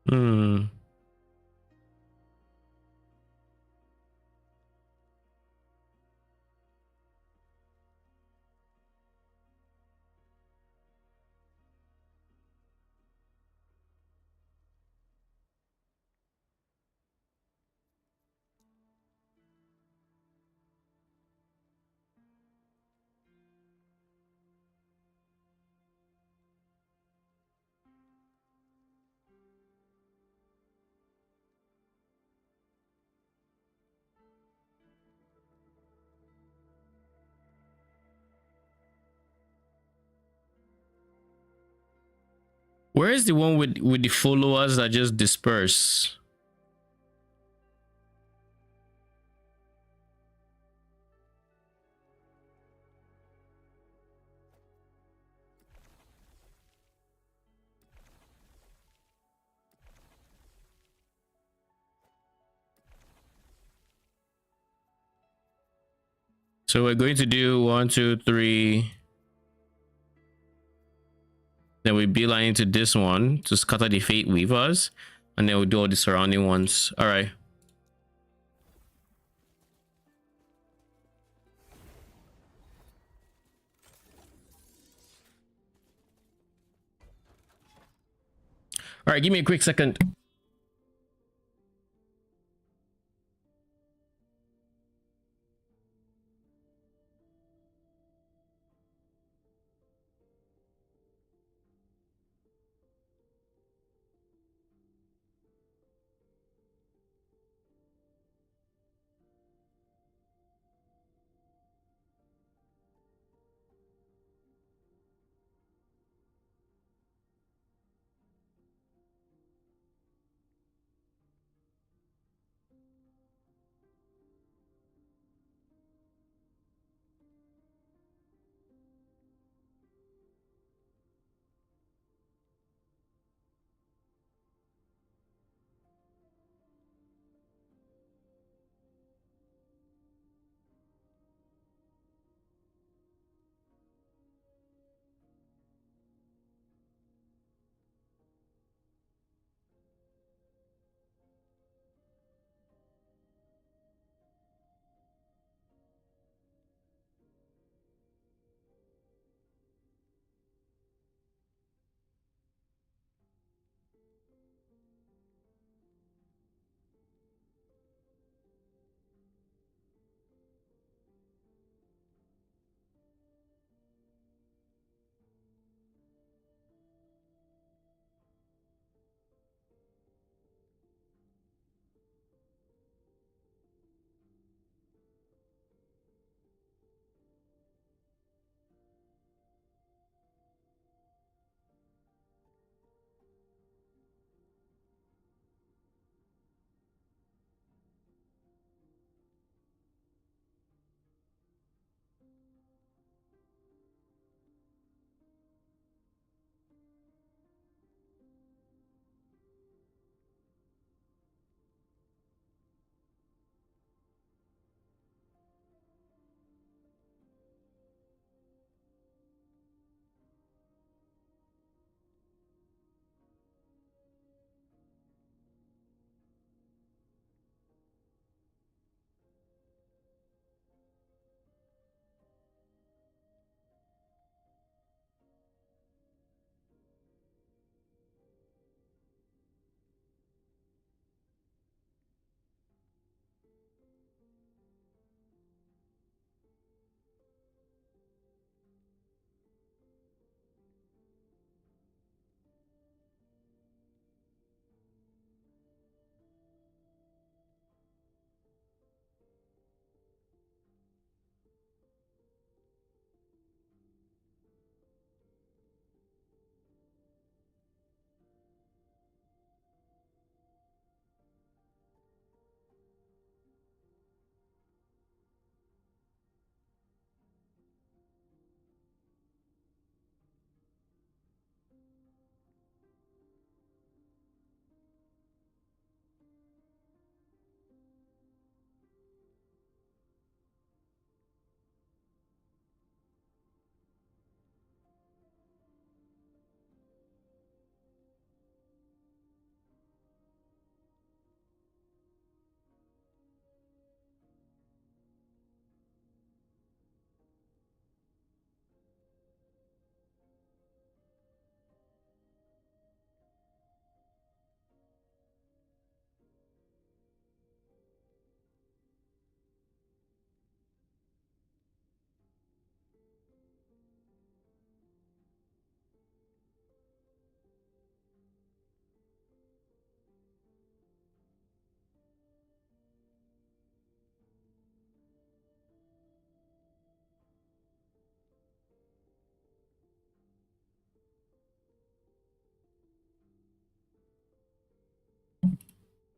Hmm. Where is the one with the followers that just disperse? So we're going to do 1, 2, 3. Then we beeline into this one to scatter the fate weavers, and then we'll do all the surrounding ones. All right. All right, give me a quick second.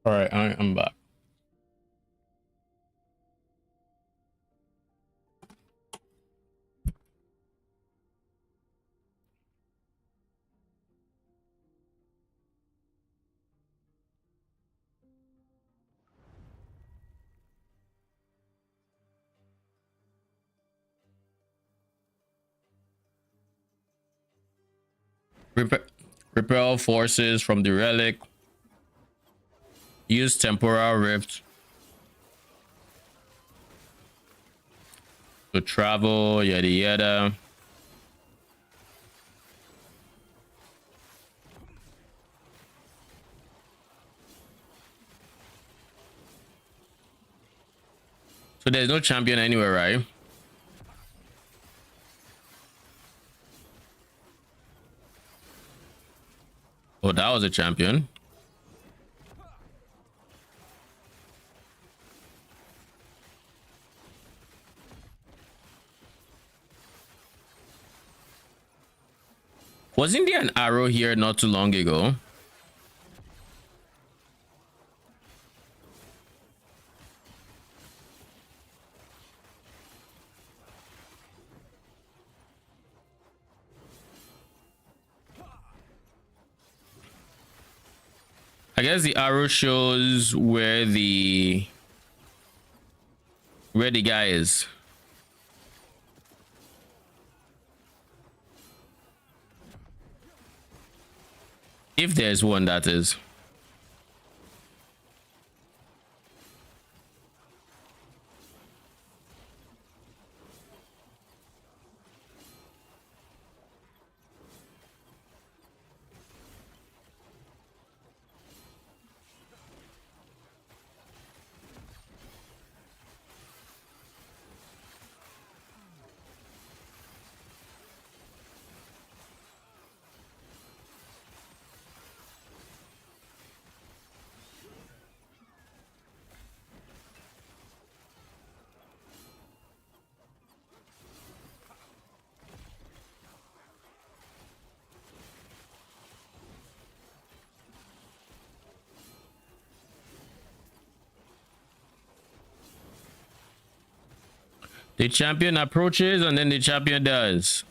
All right, I'm back. Repel forces from the relic. Use temporal rift to travel, yada yada. So there's no champion anywhere, right? Oh, that was a champion. Wasn't there an arrow here not too long ago? I guess the arrow shows where the guy is. If there's one, that is. The champion approaches and then the champion does.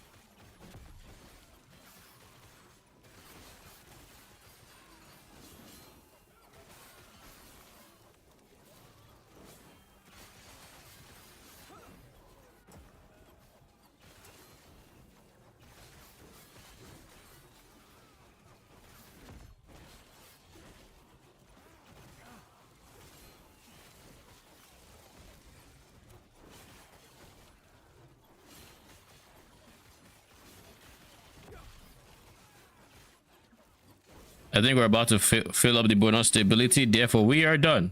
I think we're about to fill up the bonus stability. Therefore, we are done.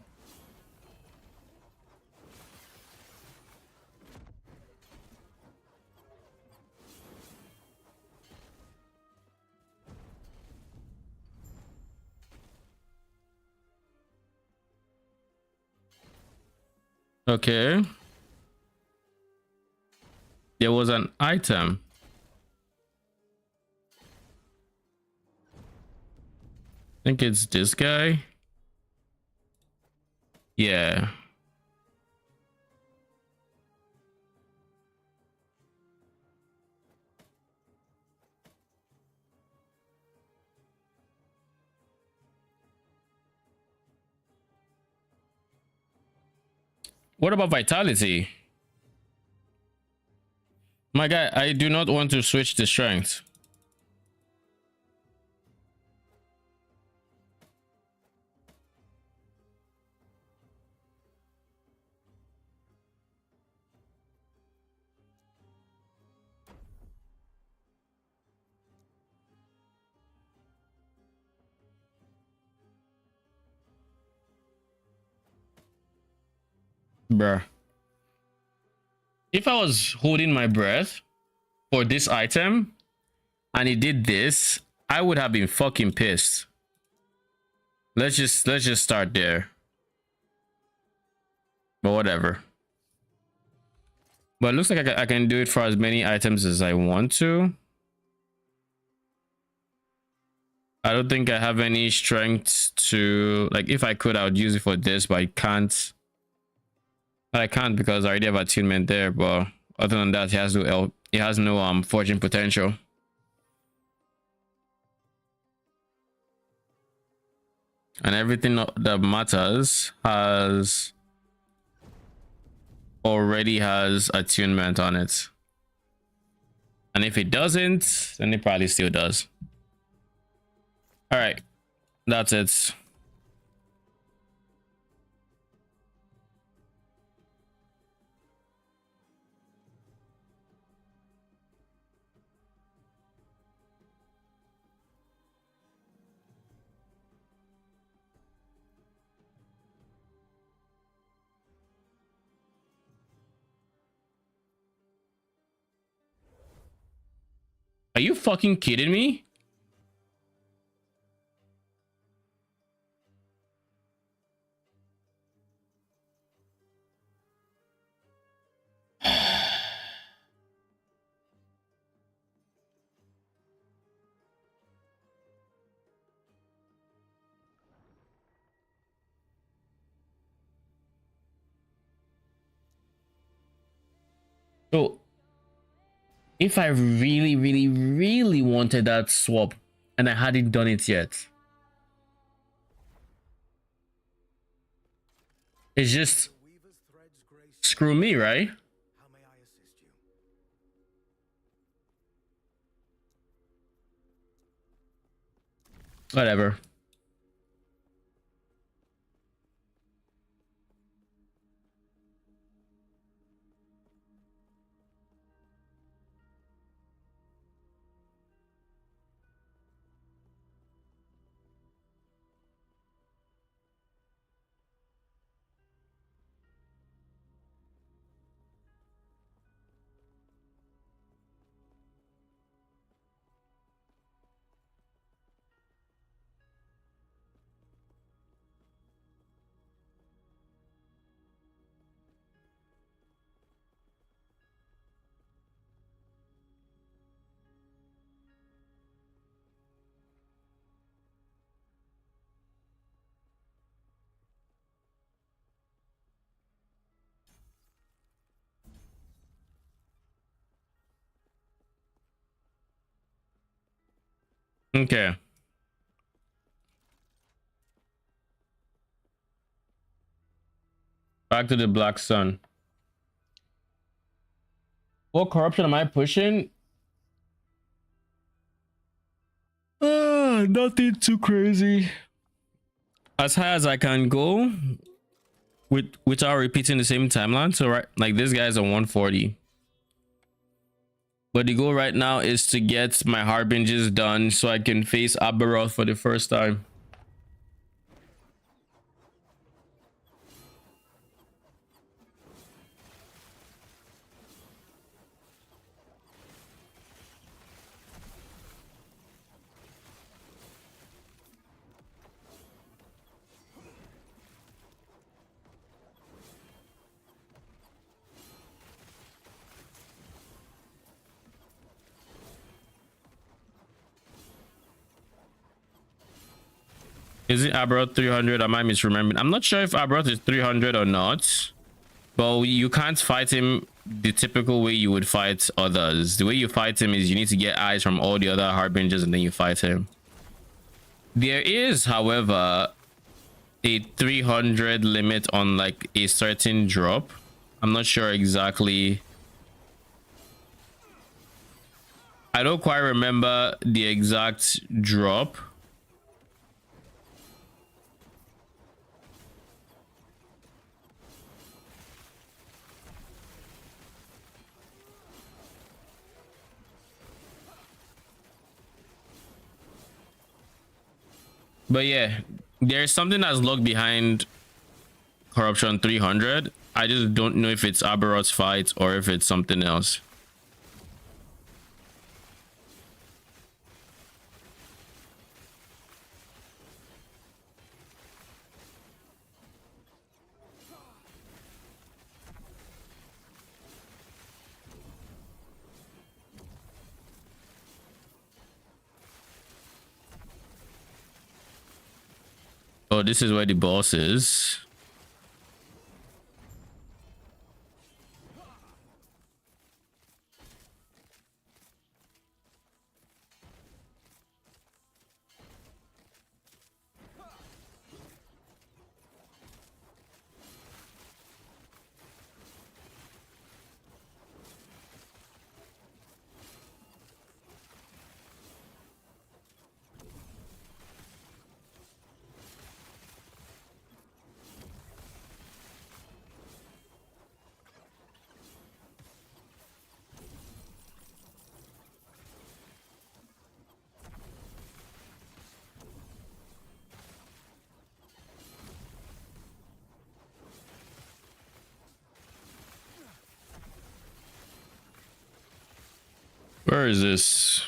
Okay. There was an item. I think it's this guy. Yeah. What about vitality? My guy, I do not want to switch the strength. Bruh. If I was holding my breath for this item and it did this, I would have been fucking pissed. Let's just start there. But whatever. But it looks like I can do it for as many items as I want to. I don't think I have any strength to, like, if I could, I would use it for this, but I can't. But I can't because I already have attunement there. But other than that, it has no forging potential. And everything that matters already has attunement on it. And if it doesn't, then it probably still does. All right, that's it. Are you fucking kidding me? So if I really, really, really wanted that swap and I hadn't done it yet, it's just Weaver's threads grace. screw me, right? How may I assist you? Whatever. Okay. Back to the Black Sun. What corruption am I pushing? Nothing too crazy. As high as I can go without repeating the same timeline. So right, like this guy's on 140. But the goal right now is to get my harbingers done so I can face Aberoth for the first time. Is it Aberoth 300? Am I misremembering? I'm not sure if Aberoth is 300 or not. But you can't fight him the typical way you would fight others. The way you fight him is you need to get eyes from all the other harbingers and then you fight him. There is, however, a 300 limit on like a certain drop. I'm not sure exactly. I don't quite remember the exact drop. But yeah, there's something that's locked behind corruption 300. I just don't know if it's Aberoth's fight or if it's something else. Oh, this is where the boss is. Where is this?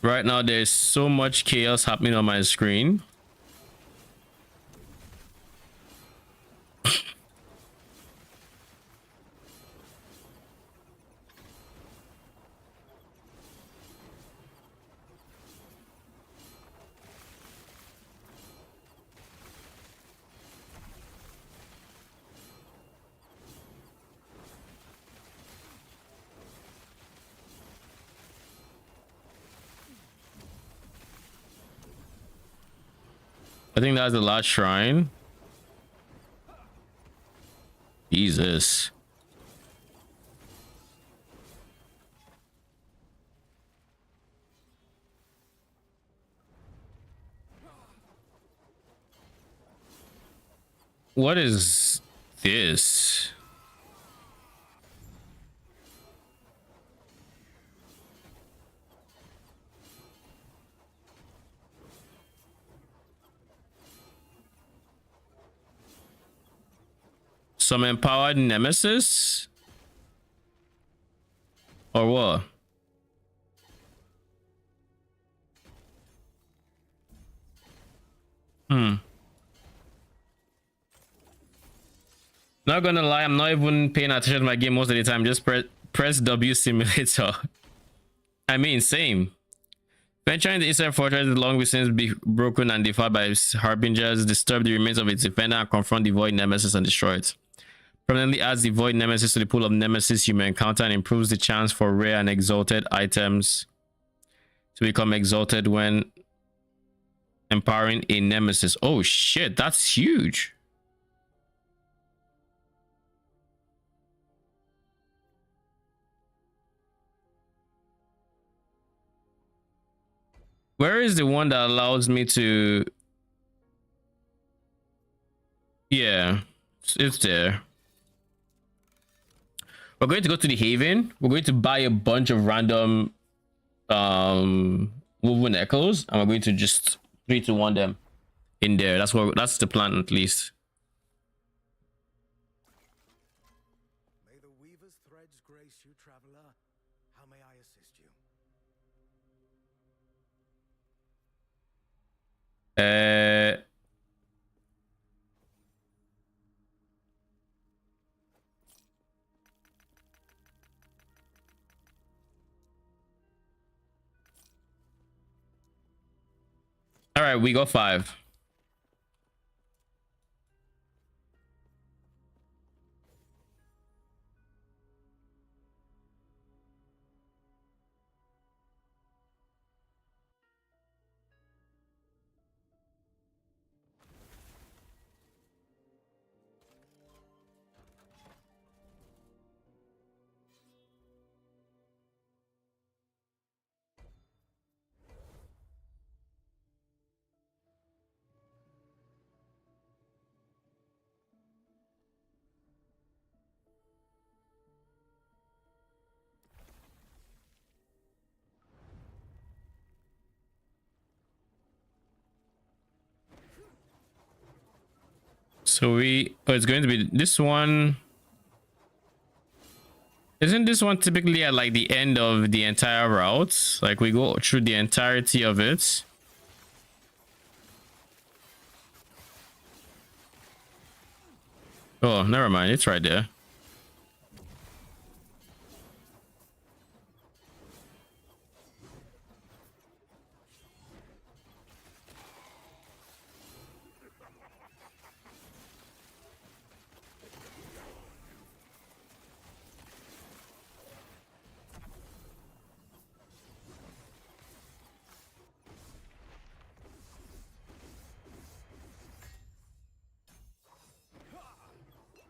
Right now, there's so much chaos happening on my screen. I think that's the last shrine. Jesus. What is this? Some empowered nemesis? Or what? Not gonna lie, I'm not even paying attention to my game most of the time. Just press W simulator. I mean, same. Venturing the Eastern Fortress long since be broken and defied by harbingers, disturb the remains of its defender and confront the void nemesis and destroy it. Permanently adds the void nemesis to the pool of nemesis you may encounter and improves the chance for rare and exalted items to become exalted when empowering a nemesis. Oh shit, that's huge. Where is the one that allows me to... Yeah, it's there. We're going to go to the Haven. We're going to buy a bunch of random woven echoes, and we're going to just 3-1 them in there. That's the plan, at least. May the weaver's threads grace you, traveler. How may I assist you? All right, we got 5. So it's going to be this one. Isn't this one typically at like the end of the entire route? Like we go through the entirety of it. Oh, never mind. It's right there.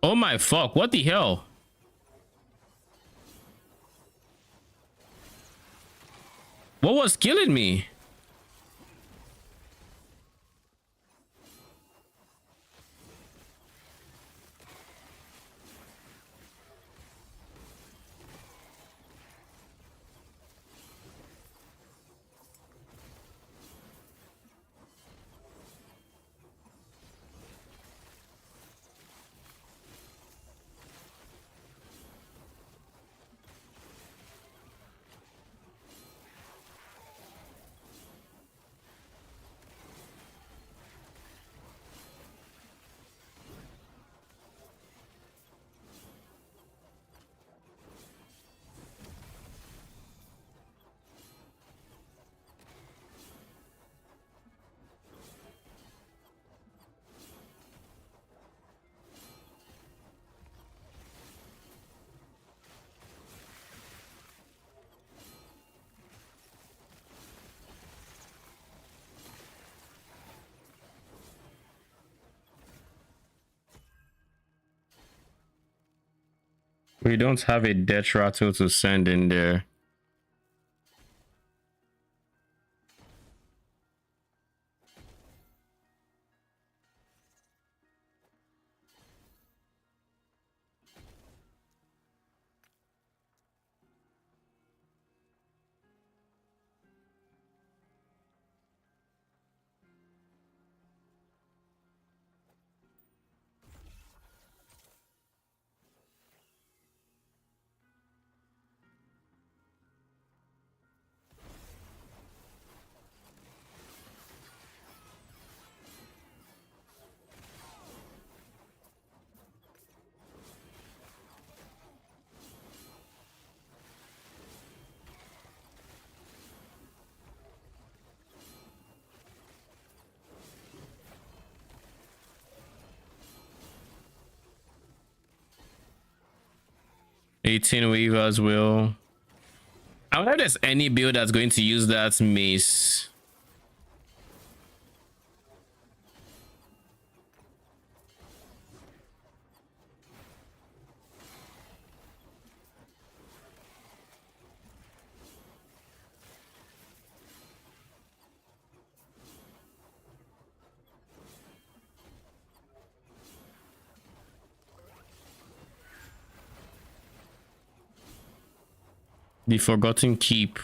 Oh my fuck, what the hell? What was killing me? We don't have a death rattle to send in there. $18 weavers will. I wonder if there's any build that's going to use that mace. The Forgotten Keep.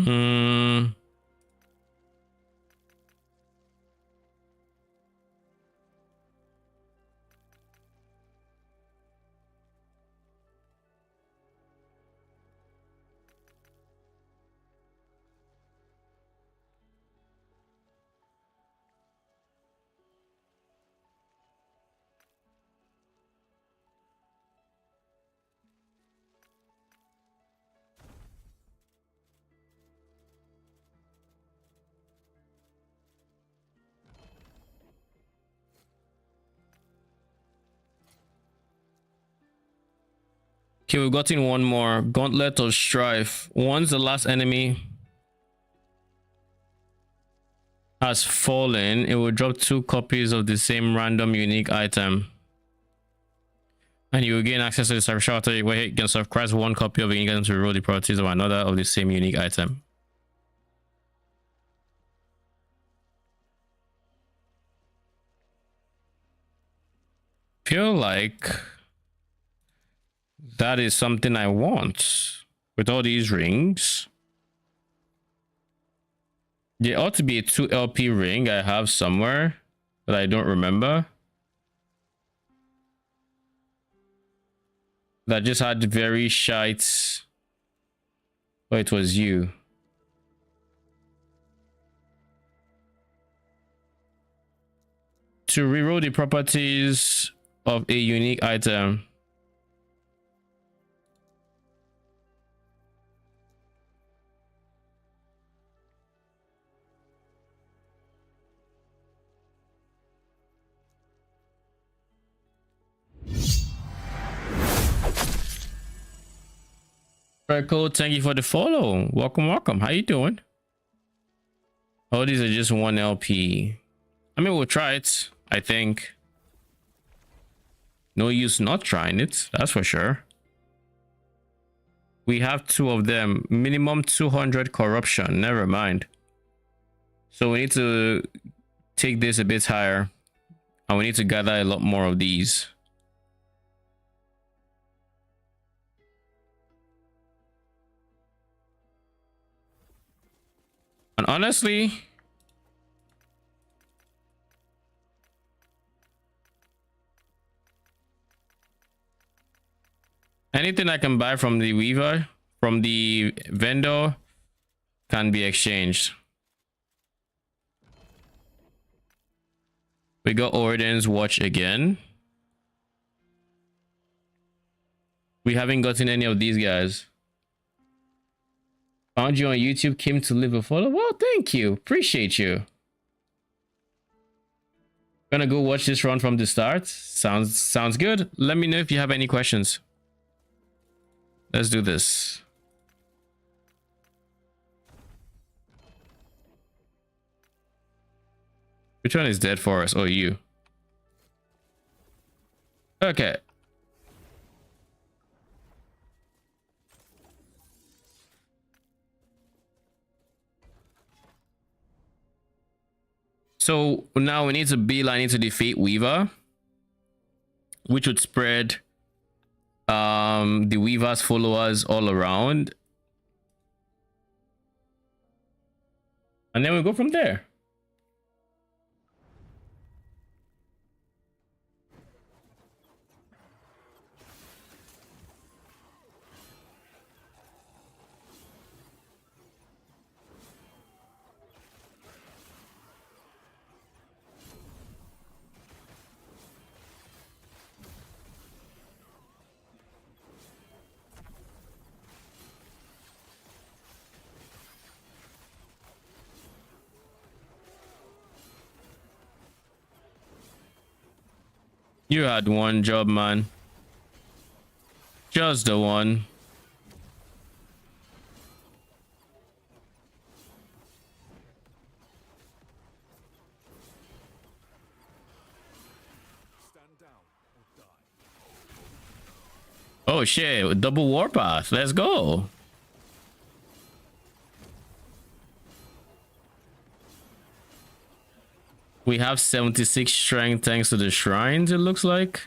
Hmm. Okay, we've gotten one more. Gauntlet of Strife. Once the last enemy has fallen, it will drop 2 copies of the same random unique item. And you will gain access to the surf shelter where you can subscribe 1 copy of it to roll the properties of another of the same unique item. Feel like that is something I want with all these rings. There ought to be a 2 LP ring I have somewhere that I don't remember. That just had very shite. Oh, it was you. to reroll the properties of a unique item. Very cool. Thank you for the follow. Welcome. How you doing? Oh, these are just 1 LP. I mean, we'll try it, I think. No use not trying it, that's for sure. We have 2 of them. Minimum 200 corruption. Never mind. So we need to take this a bit higher. And we need to gather a lot more of these. And honestly, anything I can buy from the weaver, from the vendor, can be exchanged. We got Orden's watch again. We haven't gotten any of these guys. Found you on YouTube, came to live a follow. Well, thank you. Appreciate you. Gonna go watch this run from the start. Sounds good. Let me know if you have any questions. Let's do this. Which one is dead for us? Oh, you. Okay. So now we need to beeline into defeat Weaver, which would spread the Weaver's followers all around. And then we go from there. You had one job, man. Just the one. Stand down or die. Oh shit, double warpath. Let's go. We have 76 strength thanks to the shrines, it looks like.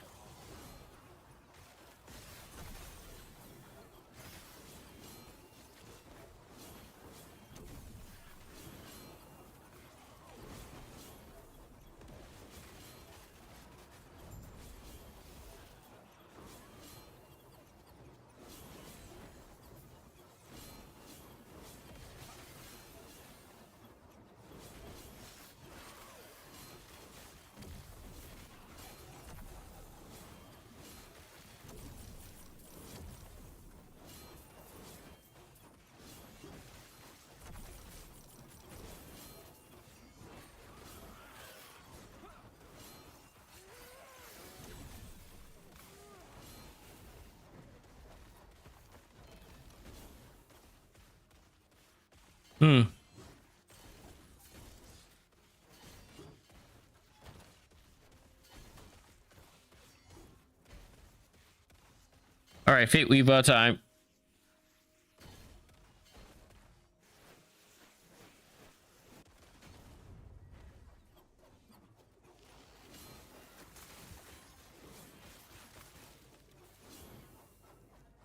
All right, Fate Weaver time.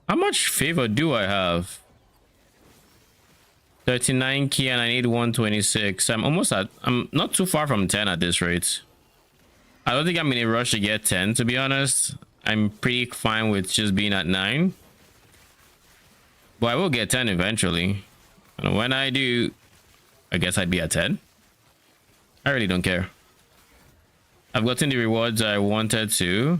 How much favor do I have? 39 key and I need 126. I'm not too far from 10 at this rate. I don't think I'm in a rush to get 10, to be honest. I'm pretty fine with just being at 9. But I will get 10 eventually. And when I do, I guess I'd be at 10. I really don't care. I've gotten the rewards I wanted to.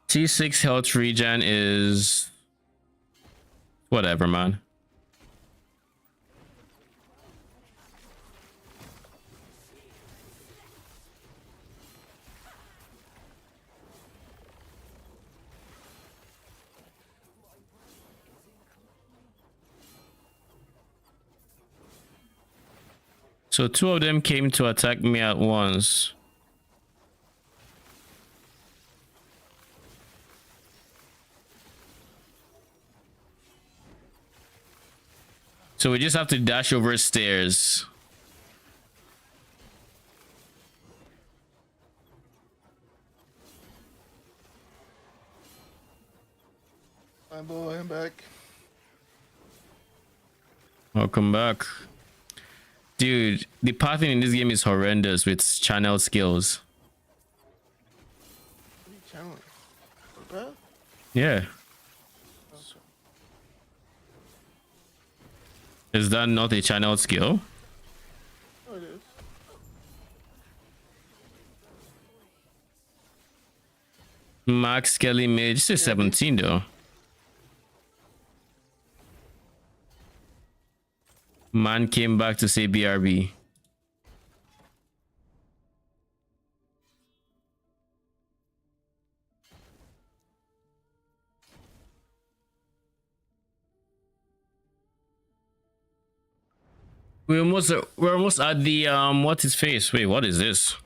T6 health regen is whatever, man. So two of them came to attack me at once. So we just have to dash over stairs. My boy, I'm back. Welcome back. Dude, the pathing in this game is horrendous with channel skills. What are you channeling? What? Yeah. Is that not a channel skill? Oh, it is. Max Skelly mage. This is 17 though. Man came back to say BRB. We're almost at the what's his face? Wait, what is this?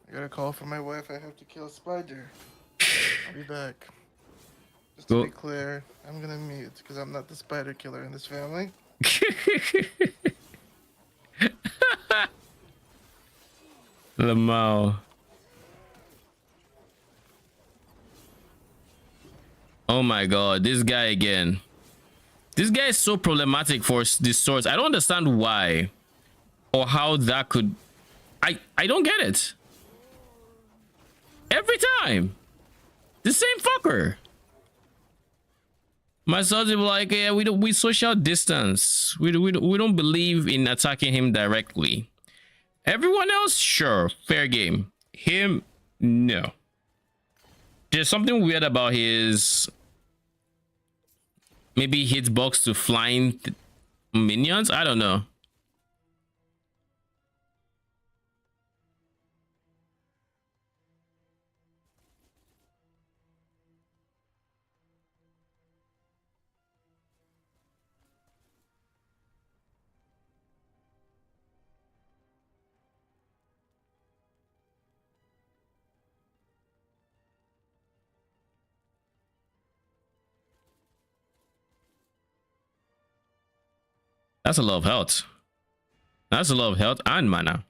I got a call from my wife. I have to kill a spider. I'll be back. Just Go. to be clear, I'm gonna mute because I'm not the spider killer in this family. Lamau. Oh my god, this guy again. This guy is so problematic for these swords. I don't understand why or how that could. I don't get it. Every time, the same fucker. My swords will be like, yeah, we social distance. We don't believe in attacking him directly. Everyone else, sure, fair game. Him, no. There's something weird about his maybe hitbox to flying minions. I don't know. That's a lot of health. That's a lot of health and mana.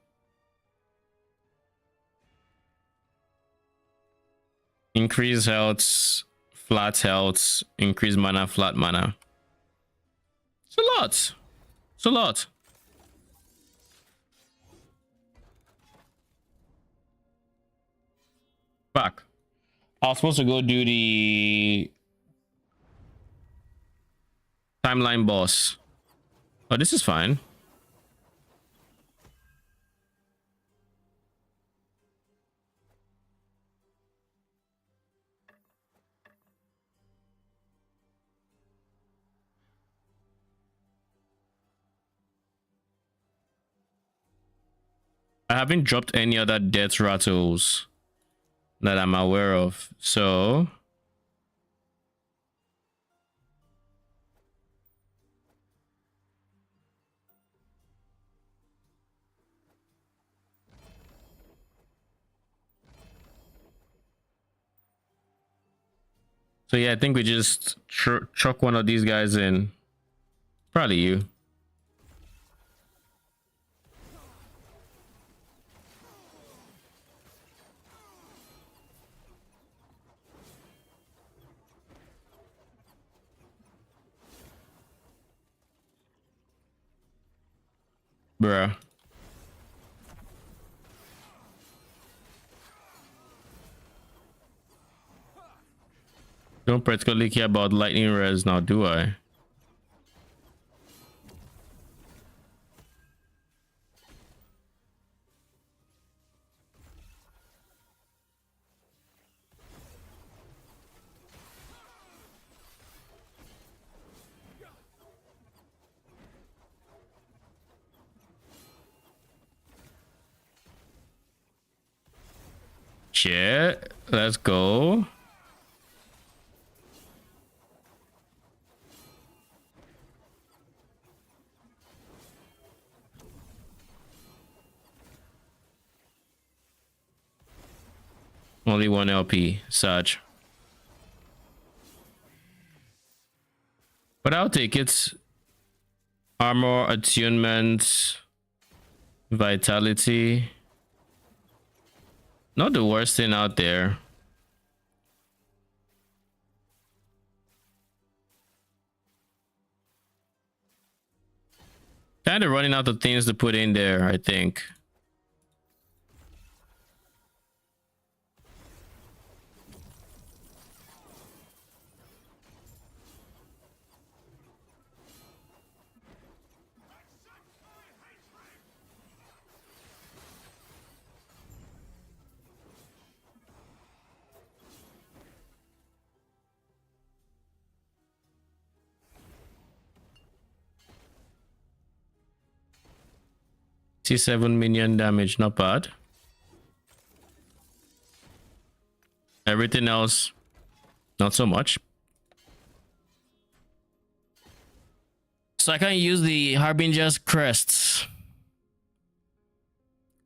Increase health, flat health, increase mana, flat mana. It's a lot. It's a lot. Fuck. I was supposed to go do the timeline boss. Oh, this is fine. I haven't dropped any other death rattles that I'm aware of, so yeah, I think we just chuck one of these guys in. Probably you. Bruh. Don't particularly care about lightning res now, do I? Shit, let's go. Only one LP, such. But I'll take it. Armor, attunement, vitality. Not the worst thing out there. Kind of running out of things to put in there, I think. C7 minion damage, not bad. Everything else, not so much. So I can't use the Harbinger's crests.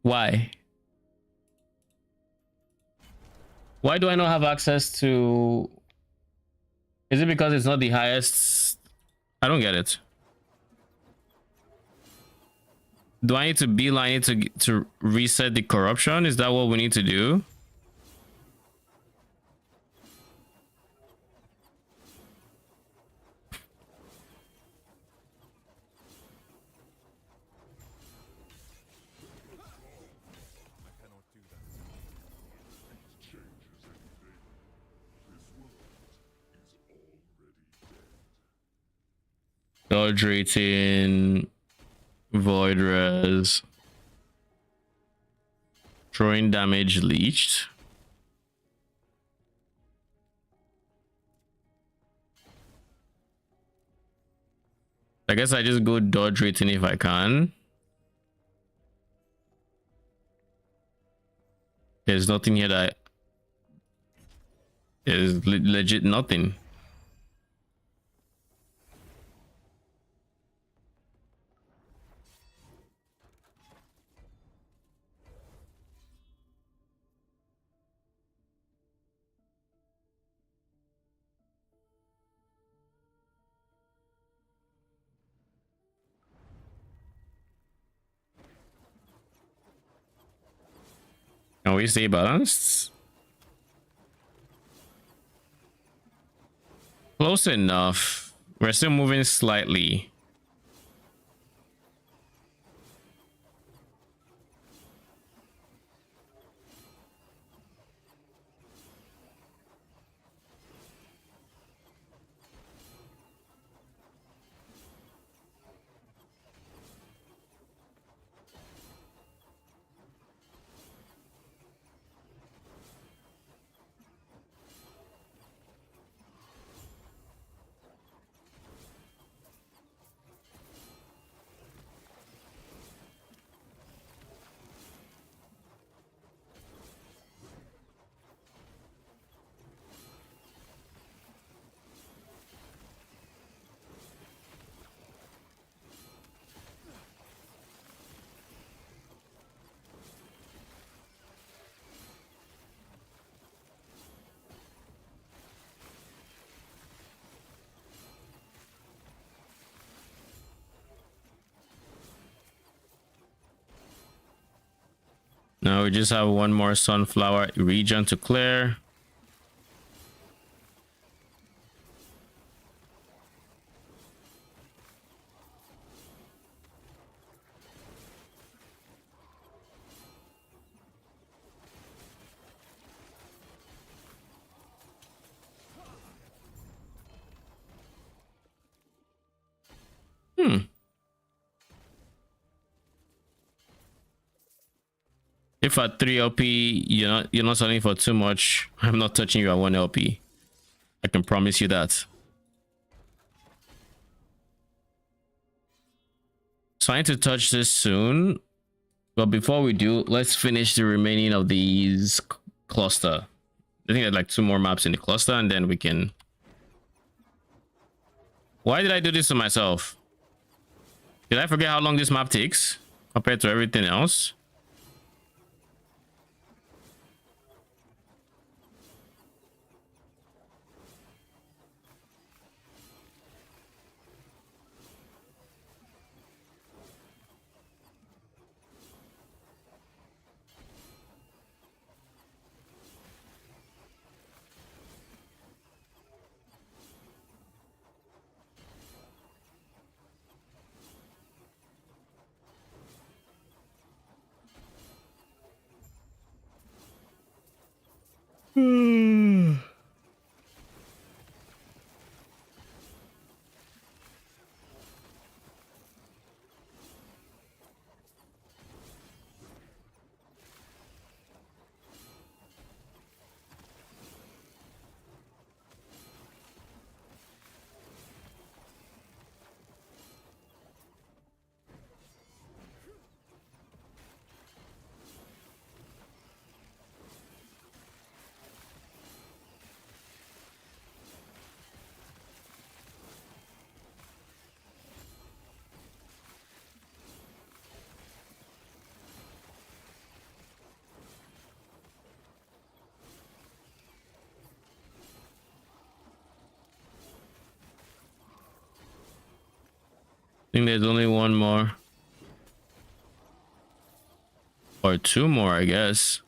Why? Why do I not have access to... Is it because it's not the highest? I don't get it. Do I need to beeline it to reset the corruption? Is that what we need to do? Dodge rating, void res, throwing damage leached. I guess I just go dodge rating if I can. There's nothing here that is legit nothing. Can we stay balanced? Close enough. We're still moving slightly. Now we just have one more sunflower region to clear. If at 3 LP you're not selling for too much, I'm not touching you at 1 LP. I can promise you that. So I need to touch this soon. But before we do, let's finish the remaining of these cluster. I think there's like 2 more maps in the cluster, and then we can... Why did I do this to myself? Did I forget how long this map takes compared to everything else? I think there's only 1 more. Or 2 more, I guess.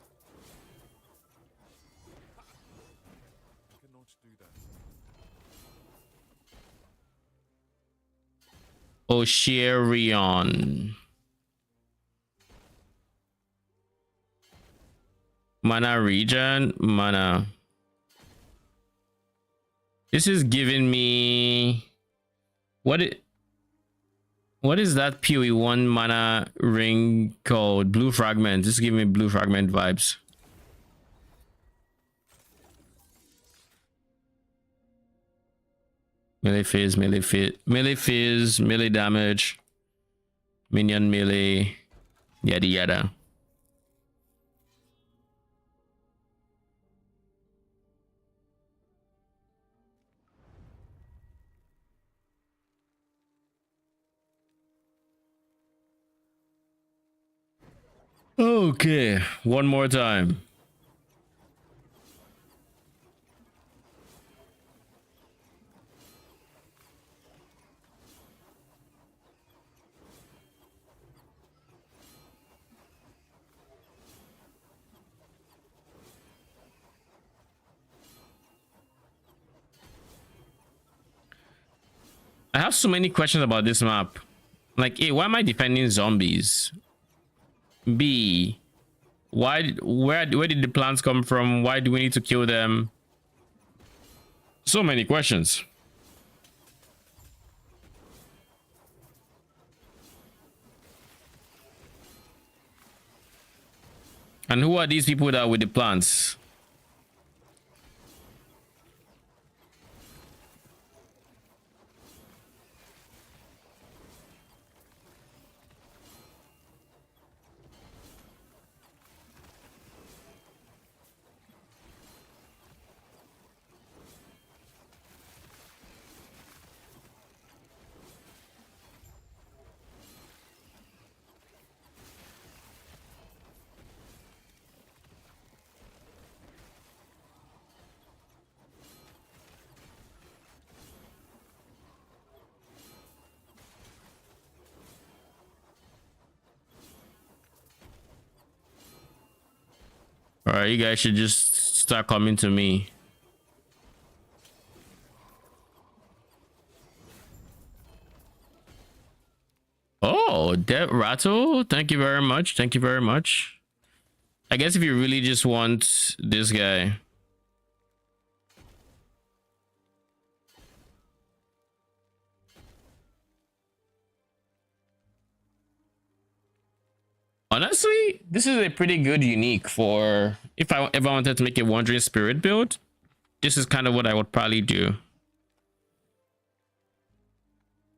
Cannot do that. Oshirion. Mana region. Mana. This is giving me... What is that PoE1 mana ring called? Blue fragment. This is giving me blue fragment vibes. Melee fizz, melee fizz, melee damage, minion melee, yada yada. Okay, 1 more time. I have so many questions about this map. Like, A, why am I defending zombies? B, where did the plants come from? Why do we need to kill them? So many questions. And who are these people that are with the plants? All right, you guys should just start coming to me. Oh, Dev Rattle, thank you very much. Thank you very much. I guess if you really just want this guy. Honestly, this is a pretty good unique for if I wanted to make a Wandering Spirit build. This is kind of what I would probably do.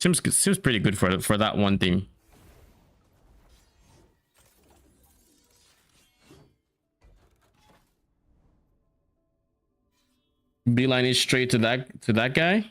Seems pretty good for that one thing. Beeline it straight to that guy.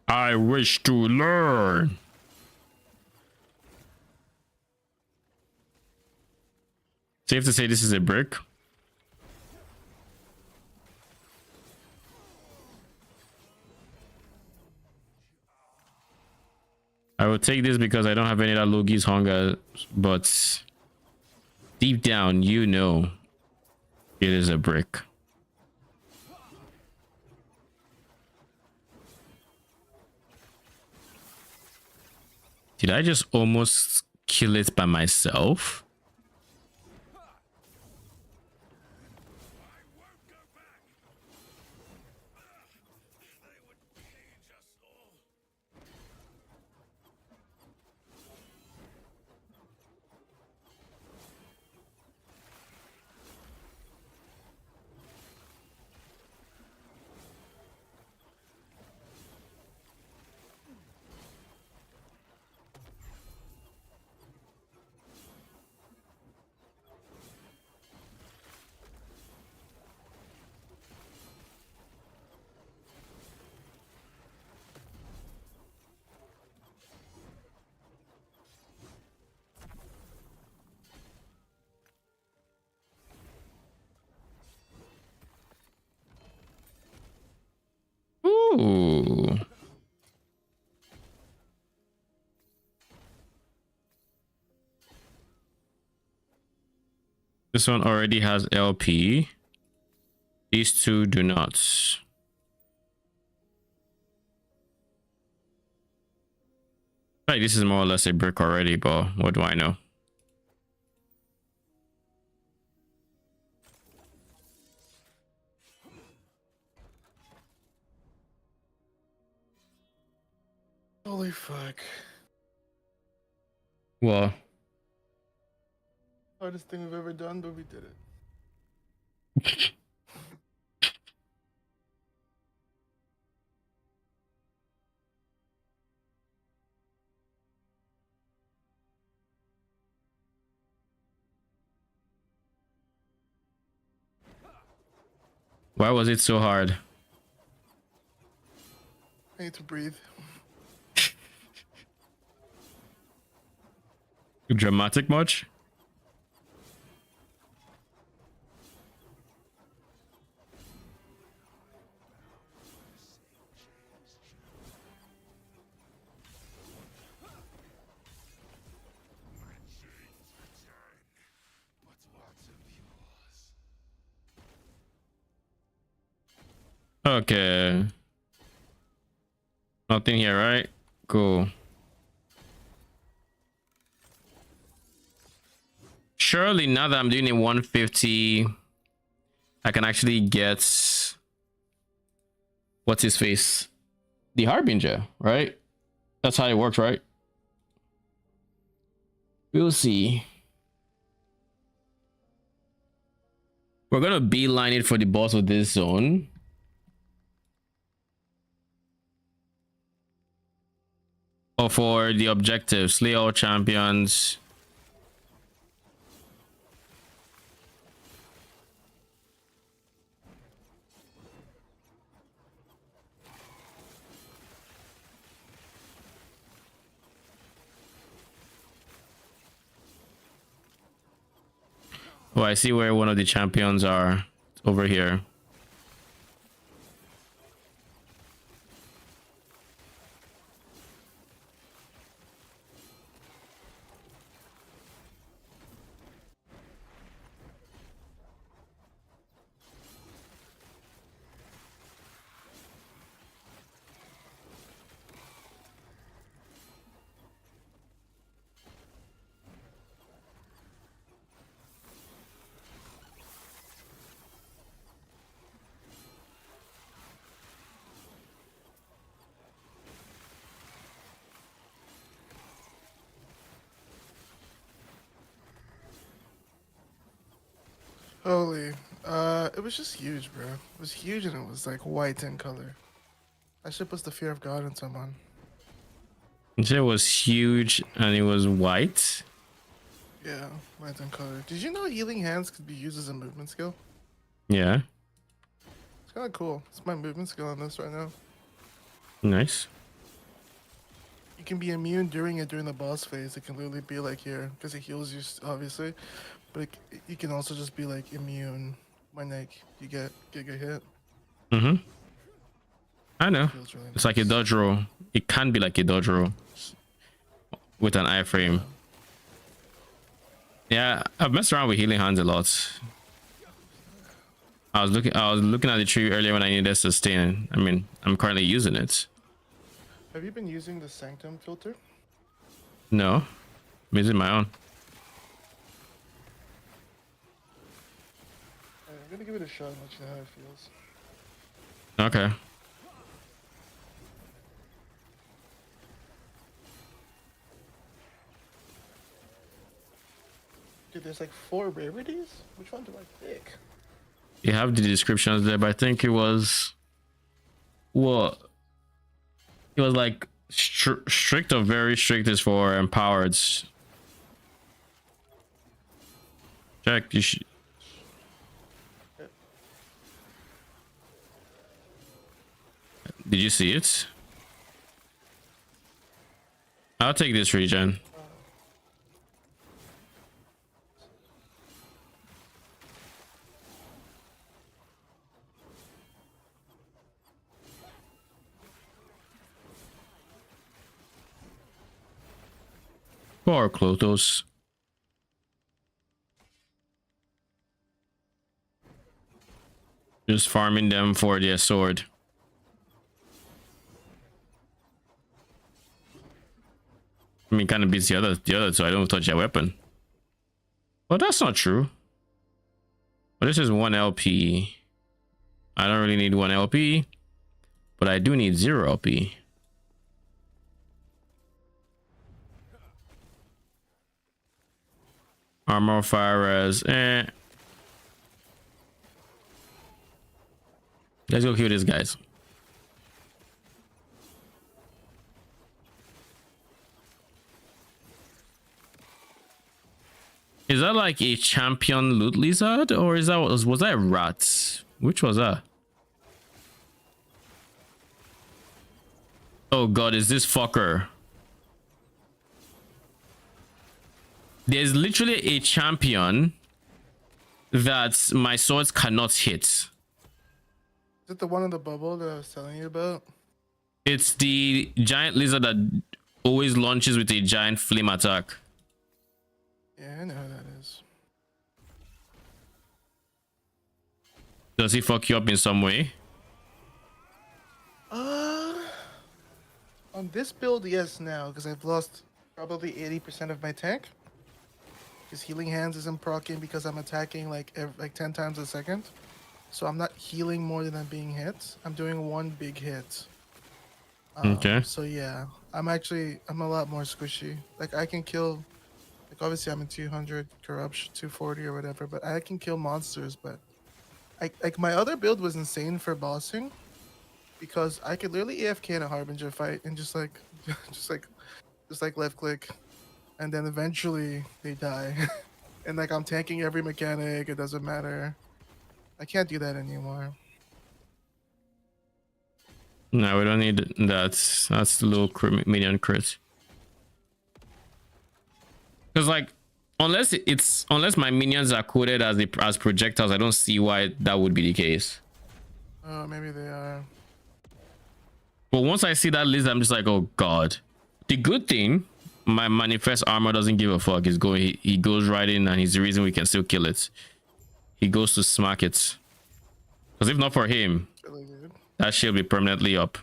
I wish to learn. Safe to say this is a brick. I will take this because I don't have any of that Logi's hunger, but deep down, you know, it is a brick. Did I just almost kill it by myself? Ooh. This one already has LP. These two do not. Right, this is more or less a brick already, but what do I know? Holy fuck. Well, Hardest thing we've ever done, but we did it. why was it so hard? I need to breathe. Dramatic much? Okay. Nothing here, right? Cool. Surely now that I'm doing a 150, I can actually get what's his face? The Harbinger, right? That's how it works, right? We'll see. We're gonna beeline it for the boss of this zone. Or for the objective, slay all champions. Oh, I see where one of the champions are over here. Holy. It was just huge, bro. It was huge and it was like white in color. That shit puts the fear of God in someone. It was huge and it was white. Yeah, white in color. Did you know healing hands could be used as a movement skill? Yeah, It's kind of cool. It's my movement skill on this right now. nice. You can be immune during the boss phase. It can literally be like here because it heals you, obviously, but you can also just be like immune when like you get a hit. Mm-hmm. I know. Feels really It's like a nice. dodge roll. It can be like a dodge roll with an iframe. Yeah, I've messed around with healing hands a lot. I was looking at the tree earlier when I needed sustain. I mean, I'm currently using it. Have you been using the Sanctum filter? No, I'm using my own. I'm gonna give it a shot and let you know how it feels. Okay. Dude, there's like 4 rarities? Which one do I pick? You have the descriptions there, but I think it was what it was like strict or very strict is for empowered. Check. You should. Did you see it? I'll take this regen. Poor Clothos. Just farming them for their sword. I mean, kind of beats the other so I don't touch their weapon. Well, that's not true. But this is 1 LP. I don't really need 1 LP, but I do need 0 LP. Armor, fire res, Let's go kill these guys. Is that like a champion loot lizard, or is that was that a rat? Which was that? Oh god, is this fucker? There's literally a champion that my swords cannot hit. Is it the one in the bubble that I was telling you about? It's the giant lizard that always launches with a giant flame attack. Yeah, I know who that is. Does he fuck you up in some way? On this build, yes, now, because I've lost probably 80% of my tank. His healing hands isn't proccing because I'm attacking like 10 times a second. So I'm not healing more than I'm being hit. I'm doing one big hit. Okay. So yeah, I'm a lot more squishy. Like I can kill, like obviously I'm in 200 corruption, 240 or whatever, but I can kill monsters. But like my other build was insane for bossing because I could literally AFK in a Harbinger fight and just like left click, and then eventually they die. And like I'm tanking every mechanic, it doesn't matter. I can't do that anymore. No, we don't need that. That's the little minion crit. Because like, unless my minions are coded as projectiles, I don't see why that would be the case. Oh, maybe they are. But once I see that list, I'm just like, oh god. The good thing, my manifest armor doesn't give a fuck. He goes right in, and he's the reason we can still kill it. He goes to smack it. Because if not for him, Really good. that shit will be permanently up.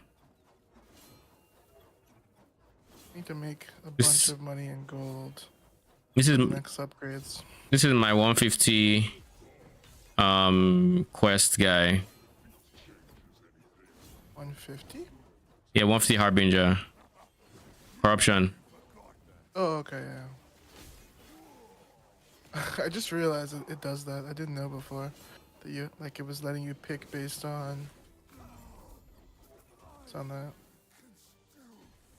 Need to make a This- bunch of money in gold. This is Next upgrades. my 150 quest guy. 150? Yeah, 150 harbinger. Corruption. Oh, okay, yeah. I just realized it does that. I didn't know before that you like it was letting you pick based on. It's on that.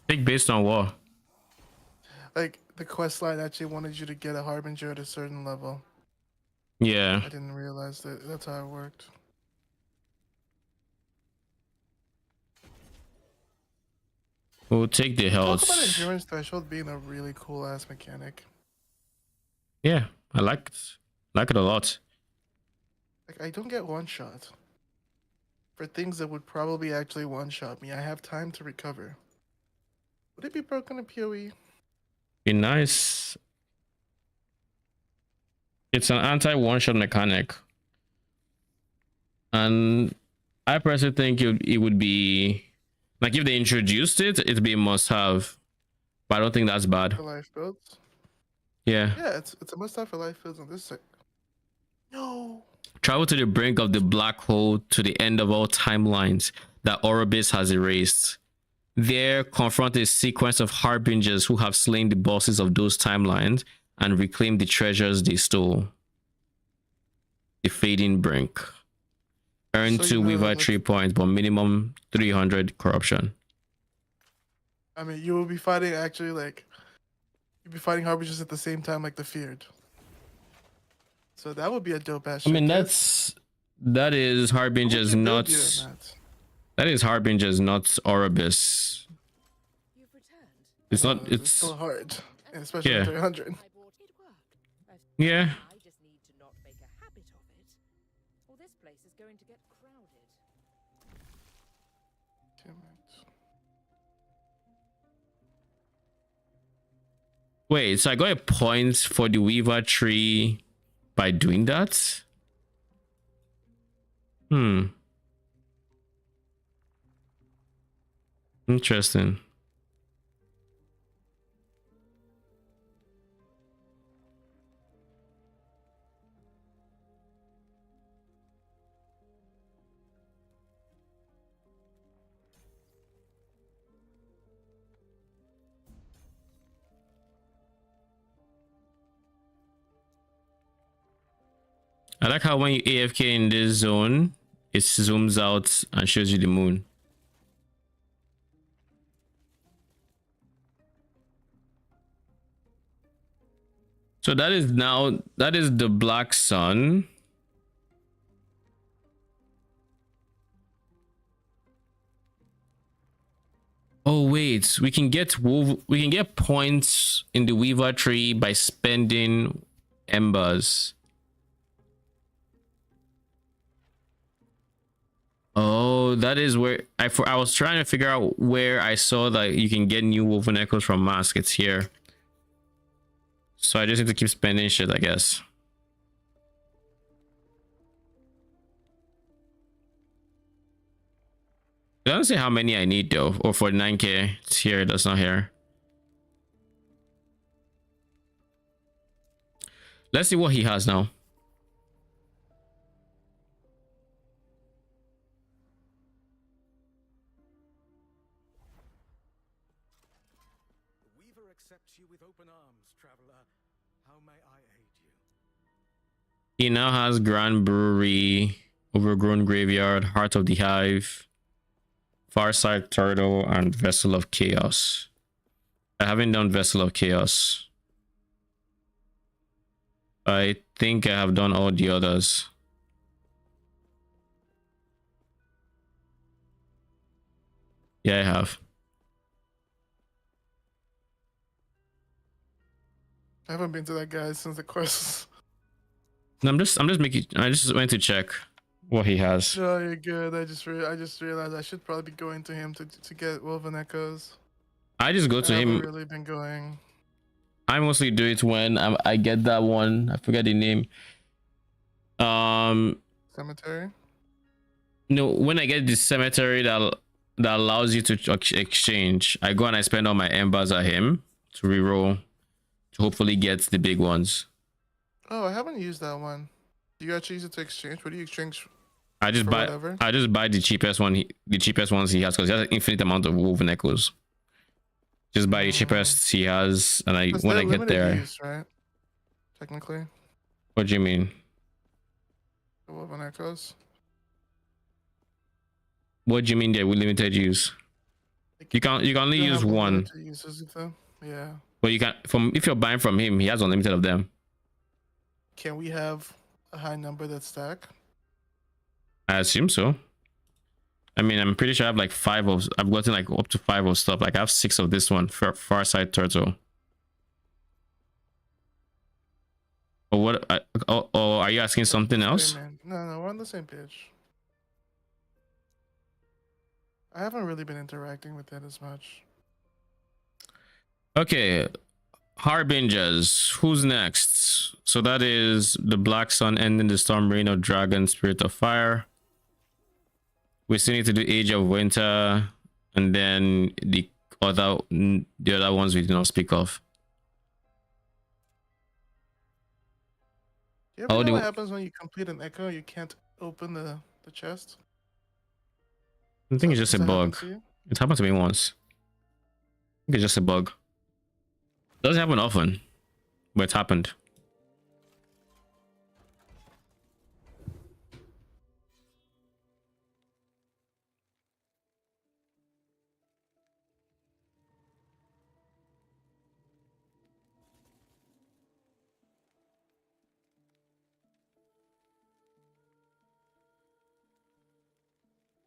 Pick based on what? Like the quest line actually wanted you to get a harbinger at a certain level. Yeah. I didn't realize that that's how it worked. We'll take the Talk about health. endurance threshold being a really cool ass mechanic. Yeah, I like it a lot. Like I don't get one shot. For things that would probably actually one shot me, I have time to recover. Would it be broken in PoE? Be nice. It's an anti one shot mechanic, and I personally think it would be like if they introduced it, it'd be a must have. But I don't think that's bad. For life builds? Yeah. Yeah, it's a must have for life builds on this side. No. Travel to the brink of the black hole to the end of all timelines that Orobis has erased. There, confront a sequence of harbingers who have slain the bosses of those timelines and reclaim the treasures they stole. The fading brink. Earn So 2 you know Weaver that- 3 points, but minimum 300 corruption. I mean, you will be fighting actually like you'll be fighting harbingers at the same time like the feared. So that would be a dope ass. I mean, shit, that is What would harbingers, you build not you in that? that is harbingers, not Orobis. You've returned. It's not. It's It's still hard, and especially Yeah. with 300. I bought it work. yeah. I just need to not make a habit of it, or this place is going to get crowded. Damn it. Wait, so I got a point for the Weaver tree by doing that? Interesting. I like how when you AFK in this zone, it zooms out and shows you the moon. So that is the black sun. Oh wait, we can get points in the Weaver tree by spending embers. Oh, that is where I was trying to figure out where I saw that you can get new woven echoes from mask. It's here. So I just need to keep spending shit, I guess. It doesn't say how many I need though. Or for 9k. It's here, that's not here. Let's see what he has now. The Weaver accepts you with open arms, traveler. How may I aid you? He now has Grand Brewery, Overgrown Graveyard, Heart of the Hive, Farside Turtle, and Vessel of Chaos. I haven't done Vessel of Chaos. I think I have done all the others. Yeah, I have. I haven't been to that guy since the quest. No, I just went to check what he has. No, you're good. I just realized I should probably be going to him to get Woven Echoes. I just go to I haven't him. really been going. I mostly do it when I get that one. I forget the name. Cemetery. No, when I get the cemetery that allows you to exchange, I go and I spend all my embers at him to reroll to hopefully get the big ones. Oh, I haven't used that one. Do you actually use it to exchange? What do you exchange? I just For buy whatever? I just buy the cheapest one, the cheapest ones he has, because he has an infinite amount of woven echoes. Just buy the cheapest he has, and Because when they're I get limited there, use, right? Technically. What do you mean? The weapon echoes. What do you mean that we limited use? Like, You can only don't use have one, unlimited uses of them. Yeah. but you can if you're buying from him, he has unlimited of them. Can we have a high number that stack? I assume so. I mean, I'm pretty sure I have like 5 of. I've gotten like up to 5 of stuff. Like I have 6 of this one for Far Side Turtle. Or what? Oh, are you asking something else? Man. No, we're on the same page. I haven't really been interacting with that as much. Okay, Harbingers. Who's next? So that is the Black Sun, Ending the Storm, Reign of Dragon, Spirit of Fire. We still need to do Age of Winter, and then the other ones we did not speak of. You ever know what happens when you complete an echo? You can't open the chest. I think it's just a Does that happen bug. to you? It happened to me once. I think it's just a bug. Doesn't happen often, but it happened.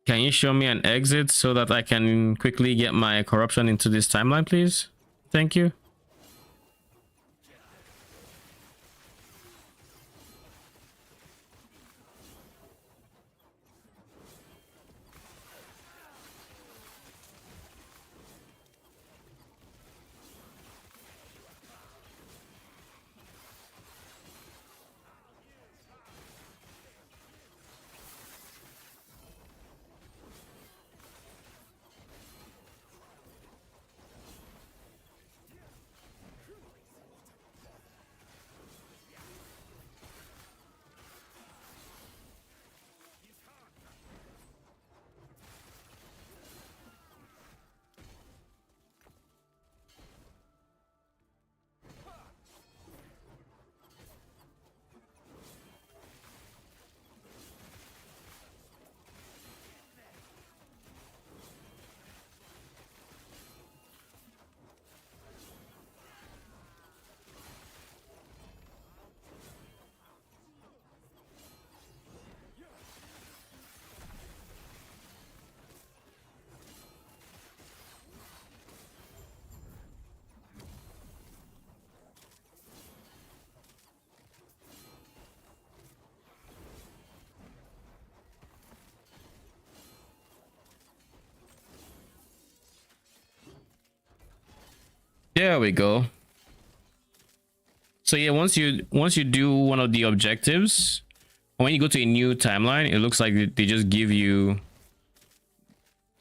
Can you show me an exit so that I can quickly get my corruption into this timeline, please? Thank you. There we go. So yeah, once you do one of the objectives, when you go to a new timeline, it looks like they just give you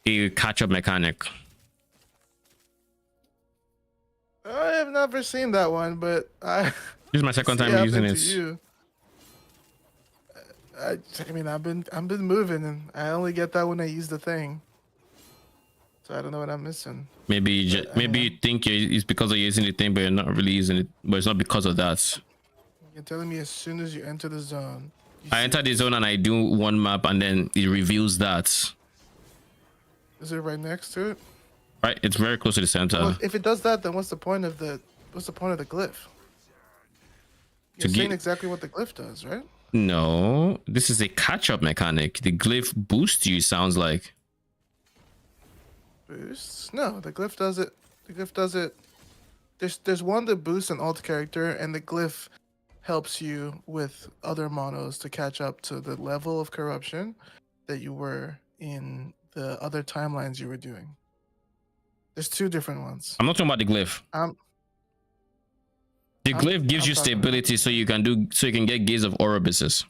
a catch-up mechanic. I have never seen that one, but I. This is my second see time using happen it. to you. I mean, I've been moving, and I only get that when I use the thing. So I don't know what I'm missing. Maybe you think it's because of using the thing, but you're not really using it. But it's not because of that. You're telling me as soon as you enter the zone. I enter the zone and I do one map, and then it reveals that. Is it right next to it? Right, it's very close to the center. Well, if it does that, then what's the point of the glyph? You're saying exactly what the glyph does, right? No, this is a catch-up mechanic. The glyph boosts you. Sounds like. Boosts? No, the glyph does it. The glyph does it. There's one that boosts an alt character, and the glyph helps you with other monos to catch up to the level of corruption that you were in the other timelines you were doing. There's 2 different ones. I'm not talking about the glyph. The glyph gives you stability, so you can get Gaze of Ouroboros.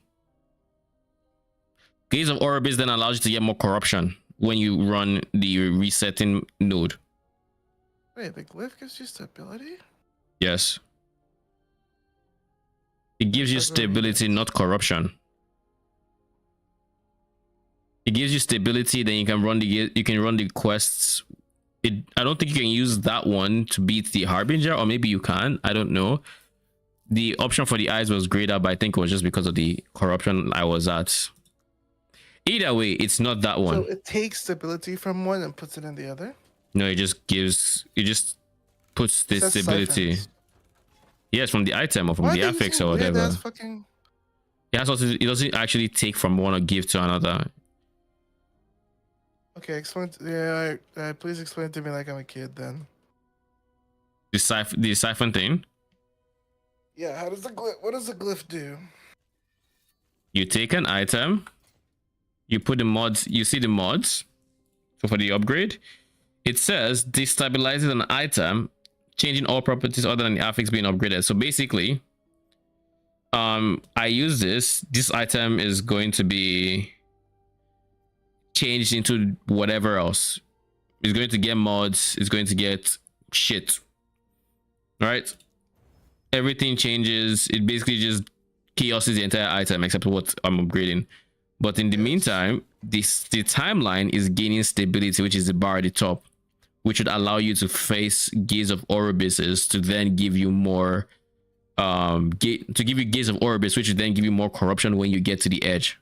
Gaze of Ouroboros then allows you to get more corruption when you run the resetting node. Wait, the glyph gives you stability? Yes. It gives you stability, not corruption. It gives you stability, then you can run the quests. I don't think you can use that one to beat the Harbinger, or maybe you can. I don't know. the option for the eyes was grayed out, but I think it was just because of the corruption I was at. Either way, it's not that one. So it takes stability from one and puts it in the other. No, it just puts It the says stability. siphons. Yes, from the item or from Why are the they affix using or weird whatever. ass fucking... It has also, it doesn't actually take from one or give to another. Okay, explain. Yeah, please explain to me like I'm a kid then. The siphon thing. Yeah, how does the glyph? What does the glyph do? You take an item, you put the mods, you see the mods. So for the upgrade, it says destabilizes an item, changing all properties other than the affix being upgraded. So basically, I use this item is going to be changed into whatever else. It's going to get mods, it's going to get shit. Right? Everything changes. It basically just chaoses the entire item except what I'm upgrading. But in the meantime, the timeline is gaining stability, which is the bar at the top, which would allow you to face Gaze of Orobises to then give you more Gaze of Oribis, which would then give you more corruption when you get to the edge.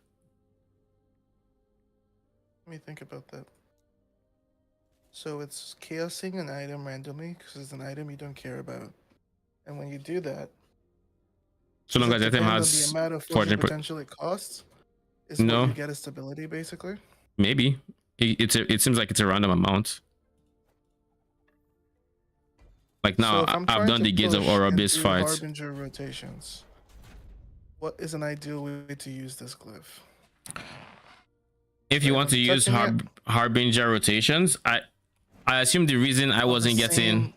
Let me think about that. So it's chaosing an item randomly because it's an item you don't care about, and when you do that, So long does as it the item depend on has the amount of 14 potential it costs, is No. what you get a stability basically. maybe it seems like it's a random amount. Like now, So if I'm I've trying done to the Gaze of push and Oribis do fight. Harbinger rotations, what is an ideal way to use this glyph? If you Like, want to I'm use touching it. Harbinger rotations, I assume the reason I wasn't the getting same-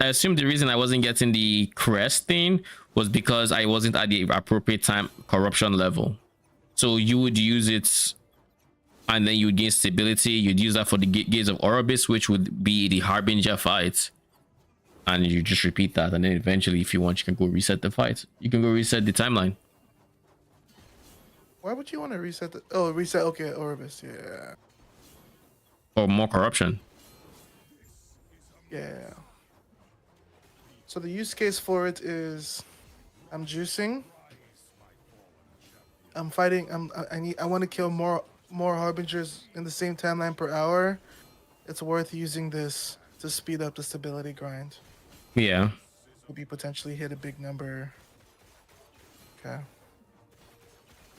I assume the reason I wasn't getting the crest thing was because I wasn't at the appropriate time corruption level. So you would use it and then you would gain stability. You'd use that for the Gaze of Oribis, which would be the Harbinger fight. And you just repeat that, and then eventually, if you want, you can go reset the fight. You can go reset the timeline. Why would you want to reset the? Oh, reset. Okay, Orbis. Yeah, Or more corruption. yeah. So the use case for it is, I'm juicing. I'm fighting. I want to kill more harbingers in the same timeline per hour. It's worth using this to speed up the stability grind. Yeah. Maybe potentially hit a big number. Okay.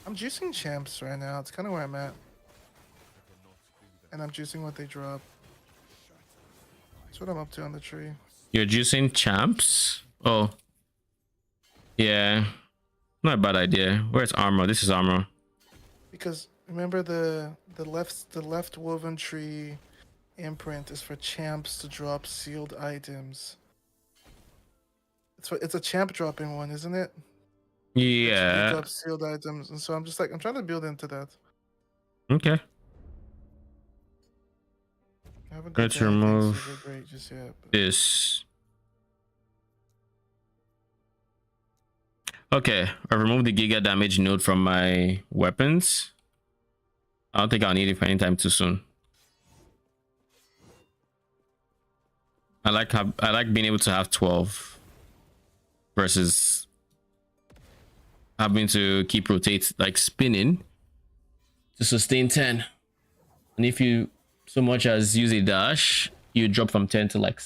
I'm juicing champs right now. It's kind of where I'm at. And I'm juicing what they drop. That's what I'm up to on the tree. You're juicing champs? Oh. Yeah. Not a bad idea. Where's armor? This is armor. Because remember the left woven tree imprint is for champs to drop sealed items. It's a champ dropping one, isn't it? It Yeah. drops sealed items, and so I'm trying to build into that. Okay. I haven't Let's done anything remove super great just yet. But... this. Okay, I've removed the Giga damage node from my weapons. I don't think I'll need it for any time too soon. I like being able to have 12 versus having to keep rotate, like spinning to sustain 10. And if you so much as use a dash, you drop from 10 to like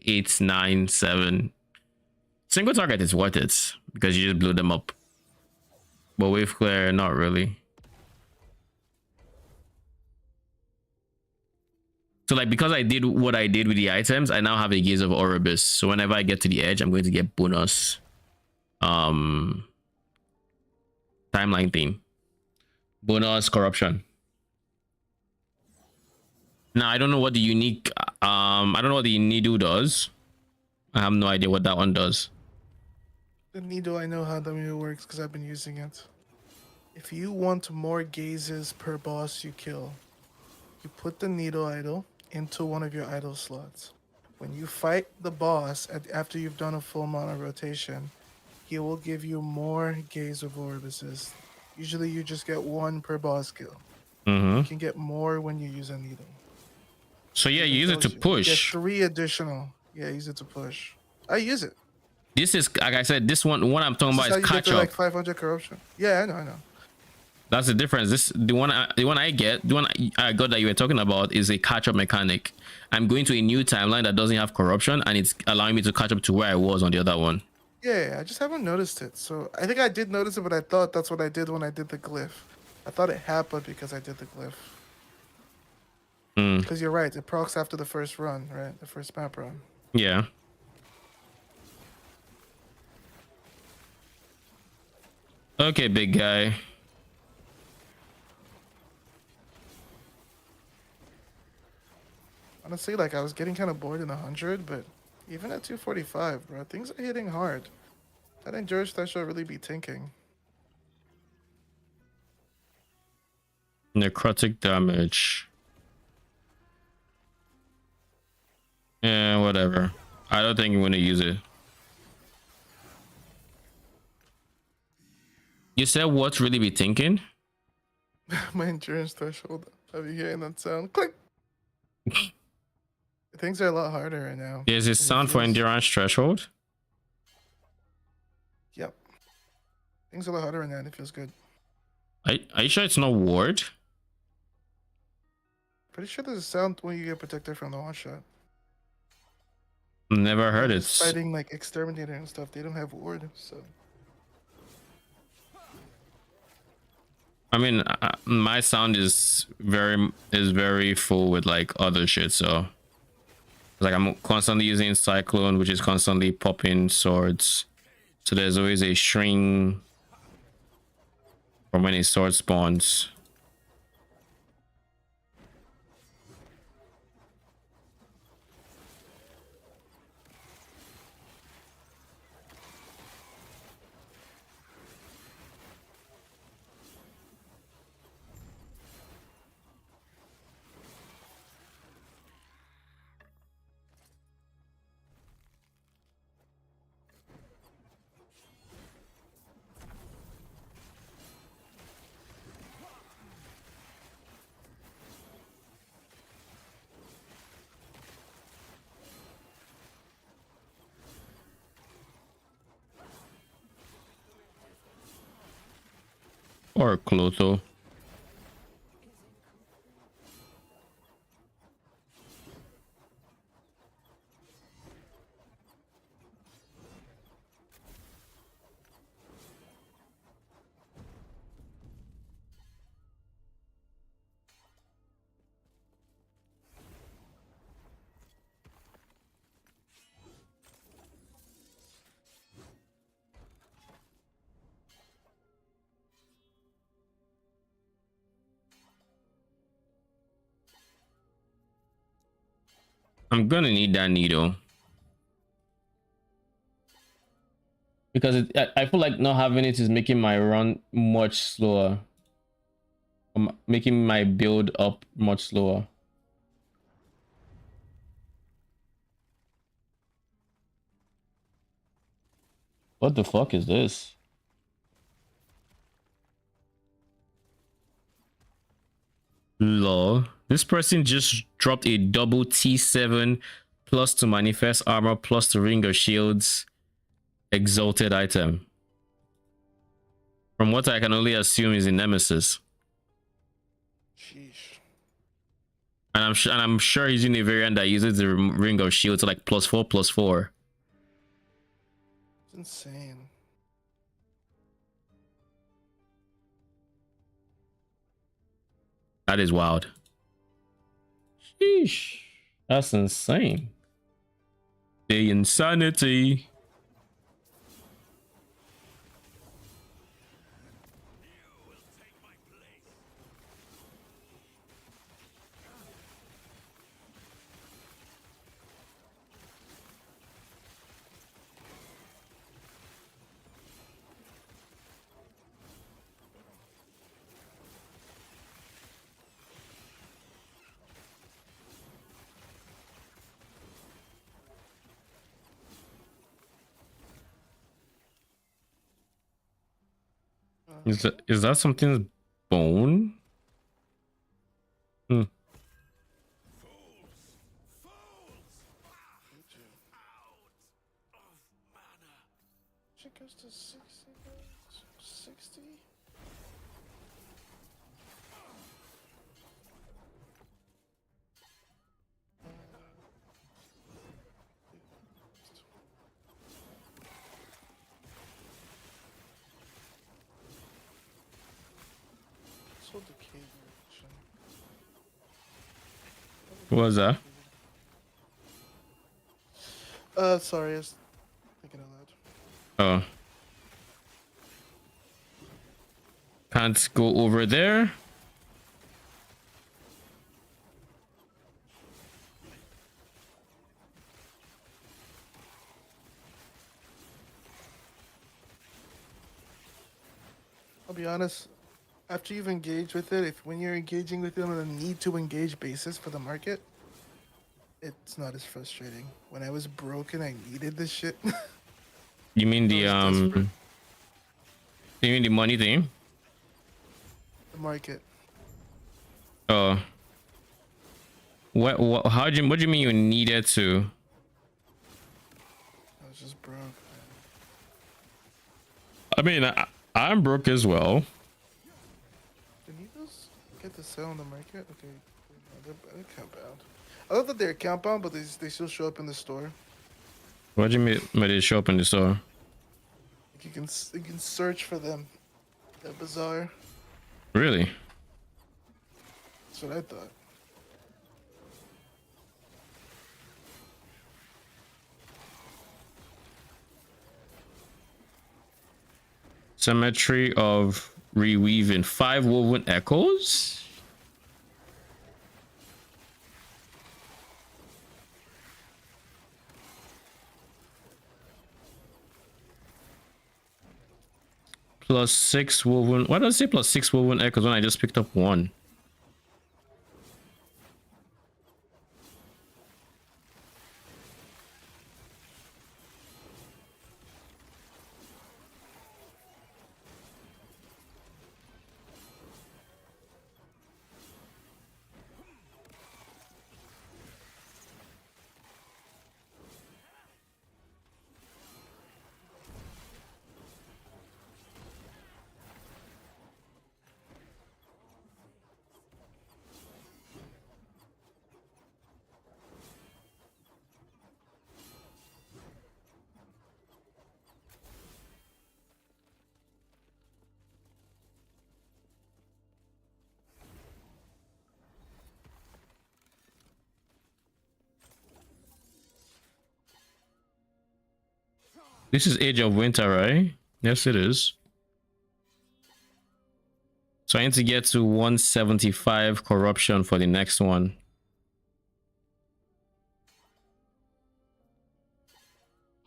8, 9, 7. Single target is worth it because you just blew them up. But wave clear, not really. So like, because I did what I did with the items, I now have a Gaze of Oribis. So whenever I get to the edge, I'm going to get bonus timeline thing. Bonus corruption. Now I don't know what the unique I don't know what the needle does. I have no idea what that one does. The needle, I know how the needle works because I've been using it. If you want more gazes per boss you kill, you put the needle idol into one of your idol slots. When you fight the boss after you've done a full mana rotation, he will give you more Gaze of Orbises. Usually you just get one per boss kill. You can get more when you use a needle. So yeah, you use it to You get push. 3 additional. Yeah, use it to push. I use it. This is, like I said, this one I'm talking This is about how is you get catch to up. like 500 corruption. Yeah, I know. That's the difference. The one I get, the one I got that you were talking about is a catch up mechanic. I'm going to a new timeline that doesn't have corruption, and it's allowing me to catch up to where I was on the other one. Yeah, I just haven't noticed it. So I think I did notice it, but I thought that's what I did when I did the glyph. I thought it happened because I did the glyph. Because you're right, it procs after the first run, right? The first map run. Yeah. Okay, big guy. Honestly, like I was getting kind of bored in 100, but even at 245, bro, things are hitting hard. That endurance threshold really be tinking. Necrotic damage. Yeah, whatever. I don't think you want to use it. You said what's really be thinking? My endurance threshold. I'll be hearing that sound. Click. Things are a lot harder right now. There's a and it sound for feels- endurance threshold. Yep. Things are a lot harder right now and it feels good. Are you sure it's not ward? Pretty sure there's a sound when you get protected from the one shot. Never heard it. Just fighting like exterminator and stuff, they don't have ward, so. I mean, my sound is very full with like other shit, so like I'm constantly using cyclone, which is constantly popping swords. So there's always a string from when a sword spawns. Or Clotho. I'm gonna need that needle because I feel like not having it is making my run much slower. Making my build up much slower. What the fuck is this? Lol. This person just dropped a double T7 plus to manifest armor plus to ring of shields exalted item. From what I can only assume is a nemesis. Sheesh. And I'm sure he's in a variant that uses the ring of shields like +4/+4. It's insane. That is wild. Sheesh. That's insane. The insanity. Is that something's bone? Hmm. sold the cave version. What was that? Sorry, I was thinking out loud. Oh. Can't go over there. I'll be honest. After you've engaged with it, if when you're engaging with it on a need to engage basis for the market, it's not as frustrating. When I was broken, I needed this shit. You mean the I was desperate. you mean the money thing? The market. Oh. What do you mean you needed to? I was just broke. Man. I mean, I'm broke as well. Did Needles get to sell on the market? Okay, no, they're account bound. I love that they're account bound, but they still show up in the store. What do you mean by they show up in the store? Like you can search for them. They're bizarre. Really? That's what I thought. Symmetry of reweaving 5 woven echoes. Plus 6 woven. Why does it say plus 6 woven echoes when I just picked up 1? This is Age of Winter, right? Yes, it is. So I need to get to 175 corruption for the next one.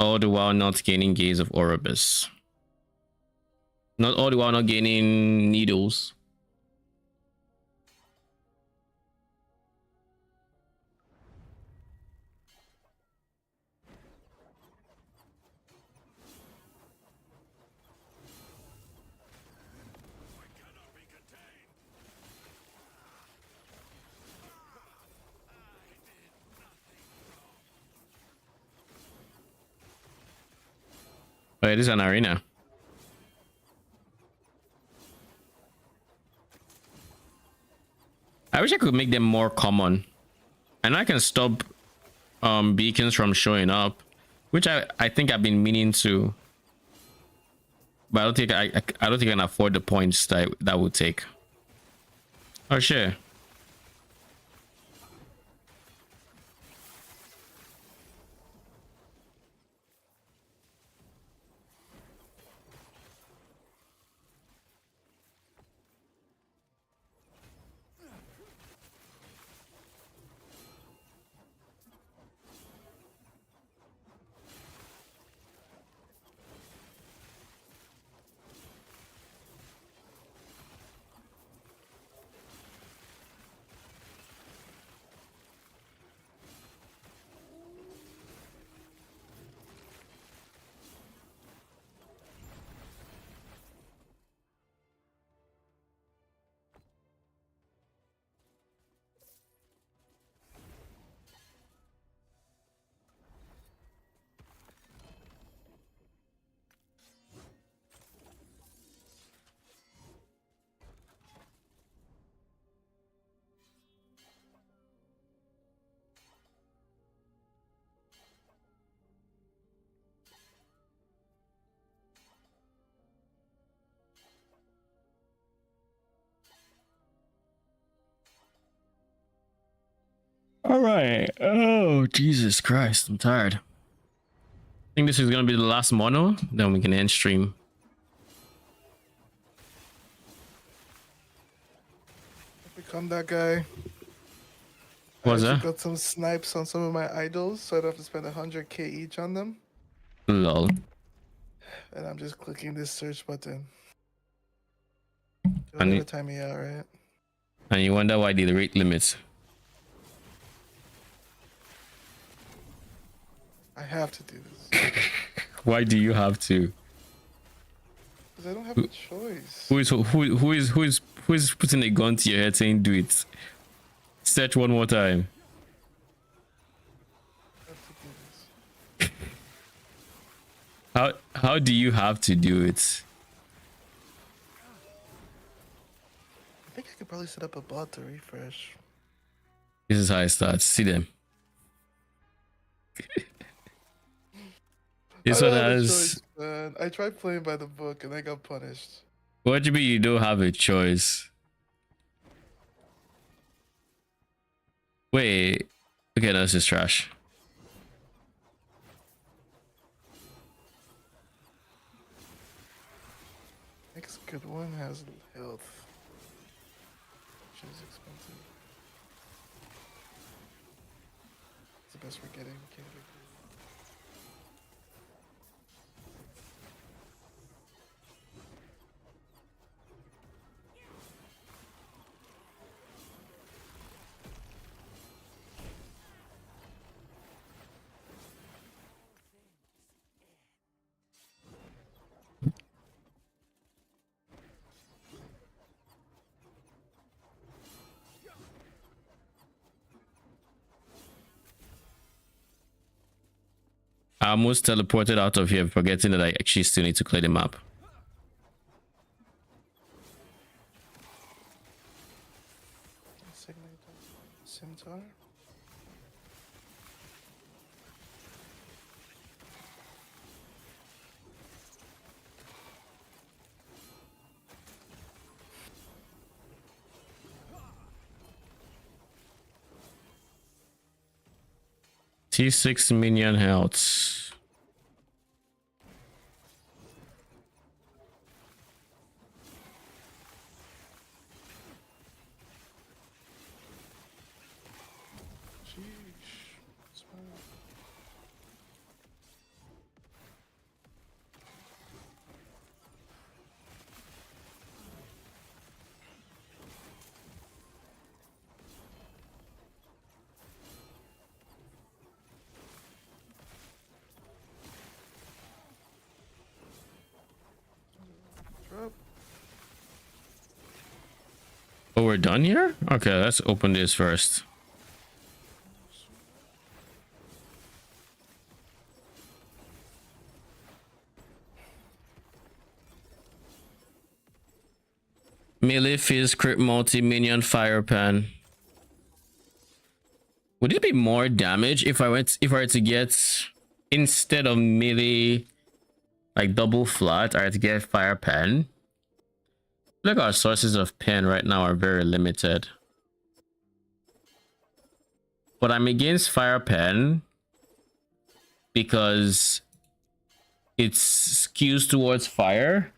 All the while not gaining Gaze of Oribus. Not all the while not gaining needles. Oh, yeah, this is an arena. I wish I could make them more common. And I can stop beacons from showing up, which I think I've been meaning to. But I don't think I don't think I can afford the points that would take. Oh sure. All right. Oh, Jesus Christ. I'm tired. I think this is going to be the last mono. Then we can end stream. Become that guy. What's I actually that? got some snipes on some of my idols, so I don't have to spend 100k each on them. Lol. And I'm just clicking this search button. I You'll need- never time me out, right? And you wonder why the rate limits. I have to do this. Why do you have to? Because I don't have a choice. Who is putting a gun to your head saying do it? Search one more time. I have to do this. How do you have to do it? I think I could probably set up a bot to refresh. This is how it starts. See them. This I one don't have a has. choice, man. I tried playing by the book and I got punished. What do you mean you don't have a choice? Wait. Okay, no, this is trash. Next good one has health. Which is expensive. It's the best we're getting. Can't get good. I almost teleported out of here, forgetting that I actually still need to clear the map. Scimitar. T6 minion health. Sheesh. Smart. Drop. Oh, we're done here? Okay, let's open this first. Melee fizz crit multi minion fire pan. Would it be more damage if I were to get, instead of melee like double flat, I had to get fire pan? Look, our sources of pen right now are very limited. But I'm against fire pen because it skews towards fire,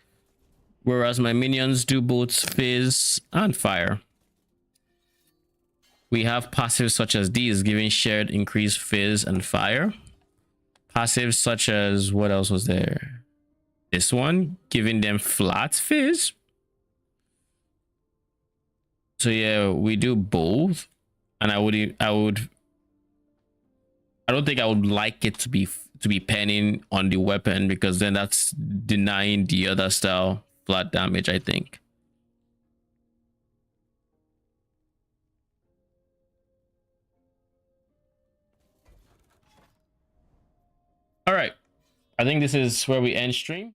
whereas my minions do both fizz and fire. We have passives such as these, giving shared increased fizz and fire. Passives such as, what else was there? This one, giving them flat fizz. So yeah, we do both. And I don't think I would like it to be penning on the weapon, because then that's denying the other style flat damage, I think. All right, I think this is where we end stream.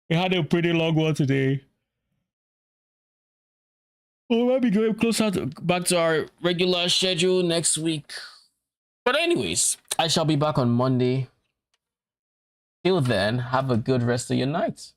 We had a pretty long one today. We might be going closer back to our regular schedule next week. But anyways, I shall be back on Monday. Till then, have a good rest of your night.